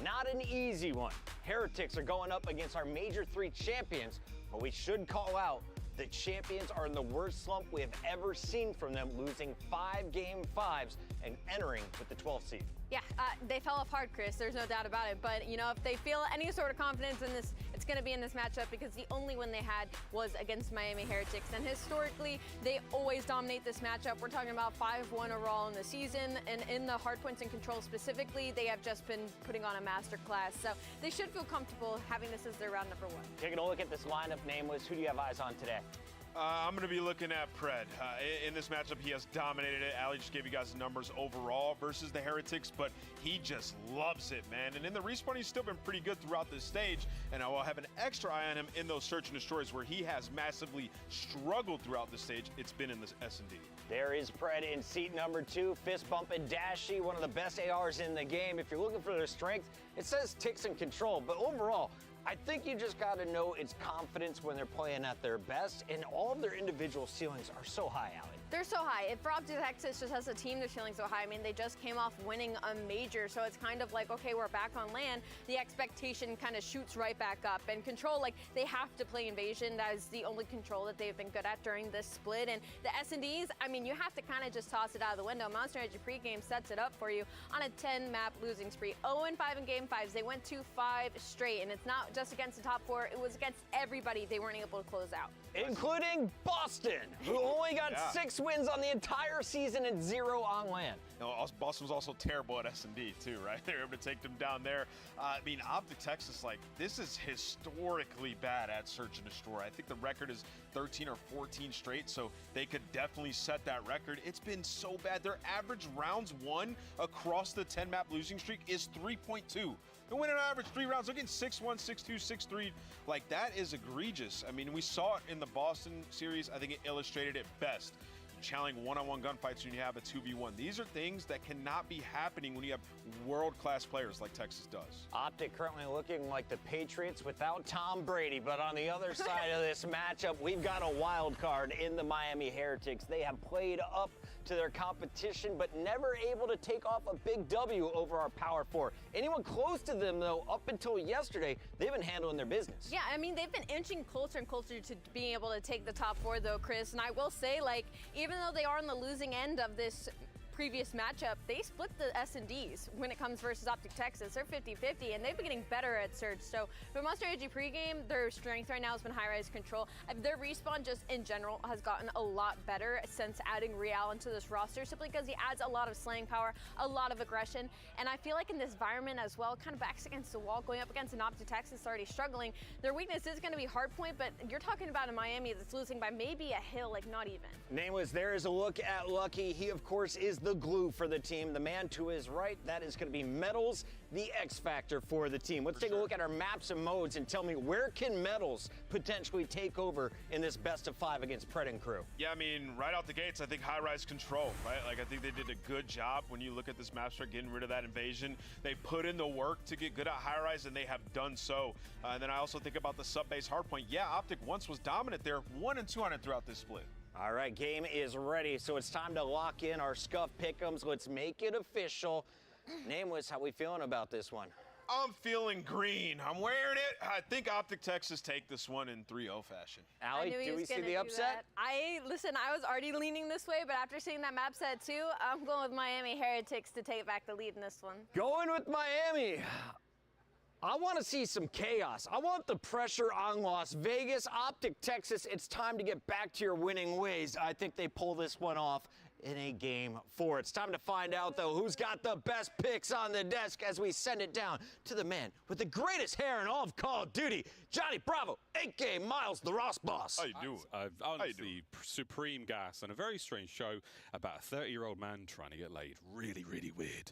not an easy one. Heretics are going up against our Major 3 champions, but we should call out the champions are in the worst slump we have ever seen from them, losing 5 Game 5s and entering with the 12th seed. Yeah, they fell off hard, Chris. There's no doubt about it. But, you know, if they feel any sort of confidence in this, it's going to be in this matchup because the only win they had was against Miami Heretics. And historically, they always dominate this matchup. We're talking about 5-1 overall in the season. And in the hardpoints and control specifically, they have just been putting on a masterclass. So they should feel comfortable having this as their round number 1. Taking a look at this lineup, Nameless, who do you have eyes on today? I'm going to be looking at Pred. In this matchup, he has dominated it. Ali just gave you guys the numbers overall versus the Heretics, but he just loves it, man. And in the respawn, he's still been pretty good throughout this stage, and I will have an extra eye on him in those search and destroys where he has massively struggled throughout the stage. It's been in this S&D. There is Pred in seat number 2, fist bumping Dashy, one of the best ARs in the game. If you're looking for their strength, it says ticks and control, but overall, I think you just got to know it's confidence when they're playing at their best, and all of their individual ceilings are so high, Allie. They're so high. If Optic Texas just has a team they're feeling so high, I mean, they just came off winning a major, so it's kind of like, okay, we're back on land. The expectation kind of shoots right back up. And control, like, they have to play invasion. That is the only control that they've been good at during this split. And the S&Ds, I mean, you have to kind of just toss it out of the window. Monster Energy pregame sets it up for you on a 10-map losing spree. 0-5 in Game 5s. They went to 5 straight, and it's not just against the top 4. It was against everybody they weren't able to close out. Including Boston, who only got 6 wins on the entire season and 0 on land. You know, Boston was also terrible at S&D too, right? They were able to take them down there. I mean, Optic Texas, like, this is historically bad at search and destroy. I think the record is 13 or 14 straight, so they could definitely set that record. It's been so bad. Their average rounds won across the 10-map losing streak is 3.2. They're winning on average 3 rounds. They're getting 6-1, 6-2, 6-3. Like, that is egregious. I mean, we saw it in the Boston series. I think it illustrated it best. Challenging one-on-one gunfights when you have a 2v1. These are things that cannot be happening when you have world-class players like Texas does. Optic currently looking like the Patriots without Tom Brady, but on the other side of this matchup, we've got a wild card in the Miami Heretics. They have played up to their competition, but never able to take off a big W over our Power 4. Anyone close to them, though, up until yesterday, they've been handling their business. Yeah, I mean, they've been inching closer and closer to being able to take the top 4, though, Chris. And I will say, like, even though they are on the losing end of this previous matchup, they split the S&Ds when it comes versus Optic Texas. They're 50-50, and they've been getting better at search. So for Monster AG pregame, their strength right now has been high-rise control. Their respawn just in general has gotten a lot better since adding Real into this roster, simply because he adds a lot of slaying power, a lot of aggression. And I feel like in this environment as well, kind of backs against the wall, going up against an Optic Texas already struggling. Their weakness is going to be hardpoint, but you're talking about a Miami that's losing by maybe a hill, like not even. Nameless, there is a look at Lucky. He, of course, is the glue for the team. The man to his right, that is going to be Metals, the X factor for the team. Let's take a look at our maps and modes and tell me, where can Metals potentially take over in this best of 5 against Pred and crew? Yeah, I mean, right out the gates, I think high-rise control, right? Like, I think they did a good job when you look at this map start getting rid of that invasion. They put in the work to get good at high-rise, and they have done so. And then I also think about the sub-base hardpoint. Yeah, Optic once was dominant there, 1 and 2 on it throughout this split. All right, game is ready, so it's time to lock in our Scuff Pick'ems. Let's make it official. Nameless, how we feeling about this one? I'm feeling green. I'm wearing it. I think Optic Texas take this one in 3-0 fashion. Allie, do we see the upset? Listen, I was already leaning this way, but after seeing that map set too, I'm going with Miami Heretics to take back the lead in this one. Going with Miami. I want to see some chaos. I want the pressure on Las Vegas. Optic Texas, it's time to get back to your winning ways. I think they pull this one off in a game 4. It's time to find out, though, who's got the best picks on the desk as we send it down to the man with the greatest hair in all of Call of Duty, Johnny Bravo, a.k.a. Miles, the Ross Boss. How you doing? Honestly, supreme gas and a very strange show about a 30-year-old man trying to get laid. Really, really weird.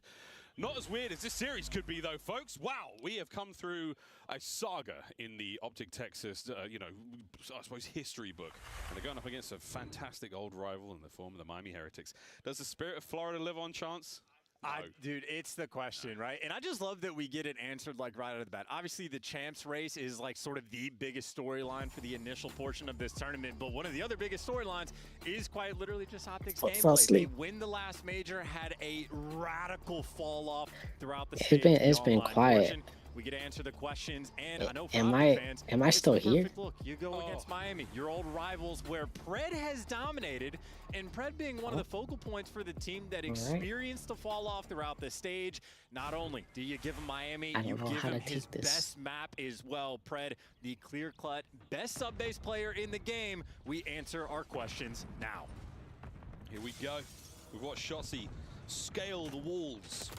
Not as weird as this series could be, though, folks. Wow, we have come through a saga in the Optic Texas, I suppose, history book. And they're going up against a fantastic old rival in the form of the Miami Heretics. Does the spirit of Florida live on, Chance? No. Dude, it's the question, right? And I just love that we get it answered like right out of the bat. Obviously, the champs race is like sort of the biggest storyline for the initial portion of this tournament. But one of the other biggest storylines is quite literally just Optic's gameplay. They win the last major, had a radical fall off throughout the stage. It's been quiet. Portion. We get to answer the questions, and I know for fans, am I still here? Look, you go against Miami, your old rivals, where Pred has dominated, and Pred being one of the focal points for the team that experienced the fall off throughout the stage. Not only do you give him Miami, you give him his best map as well. Pred, the clear-cut best sub-base player in the game. We answer our questions now. Here we go. We've watched Shotzi scale the walls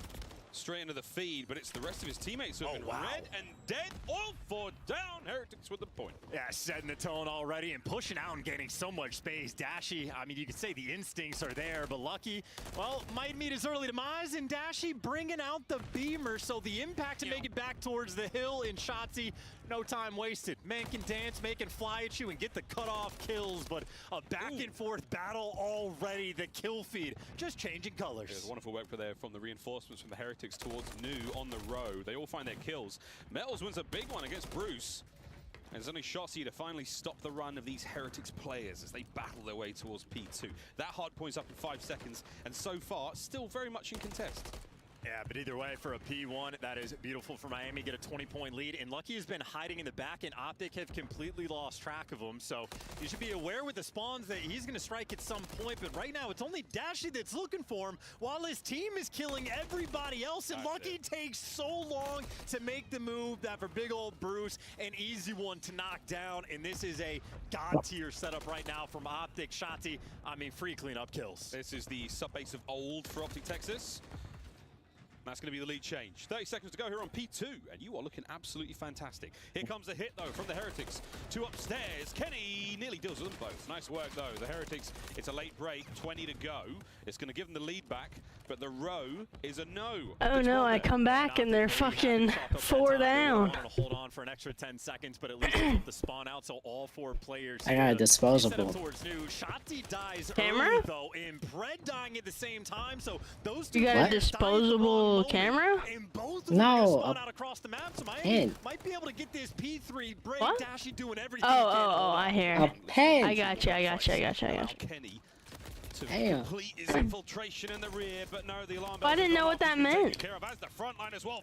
straight into the feed, but it's the rest of his teammates who have been red and dead. All 4 down. Heretics with the point. Yeah, setting the tone already and pushing out and gaining so much space. Dashy, I mean, you could say the instincts are there, but Lucky, well, might meet his early demise, and Dashy bringing out the beamer, so the impact to make it back towards the hill in Shotzi, no time wasted. Man can dance, man can fly at you and get the cutoff kills, but a back and forth battle already. The kill feed just changing colors. There's wonderful work there from the reinforcements from the Heretics towards New on the road. They all find their kills. Metals wins a big one against Bruce. And there's only Shotzi to finally stop the run of these Heretics players as they battle their way towards P2. That hard point's up in 5 seconds, and so far, still very much in contest. Yeah, but either way, for a P1, that is beautiful for Miami. Get a 20-point lead, and Lucky has been hiding in the back, and Optic have completely lost track of him. So you should be aware with the spawns that he's going to strike at some point, but right now it's only Dashy that's looking for him while his team is killing everybody else, and Lucky takes so long to make the move that for big old Bruce, an easy one to knock down, and this is a god-tier setup right now from Optic. Shotzi, I mean, free cleanup kills. This is the sub-base of old for Optic Texas. That's going to be the lead change. 30 seconds to go here on P2, and you are looking absolutely fantastic. Here comes a hit, though, from the Heretics. 2 upstairs. Kenny nearly deals with them both. Nice work, though. The Heretics, it's a late break, 20 to go. It's going to give them the lead back, but the row is a no. Oh, no, I come back, and they're fucking 4 down. I want to hold on for an extra 10 seconds, but at least flip the spawn out, so all 4 players. I got a disposable. Shotzi dies camera? Early, though, and Pred dying at the same time, so those 2 you got a disposable camera? No, pen. Might be able to get this P3 break. What? Dashy doing everything. Oh, I hear. A pen. I got you. Kenny to complete his infiltration in the rear, but no, the alarm I didn't know what that meant.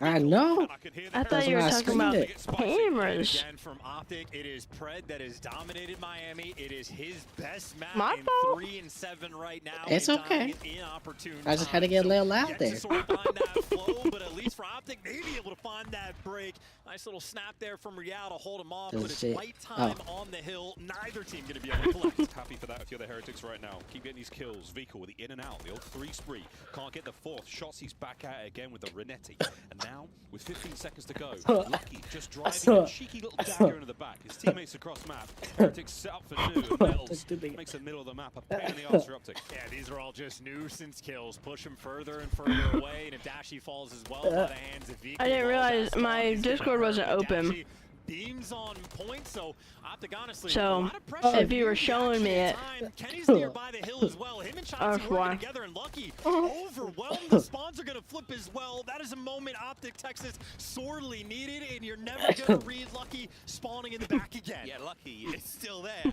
I know. I thought you were talking about cameras. Again, from Optic, it is Pred that has dominated Miami. It is his best map My in fault. 3 and 7 right now. It's okay. Inopportune I just had to get a little loud there. Sort of find that flow, but at least for Optic, maybe able to find that break. Nice little snap there from Real to hold him off, but it's light time on the hill. Neither team going to be able to collect. Happy for that if you're the Heretics right now. Keep getting these kills. Vico with the in and out, the old 3 spree. Can't get the 4th. Shotzi's back at it again with the Renetti. And now, with 15 seconds to go, Lucky just driving a cheeky little dagger into the back. His teammates across map. Heretics set up for New, and Metals makes the middle of the map a pain in the arse for Optic. Yeah, these are all just nuisance kills. Push him further and further away, and if Dashy falls as well by the hands of Vico. I didn't realize my Discord wasn't open. Beams on point, so Optic honestly, so if you were showing me it, Kenny's nearby the hill as well. Him and Shotzi working together, and Lucky overwhelmed. The spawns are gonna flip as well. That is a moment Optic Texas sorely needed, and you're never gonna read Lucky spawning in the back again. Yeah, Lucky is still there.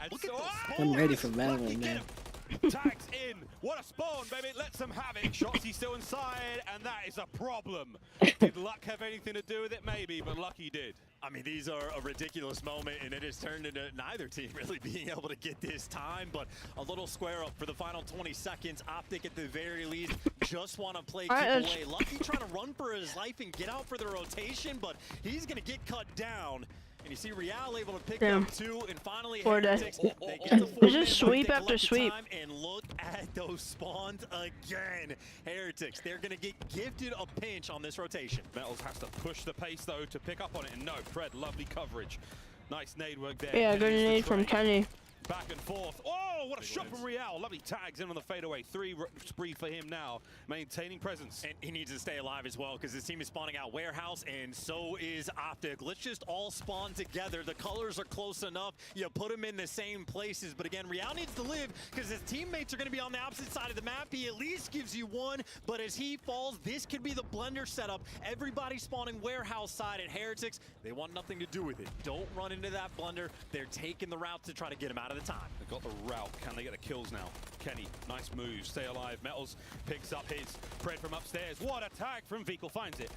I'm ready for battling, man. Tags in. What a spawn, baby. Let's them have it. Shotzzy still inside, and that is a problem. Did luck have anything to do with it? Maybe, but Lucky did. I mean, these are a ridiculous moment, and it has turned into neither team really being able to get this time, but a little square up for the final 20 seconds. Optic at the very least just want to play keep away. Lucky trying to run for his life and get out for the rotation, but he's going to get cut down. And you see Real able to pick up 2, and finally Heretics, they get the 4 There's just sweep after sweep. And look at those spawns again. Heretics, they're going to get gifted a pinch on this rotation. Metals has to push the pace, though, to pick up on it. And no, Fred, lovely coverage. Nice nade work there. Yeah, good nade from Kenny. Back and forth. Oh, what a shot from Real. Lovely tags in on the fadeaway. 3 spree for him now, maintaining presence. And he needs to stay alive as well because his team is spawning out Warehouse, and so is Optic. Let's just all spawn together. The colors are close enough. You put them in the same places. But again, Real needs to live because his teammates are going to be on the opposite side of the map. He at least gives you 1, but as he falls, this could be the blender setup. Everybody spawning Warehouse side, and Heretics, they want nothing to do with it. Don't run into that blunder. They're taking the route to try to get him out of the time. They've got the route. Can they get the kills now? Kenny, nice move. Stay alive. Metals picks up his. Fred from upstairs. What a tag from Vikel. Finds it.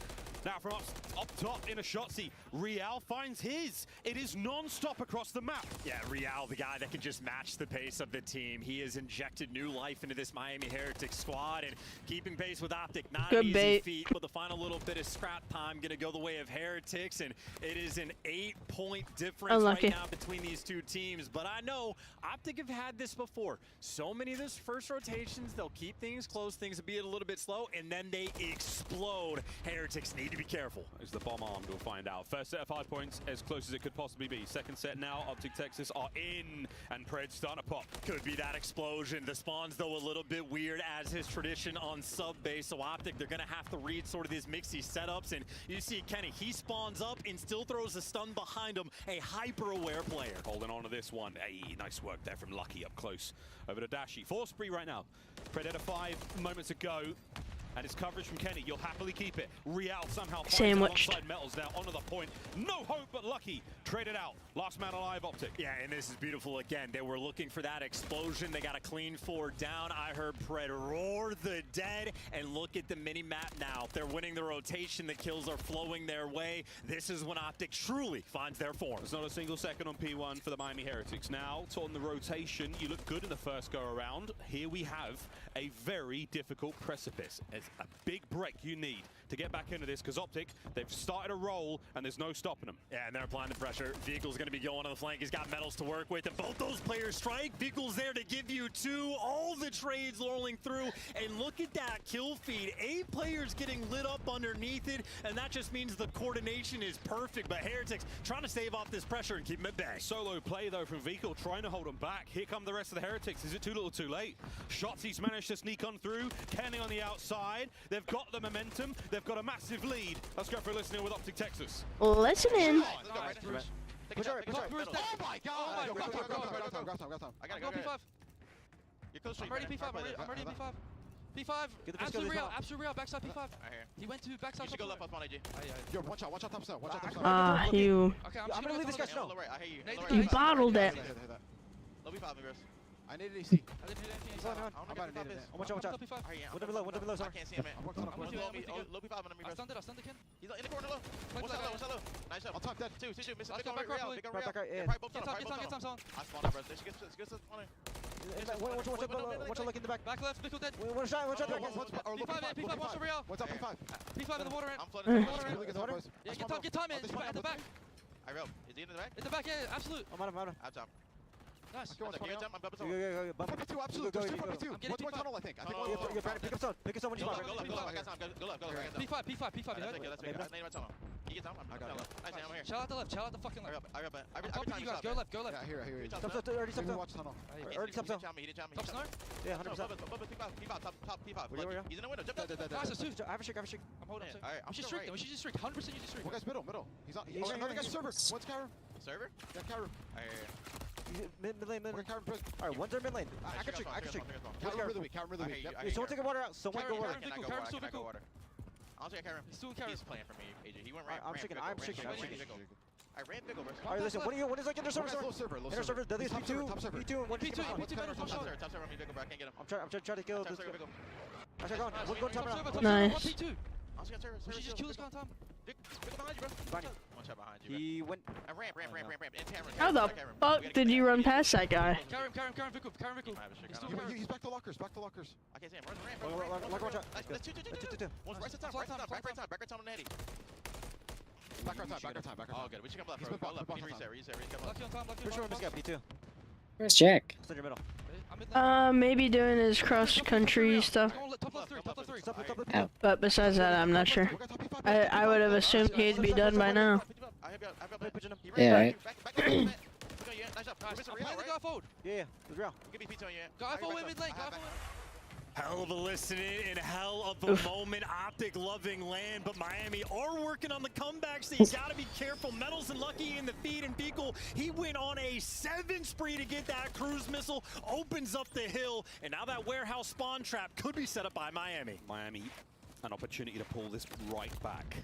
Now from up top in a Shotzzy. Real finds his. It is non-stop across the map. Yeah, Real, the guy that can just match the pace of the team. He has injected new life into this Miami Heretics squad, and keeping pace with Optic, not an easy feat, but the final little bit of scrap time going to go the way of Heretics, and it is an 8-point difference right now between these two teams. But I know Optic have had this before. So many of those first rotations, they'll keep things close, things will be a little bit slow, and then they explode. Heretics need to be careful. As the bomb armed, we'll find out. First set of 5 points, as close as it could possibly be. Second set now, Optic Texas are in, and Pred's starting to pop. Could be that explosion. The spawn's, though, a little bit weird as his tradition on sub base. So Optic, they're going to have to read sort of these mixy setups. And you see Kenny, he spawns up and still throws a stun behind him. A hyper-aware player. Holding on to this one. Hey, nice work there from Lucky up close. Over to Dashi. 4 spree right now. Pred had a 5 moments ago. And his coverage from Kenny, you'll happily keep it. Real somehow finds it alongside Metals now onto the point. No hope, but Lucky traded out. Last man alive, Optic. Yeah, and this is beautiful again. They were looking for that explosion. They got a clean 4 down. I heard Pred roar the dead, and look at the mini-map now. They're winning the rotation. The kills are flowing their way. This is when Optic truly finds their form. There's not a single second on P1 for the Miami Heretics. Now, on the rotation, you look good in the first go-around. Here we have a very difficult precipice. It's a big break you need to get back into this, because Optic, they've started a roll and there's no stopping them. Yeah, and they're applying the pressure. Vehicle's going to be going on the flank. He's got Metals to work with, and both those players strike. Vehicle's there to give you 2. All the trades rolling through, and look at that kill feed. 8 players getting lit up underneath it, and that just means the coordination is perfect. But Heretics trying to stave off this pressure and keep them at bay. Solo play, though, from Vehicle, trying to hold them back. Here come the rest of the Heretics. Is it too little too late? Shotzi's managed to sneak on through. Kenny on the outside. They've got the momentum. They've got a massive lead. Let's go for a listen with Optic Texas. Listen in. Push right. Oh my god! Go. I gotta go P5. You're close. I'm ready P5. I'm ready P5. P5. Absolute real. Backside P5. He went to backside. You should go left up on AG. Yo, watch out top side. Watch out top side. You. Okay, I'm gonna leave this guy slow. I hear You bottled it. Low P5, Migros. I need an AC. I didn't hit anything. I'm about to need it. Watch out. One below, sorry. I can't see him, man. Low P5 on me, I stunned it, Ken. He's in the corner low. Watch that low. Nice shot. On top dead. Two. Miss it. Back right, yeah. Get some. I spawned up, bro. They should get spawning. Watch out, look in the back. Back left, Pickle dead. One shot. P5, watch over real. What's up, P5? P5 in the water. I'm flooding the water. Yeah, get time in. At the back. I real. Is he in the back? In the back, yeah, absolute. I'm out. Out top. Nice. Go, Bump up 2, absolute. There's 2 bump up 2. What's more tunnel, I think? I think you're Brandon, pick up zone when you spawn. Go left. P5, you heard it. Okay, let's name my tunnel. He gets down. I'm here. Chill out the left, fucking left. Every top of you guys, go left. Yeah, here. Already He watch tunnel. Already top zone. Top snow? Yeah, 100%. Top P5. He's in the window. Jump down. Nice, I have a shake. I'm holding him. We should streak them. We should just streak. 100% you just streak. One guy's middle. He's on. Another guy's server. What's Kyron? Server? Yeah, Kyron. Mid lane. Alright, one's our mid lane. I can check. Kyron really weak. Someone take a water out. Someone go water. Kyron's still Vickle. I'll take Kyron. He's still Kyron. He's playing for me, AJ. He went I'm shaking. I ran big over. Alright, listen, what is like inner server? Inner server, deadliest P2. P2, top server, I can't get him. I'm trying to kill this. Actually, go on. Go top server. Nice. We should just kill this guy on top. Vic behind you, bro. One shot behind you. He went. I ramp. How the fuck did you run past that guy? Carry him, Vic. He's back to lockers. I can't see him. Run the ramp. Lock one shot. Let's two. One's right side, back right side on the heady. Back right side. Oh, good. We should come left. Go left. We can reset. Lucky on top, Pretty sure we got P2. Where's Jack? Still in your middle. Maybe doing his cross-country stuff. But besides that, I'm not sure. I would have assumed he'd be done by now. Yeah, right. Yeah, good round. Hell of a listening and hell of a moment. Optic loving land, but Miami are working on the comeback, so you gotta be careful. Metals and Lucky in the feed, and Beagle, he went on a 7 spree to get that cruise missile, opens up the hill, and now that warehouse spawn trap could be set up by Miami. Miami, an opportunity to pull this right back.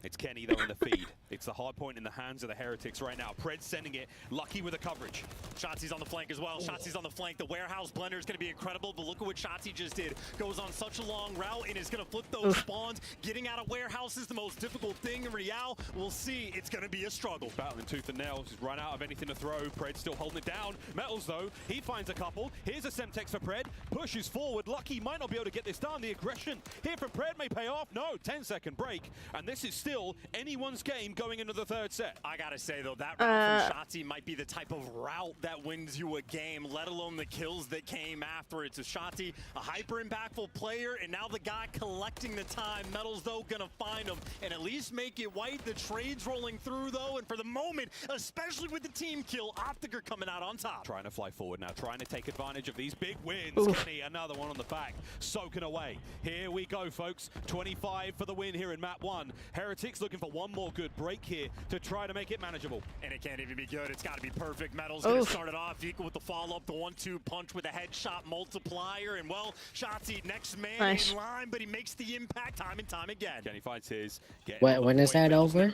It's Kenny though in the feed. It's the hard point in the hands of the Heretics right now. Pred sending it, Lucky with the coverage. Shotzi's on the flank as well. Shotzi's on the flank. The warehouse blender is going to be incredible, but look at what Shotzi just did. Goes on such a long route and is going to flip those spawns. Getting out of warehouse is the most difficult thing in Real. We'll see. It's going to be a struggle. Battling tooth and nails. He's run out of anything to throw. Pred still holding it down. Metals though, he finds a couple. Here's a Semtex for Pred. Pushes forward. Lucky might not be able to get this done. The aggression here from Pred may pay off. No, 10-second break. And this is still anyone's game going into the third set. I gotta say though, that route from Shotzi might be the type of route that wins you a game, let alone the kills that came after it. So Shotzi, a hyper impactful player, and now the guy collecting the time. Metals though gonna find him and at least make it white. The trade's rolling through though, and for the moment, especially with the team kill, Optic are coming out on top. Trying to fly forward now, trying to take advantage of these big wins. Kenny, another one on the back, soaking away. Here we go, folks. 25 for the win here in map 1. Heretics looking for one more good break here to try to make it manageable. And it can't even be good. It's got to be perfect. Metal's going to start it off equal with the follow-up, the 1-2 punch with a headshot multiplier. And, well, Shotzi next man in line, but he makes the impact time and time again. Kenny finds his. When is that over?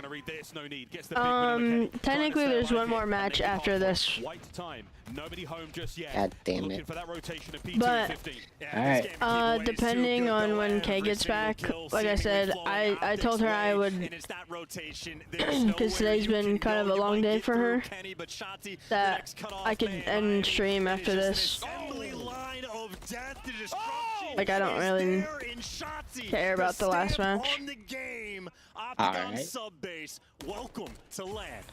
Technically, there's one more match after this. White time. Nobody home just yet. God damn Looking it. for that rotation of P2 But, 15. Alright. Depending on when Kay gets back, like I said, I told her I would, because today's been kind of a long day for her, that I could end stream after this. Like, I don't really care about the last match. Alright. Welcome to land.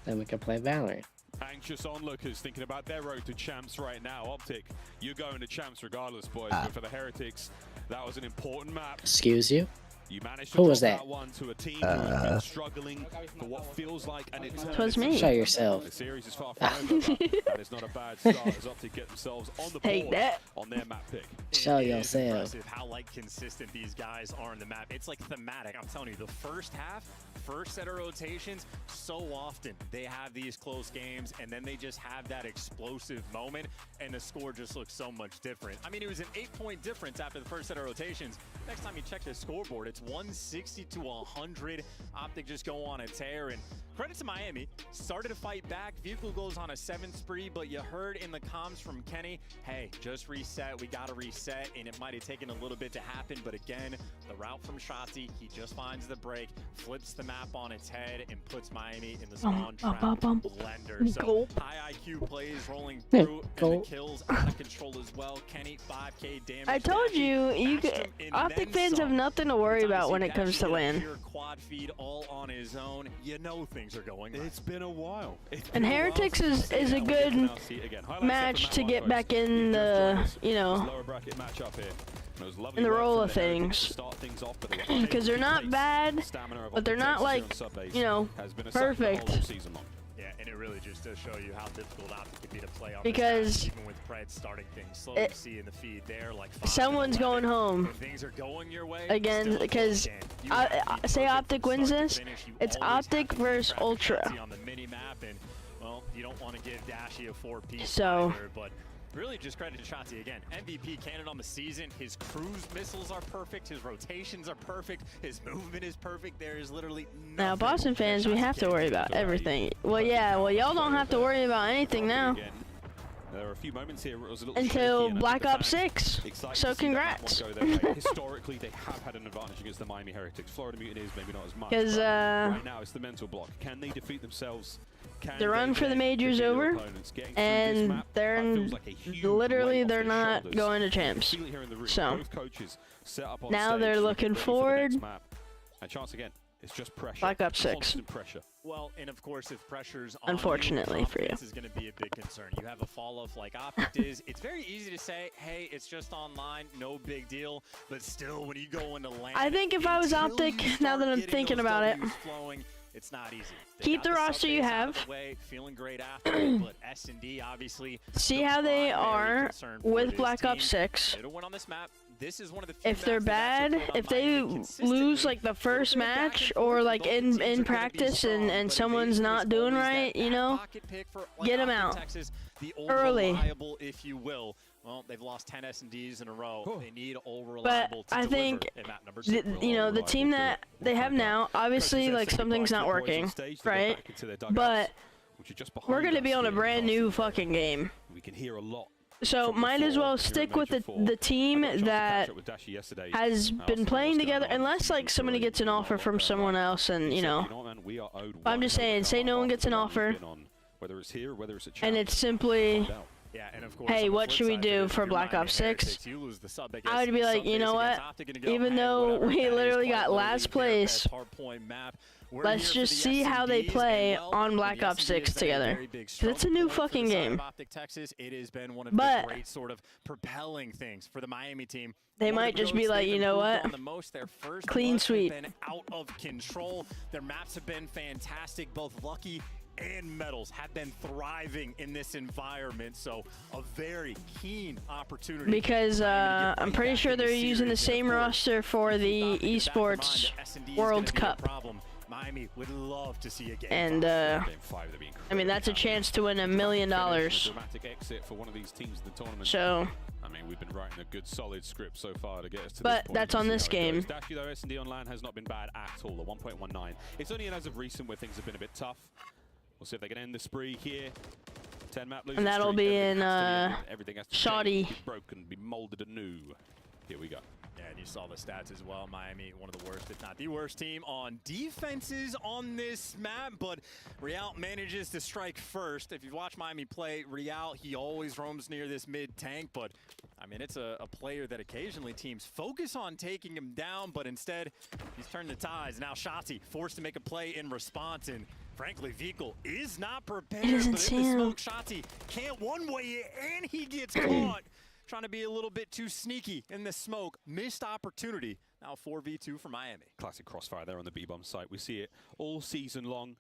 Then we can play Valorant. Anxious onlookers thinking about their road to champs right now. Optic, you're going to champs regardless, boys. But for the Heretics, that was an important map. Excuse you? You managed to Who was drop that? One to a team who's been struggling for what feels like an eternity. It was me. Show yourself. The series is far from over, but that is not a bad start as Optic get themselves on the board on their map pick. Show It is yourself. impressive how like consistent these guys are in the map. It's like thematic. I'm telling you, the first half, first set of rotations, so often they have these close games and then they just have that explosive moment and the score just looks so much different. I mean, it was an 8-point difference after the first set of rotations. Next time you check the scoreboard, it's 160 to 100. Optic just go on a tear, and credit to Miami. Started to fight back. Vehicle goes on a 7th spree, but you heard in the comms from Kenny, hey, just reset. We got to reset, and it might have taken a little bit to happen, but again, the route from Shotzi, he just finds the break, flips the map on its head, and puts Miami in the spawn trap blender. So high IQ plays rolling through, and the kills out of control as well. Kenny, 5K damage. I told you, Optic fans have nothing to worry about when it comes to LAN. Quad feed all on his own. You know things are going right. It's been a while. And Heretics is a good match to get back in the, you know, in the roll of things. Because they're not bad, but they're not like, you know, perfect. Yeah, and it really just does show you how difficult Optic can be to play on. Because even with Pred starting things slow, you see in the feed there, like someone's going home. If things are going your way, again, because say Optic wins this, it's Optic versus Ultra. on the mini map, and well, you don't want to give Dashy a 4-piece so either, but really just credit to Shotzi again. MVP candidate on the season. His cruise missiles are perfect. His rotations are perfect. His movement is perfect. There is literally nothing. Now, Boston fans, we have to worry about everything. Well, yeah, well, y'all don't have to worry about anything now. There are a few moments here where it was a little until shaky, Black Ops 6. So congrats. Historically, they have had an advantage against the Miami Heretics. Florida Mutineers maybe not as much. Because right now it's the mental block. Can they defeat themselves? The run for the major's over, and they're literally they're not going to champs. So now they're looking forward. And chance again. It's just pressure. Black Ops 6. Pressure. Well, and of course, if pressure's on unfortunately you, for you, this is going to be a big concern. You have a fall off like Optic is. It's very easy to say, hey, it's just online, no big deal. But still, when you go into land, I think if I was Optic, now that I'm thinking about it, flowing, it's not easy. Keep the roster you have. Feeling great after, but S&D obviously. See how they are with Black Ops 6. They win on this map. This is one of the if they're bad, if they lose like the first match or like in practice and someone's not doing right, you know, get them out early. If you will. Well, they've lost 10 S&Ds in a row. They need all reliable but I think, you know, the team that they have now, obviously, like, something's not working, right? But we're going to be on a brand new fucking game. We can hear a lot. So might as well stick with the team that has been playing together, unless like somebody gets an offer from someone else, and you know. I'm just saying, say no one gets an offer, and it's simply, hey, what should we do for Black Ops 6? I would be like, you know what? Even though we literally got last place, let's just see how they play on Black Ops 6 together. Because it's a new fucking game. It has been one of the great sort of propelling things for the Miami team. They might just be like, you know what? Clean sweep. Out of control. Their maps have been fantastic. Both Lucky and Metals have been thriving in this environment, so a very keen opportunity. Because I'm pretty sure they're using the same roster for the Esports World Cup. Miami would love to see a game. And I mean, that's a chance to win $1 million. Dramatic exit for one of these teams in the tournament. So I mean, we've been writing a good solid script so far to get us to but this point. That's on this game. Dashy though, S&D online has not been bad at all. The 1.19. It's only as of recent where things have been a bit tough. We'll see if they can end the spree here. 10 map losing and that'll streak. be in everything has to shoddy. Be broken, be molded anew. Here we go. Yeah, and you saw the stats as well. Miami, one of the worst, if not the worst team on defenses on this map, but Real manages to strike first. If you watch Miami play, Real, he always roams near this mid-tank, but I mean, it's a player that occasionally teams focus on taking him down, but instead, he's turned the tides. Now Shotzi forced to make a play in response, and frankly, Vikal is not prepared, but if the smoke Shotzi can't one-way it, and he gets caught. Trying to be a little bit too sneaky in the smoke. Missed opportunity. Now 4v2 for Miami. Classic crossfire there on the B-bomb site. We see it all season long.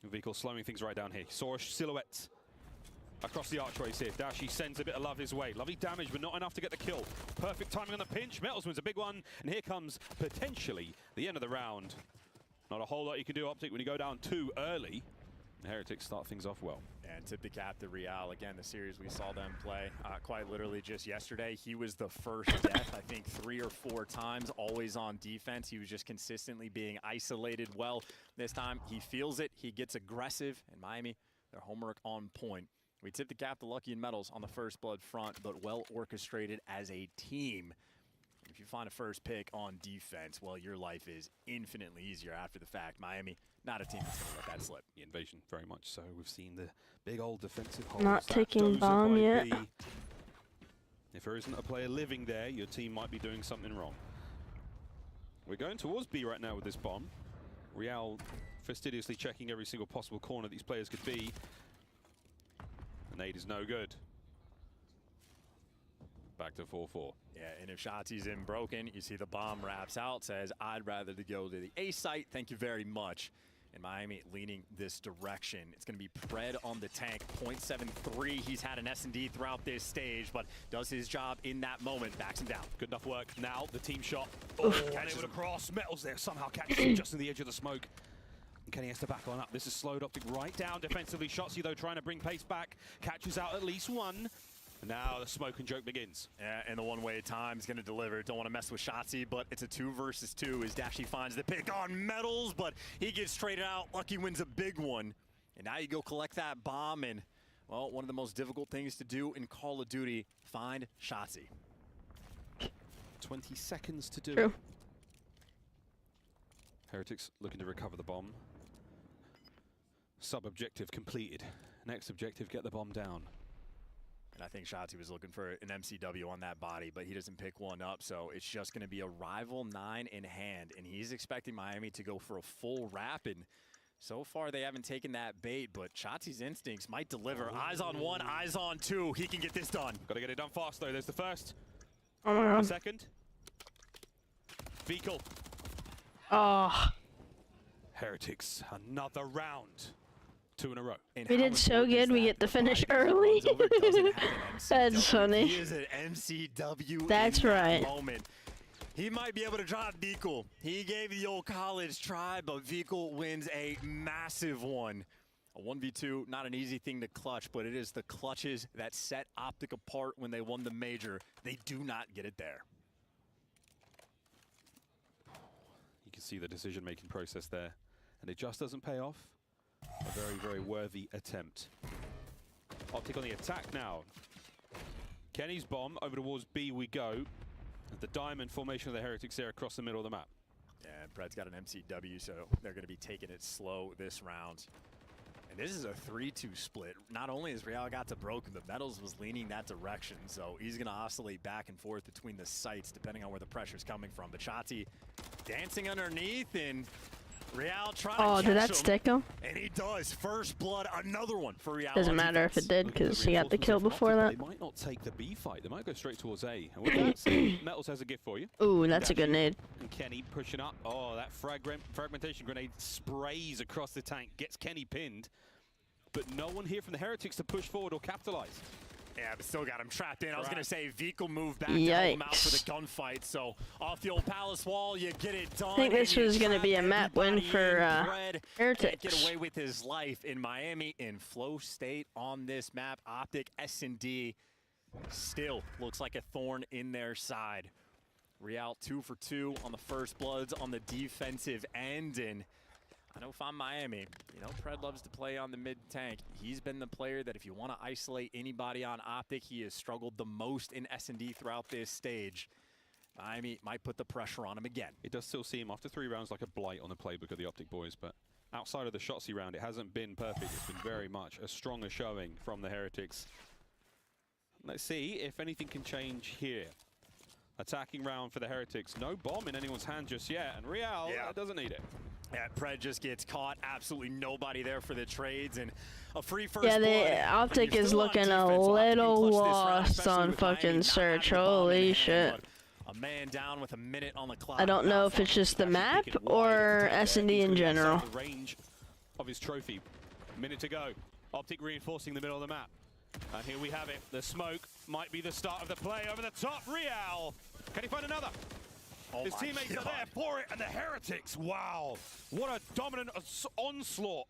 Vikal slowing things right down here. Saw a silhouette across the archways here. Dashy sends a bit of love his way. Lovely damage, but not enough to get the kill. Perfect timing on the pinch. Metals wins a big one. And here comes potentially the end of the round. Not a whole lot you can do, Optic, when you go down too early. The Heretics start things off well. And tip the cap to Real. Again, the series we saw them play quite literally just yesterday. He was the first death, I think 3 or 4 times, always on defense. He was just consistently being isolated well. This time, he feels it. He gets aggressive. And Miami, their homework on point. We tip the cap to Lucky and Metals on the first blood front, but well orchestrated as a team. If you find a first pick on defense, well, your life is infinitely easier after the fact. Miami, not a team that's going to let that slip. The invasion, very much so. We've seen the big old defensive holes. Not taking bomb yet. If there isn't a player living there, your team might be doing something wrong. We're going towards B right now with this bomb. Real fastidiously checking every single possible corner these players could be. The nade is no good. Back to 4-4. Yeah, and if Shotzi's in broken, you see the bomb wraps out, says, I'd rather to go to the A site, thank you very much. And Miami leaning this direction. It's going to be Pred on the tank, 0.73. He's had an S&D throughout this stage, but does his job in that moment, backs him down. Good enough work. Now the team shot. Oh, unable to cross. Metals there somehow catches him just in the edge of the smoke. Kenny has to back on up. This is slowed Optic right down defensively. Shotzzy, though, trying to bring pace back. Catches out at least one. And now the smoke and joke begins. Yeah, and the one-way time is going to deliver. Don't want to mess with Shotzzy, but it's a 2 versus 2 as Dashy finds the pick on Metals, but he gets traded out. Lucky wins a big one. And now you go collect that bomb, and, well, one of the most difficult things to do in Call of Duty, find Shotzzy. 20 seconds to do True. it. Heretics looking to recover the bomb. Sub-objective completed. Next objective, get the bomb down. And I think Shotzzy was looking for an MCW on that body, but he doesn't pick one up, so it's just going to be a rival 9 in hand, and he's expecting Miami to go for a full wrap, and so far they haven't taken that bait, but Shotzzy's instincts might deliver. Eyes on 1, eyes on 2. He can get this done. Got to get it done fast, though. There's the first. Oh my God. The second. Vehicle. Oh. Heretics, another round. 2 in a row. We did so good, we get the finish early. That's funny. He is an MCW. That's in that right. Moment. He might be able to drop Vehicle. He gave the old college try, but Vehicle wins a massive one. A 1v2, not an easy thing to clutch, but it is the clutches that set Optic apart when they won the major. They do not get it there. You can see the decision-making process there, and it just doesn't pay off. A very, very worthy attempt. Optic on the attack now. Kenny's bomb, over towards B we go. The diamond formation of the Heretics there across the middle of the map. Yeah, Brad's got an MCW, so they're going to be taking it slow this round. And this is a 3-2 split. Not only has Real got to broken, but Metals was leaning that direction, so he's going to oscillate back and forth between the sites depending on where the pressure's coming from. But Shotzzy dancing underneath, and Real trying to catch did that him, stick him? and he does. First blood, another one for Real. Doesn't matter if it did, because he got the kill before that. They might not take the B fight. They might go straight towards A. And with that, Metals has a gift for you. Ooh, that's a good nade. And Kenny pushing up. Oh, that fragmentation grenade sprays across the tank, gets Kenny pinned. But no one here from the Heretics to push forward or capitalize. Yeah, but still got him trapped in. I was going to say Vehicle moved back to help him out for the gunfight. So off the old Palace wall, you get it done. I think this was going to be a map win for Heretics. Get away with his life in Miami in flow state on this map. Optic S&D still looks like a thorn in their side. Real 2 for 2 on the first bloods on the defensive end, and I know if I'm Miami, you know, Pred loves to play on the mid-tank. He's been the player that if you want to isolate anybody on Optic, he has struggled the most in S&D throughout this stage. Miami might put the pressure on him again. It does still seem, after 3 rounds, like a blight on the playbook of the Optic boys, but outside of the Shotzzy round, it hasn't been perfect. It's been very much a stronger showing from the Heretics. Let's see if anything can change here. Attacking round for the Heretics. No bomb in anyone's hand just yet, and Real doesn't need it. Yeah, Pred just gets caught. Absolutely nobody there for the trades, and a free first Yeah, blood. the Optic is looking a little lost on fucking search. Holy shit. A man down with a minute on the clock. I don't know if it's just the map or S&D in general. The range of his trophy. Minute to go. Optic reinforcing the middle of the map. And here we have it. The smoke might be the start of the play over the top. Real. Can he find another? His teammates are there for it, and the Heretics, wow. What a dominant onslaught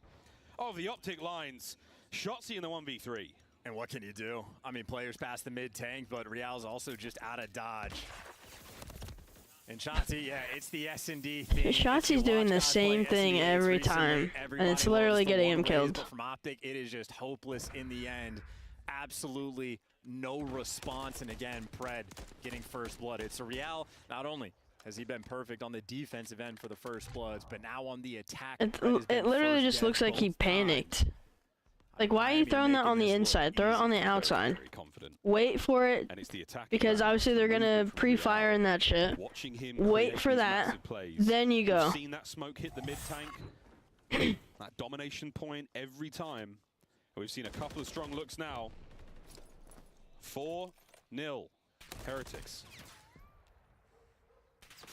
of the Optic lines. Shotzzy in the 1v3. And what can you do? I mean, players past the mid-tank, but Real's also just out of dodge. And Shotzzy, yeah, it's the S&D thing. Shotzi's doing the same thing every time, and it's literally getting him killed. From Optic, it is just hopeless in the end. Absolutely no response, and again, Pred getting first blood. It's a Real, not only has he been perfect on the defensive end for the first bloods, but now on the attack. It literally just looks like he panicked. Like, why are you throwing that on the inside? Throw it on the outside. Wait for it, because obviously they're gonna pre-fire in that shit. Wait for that, then you go. Seen that smoke hit the mid-tank. That domination point every time. We've seen a couple of strong looks now. 4-0 Heretics.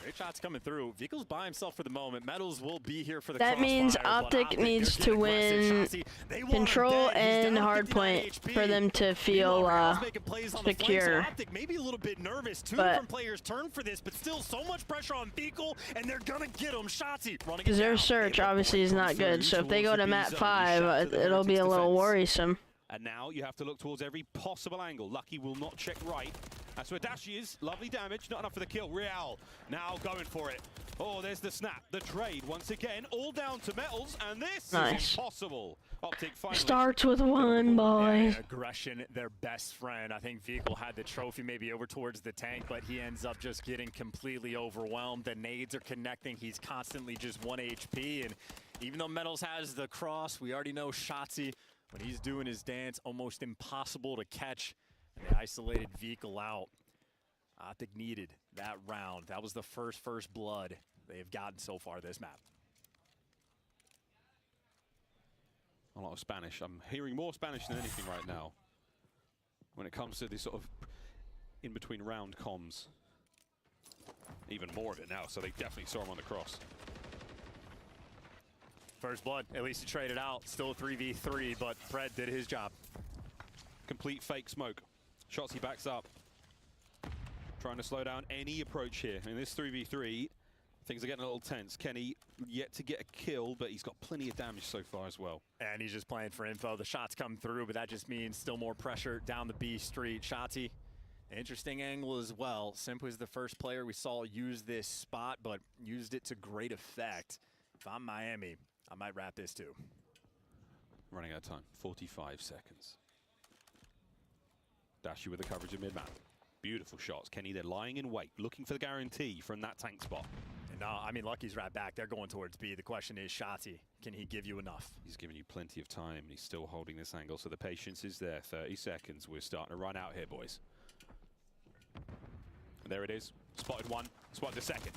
Great shots coming through. Vehikel's by himself for the moment. Metals will be here for the That means Optic needs to win control and hardpoint for them to feel secure. Optic maybe a little bit nervous. Two different players turn for this, but still so much pressure on Vehikel, and they're gonna get him. Shotzzy running because their search obviously is not good. So if they go to map 5, it'll be a little worrisome. And now you have to look towards every possible angle. Lucky will not check right. That's where Dashi is. Lovely damage. Not enough for the kill. Real now going for it. Oh, there's the snap. The trade once again. All down to Metals. And this is impossible. Optic finally starts with 1, boys. Aggression, their best friend. I think Vehikel had the trophy maybe over towards the tank, but he ends up just getting completely overwhelmed. The nades are connecting. He's constantly just 1 HP. And even though Metals has the cross, we already know Shotzzy, when he's doing his dance, almost impossible to catch. And they isolated Vehikel out. Optic needed that round. That was the first blood they've gotten so far this map. A lot of Spanish. I'm hearing more Spanish than anything right now when it comes to this sort of in-between round comms. Even more of it now, so they definitely saw him on the cross. First blood, at least he traded out. Still a 3v3, but Fred did his job. Complete fake smoke. Shotzzy backs up. Trying to slow down any approach here. In this 3v3, things are getting a little tense. Kenny yet to get a kill, but he's got plenty of damage so far as well. And he's just playing for info. The shots come through, but that just means still more pressure down the B street. Shotzzy, interesting angle as well. Simp was the first player we saw use this spot, but used it to great effect. If I'm Miami, I might wrap this too. Running out of time, 45 seconds. Dashi with the coverage of mid-map. Beautiful shots. Kenny, they're lying in wait, looking for the guarantee from that tank spot. And no, I mean, Lucky's right back. They're going towards B. The question is, Shotzzy, can he give you enough? He's giving you plenty of time, and he's still holding this angle, so the patience is there. 30 seconds. We're starting to run out here, boys. And there it is. Spotted one. Spotted the second.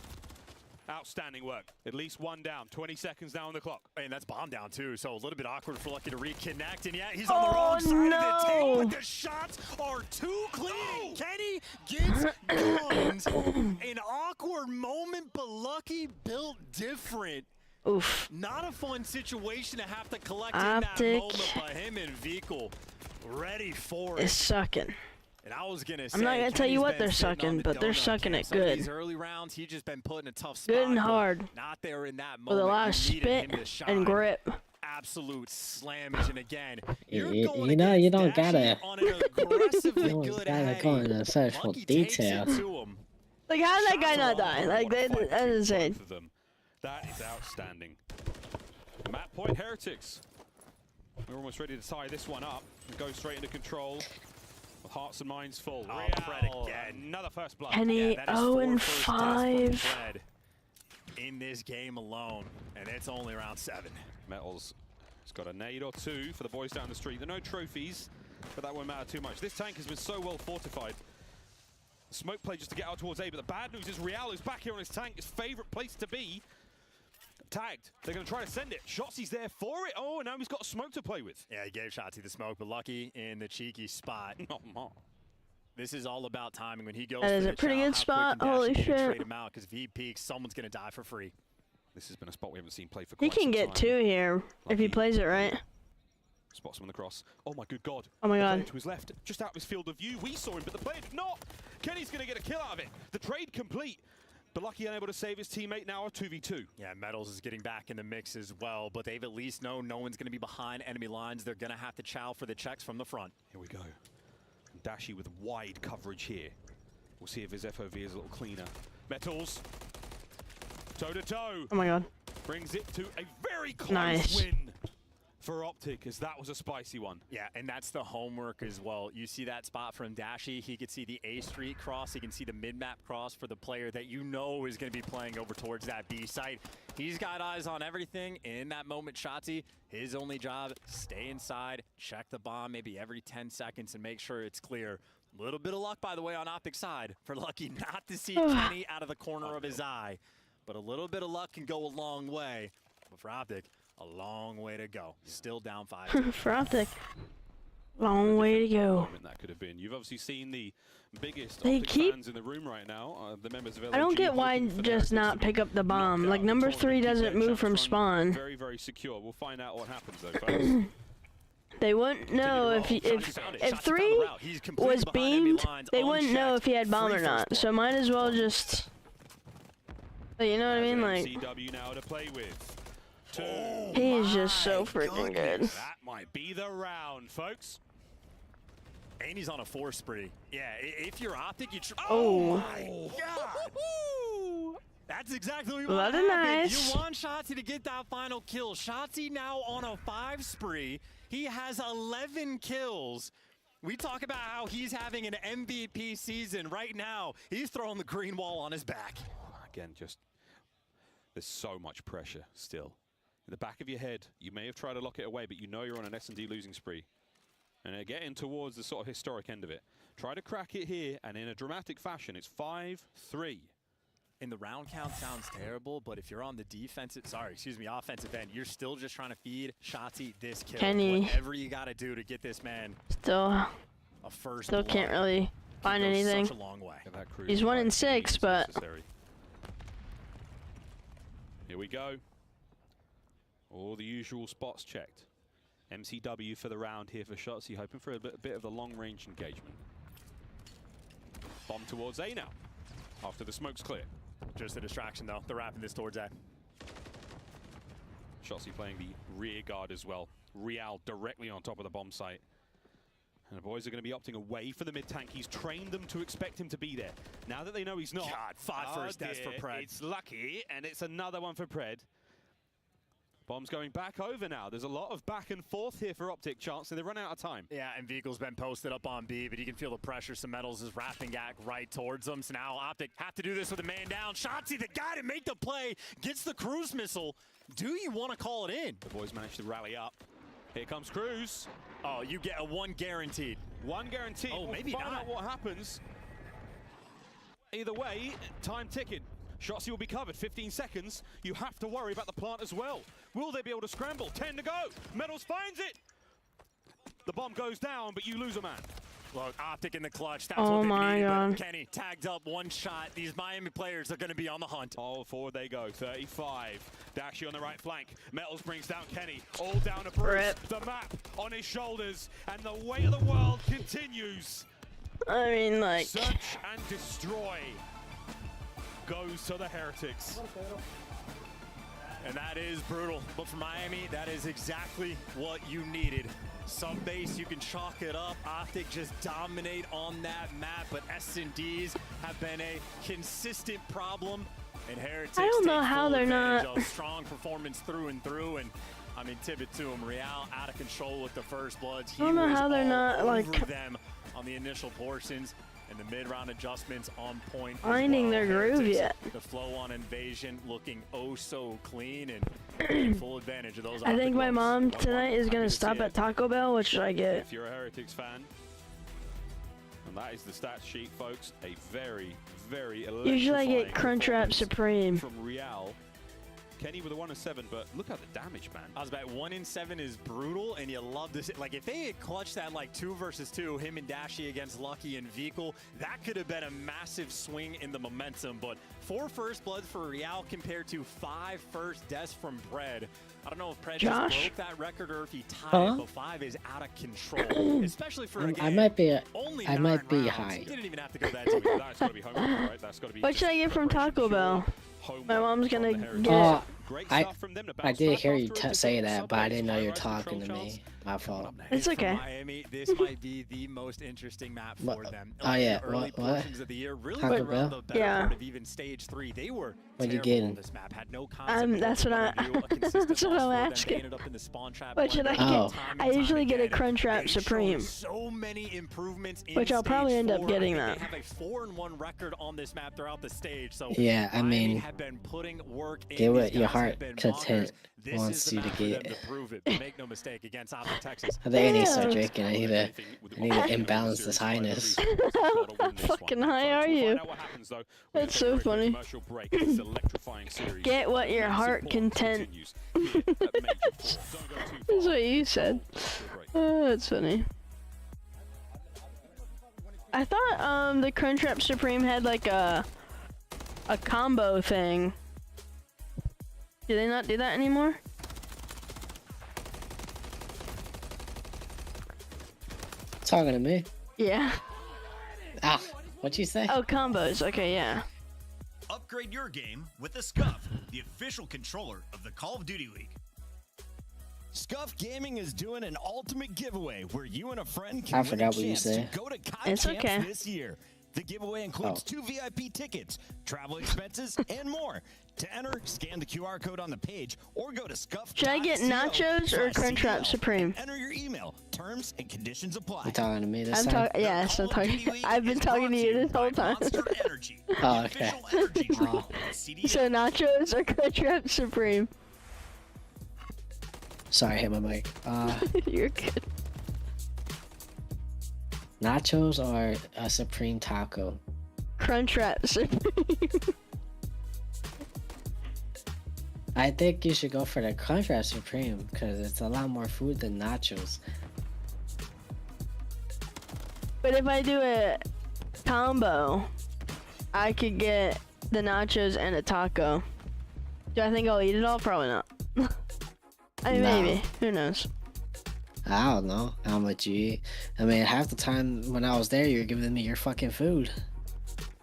Outstanding work. At least one down. 20 seconds now on the clock. And that's bomb down too, so a little bit awkward for Lucky to reconnect. And yeah, he's on the wrong side of the tank, but the shots are too clean. Kenny gets guns. An awkward moment, but Lucky built different. Oof. Not a fun situation to have to collect in that moment, but him and Vehikel ready for it. It's sucking. And I was gonna say, I'm not gonna tell you what they're sucking, but they're sucking it good. These early rounds, he's just been put in a tough spot. Good and hard. Not there in that moment. With a lot of spit and grip. Absolute slammage, and again, you know, you don't gotta go into such full detail. Like, how did that guy not die? Like, that's insane. That is outstanding. Map point Heretics. We're almost ready to tie this one up and go straight into control. With hearts and minds full. Real again. Another first blood. Kenny 0-5 in this game alone, and it's only round 7. Metals has got a nade or two for the boys down the street. There are no trophies, but that won't matter too much. This tank has been so well fortified. Smoke play just to get out towards A, but the bad news is Real is back here on his tank, his favorite place to be. Tagged. They're going to try to send it. Shotzi's there for it. Oh, and now he's got a smoke to play with. Yeah, he gave Shotzzy the smoke, but Lucky in the cheeky spot. This is all about timing. When he goes that is a pretty good spot. Holy shit. Trade him out, because if he peeks, someone's going to die for free. This has been a spot we haven't seen play for quite some time. He can get 2 here if he plays it right. Spots him on the cross. Oh my good God. Oh my God. To his left, just out of his field of view. We saw him, but the player did not. Kenny's going to get a kill out of it. The trade complete. But Lucky unable to save his teammate now, a 2v2. Yeah, Metals is getting back in the mix as well, but they've at least known no one's going to be behind enemy lines. They're going to have to chow for the checks from the front. Here we go. Dashi with wide coverage here. We'll see if his FOV is a little cleaner. Metals, toe-to-toe. Oh my God. Brings it to a very close win for Optic, as that was a spicy one. Yeah, and that's the homework as well. You see that spot from Dashi. He could see the A Street cross. He can see the mid-map cross for the player that you know is going to be playing over towards that B site. He's got eyes on everything. In that moment, Shotzzy, his only job, stay inside, check the bomb maybe every 10 seconds and make sure it's clear. A little bit of luck, by the way, on Optic's side for Lucky not to see Kenny out of the corner of his eye. But a little bit of luck can go a long way. But for Optic, a long way to go. Still down 5. For Optic. Long way to go. That could have been. You've obviously seen the biggest They Optic keep. fans in the room right now. The members of I don't LNG get why hoping for the just Heretics not to pick up the bomb. knock Like out number the 3 tournament, keep doesn't their move from champs run spawn. Very, very secure. We'll find out what happens though, folks. They wouldn't know if 3 was beamed. They wouldn't know if he had bomb or not. So might as well just. You know what I mean? Like. MCW now to play with. He's just so freaking good. That might be the round, folks. And he's on a 4 spree. Yeah, if you're Optic, you. Oh my God! That's exactly what Lot of happened. nice. You want Shotzi to get that final kill. Shotzi now on a 5 spree. He has 11 kills. We talk about how he's having an MVP season. Right now, he's throwing the green wall on his back. Again, just there's so much pressure still. In the back of your head, you may have tried to lock it away, but you know you're on an S&D losing spree. And they're getting towards the sort of historic end of it. Try to crack it here, and in a dramatic fashion, it's 5-3. And the round count sounds terrible, but if you're on the offensive end, you're still just trying to feed Shotzi this kill. Kenny. Whatever you got to do to get this man Still. a first Still can't really find anything. Such a long way. He's 1-6, but. Here we go. All the usual spots checked. MCW for the round here for Shotzi, hoping for a bit of the long-range engagement. Bomb towards A now, after the smoke's clear. Just a distraction, though. They're wrapping this towards A. Shotzi playing the rear guard as well. Real directly on top of the bomb site. And the boys are going to be opting away for the mid-tank. He's trained them to expect him to be there. Now that they know he's not. God, 5 first deaths for Pred. It's lucky, and it's another one for Pred. Bomb's going back over now. There's a lot of back and forth here for Optic, Chance, and they run out of time. Yeah, and Vehicle's been posted up on B, but you can feel the pressure. Some Metals is wrapping back right towards them. So now Optic have to do this with a man down. Shotzi, the guy to make the play, gets the cruise missile. Do you want to call it in? The boys managed to rally up. Here comes Cruz. Oh, you get a 1 guaranteed. 1 guaranteed. Oh, maybe we'll find not. out what happens. Either way, time ticking. Shotzi will be covered. 15 seconds. You have to worry about the plant as well. Will they be able to scramble? 10 to go. Metals finds it. The bomb goes down, but you lose a man. Look, Optic in the clutch. That's Oh what they my needed. God. But Kenny tagged up 1 shot. These Miami players are going to be on the hunt. Oh, forward they go. 35. Dashy on the right flank. Metals brings down Kenny. All down to Bruce. Rip. The map on his shoulders. And the weight of the world continues. I mean, like. Search and destroy goes to the Heretics. And that is brutal. But for Miami, that is exactly what you needed. Sub-base, you can chalk it up. Optic just dominate on that map, but S&Ds have been a consistent problem. And Heretics I don't know take how full they're advantage not- of strong performance through and through. And I mean, tip it to him. Real out of control with the first bloods. He I don't know was how they're all not, over like- them on the initial portions. And the mid-round adjustments on point. as Finding well. their groove Heretics, yet. The flow on invasion looking oh so clean and taking full advantage of those. I think my optic mom looks. tonight is gonna stop at Taco Bell, which I get. If you're a Heretics fan, and that is the stats sheet, folks. A very, very Usually I get electrifying Crunchwrap performance Supreme. from Real. Kenny with a 1-7, but look at the damage, man. I was about 1-7 is brutal, and you love this. Like, if they had clutched that, like, 2 versus 2, him and Dashy against Lucky and Vehicle, that could have been a massive swing in the momentum. But 4 first bloods for Real compared to 5 first deaths from Pred. I don't know if Pred just Josh? broke that record or if he tied Huh? it, but 5 is out of control, especially for a game. I might be. Only I 9 might be rounds. high. He didn't even have to go that deep. That's got to be home, right? That's got to be. What should I get from Taco Bell? My mom's gonna get. Oh, Great I stuff from them to I bounce did back hear you after a say defeat. that, but I didn't know you were Sub-base, talking to control me. My fault. It's For okay. Miami, this might be the most interesting map for What- them. oh, yeah, The early what- what? portions of the year, really Taco around Bell? the better Yeah. part of even stage 3, they were What you terrible getting? on this map. Had no concept of That's they what wanted to do. A consistent that's what loss I'm for them. They asking. ended up in the spawn trap What should I playing get? Oh. time and I time usually get a again. Crunchwrap They've shown Supreme. so many improvements in Which I'll probably stage end up 4. getting I that. think They have a 4-1 record on this map throughout the stage. So Yeah, I Miami mean, have been putting work in. get what These your guys have heart been content bonkers. This wants is the you to map for them get. to prove it. But make no mistake, against Optic Texas. I think I need to start Yeah. drinking. I need to imbalance this highness. How fucking high are you? That's so funny. Get what your heart content. That's what you said. Oh, that's funny. I thought the Crunchwrap Supreme had like a combo thing. Do they not do that anymore? Talking to me? Yeah. Ah, what'd you say? Oh, combos. Okay, yeah. Upgrade your game with the Scuff, the official controller of the Call of Duty League. Scuff Gaming is doing an ultimate giveaway where you and a friend I can win a forgot what you chance to said. go to COD It's Champs okay. this year. The giveaway includes 2 VIP tickets, travel expenses, and more. To enter, scan the QR code on the page or go to Scuff. Should I get nachos or Crunchwrap Supreme? Enter your email. Terms and conditions apply. You talking to me this I'm time? talking. Yes, I'm talking. I've been talking to you this whole time. Oh, okay. Oh. So nachos or Crunchwrap Supreme? Sorry, I hit my mic. You're good. Nachos or a Supreme taco? Crunchwrap Supreme. I think you should go for the Crunchwrap Supreme because it's a lot more food than nachos. But if I do a combo, I could get the nachos and a taco. Do I think I'll eat it all? Probably not. I mean, No. maybe. Who knows? I don't know how much you eat. I mean, half the time when I was there, you were giving me your fucking food.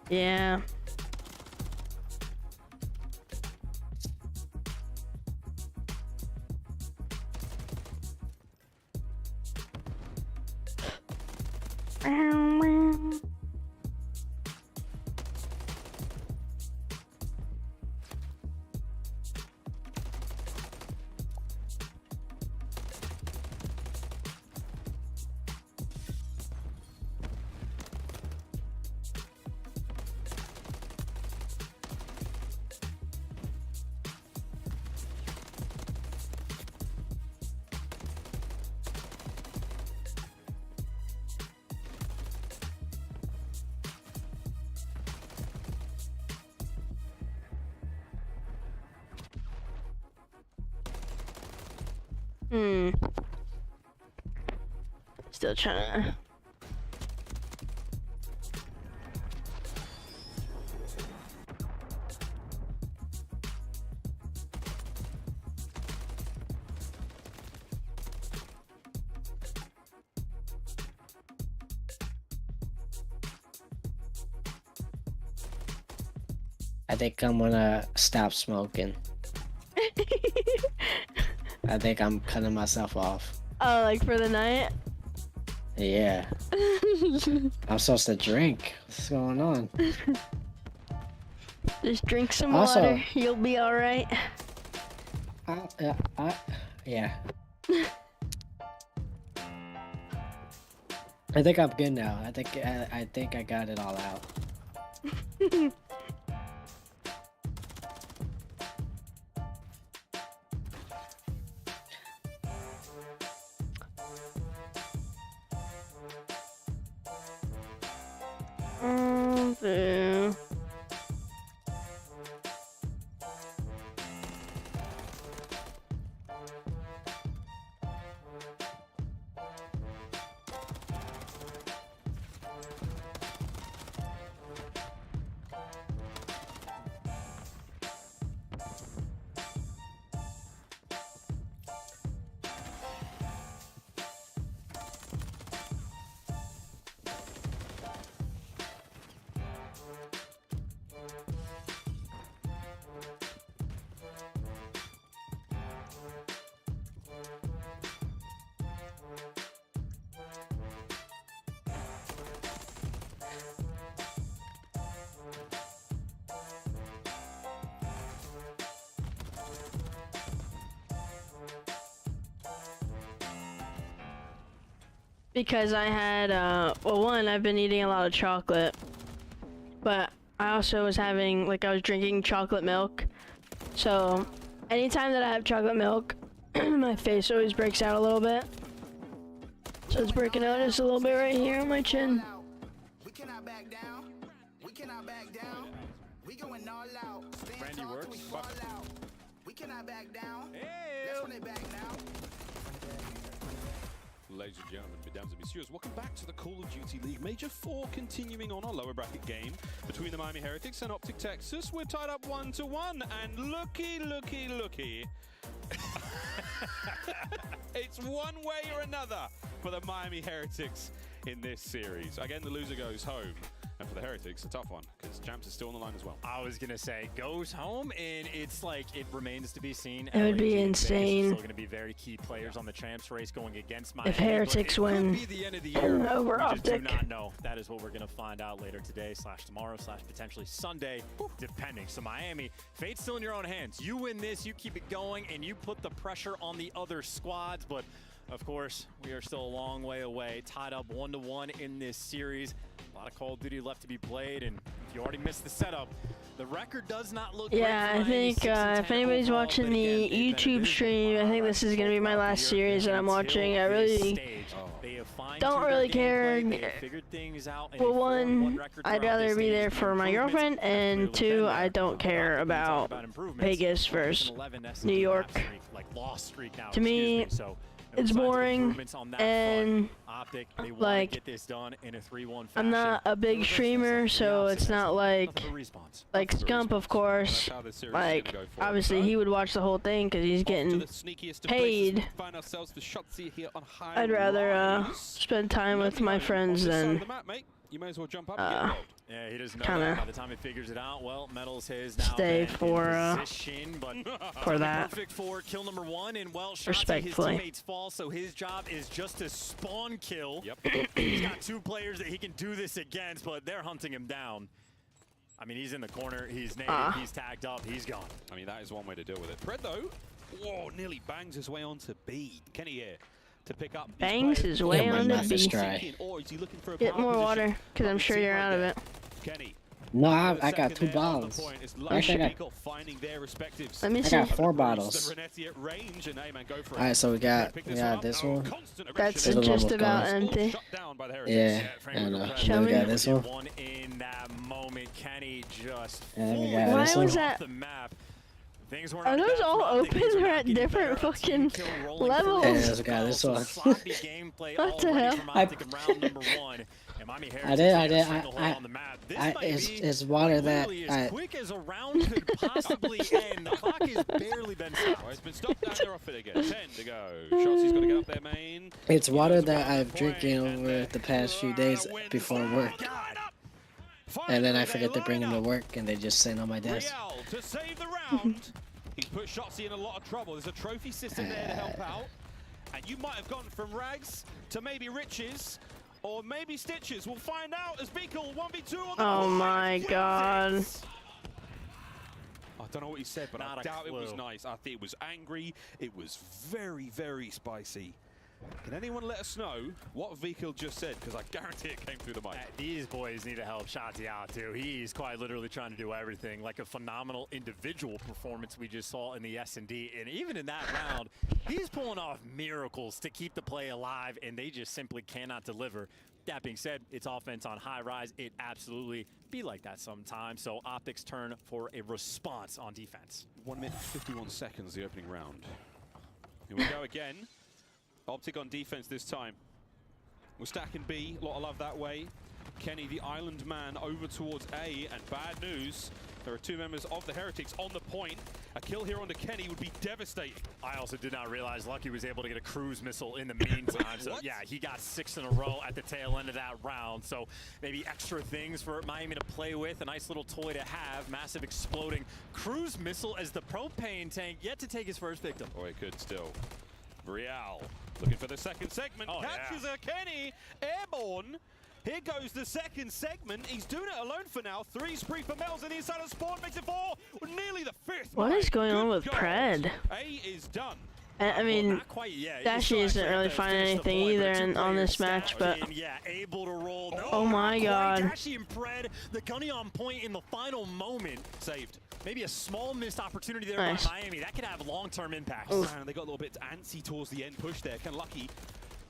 Yeah. Still trying to. I think I'm gonna stop smoking. I think I'm cutting myself off. Oh, like for the night? Yeah. I'm supposed to drink. What's going on? Just drink some Also- water. You'll be all right. Yeah. I think I'm good now. I think I got it all out. Yeah. Because I had, well, one, I've been eating a lot of chocolate, but I also was having, like, I was drinking chocolate milk. So, anytime that I have chocolate milk, my face always breaks out a little bit. So it's breaking out just a little bit right here on my chin. Randy works. Ladies and gentlemen, mesdames et messieurs, welcome back to the Call of Duty League Major 4, continuing on our lower bracket game between the Miami Heretics and Optic Texas. We're tied up 1-1, and looky. It's one way or another for the Miami Heretics in this series. Again, the loser goes home. And for the Heretics, a tough one, because Champs is still on the line as well. I was going to say, goes home, and it's like, it remains to be seen. It would be insane. Still going to be very key players on the Champs race going against Miami. If Heretics win over Optic. We do not know. That is what we're going to find out later today, /tomorrow, /potentially Sunday, depending. So Miami, fate's still in your own hands. You win this, you keep it going, and you put the pressure on the other squads. But, of course, we are still a long way away. Tied up 1-1 in this series. A lot of Call of Duty left to be played, and if you already missed the setup, the record does not look yeah, I think if anybody's watching the YouTube stream, I think this is going to be my last series that I'm watching. I really don't really care. Well, one, I'd rather be there for my girlfriend, and two, I don't care about Vegas versus New York. To me, it's boring, and like, I'm not a big streamer, so it's not like Scump, of course. Like, obviously he would watch the whole thing because he's getting paid. I'd rather spend time with my friends than you may as well jump up and get involved. Yeah, he doesn't know that. By the time he figures it out, well, Metal's his now. Stay for position, but that. Perfect for kill number 1, and well, respectfully, his teammates fall, so his job is just to spawn kill. Yep. He's got 2 players that he can do this against, but they're hunting him down. I mean, he's in the corner, he's naked, he's tagged up, he's gone. I mean, that is one way to deal with it. Pred, though, whoa, nearly bangs his way onto B. Kenny here to pick up. Bangs his way on the B. Get more water, because I'm sure you're out of it. Kenny. No, I got 2 bottles. Actually, I got 4 bottles. Alright, so we got this one. That's just about empty. Yeah, I know. Then we got this one. In that moment, Kenny just why was that? Are those all open or at different fucking levels? Yeah, we got this one. What the hell? It's water that quick as a round could possibly end. The clock has barely been stopped. It's been stopped down there off it again. 10 to go. Shotzi's got to get up there, main. It's water that I've drinking over the past few days before work. And then I forget to bring them to work, and they just sit on my desk. To save the round. He's put Shotzi in a lot of trouble. There's a trophy system there to help out. And you might have gone from rags to maybe riches, or maybe stitches. We'll find out as Beagle 1v2 on the Oh my god. I don't know what he said, but I doubt it was nice. I think it was angry. It was very, very spicy. Can anyone let us know what Vikil just said? Because I guarantee it came through the mic. These boys need to help Shotzi out too. He's quite literally trying to do everything. Like a phenomenal individual performance we just saw in the S&D. And even in that round, he's pulling off miracles to keep the play alive, and they just simply cannot deliver. That being said, it's offense on high rise. It absolutely be like that sometimes. So Optic's turn for a response on defense. 1 minute 51 seconds, the opening round. Here we go again. Optic on defense this time. We're stacking B, a lot of love that way. Kenny, the island man, over towards A, and bad news. There are 2 members of the Heretics on the point. A kill here onto Kenny would be devastating. I also did not realize Lucky was able to get a cruise missile in the meantime. So yeah, he got 6 in a row at the tail end of that round. So maybe extra things for Miami to play with. A nice little toy to have. Massive exploding cruise missile as the propane tank yet to take his first victim. Oh, it could still. Real looking for the second segment. Catches a Kenny airborne. Here goes the second segment. He's doing it alone for now. 3 spree for Mel's on the inside of spawn. Makes it 4. Nearly the 5th. What is going on with Pred? A is done. I mean, Dashy isn't really finding anything either on this match, but able to roll. Oh my god. Dashy and Pred, the gunny on point in the final moment. Saved. Maybe a small missed opportunity there by Miami. That could have long-term impact. Man, they got a little bit antsy towards the end push there. Kind of lucky.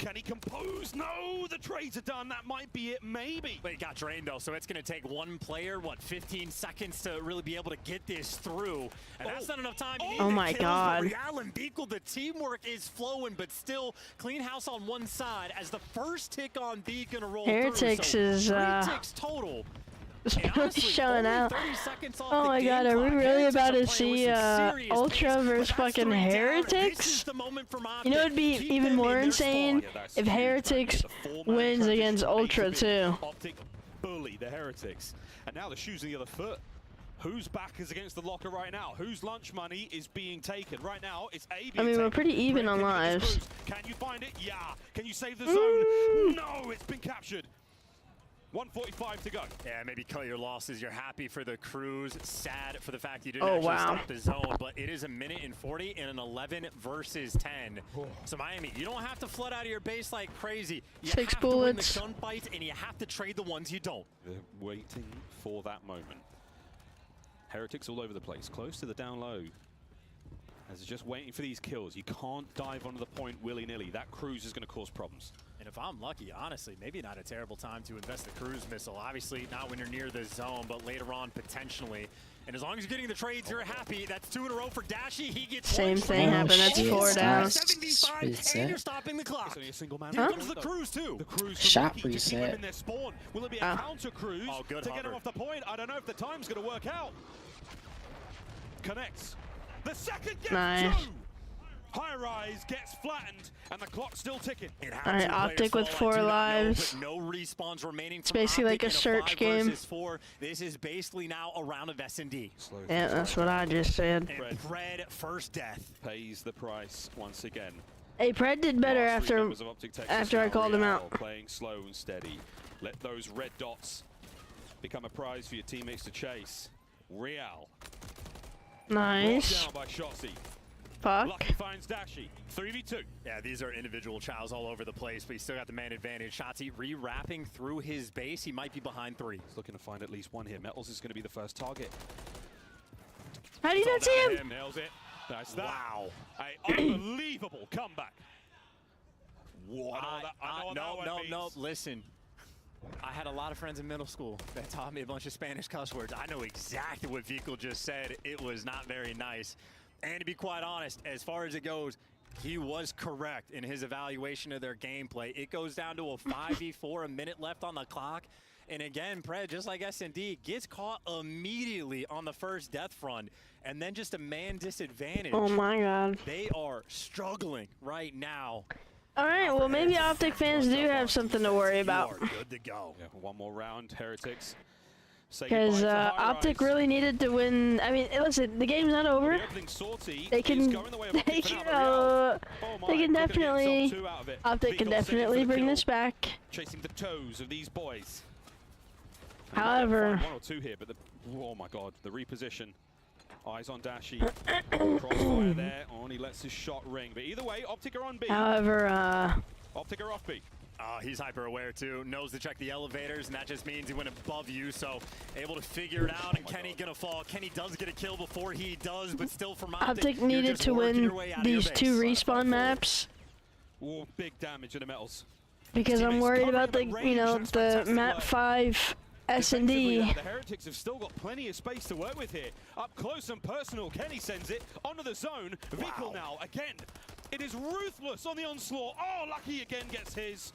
Can he compose? No, the trades are done. That might be it, maybe. But it got drained, though, so it's going to take one player, what, 15 seconds to really be able to get this through. And that's not enough time. Oh my God. Real and Beagle, the teamwork is flowing, but still clean house on one side as the first tick on B going to roll Heretics through. is, 3 ticks total. showing out. Oh my God, are we really about to see Ultra versus fucking Heretics? You know, it'd be even more insane if Heretics wins against Ultra too. Optic bully the Heretics, and now the shoes on the other foot. Whose back is against the locker right now? Whose lunch money is being taken right now? It's AB. I mean, we're pretty even on lives. Can you find it? Yeah. Can you save the zone? No, it's been captured. 1:45 to go. Yeah, maybe cut your losses. You're happy for the Crews. Sad for the fact you didn't actually stop the zone. But it is a minute and 40 and an 11 versus 10. So Miami, you don't have to flood out of your base like crazy. You 6 have bullets. to win the gunfights, and you have to trade the ones you don't. They're waiting for that moment. Heretics all over the place, close to the down low. As they're just waiting for these kills. You can't dive onto the point willy-nilly. That cruise is going to cause problems. And if I'm lucky, honestly, maybe not a terrible time to invest the cruise missile. Obviously, not when you're near the zone, but later on, potentially. And as long as you're getting the trades, you're happy. That's 2 in a row for Dashy. He gets same thing happened. That's 4 down. 75, and you're stopping the clock. It's only a single man. Here comes the cruise, too. The cruise shot to keep him in reset. their spawn. Will it be a counter cruise to get him off the point? I don't know if the time's going to work out. Connects. The second gets 2. High rise gets flattened, and the clock's still ticking. Alright, Optic with 4 lives. No respawns remaining. It's basically like a search game. This is basically now a round of S&D. Yeah, that's what I just said. And Pred, first death. Pays the price once again. Hey, Pred did better after I called him out. Playing slow and steady. Let those red dots become a prize for your teammates to chase. Real. Nice. Down by Shotzi. Fuck. Lucky finds Dashy. 3v2. Yeah, these are individual chows all over the place, but he's still got the man advantage. Shotzi re-wrapping through his base. He might be behind 3. He's looking to find at least one here. Metals is going to be the first target. How do you not see him? Nails it. That's that. Wow. An unbelievable comeback. No, listen. I had a lot of friends in middle school that taught me a bunch of Spanish cuss words. I know exactly what Vico just said. It was not very nice. And to be quite honest, as far as it goes, he was correct in his evaluation of their gameplay. It goes down to a 5v4, a minute left on the clock. And again, Pred, just like S&D, gets caught immediately on the first death front. And then just a man disadvantage. Oh my God. They are struggling right now. Alright, well maybe Optic fans do have something to worry about. Good to go. Yeah, one more round, Heretics. Because Optic really needed to win. I mean, listen, the game's not over. They can definitely. Optic can definitely bring this back. Chasing the toes of these boys. However, 1 or 2 here, but oh my God, the reposition. Eyes on Dashy. Crossfire there. Only lets his shot ring. But either way, Optic are on B. However, Optic are off B. He's hyper aware too, knows to check the elevators, and that just means he went above you, so able to figure it out. And Kenny gonna fall. Kenny does get a kill before he does, but still from Optic needed to win these 2 respawn maps. Oh, big damage in the metals. Because I'm worried about the, the map 5 S&D. The Heretics have still got plenty of space to work with here. Up close and personal, Kenny sends it onto the zone. Vico now again. It is ruthless on the onslaught. Oh, Lucky again gets his.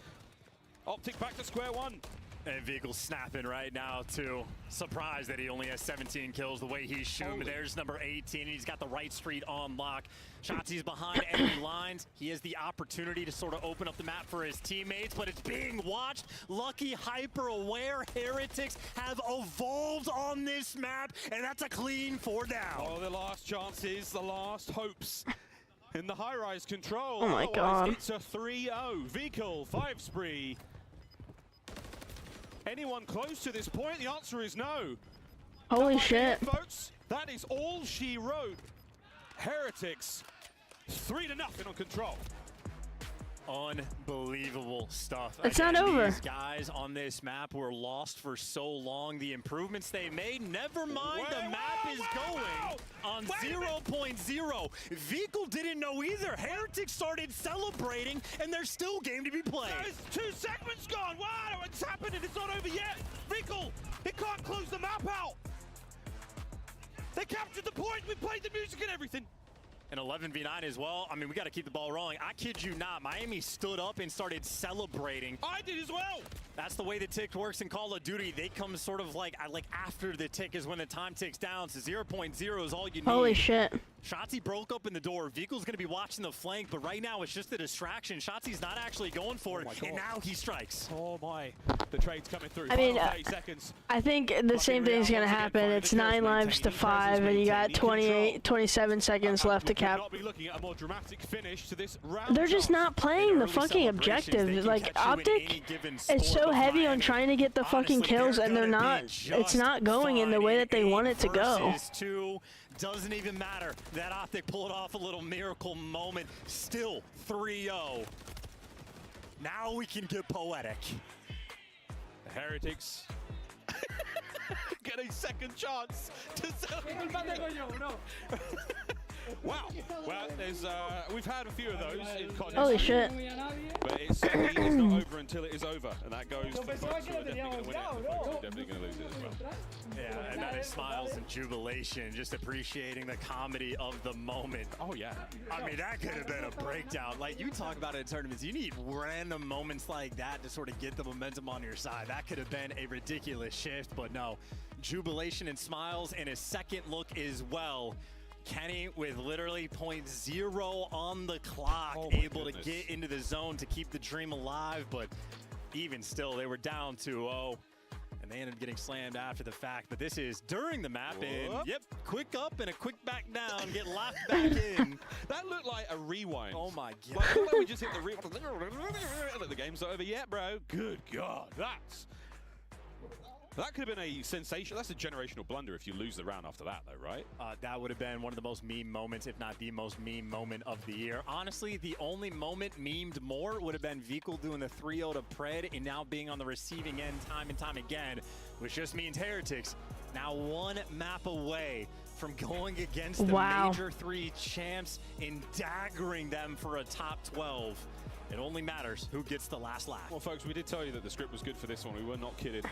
Optic back to square one. And Vico's snapping right now, too. Surprised that he only has 17 kills the way he's shooting. There's number 18, and he's got the right street on lock. Shotzi's behind enemy lines. He has the opportunity to sort of open up the map for his teammates, but it's being watched. Lucky hyper-aware Heretics have evolved on this map, and that's a clean 4 down. Oh, the last chances, the last hopes. In the high-rise control. Oh my God. It's a 3-0. Vico, 5 spree. Anyone close to this point? The answer is no. Holy shit. Folks, that is all she wrote. Heretics, 3-0 on control. Unbelievable stuff. It's not over. These guys on this map were lost for so long. The improvements they made, never mind the map is going on 0.0. Vikul didn't know either. Heretic started celebrating, and there's still game to be played. There's 2 segments gone. Wow, it's happening. It's not over yet. Vikul, he can't close the map out. They captured the point. We played the music and everything. An 11v9 as well. I mean, we got to keep the ball rolling. I kid you not, Miami stood up and started celebrating. I did as well. That's the way the tick works in Call of Duty. They come sort of like after the tick is when the time ticks down. So 0.0 is all you need. Holy shit. Shotzzy broke open the door. Vikul's going to be watching the flank, but right now it's just a distraction. Shotzzy's not actually going for it, and now he strikes. Oh my. The trade's coming through. I mean, 30 seconds. I think the same thing's going to happen. It's 9 lives to 5, and you got 27 seconds left to cap. Not be looking at a more dramatic finish to this round. They're just not playing the fucking objective. Like, Optic is so heavy on trying to get the fucking kills, and they're not. It's not going in the way that they want it to go. Doesn't even matter that Optic pulled off a little miracle moment. Still 3-0. Now we can get poetic. The Heretics get a second chance to Wow. Well, there's we've had a few of those in Cotton. Holy shit. But it certainly is not over until it is over. And that goes for the folks who are definitely going to win it. And the folks who are definitely going to lose it as well. Yeah, and that is smiles and jubilation, just appreciating the comedy of the moment. Oh, yeah. I mean, that could have been a breakdown. Like, you talk about it in tournaments, you need random moments like that to sort of get the momentum on your side. That could have been a ridiculous shift, but no. Jubilation and smiles, and a second look as well. Kenny with literally 0.0 on the clock, able to get into the zone to keep the dream alive, but even still, they were down 2-0, and they ended up getting slammed after the fact. But this is during the map, and yep, quick up and a quick back down, get locked back in. That looked like a rewind. Oh my God. Like we just hit the rewind. The game's not over yet, bro. Good God, that could have been a sensation. That's a generational blunder if you lose the round after that, though, right? That would have been one of the most meme moments, if not the most meme moment of the year. Honestly, the only moment memed more would have been Vikul doing the 3-0 to Pred and now being on the receiving end time and time again, which just means Heretics now 1 map away from going against the Major 3 champs and daggering them for a top 12. It only matters who gets the last lap. Well, folks, we did tell you that the script was good for this one. We were not kidding.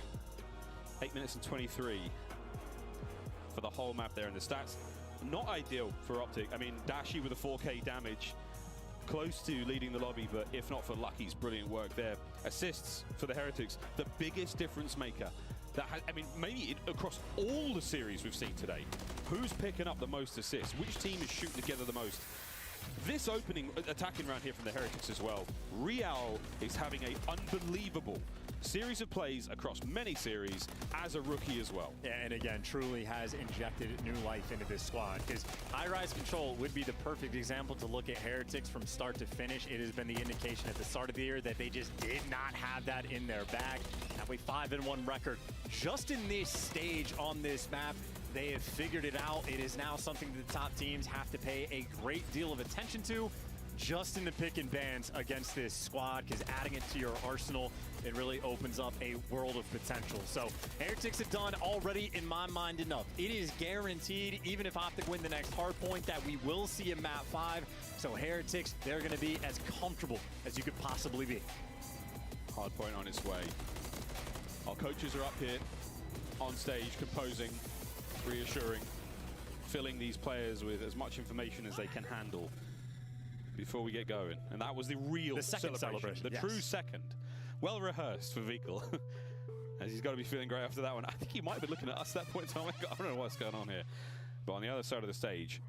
8 minutes and 23 for the whole map there, and the stats not ideal for Optic. I mean, Dashi with a 4K damage, close to leading the lobby, but if not for Lucky's brilliant work there. Assists for the Heretics, the biggest difference maker. I mean, maybe across all the series we've seen today, who's picking up the most assists? Which team is shooting together the most? This opening attacking round here from the Heretics as well. Real is having an unbelievable series of plays across many series as a rookie as well. Yeah, and again, truly has injected new life into this squad, because high-rise control would be the perfect example to look at Heretics from start to finish. It has been the indication at the start of the year that they just did not have that in their bag. Have a 5-1 record just in this stage on this map. They have figured it out. It is now something that the top teams have to pay a great deal of attention to, just in the pick and bans against this squad, because adding it to your arsenal, it really opens up a world of potential. So Heretics have done already, in my mind, enough. It is guaranteed, even if Optic win the next hard point, that we will see a map 5. So Heretics, they're going to be as comfortable as you could possibly be. Hard point on its way. Our coaches are up here on stage, composing, reassuring, filling these players with as much information as they can handle before we get going. And that was the real celebration. The true second. Well rehearsed for Vikul. As he's got to be feeling great after that one. I think he might have been looking at us at that point in time. I don't know what's going on here. But on the other side of the stage,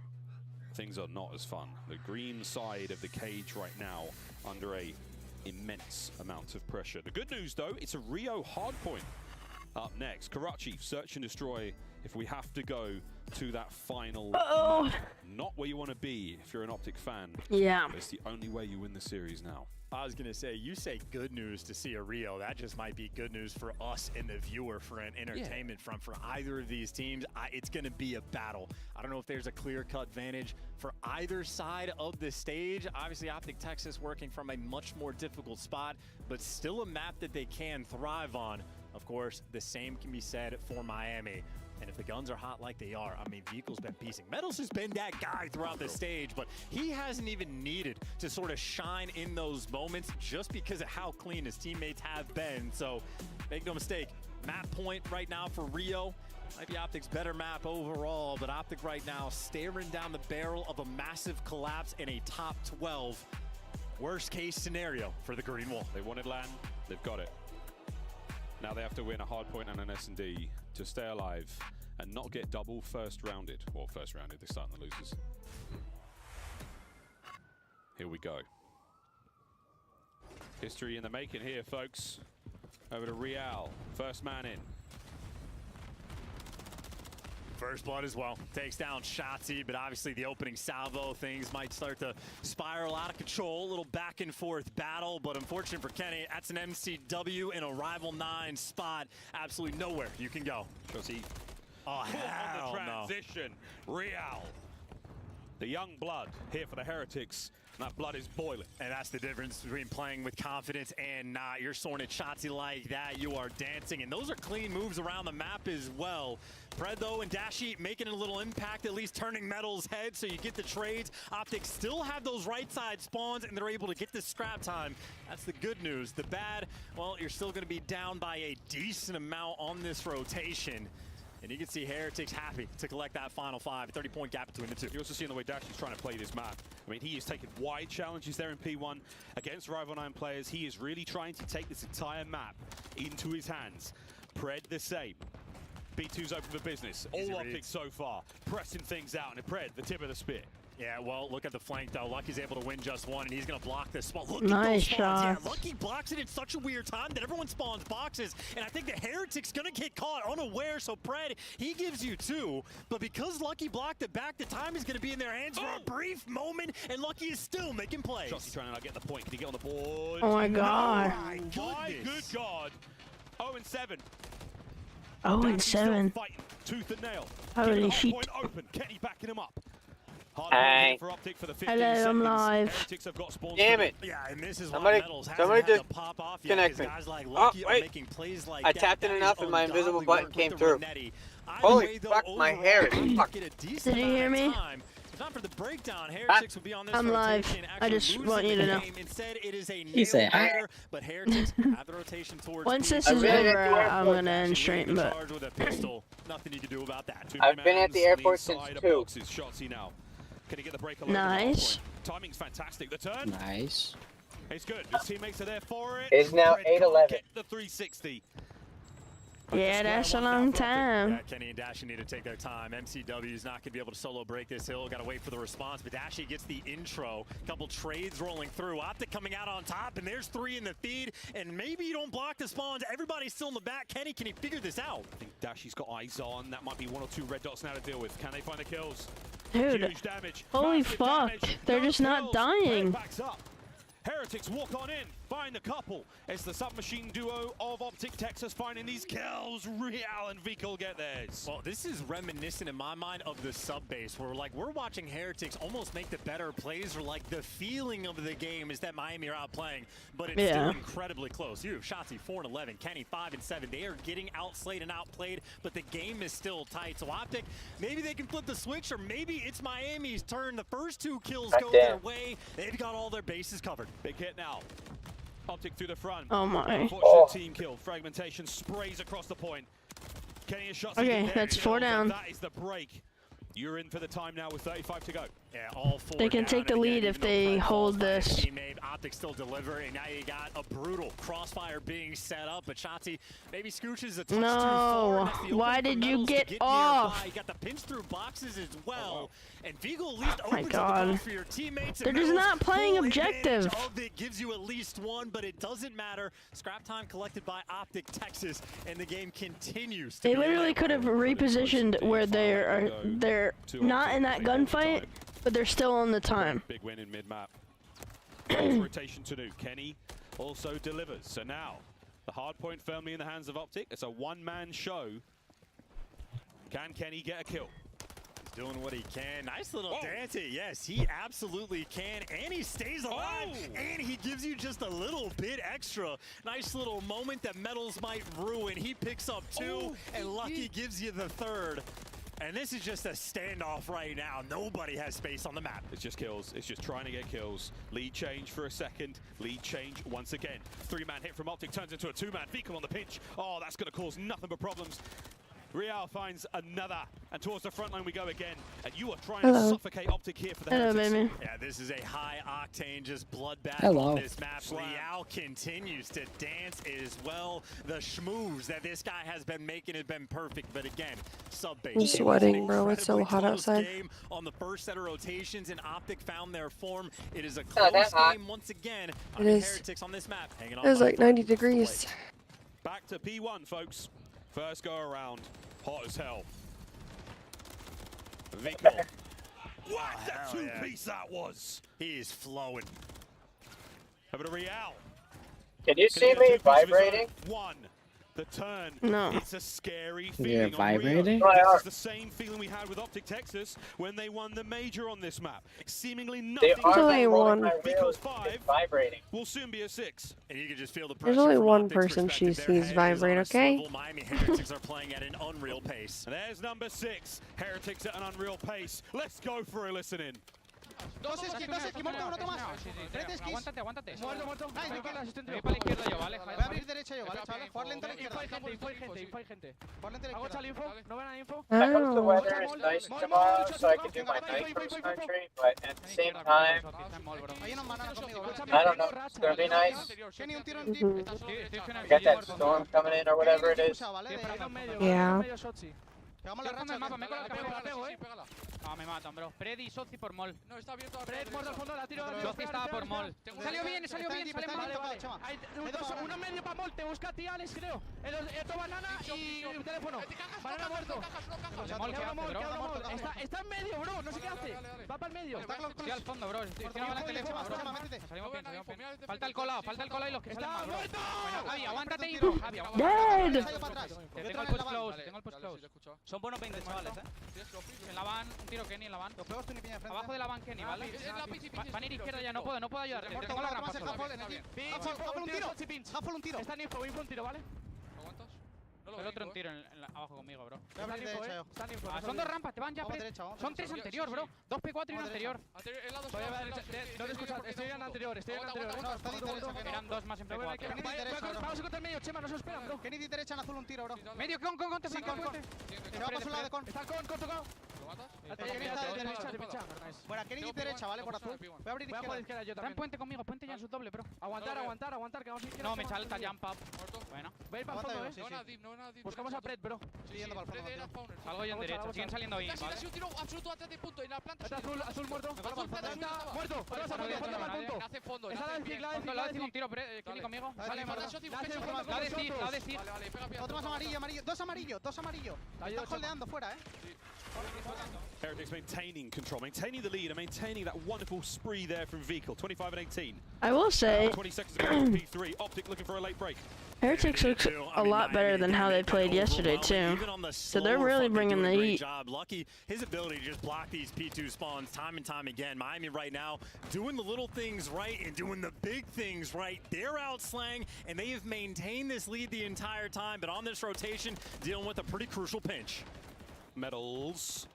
things are not as fun. The green side of the cage right now under a immense amount of pressure. The good news, though, it's a Rio hardpoint up next. Karachi, search and destroy if we have to go to that final map, not where you want to be if you're an Optic fan. Yeah. But it's the only way you win the series now. I was going to say, you say good news to see a Rio. That just might be good news for us and the viewer for an entertainment front for either of these teams. It's going to be a battle. I don't know if there's a clear-cut advantage for either side of the stage. Obviously, Optic Texas working from a much more difficult spot, but still a map that they can thrive on. Of course, the same can be said for Miami. And if the guns are hot like they are, I mean, Vehicle's been piecing. Metals has been that guy throughout the stage, but he hasn't even needed to sort of shine in those moments just because of how clean his teammates have been. So make no mistake, map point right now for Rio. Might be Optic's better map overall, but Optic right now staring down the barrel of a massive collapse in a top 12. Worst case scenario for the Green Wall. They wanted LAN, they've got it. Now they have to win a hard point and an S&D to stay alive and not get double first rounded. Well, first rounded, they're starting the losers. Here we go. History in the making here, folks. Over to Real, first man in. First blood as well. Takes down Shotzi, but obviously the opening salvo, things might start to spiral out of control. A little back and forth battle, but unfortunate for Kenny, that's an MCW in a Rival 9 spot. Absolutely nowhere you can go. Shotzi. Oh, hell on the transition. No. Real. The young blood here for the Heretics. That blood is boiling. And that's the difference between playing with confidence and not. You're soaring at Shotzi like that. You are dancing. And those are clean moves around the map as well. Pred, though, and Dashi making a little impact, at least turning Metal's head so you get the trades. Optics still have those right side spawns, and they're able to get the scrap time. That's the good news. The bad, well, you're still going to be down by a decent amount on this rotation. And you can see Heretics happy to collect that final 5, 30-point gap between the two. You're also seeing the way Dashi's trying to play this map. I mean, he is taking wide challenges there in P1 against Rival 9 players. He is really trying to take this entire map into his hands. Pred the same. B2's open for business. All Optics so far, pressing things out. And Pred, the tip of the spear. Yeah, well, look at the flank, though. Lucky's able to win just one, and he's going to block this spot. Look nice at those spawns. shot. Yeah, Lucky blocks it in such a weird time that everyone spawns boxes, and I think the Heretic's going to get caught unaware, so Pred, he gives you 2, but because Lucky blocked it back, the time is going to be in their hands for a brief moment, and Lucky is still making plays. Shotzi trying to not get the point. Can he get on the board? Oh, my God. Oh, my good God. 0-7. 0-7. Tooth and nail. Holy shit. Open. Kenny backing him up. Hey. For Optic for the Hello, I'm live. Damn it. Yeah, and this is why Metals hasn't had to pop off yet, because guys like Lucky are making plays like that. I tapped it enough and my invisible button came through. Holy fuck, my hair is fucked. Did you hear me? If not for the breakdown, Heretics would be on this I'm live. I just want you to know. Instead, it is a He said hi. but Heretics have the rotation towards once this is over, I'm gonna end stream, but with a pistol. Nothing you can do about that. I've been at the airport since 2. Shotzi now. Can he get the break nice. Timing's fantastic. The turn. Nice. It's good. His teammates are there for it. It's now 8-11. Get the 360. Yeah, that's a long time. Yeah, Kenny and Dashi need to take their time. MCW is not going to be able to solo break this hill. Got to wait for the response, but Dashi gets the intro. Couple trades rolling through. Optic coming out on top, and there's 3 in the feed, and maybe you don't block the spawns. Everybody's still in the back. Kenny, can he figure this out? I think Dashi's got eyes on. That might be 1 or 2 red dots now to deal with. Can they find the kills? Dude, huge damage. Holy Massive fuck. Damage. They're No just not kills. dying. Backs up. Heretics walk on in, find a couple. It's the submachine duo of Optic Texas finding these kills. Real and Vico get theirs. Well, this is reminiscent in my mind of the sub base, where we're watching Heretics almost make the better plays, or like the feeling of the game is that Miami are outplaying, but it's still incredibly close. You have Shotzi 4-11, Kenny 5-7. They are getting outslayed and outplayed, but the game is still tight. So Optic, maybe they can flip the switch, or maybe it's Miami's turn. The first 2 kills go their way. They've got all their bases covered. Big hit now. Optic through the front. Oh my. Unfortunate team kill. Fragmentation sprays across the point. Kenny is shot. Okay, that's 4 down. That is the break. You're in for the time now with 35 to go. Yeah, all four. They can take the lead if they hold this. Optic still delivering. Now you got a brutal crossfire being set up, but Shotzi maybe scooches a touch too far. Why did you get off? You got the pinch through boxes as well. And Vigo at least opens the door for your teammates. They're just not playing objective. It gives you at least one, but it doesn't matter. Scrap time collected by Optic Texas, and the game continues. They literally could have repositioned where they're not in that gunfight, but they're still on the time. Big win in mid-map. Rotation to do. Kenny also delivers. So now, the hard point firmly in the hands of Optic. It's a one-man show. Can Kenny get a kill? He's doing what he can. Nice little dante. Yes, he absolutely can. And he stays alive. And he gives you just a little bit extra. Nice little moment that Metals might ruin. He picks up two, and Lucky gives you the third. And this is just a standoff right now. Nobody has space on the map. It's just kills. It's just trying to get kills. Lead change for a second. Lead change once again. Three-man hit from Optic turns into a two-man. Fecal on the pinch. Oh, that's going to cause nothing but problems. Real finds another, and towards the front line we go again. And you are trying to suffocate Optic here for the baby. Yeah, this is a high octane, just bloodbath on this map. Liao continues to dance as well. The schmooze that this guy has been making has been perfect, but again, sub-base. I'm sweating, bro. It's so hot outside. Game on the first set of rotations, and Optic found their form. It is a close game once again. It is. Heretics on this map. Hanging on. It is like 90 degrees. Back to P1, folks. First go around, hot as hell. Vico. What a two-piece that was! He is flowing. Over to Real. Can you see me vibrating? One. The turn. No. It's a scary feeling. You're vibrating? This is the same feeling we had with Optic Texas when they won the major on this map. Seemingly nothing. There's only one. Because 5 vibrating. will soon be a 6. And you can just feel the pressure. There's only one person she sees vibrate, okay? Miami Heretics are playing at an unreal pace. And there's number 6. Heretics at an unreal pace. Let's go for a listen-in. Dos skis, muerto, uno más. Tres skis. Aguántate. Muerto. Nice, Voy para la izquierda yo, ¿vale? Voy a abrir derecha yo, ¿vale, chavales? Jugar lento a la izquierda. Info hay gente. Jugar lento a la Hago izquierda. chal info, no ven a info. I hope the weather is nice tomorrow so I can do my night cross country, but at the same time, Hay unos manas conmigo, I don't know, it's gonna be nice. Kenny, un tiro en tip. We got that storm coming in or whatever it is. Yeah. Pegamos la racha. La pego, No, me matan, bro. Freddy y Sozi por mol. No, está abierto. Fred, muerto al fondo, la tiro. Sozi estaba por mol. Salió bien, sale mal. Hay uno medio para mol, te busca a ti, Alex, creo. Esto banana y teléfono. Banana muerto. Está en medio, bro, no sé qué hace. Va para el medio. Estoy al fondo, bro. Estoy al teléfono, bro. Salimos bien. Falta el colado y los que salen mal, bro. Bueno, Javi, aguántate, info. Javi, aguántate. Tengo el push close. Son buenos 20, chavales, En la van, un tiro Kenny en la van. Abajo de la van Kenny, ¿vale? Van a ir izquierda ya, no puedo ayudar. Tengo la rampa. Huffle un tiro. Está en info un tiro, ¿vale? El otro un tiro abajo conmigo, bro. Son dos rampas, te van ya. Son 3 anterior, bro. 2 P4 y un anterior. No te escuchas, estoy en anterior. Eran 2 más en P4. Vamos a contra el medio, Chema, no se esperan, bro. Kenny derecha en azul un tiro, bro. Medio, con, te Sí, con. Vamos a un lado de con. Está con, tocado. Bueno, Kenny derecha, ¿vale? Por azul. Voy a abrir izquierda. Está en puente conmigo, puente ya en su doble, bro. Aguantar, que vamos a izquierda. No, me salta jump up. Bueno. Voy a ir para el fondo, Buscamos a Pred, bro. Estoy yendo para el fondo. Salgo yo en derecha, siguen saliendo bien, ¿vale? un tiro absoluto antes de punto, en la planta. Azul muerto. Muerto. Hace fondo. La de un tiro, Kenny conmigo. Vale, la de Steve. Otro más amarillo. Dos amarillos. Están holdeando fuera, Heretics maintaining control, maintaining the lead, and maintaining that wonderful spree there from Vical. 25 and 18. I will say, 20 seconds ago on P3. Optic looking for a late break. Heretics looks a lot better than how they played yesterday too. So they're really bringing the heat. Lucky, his ability to just block these P2 spawns time and time again. Miami right now doing the little things right and doing the big things right. They're out slang and they have maintained this lead the entire time, but on this rotation, dealing with a pretty crucial pinch. Metals.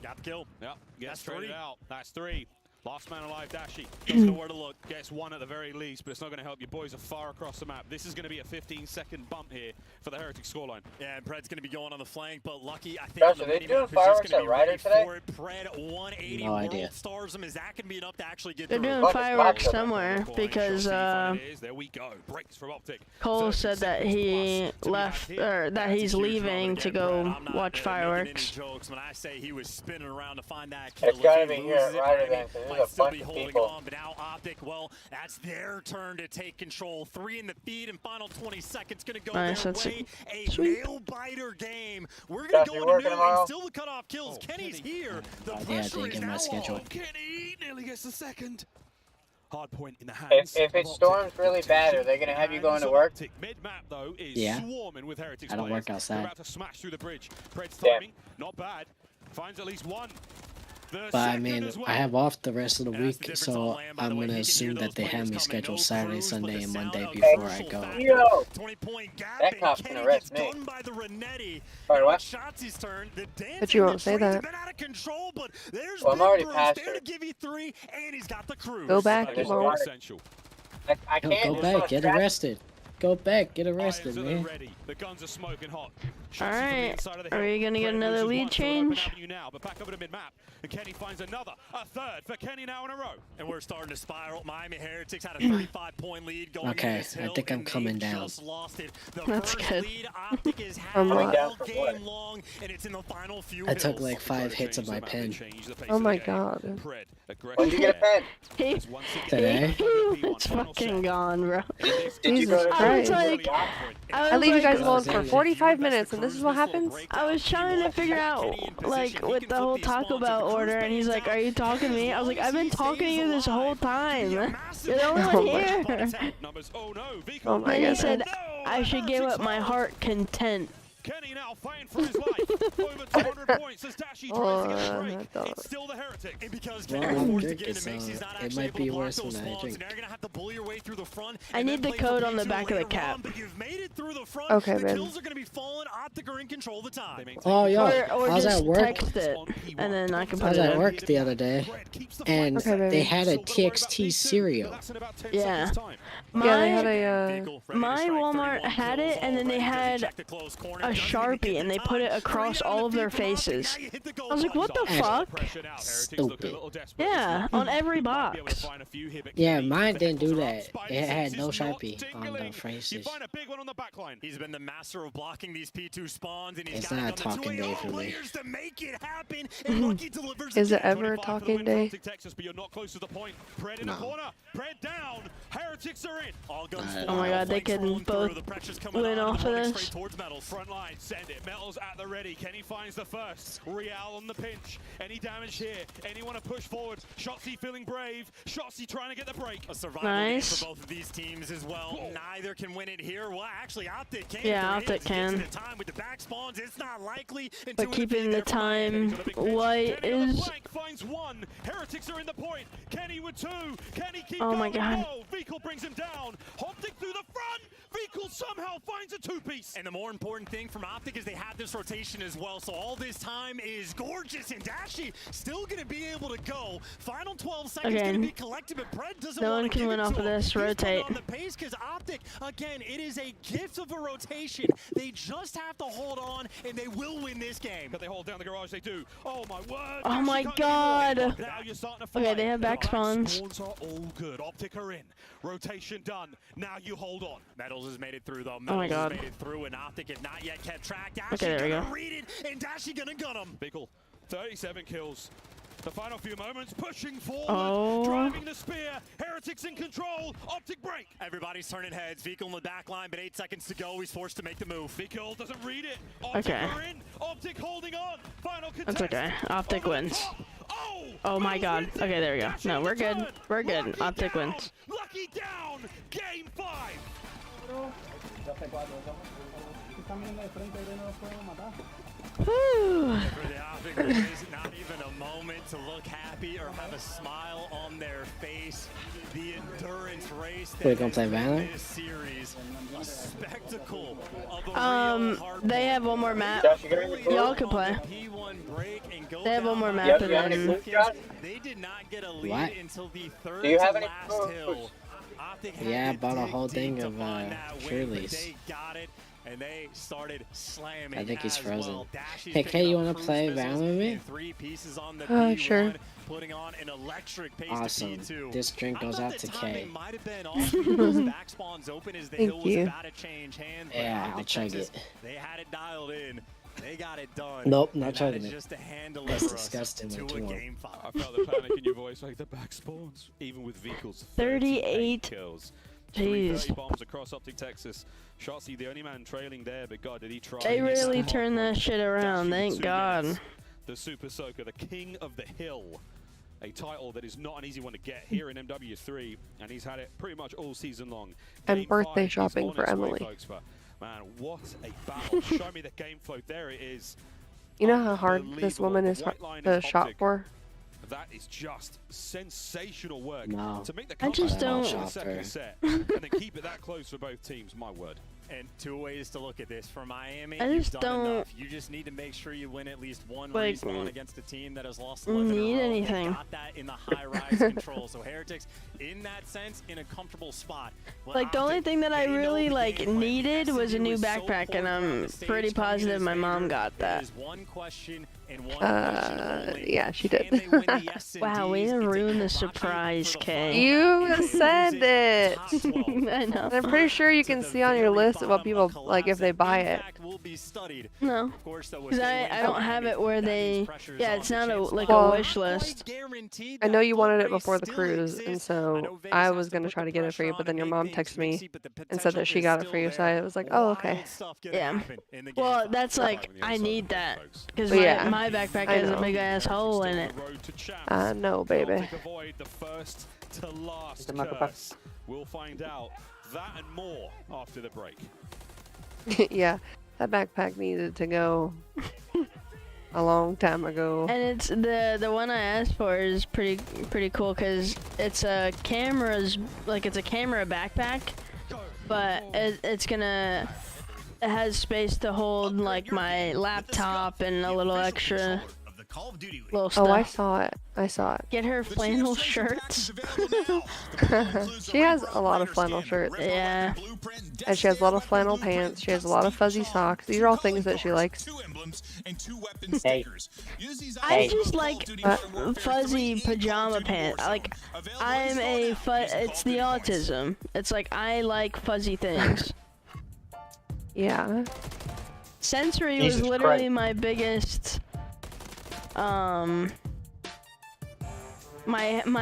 Got the kill. Yep. That's Straight 3. out. That's 3. Last man alive, Dashi. Doesn't know where to look. Gets one at the very least, but it's not going to help. Your boys are far across the map. This is going to be a 15-second bump here for the Heretic scoreline. Yeah, and Pred's going to be going on the flank, but Lucky, I think, Gosh, are they doing fireworks at Ryder today? Pred 180 No idea. World Stars him. Is that going to be enough to actually get They're through? doing fireworks somewhere because There we go. Breaks from Optic. Cole said that he left, or that he's leaving to go watch fireworks. Jokes when I say he was spinning around to find that It's gotta be here at Ryder then, because there's a bunch of people. But now Optic, well, that's their turn to take control. 3 in the feed and final 20 seconds going to go their way. A nail-biter game. We're going to go into new and still the cutoff kills. Kenny's here. The pressure is now on. Kenny nearly gets the second. Hard point in the hands. If it storms really bad, are they going to have you going to work? Mid-map, though, is swarming with Heretics I don't players. work outside. They're about to smash through the bridge. Pred's timing, not bad. Finds at least one. But I mean, I have off the rest of the week, so I'm gonna assume that they have me scheduled Saturday, Sunday, and Monday before I go. Yo! That cop's gonna arrest me. Sorry, what? But you won't say that. Well, I'm already past it. Go back, you won't. I can't Go back, get arrested. Go back, get arrested, man. The guns are smoking hot. Alright, are we gonna get another lead change? But back over to mid-map, and Kenny finds another, a third for Kenny now in a row. And we're starting to spiral. Miami Heretics had a 35-point lead going Okay, this hill, I think I'm coming down. just lost it. The That's first good. lead Optic is I'm having not. all game long, and it's in the final few I took hills. like 5 hits of my pen Oh my god. When did you get a pen? today. It's fucking gone, bro. Did you go to I was like, I leave you guys alone for 45 minutes, and this is what happens? I was trying to figure out, like, with the whole Taco Bell order, and he's like, are you talking to me? I was like, I've been talking to you this whole time. You're the only one here. Oh my And he god. said, I should give up my heart content. Kenny now fighting for his life. Over 200 points as Dashi tries to get a break. It's still the Heretic. And because Well, Kenny was I'm forced to drinking, get into so mix, he's not it actually might able be to block worse those when I spawns, drink. and now you're gonna have to bully your way through the front. I need the code on the back of the cap. But you've made it through the front. Okay, the babe. kills are gonna be falling. Optic are in control of the time. Oh, yo, Or I was just at work. text it, and then I can I put was it at in. work the other day, and Okay, baby. they had a TXT cereal. Yeah. Yeah, they had a, My Walmart had it, and then they had a Sharpie, and they put it across all of their faces. I was like, what the fuck? Stupid. Yeah, on every box. Yeah, mine didn't do that. It had no Sharpie on the faces. He's been the master of blocking these P2 spawns, and he's It's got not a it on the talking day for me. players to make it happen. And Lucky delivers is it again. ever a talking day? Texas, but you're not close to the point. Pred in the corner. Pred down. Heretics are in. All guns Oh my god, they can both win off of this. Front line, send it. Metals at the ready. Kenny finds the first. Real on the pinch. Any damage here? Anyone to push forward? Shotzzy feeling brave. Shotzzy trying to get the break. A survival game for both of these teams as well. Neither can win it here. Well, actually, Optic can. Yeah, Optic can. Time with the back spawns, it's not likely. But keeping the time, White is. Finds one. Heretics are in the point. Kenny with 2. Kenny keep Oh my going. god. No. Vehicle brings him down. Optic through the front. Vehicle somehow finds a 2-piece. And the more important thing from Optic is they have this rotation as well. So all this time is gorgeous, and Dashi still going to be able to go. Final 12 seconds going to be collected, but Pred doesn't No want one to can win off of this. Rotate. on the pace because Optic, again, it is a gift of a rotation. They just have to hold on, and they will win this game. But they hold down the garage, they do. Oh my word. Oh my god. Now you're starting to Okay, they have back spawns. Spawns are all good. Optic are in. Rotation done. Now you hold on. Metals has made it through, though. Oh my Metals god. has made it through, and Optic have not yet kept track. Dashi Okay, there we gonna go. read it, and Dashi gonna gun him. Bickle, 37 kills. The final few moments, pushing forward, Oh. driving the spear. Heretics in control. Optic break. Everybody's turning heads. Vehicle in the back line, but 8 seconds to go. He's forced to make the move. Vehicle doesn't read it. Optic Okay. are in. Optic holding on. Final contest. That's okay. Optic wins. Oh my god. Okay, there we go. No, we're good. We're good. Optic wins. Lucky down. Game 5. For the Optic, there is not even a moment to look happy or have a smile on their face. The endurance race that has been this series, a spectacle of a real heartbeat. They have one more map. Y'all can play. They have one more map and then... They did not get a lead until the third Do you have any last hill. Optic Yeah, I bought a whole thing of Shirley's. They got it. And they started slamming. I think he's frozen. Well. Hey, Kay, you want to play Valorant with me? 3 pieces on the P1, sure. Putting on an electric pace Awesome. to P2. This drink goes out to Kay. Might have been off those back spawns open as the hill was about to change hands. Yeah, I chug it. They had it dialed in. They got it done. Nope, not chugging it. Just a hand That's disgusting. to a game 5. I felt the panic in your voice, like the back spawns, even with vehicles. 38 kills. Jeez. 330 bombs across Optic Texas. Shotzi, the only man trailing there, but God, did he try? They really turned that shit around, thank God. The Super Soaker, the king of the hill. A title that is not an easy one to get here in MW3, and he's had it pretty much all season long. And birthday shopping for Emily. Folks, but man, what a battle. Show me the game flow. There it is. You know how hard this woman is to shot for? That is just sensational work. No. To make the I just don't. second set and then keep it that close for both teams, my word. And 2 ways to look at this. For Miami, I you've just done don't, enough. You just need to make sure you win at least one like, respawn against a team that has lost 11 in a need row. anything. They got that in the high-rise control. So Heretics, in that sense, in a comfortable spot. Well, Like, the only thing that I really, like, needed was a new backpack, and I'm pretty positive my mom got that. One question and one Yeah, she did. Wow, way to ruin the surprise, Kay. You said it. I know. I'm pretty sure you can see on your list what people like if they buy it. No, because I don't have it where they. Yeah, it's not a wish list. I know you wanted it before the cruise, and so I was gonna try to get it for you, but then your mom texted me and said that she got it for you, so I was like, oh, okay. Yeah. Well, that's like I need that because Yeah. my backpack I has a know. big ass hole in it. I know, baby. Avoid the first to last curse. We'll find out that and more after the break. Yeah, that backpack needed to go a long time ago. And it's the one I asked for is pretty cool because it's a camera's like it's a camera backpack, but it has space to hold like my laptop and a little extra little stuff. Oh, I saw it. I saw it. Get her flannel shirts. She has a lot of flannel shirts. Yeah. And she has a lot of flannel pants. She has a lot of fuzzy socks. These are all things that she likes. Hey. I just like fuzzy pajama pants. Like, I'm a it's the autism. It's like I like fuzzy things. Yeah. Sensory Jesus was literally Christ. my biggest, my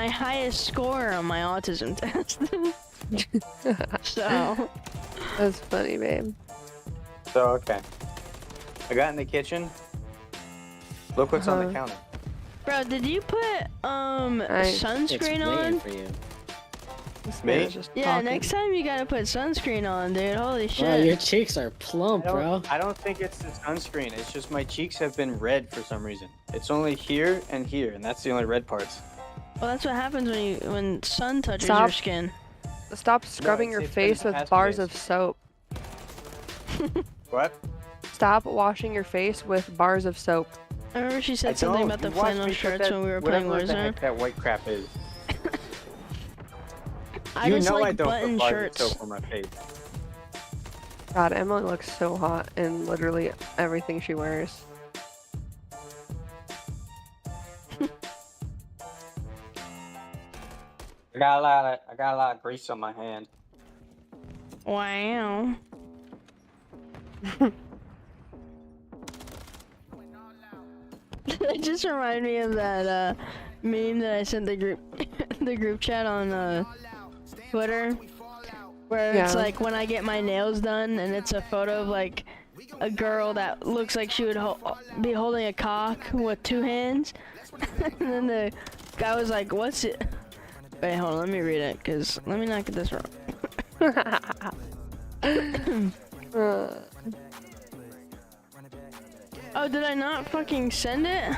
highest score on my autism test. So. That's funny, babe. So, okay. I got in the kitchen. Look what's on the counter. Bro, did you put sunscreen on? For you. Me? Yeah, next time you gotta put sunscreen on, dude. Holy shit. Bro, your cheeks are plump, bro. I don't think it's the sunscreen. It's just my cheeks have been red for some reason. It's only here, and that's the only red parts. Well, that's what happens when sun touches Stop. your skin. Stop scrubbing your it's face been with past bars days. of soap. What? Stop washing your face with bars of soap. I remember she said something about the flannel shirts when we were playing Whatever the Warzone. heck that white crap is. I You just know like I don't button put bars shirts. of soap on my face. God, Emily looks so hot in literally everything she wears. I got a lot of grease on my hand. Wow. It just reminded me of that meme that I sent the group chat on Twitter, where it's like when I get my nails done and it's a photo of like a girl that looks like she would be holding a cock with 2 hands, and then the guy was like, "What's it?" Wait, hold on, let me read it, cause let me not get this wrong. Oh, did I not fucking send it?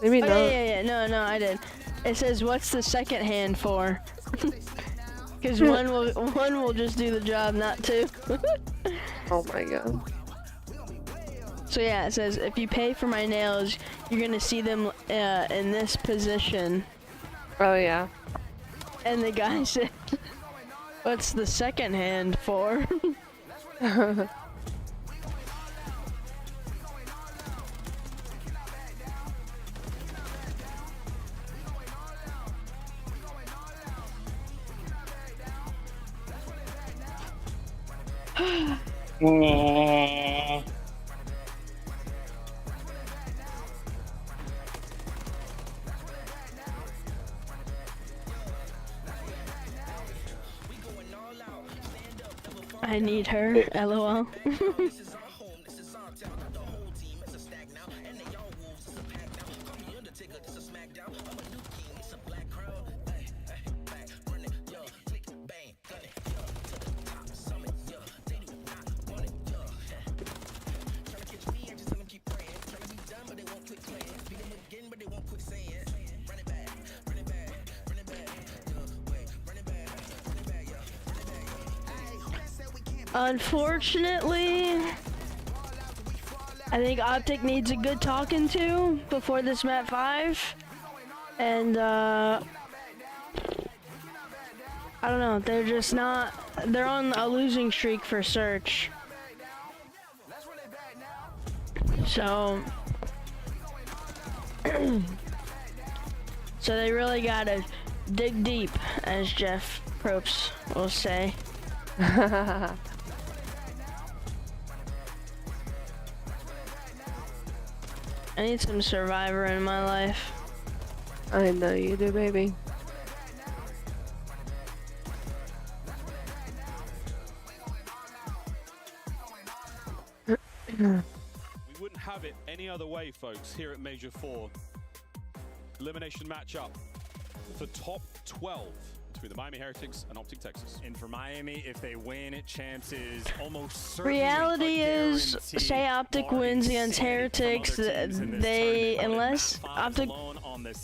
Maybe not. Yeah. No, I did. It says, what's the second hand for? Because one will just do the job, not two. Oh my god. So yeah, it says, if you pay for my nails, you're gonna see them in this position. Oh yeah. And the guy said, what's the second hand for? I need her, LOL. Unfortunately, I think Optic needs a good talking to before this map 5. And I don't know, they're just not, they're on a losing streak for Search. So so they really gotta dig deep, as Jeff Probst will say. I need some Survivor in my life. I know you do, baby. We wouldn't have it any other way, folks, here at Major 4. Elimination matchup. The top 12 between the Miami Heretics and Optic Texas. And for Miami, if they win, Champs is almost certainly Reality is, say Optic wins against Heretics, they, unless Optic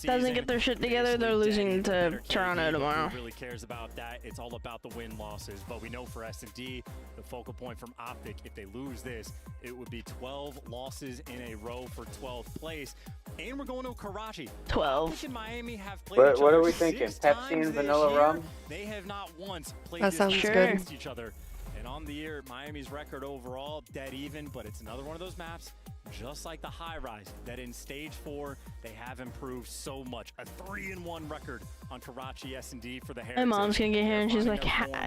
doesn't get their shit together, they're losing to Toronto tomorrow. Really cares about that. It's all about the win-losses. But we know for S&D, the focal point from Optic, if they lose this, it would be 12 losses in a row for 12th place. And we're going to Karachi. 12. Optic and Miami have played What are we thinking? Pepsi and vanilla rum? They have not once played That sounds good. against each other. And on the year, Miami's record overall, dead even, but it's another one of those maps, just like the high rise, that in stage 4, they have improved so much. A 3-1 record on Karachi S&D for the Heretics. My mom's gonna get here and she's like,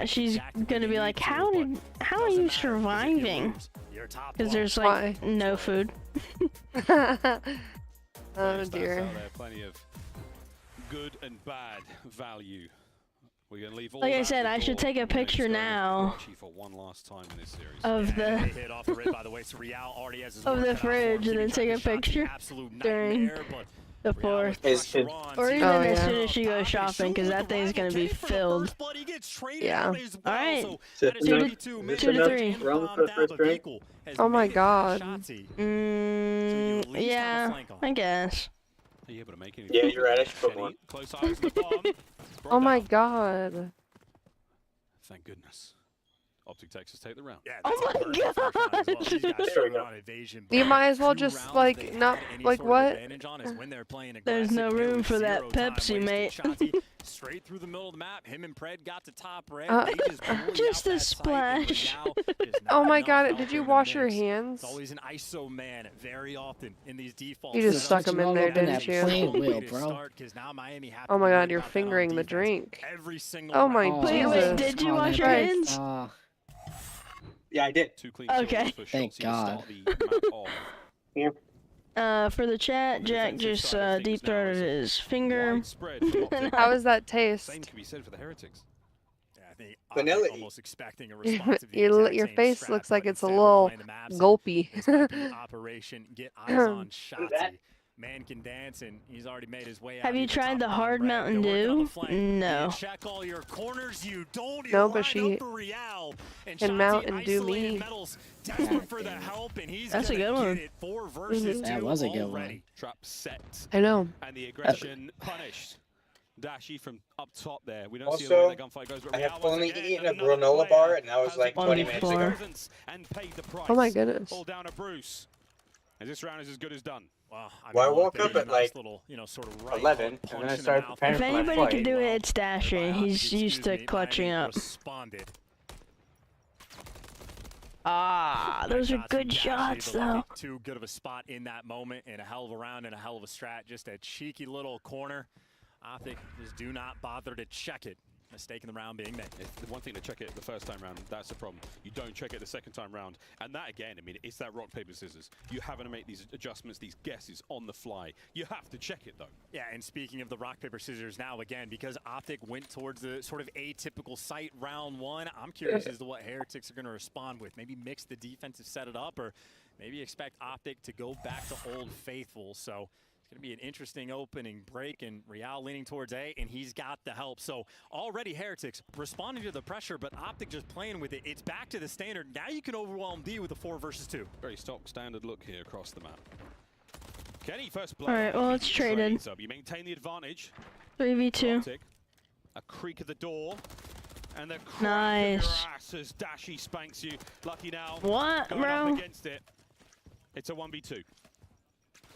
she's gonna be like, how are you surviving? Because there's like no food. Oh dear. Plenty of good and bad value. We're gonna leave all Like I that said, I should take a picture now for one last time in this series. of the hit off the rib, by the way, so Real already has his of work the cut out for him. fridge and then take a picture during the 4th. Or even as soon as she goes shopping, because that thing's gonna be filled. Yeah. Alright. Is 2 to 3. Rum for the first drink? Oh my god. Yeah, I guess. Are you able to make any? Yeah, you're right. I should put one. Close eyes on the bomb. Oh my god. Thank goodness. Optic Texas take the round. Yeah, Oh my god! You might as well just like not like what? There's no room for that Pepsi, mate. Straight through the middle of the map, him and Pred got to top red. Just a splash. Oh my god, did you wash your hands? It's always an ISO man very often in these defaults. You just stuck them in there, didn't you? Oh my god, you're fingering the drink. Oh my Jesus. Wait, did you wash your hands? Yeah, I did. Okay. Thank God. For the chat, Jack just deep throated his finger. How does that taste? Same can be said for the Heretics. Vanilla. Almost expecting a response to the exact Your same face strat, looks but like it's a instead we're little playing the maps and gulpy. this might be Operation Get Eyes on Shotzi. Man can dance, and he's already made his way out. Have you tried the hard Mountain Dew? No. Check all your corners. You don't. No, but she can Mountain Dew me. That's a good one. That was a good one. Trap set. I know. And the aggression punished. Dashy from up top there. We don't see Also, the way the gunfight goes. I have only eaten a granola bar, and that was like 20 minutes ago. And paid the price. Oh my goodness. All down to Bruce. And this round is as good as done. Well, I woke up at like little, sort of 11, and then I started preparing If for my anybody flight. can do it, it's Dashy. He's used to clutching up. Ah, those are good shots, though. Too good of a spot in that moment, and a hell of a round and a hell of a strat. Just a cheeky little corner. I think just do not bother to check it. Mistake in the round being made. It's the one thing to check it the first time round, that's the problem. You don't check it the second time round. And that again, I mean, it's that rock, paper, scissors. You having to make these adjustments, these guesses on the fly. You have to check it though. Yeah, and speaking of the rock, paper, scissors now again, because Optic went towards the sort of atypical site round one, I'm curious as to what Heretics are going to respond with. Maybe mix the defensive, set it up, or maybe expect Optic to go back to Old Faithful. So it's going to be an interesting opening break, and Real leaning towards A, and he's got the help. So already Heretics responding to the pressure, but Optic just playing with it. It's back to the standard. Now you can overwhelm D with a 4 versus 2. Very stock standard look here across the map. Kenny first blood. All right, well, it's traded. You maintain the advantage. 3v2. Optic, a creak of the door. And the nice. As Dashy spanks you. Lucky now. What, going bro? Up against it. It's a 1v2.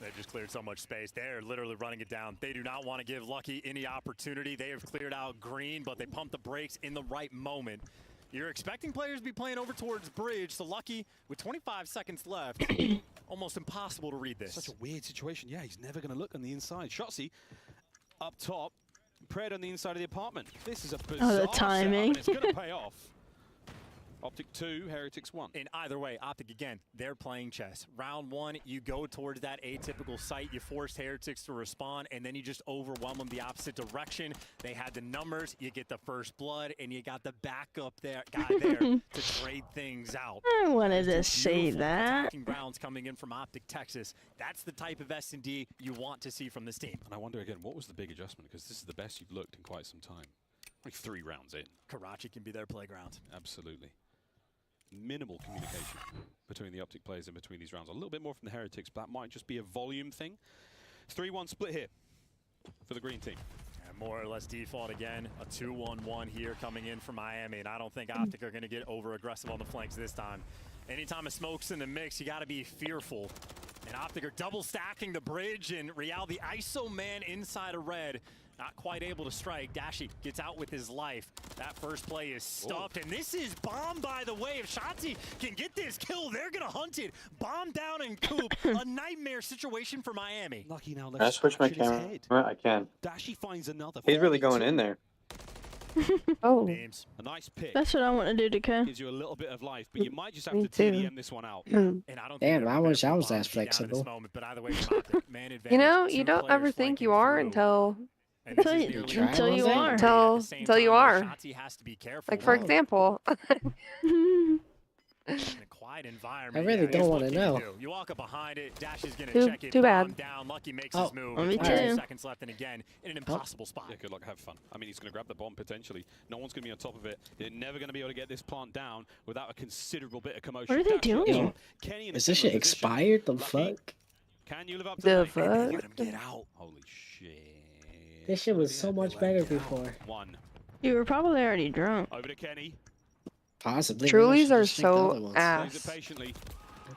They just cleared so much space. They're literally running it down. They do not want to give Lucky any opportunity. They have cleared out green, but they pump the brakes in the right moment. You're expecting players to be playing over towards bridge, so Lucky, with 25 seconds left, almost impossible to read this. Such a weird situation. Yeah, he's never going to look on the inside. Shotzzy up top, Pred on the inside of the apartment. This is a bizarre the timing. setup, and it's going to pay off. Optic 2, Heretics 1. And either way, Optic, again, they're playing chess. Round 1, you go towards that atypical site. You forced Heretics to respond, and then you just overwhelm them the opposite direction. They had the numbers. You get the first blood, and you got the backup guy there to trade things out. I wanted to say that. Attacking rounds coming in from Optic Texas. That's the type of S&D you want to see from this team. And I wonder, again, what was the big adjustment? Because this is the best you've looked in quite some time. Like 3 rounds in. Karachi can be their playground. Absolutely. Minimal communication between the Optic players in between these rounds. A little bit more from the Heretics, but that might just be a volume thing. 3-1 split here for the green team. And more or less default again. A 2-1-1 here coming in from Miami, and I don't think Optic are going to get over-aggressive on the flanks this time. Anytime a smoke's in the mix, you got to be fearful. And Optic are double stacking the bridge, and Real, the ISO man inside of red, not quite able to strike. Dashy gets out with his life. That first play is stuffed, and this is Bomb, by the way. If Shotzzy can get this kill, they're going to hunt it. Bomb down and Coop. A nightmare situation for Miami. Lucky now. Can I switch my camera? I can. Dashy finds another. He's really going in there. Oh, a nice pick. That's what I want to do to Ken. Gives you a little bit of life, but you might just have to TDM this one out. And I don't Damn, I wish I was that flexible. Moment, but either way, Optic, man advantage, You know, you don't ever think you are until you are. Until you are. Has to be careful. Like, for example. In a quiet environment. I really don't want to know. You walk up behind it, Dash is going to check it. Too bad. Down. Lucky makes his move. Me too. 2 seconds left, and again, in an impossible spot. Yeah, good luck, have fun. I mean, he's going to grab the bomb potentially. No one's going to be on top of it. They're never going to be able to get this plant down without a considerable bit of commotion. What are they doing? Is this shit expired? The fuck? Can you live up to the fuck? fuck? Get out. Holy shit. This shit was so much better before. You were probably already drunk. Over to Kenny. Possibly. Trulies are so ass.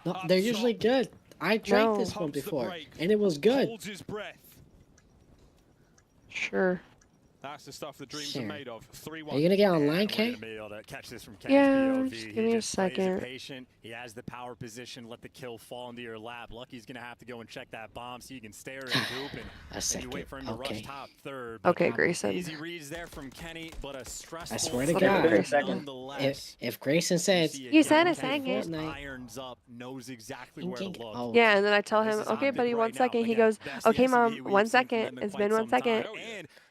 No, they're usually good. I drank this one before, and it was good. Holds his breath. Sure. That's the stuff the dreams are made of. 3-1. Are you gonna get online, Kay? Catch this from Yeah, just give me a second. Patient. He has the power position. Let the kill fall into your lap. Lucky's gonna have to go and check that bomb so you can stare and hoop and you wait for him to rush top third. Okay, Grayson. Easy reads there from Kenny, but a stressful. I swear to God, if Grayson said you said a second. Irons up, knows exactly where to look. Oh. Yeah, and then I tell him, okay, buddy, 1 second. He goes, okay, mom, 1 second. It's been 1 second.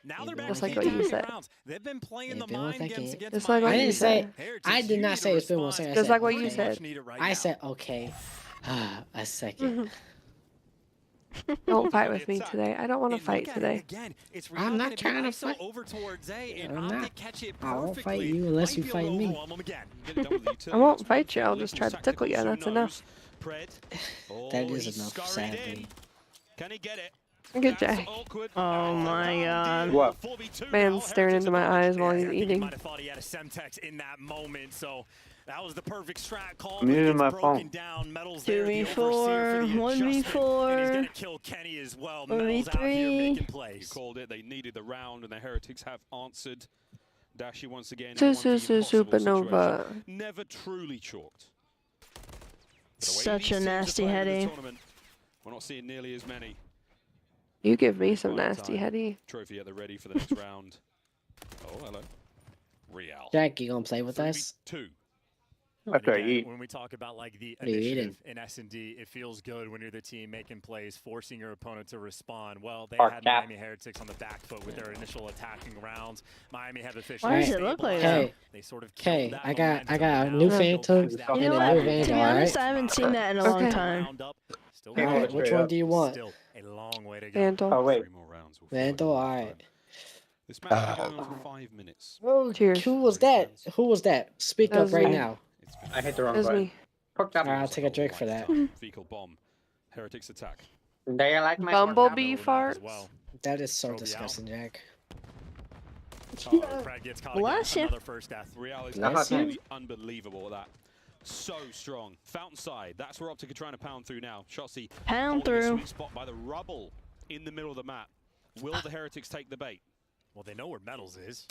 Now they're back just like what you said. They've been playing the mind games against just like what you said. I did not say it's been 1 second. Just like what you said. I said okay. A second. Don't fight with me today. I don't want to fight today. I'm not trying to fight. Over towards A, and I'm not. catch it I won't fight you unless you fight me. I won't fight you. I'll just try to tickle you. That's enough. That is enough, sadly. Can he get it? Good Jack. Oh my god. What? Man's staring into my eyes while he's eating. Might have thought he had a Semtex in that moment, so that was the perfect strat call. I'm using my phone. 2v4, 1v4. And he's gonna kill Kenny as well. 1v3. You called it. They needed the round, and the Heretics have answered. Dashi once again. Supernova. Never truly chalked. Such a nasty heady. We're not seeing nearly as many. You give me some nasty heady. Trophy at the ready for the next round. Oh, hello. Real. Jack, you gonna play with us? 2. After I eat. When we talk about like the What are you initiative eating? in S&D, it feels good when you're the team making plays, forcing your opponent to respond. Well, they Our had cap. Miami Heretics on the back foot with their initial attacking rounds. Miami have officially Why does it look like that? They sort of killed Okay, that I got momentum a now. new Phantom and You a know new what? To Vandal, be honest, alright? I haven't seen that in a long time. Still Alright, which one do you want? Still a long way to go. Vandal. Oh, wait. 3 more rounds. Vandal, alright. This match has been going on for 5 minutes. Oh, Cheers. who was that? Who was that? Speak That up was right me. now. I hit the wrong That's button. me. Fuck that. Alright, I'll take a drink for that. Fecal bomb. Heretics attack. Do you like my Bumblebee As farts. well. That is so Throw me disgusting, Jack. Fred gets caught Bless against you. another first death. Real is Bless you. absolutely unbelievable at that. So strong. Fountain side. That's where Optic are trying to pound through now. Shotzi Pound holding the through. sweet spot by the rubble in the middle of the map. Will the Heretics take the bait? Well, they know where Metals is.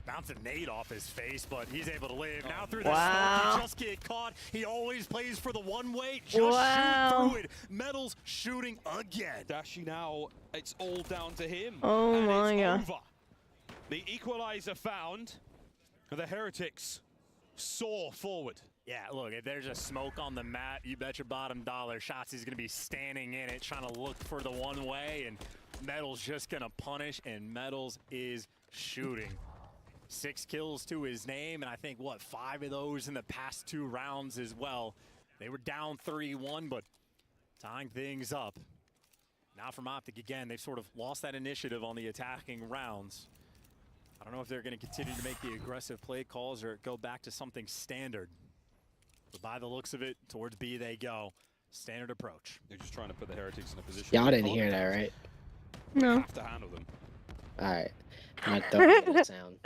Bounce a nade off his face, but he's able to live. Now through the Wow. smoke, he just get caught. He always plays for the one way. Just Wow. shoot through it. Metals shooting again. Dashi now, it's all down to him. Oh and my it's god. over. The equalizer found. The Heretics soar forward. Yeah, look, if there's a smoke on the map, you bet your bottom dollar Shotzi's going to be standing in it, trying to look for the one way, and Metals just going to punish, and Metals is shooting. 6 kills to his name, and I think, what, 5 of those in the past 2 rounds as well. They were down 3-1, but tying things up. Now from Optic again, they've sort of lost that initiative on the attacking rounds. I don't know if they're going to continue to make the aggressive play calls or go back to something standard. But by the looks of it, towards B they go. Standard approach. They're just trying to put the Heretics in a position. Y'all didn't hear that, right? No. Have to handle them. Alright. I don't know that sound.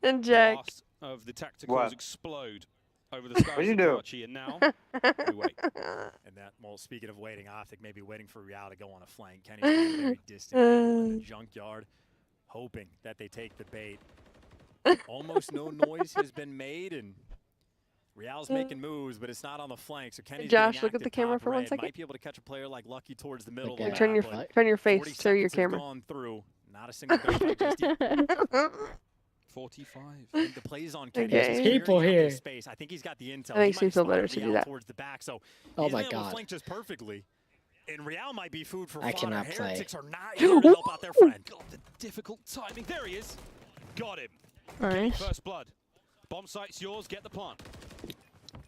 And Jack. Last of the tacticals What? explode over the skies What'd you of do? Karachi, and now we wait. And that, well, speaking of waiting, Optic may be waiting for Real to go on a flank. Kenny's staying very distant in the junkyard, hoping that they take the bait. Almost no noise has been made, and Real's making moves, but it's not on the flank. So Kenny's Josh, getting look at active the camera top for 1 red. second. Might be able to catch a player like Lucky towards the middle. Okay. Of the Turn your map, but turn your 40 face to your seconds have camera. gone through. Not a single gunfight just yet. 45. And the plays on Kenny. Okay. He's People clearing out here. his space. I think he's got the intel. That makes He me might feel spot better to do Real that. towards the back. So Oh he's my able to god. flank just perfectly. And Real might be food for I fodder. cannot play. Heretics are not here to help out their friend. God, the difficult timing. There he is. Got him. Nice. First blood. Bomb site's yours. Get the plant.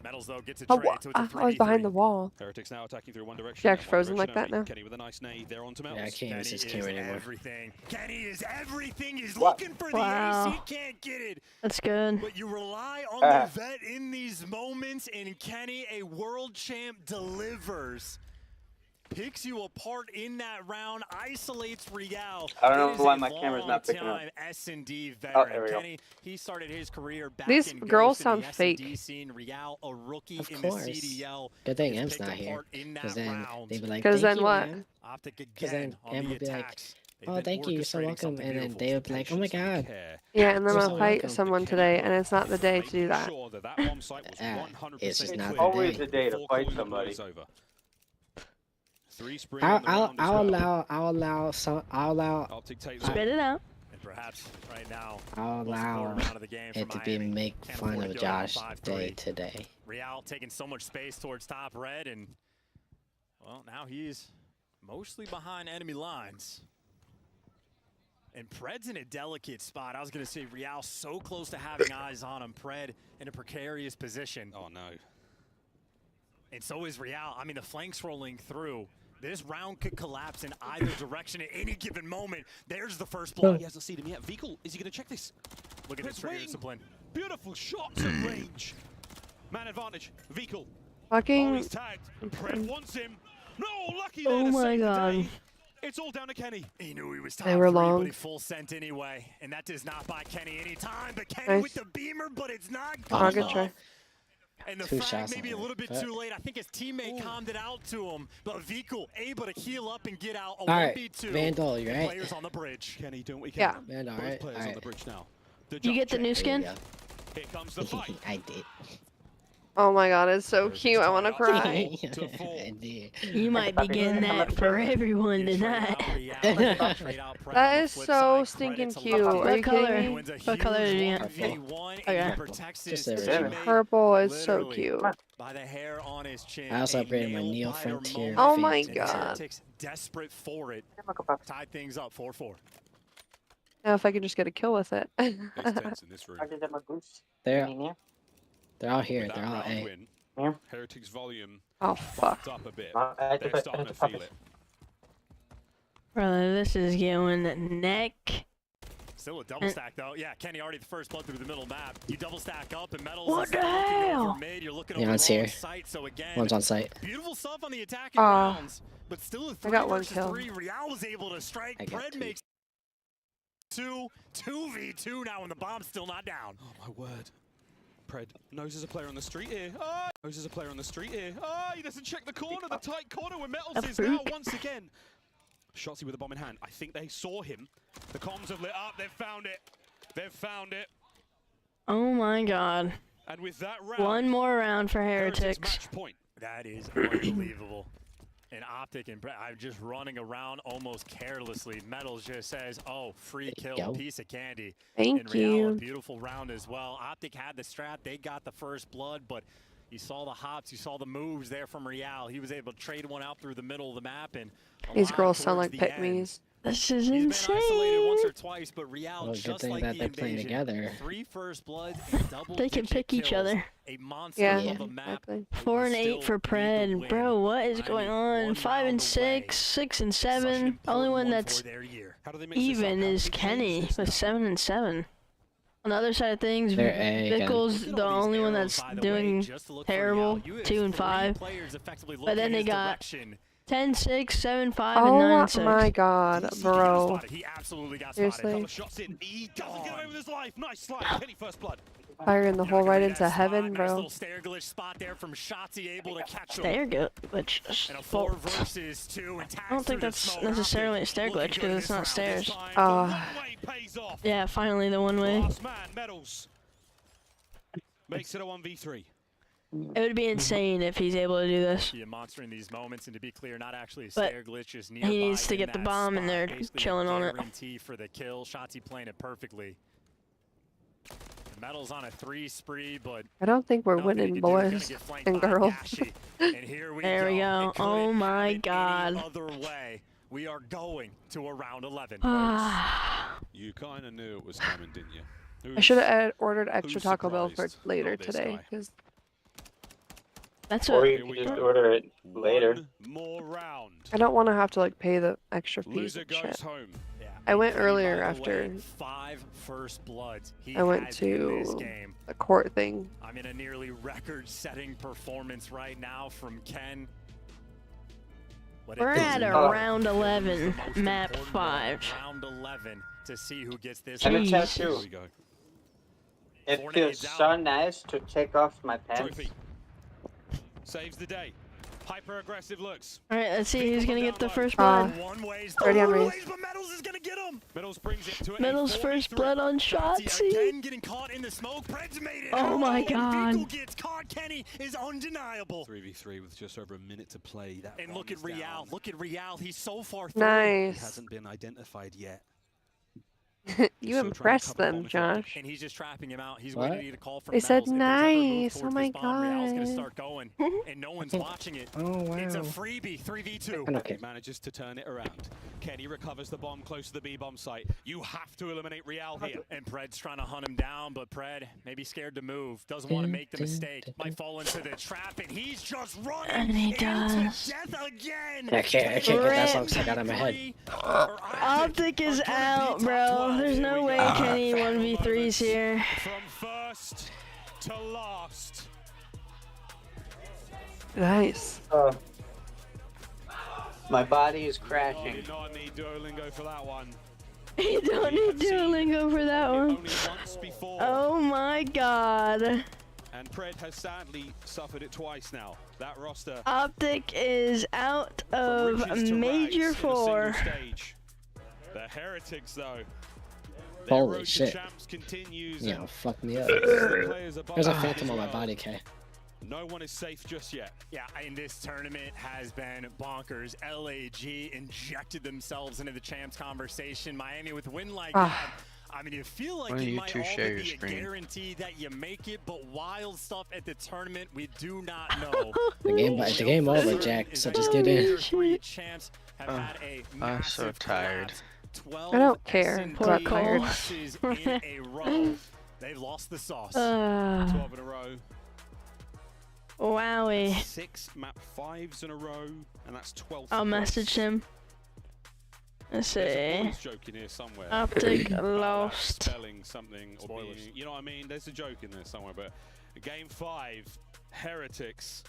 Metals, though, gets a Oh, trade, so it's a I was behind 3v3. the wall. Heretics now attacking through one direction. Jack's One frozen direction like that only. now. Kenny with a nice nade. They're onto Metals. Yeah, I can't use this camera anymore. Everything. Kenny is everything. He's What? looking for Wow. the ace. He can't get it. That's good. But you rely on the vet in these moments, and Kenny, a world champ, delivers. Picks you apart in that round, isolates Real. I don't know It is why a my camera's not picking up. long-time S&D Oh, veteran. there we go. Kenny, he started his career back These in girls Ghost in sound the S&D fake. scene. Real, a rookie Of in course. the CDL. Good thing is M's picked not here. apart in Because that then round. they'd be like, 'Cause thank then you, what? man. Optic Because again then on Em the would be like, attacks. They've oh, been thank you, you're so orchestrating welcome. something And then beautiful, they some would be like, oh my patience, some god. care. Yeah, and then You're I'll so fight welcome. someone today, and it's not the day to do that. Sure that bomb site was Ah, 100% it's just not clear the Always day. the day to before fight calling the somebody. plays over. 3 spring on the round as well. I'll allow Optic takes Spit it out. And perhaps right now, I'll most allow important round of the game for it to be Miami. make Can't fun afford of to go down Josh 5-3. Day today. Real taking so much space towards top red, and well, now he's mostly behind enemy lines. And Pred's in a delicate spot. I was going to say Real so close to having eyes on him. Pred in a precarious position. Oh no. And so is Real. I mean, the flanks rolling through. This round could collapse in either direction at any given moment. There's the first blood. He hasn't seen him yet. Vikul, is he going to check this? Look at this trigger discipline. Beautiful shots at range. Man advantage. Vikul. Fucking. He's tagged. Pred wants him. No, lucky Oh my god. It's all down to Kenny. He knew he was They were top three, long. but he full sent anyway. And that does not buy Kenny any time. But Kenny with the beamer, but it's not good Good try. And the 2 frag shots maybe a on little it. bit too late. I think his teammate calmed it out to him. But Vikul able to heal up and get out. A Alright, 1v2. Vandal, you right? Players on the bridge. Kenny, don't we? Yeah. Vandal, Both right? players on Alright. the bridge now. You get the new skin? There Here comes the fight. I did. Oh my god, it's so cute. I want to cry. I did. You might be getting that for everyone tonight. That is so stinking cute. Are What you color? kidding me? What color did you get? Okay. Just the original. Purple is so cute. By the hair on his chin. I also upgraded my Neo Frontier. Oh my Phoenix god. Takes desperate for it. Tied things up 4-4. Now if I could just get a kill with it. It's tense in this room. They're all here. With They're that all round A. win, Heretics volume Oh fuck. bumped up a bit. They're starting to feel it. Brother, this is going neck. Still a double stack though. Yeah, Kenny already the first blood through the middle map. You double stack up and Metals What is the looking hell? over mid. You're looking Yeah, over one's wrong here. site. So again, One's on site. beautiful stuff on the attacking Aw. rounds, but still a I 3 got one versus kill. 3. Real was able to strike. I got Pred 2. makes 2v2 now, and the bomb's still not down. Oh my word. Pred knows there's a player on the street here. Oh, knows there's a player on the street here. Oh, he doesn't check the corner, the tight corner where Metals is now once again. Shotzzy with a bomb in hand. I think they saw him. The comms have lit up. They've found it. They've found it. Oh my god. And with that round, One more round for Heretics. match point. That is unbelievable. And Optic and I'm just running around almost carelessly. Metals just says, "Oh, free kill, Go. piece of candy." Thank and Real, a you. beautiful round as well. Optic had the strat; they got the first blood, but you saw the hops, you saw the moves there from Real. He was able to trade one out through the middle of the map, and These alive girls sound like towards the pick me's. This is He's been isolated once or insane. twice, but Real, Well, good just thing like that the they're playing invasion, together. 3 first bloods and double They can pick each other. A monster Yeah, of a map. exactly. 4 and 8 for Pred. Bro, what is going on? 5 and 6, 6 and 7. Only one that's How do they mix this up? even is Kenny with 7 and 7. On the other side of things, They're A again. Vickle's the only one that's doing terrible, 2 and 5. But then they got 10, 6, 7, 5, and 9 Oh and 6. my god, bro. He absolutely got Seriously? Shots in. He doesn't get away with his life. Nice slide. Kenny first blood. Firing the hole right into heaven, Nice bro. little stair glitch spot there from Shotzzy, able to catch him. Stair glitch. And a 4 versus 2 and I don't think that's necessarily a stair glitch because it's not stairs. Pays off. Yeah, finally the one way. Last man, Metals. Makes it a 1v3. It would be insane if he's able to do this. Be a monster in these moments, and to be clear, not actually a But stair glitch, just nearby he needs to in get the that bomb, and spot. they're Basically a chilling on it. guarantee for the kill. Shotzzy playing it perfectly. Metals on a 3 spree, but I don't think we're nothing he winning, can do. He's gonna boys get flanked and by girls. Gashi. And here we There we go. It couldn't Oh my happen god. any other way. We are going to a round 11. You kind of knew it was coming, didn't you? I should have ordered extra who's Taco Bell for surprised? later Not this today. guy. 'Cause That's Or what. you could just order it later. One more round. I don't want to have to like pay the extra fees Loser and goes shit. home. Yeah. I went By earlier the after way, 5 first bloods. He I went has in this to game. a court thing. I'm in a nearly record-setting performance right now from Ken. But it We're at doesn't a matter. round 11, Most map important 5. Round 11 to see who gets this. And a Jeez. tattoo. Here we go. It feels so nice to take off my pants. Trophy. Saves the day. Hyper-aggressive looks. Alright, let's see who's gonna get the first Uh, blood. One way's Already on one raise. ways, but Metals is gonna get him. Metals brings it to Metals first blood on Shotzzy. Again getting caught in the smoke. Pred's made it. Oh my and god. Vikul gets caught. Kenny is undeniable. 3v3 with just over a minute to play. That And bomb look at is Real. down. Look at Real. He's so far through. He Nice. hasn't been identified yet. You impressed them, Josh. And he's just trapping him out. He's What? waiting to call for They said medals. If there's ever a move nice. towards Oh my this bomb, Real's gonna god. start going, and no one's watching it. Oh wow. It's a freebie, 3v2. Okay. He manages to turn it around. Kenny recovers the bomb close to the B-bomb site. You have to eliminate Real here. And Pred's trying to hunt him down, but Pred maybe scared to move. Doesn't want to make the mistake. Might fall into the trap, and he's just running And he does. into death again. I can't get that song stuck out of my head. Optic is out, bro. There's no way Kenny 1v3s here. From first to last. Nice. My body is Oh, crashing. you not need Duolingo for that one. You don't need Duolingo for that one. Only once before. Oh my god. And Pred has sadly suffered it twice now. That roster. Optic is out from of riches to Major rags in a 4. single stage. The Heretics, though. Their Holy road to shit. champs continues. Yeah, fuck me up. The players above There's a them phantom as on my well. body, K. No one is safe just yet. Yeah, and this tournament has been bonkers. LAG injected themselves into the champs conversation. Miami with a win like that. I mean, you feel like it might already be a guarantee that you make it, but wild stuff at the tournament, we do not know. The game over, Jack, so just get in. Champs have had a I'm so tired. 12 I don't care. S&P I'm tired. losses in a row. They've lost the sauce. 12 in a row. Wowie. 6 map 5s in a row, and that's 12. I'll message him. Let's There's a see. voice joke in here somewhere. Optic About lost. spelling something or being, you know what I mean? There's a joke in there somewhere, but game 5, Heretics,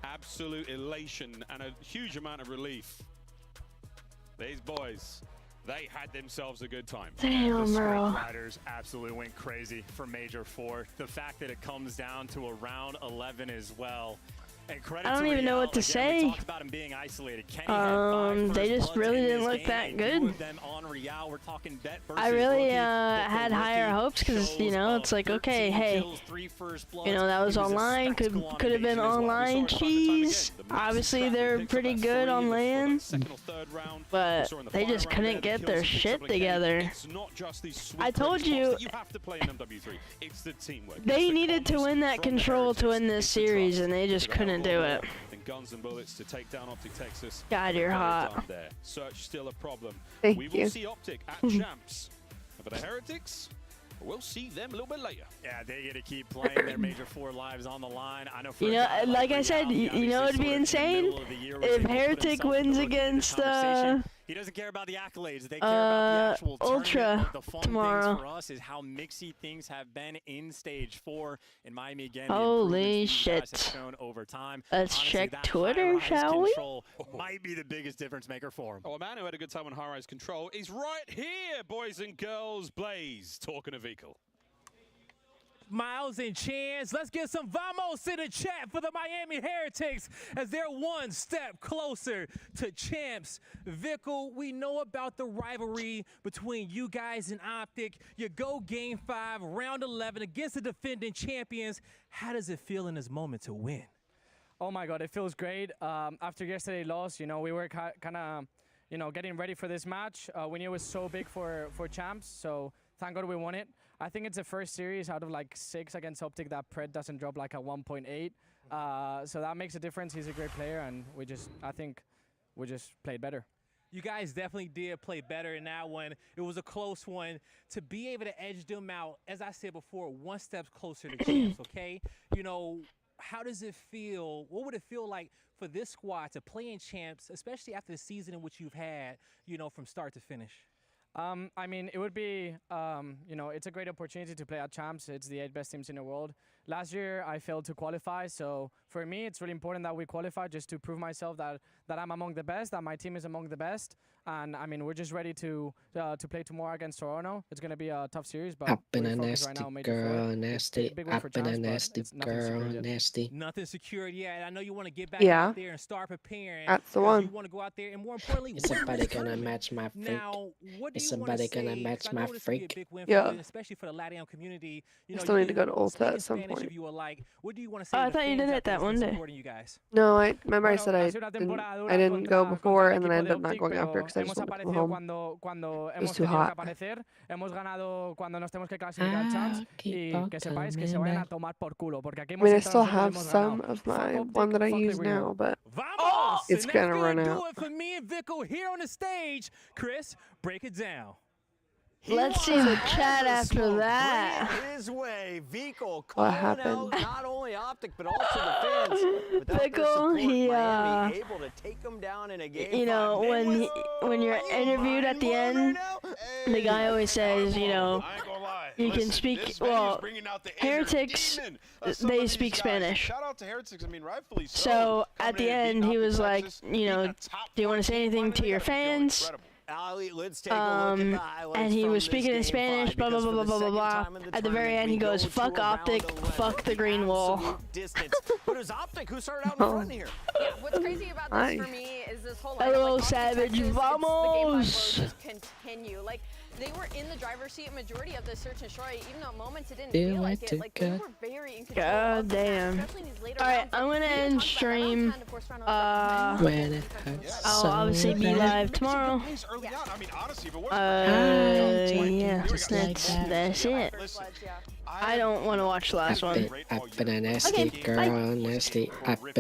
absolute elation and a huge amount of relief. These boys, they had themselves a good time. Damn, The bro. Strike Riders absolutely went crazy for Major 4. The fact that it comes down to a round 11 as well. And credit I don't to even know Real. what to Again, say. we talked about him being isolated. Kenny had 5 They first just bloods really in didn't this look game, that and good. 2 of them on Real. We're talking Bet versus I really Rookie, but the had higher Rookie hopes because, you know, it's like, 13 okay, hey, kills, 3 first bloods. you know, that was He a online, spectacle on could have been Invasion as well. We online saw it time and time cheese. again. The mix Obviously, trap, they're Picks up pretty that good 3 on in the land, second or third round. but Saw in the they final just round couldn't there, the get kills their he picks shit up again. together. It's not just these sweet I told great spots you that you have to play in MW3. It's the teamwork. they It's the needed to comms win that from the control to Heretics. win this It's the series, trust. and they just With a hell couldn't of a do lot it. and guns and bullets to take down Optic Texas. God, you're Well hot. done there. Search still a problem. Thank We you. will see Optic at champs. But the Heretics, we'll see them a little bit later. Yeah, they get to keep playing their Major 4 lives on the line. I know for You a know, guy like I Real, said, he you know obviously it'd be sort of in the insane middle of the year was if able to put Heretic himself wins in the against conversation. He doesn't care about the accolades. They care about the actual Ultra tournament. But the fun tomorrow. things for us is how mixy things have been in stage 4 in Miami again. Holy the shit. improvements these guys have shown over time. Let's Honestly, check that Twitter, high-rise shall we? control might be the biggest difference maker for him. Oh, a man who had a good time on high-rise control is right here, boys and girls. Blaze, talking a vehicle. Miles and Chance, let's get some vamos in the chat for the Miami Heretics as they're one step closer to champs. Vickle, we know about the rivalry between you guys and Optic. You go game 5, round 11 against the defending champions. How does it feel in this moment to win? Oh my God, it feels great. After yesterday's loss, you know, we were kind of, you know, getting ready for this match. We knew it was so big for champs, so thank God we won it. I think it's the first series out of like 6 against Optic that Pred doesn't drop like a 1.8. So that makes a difference. He's a great player, and I think we just played better. You guys definitely did play better in that one. It was a close one. To be able to edge them out, as I said before, one step closer to champs, okay? You know, how does it feel? What would it feel like for this squad to play in champs, especially after the season in which you've had, you know, from start to finish? I mean, it would be, you know, it's a great opportunity to play at champs. It's the 8 best teams in the world. Last year, I failed to qualify. So for me, it's really important that we qualify just to prove myself that I'm among the best, that my team is among the best. And I mean, we're just ready to play tomorrow against Toronto. It's going to be a tough series, but I've been we're a focused nasty right now on Major girl, 4. nasty. Big win I've for been a champs, but nasty it's nothing girl, secured yet. nasty. Nothing secured yet. I know you want to get back Yeah. out there and start preparing. That's the 'cause one. You want to go out there, and more importantly, Is win this somebody gonna tournament. match my freak? Now, what do Is you want to somebody say? gonna 'Cause match I know my this would be a freak? big win Yeah. for you, especially for the LatAm community. You I know, still you need to go to can Ulta speak at in some Spanish each point. of you alike. What do you want to say Oh, to I the thought you fans did out it there that that's one been day. supporting you guys? No, I remember I Bueno, said ha sido una temporada I didn't go contra before, el and then I equipo ended de up not Optic, going after pero because I just hemos wanted to come aparecido home. cuando It hemos was too tenido que hot. aparecer, hemos ganado cuando nos tenemos que clasificar al Champs y que sepáis que se vayan a tomar por culo, porque aquí I hemos mean, I entrado still nosotros y have hemos some ganado. of Fuck my Optic, one that I fuck the use Green now, Wall. but Vamos! it's And gonna that's run gonna out. do it for me and Vico here on the stage. Chris, break it down. Let's see the chat after that. His way, Vico What calling happened? out not only Optic but also the fans. Without their Vico, support, he Miami able to take them down in a game. you know, when you're interviewed at the end, the guy always says, you know, you can speak. Well, heretics, they speak Spanish. Shout out to heretics. I mean, rightfully so. So at the end, he was like, you know, do you want to say anything to your fans? Let's take a look at the highlights And he from was this speaking in game Spanish, five, blah blah because blah for blah the blah second blah time in blah. the At the very tournament, end, he we go goes, to "Fuck a round Optic, 11 fuck the with green wall." absolute distance. But it was Optic who started out in front here. Yeah, what's crazy about this for me is this whole Hello, like, Savage, Texas, vamos! the game by just continue. Like, they were in the driver's seat majority of the search and destroy, even though at moments it didn't feel like it. Like, they were very in control. God damn. Alright, I'm gonna end stream. I'll obviously be live tomorrow. Yeah, that's it. I don't want to watch the last one. I've been a nasty girl, nasty. I've been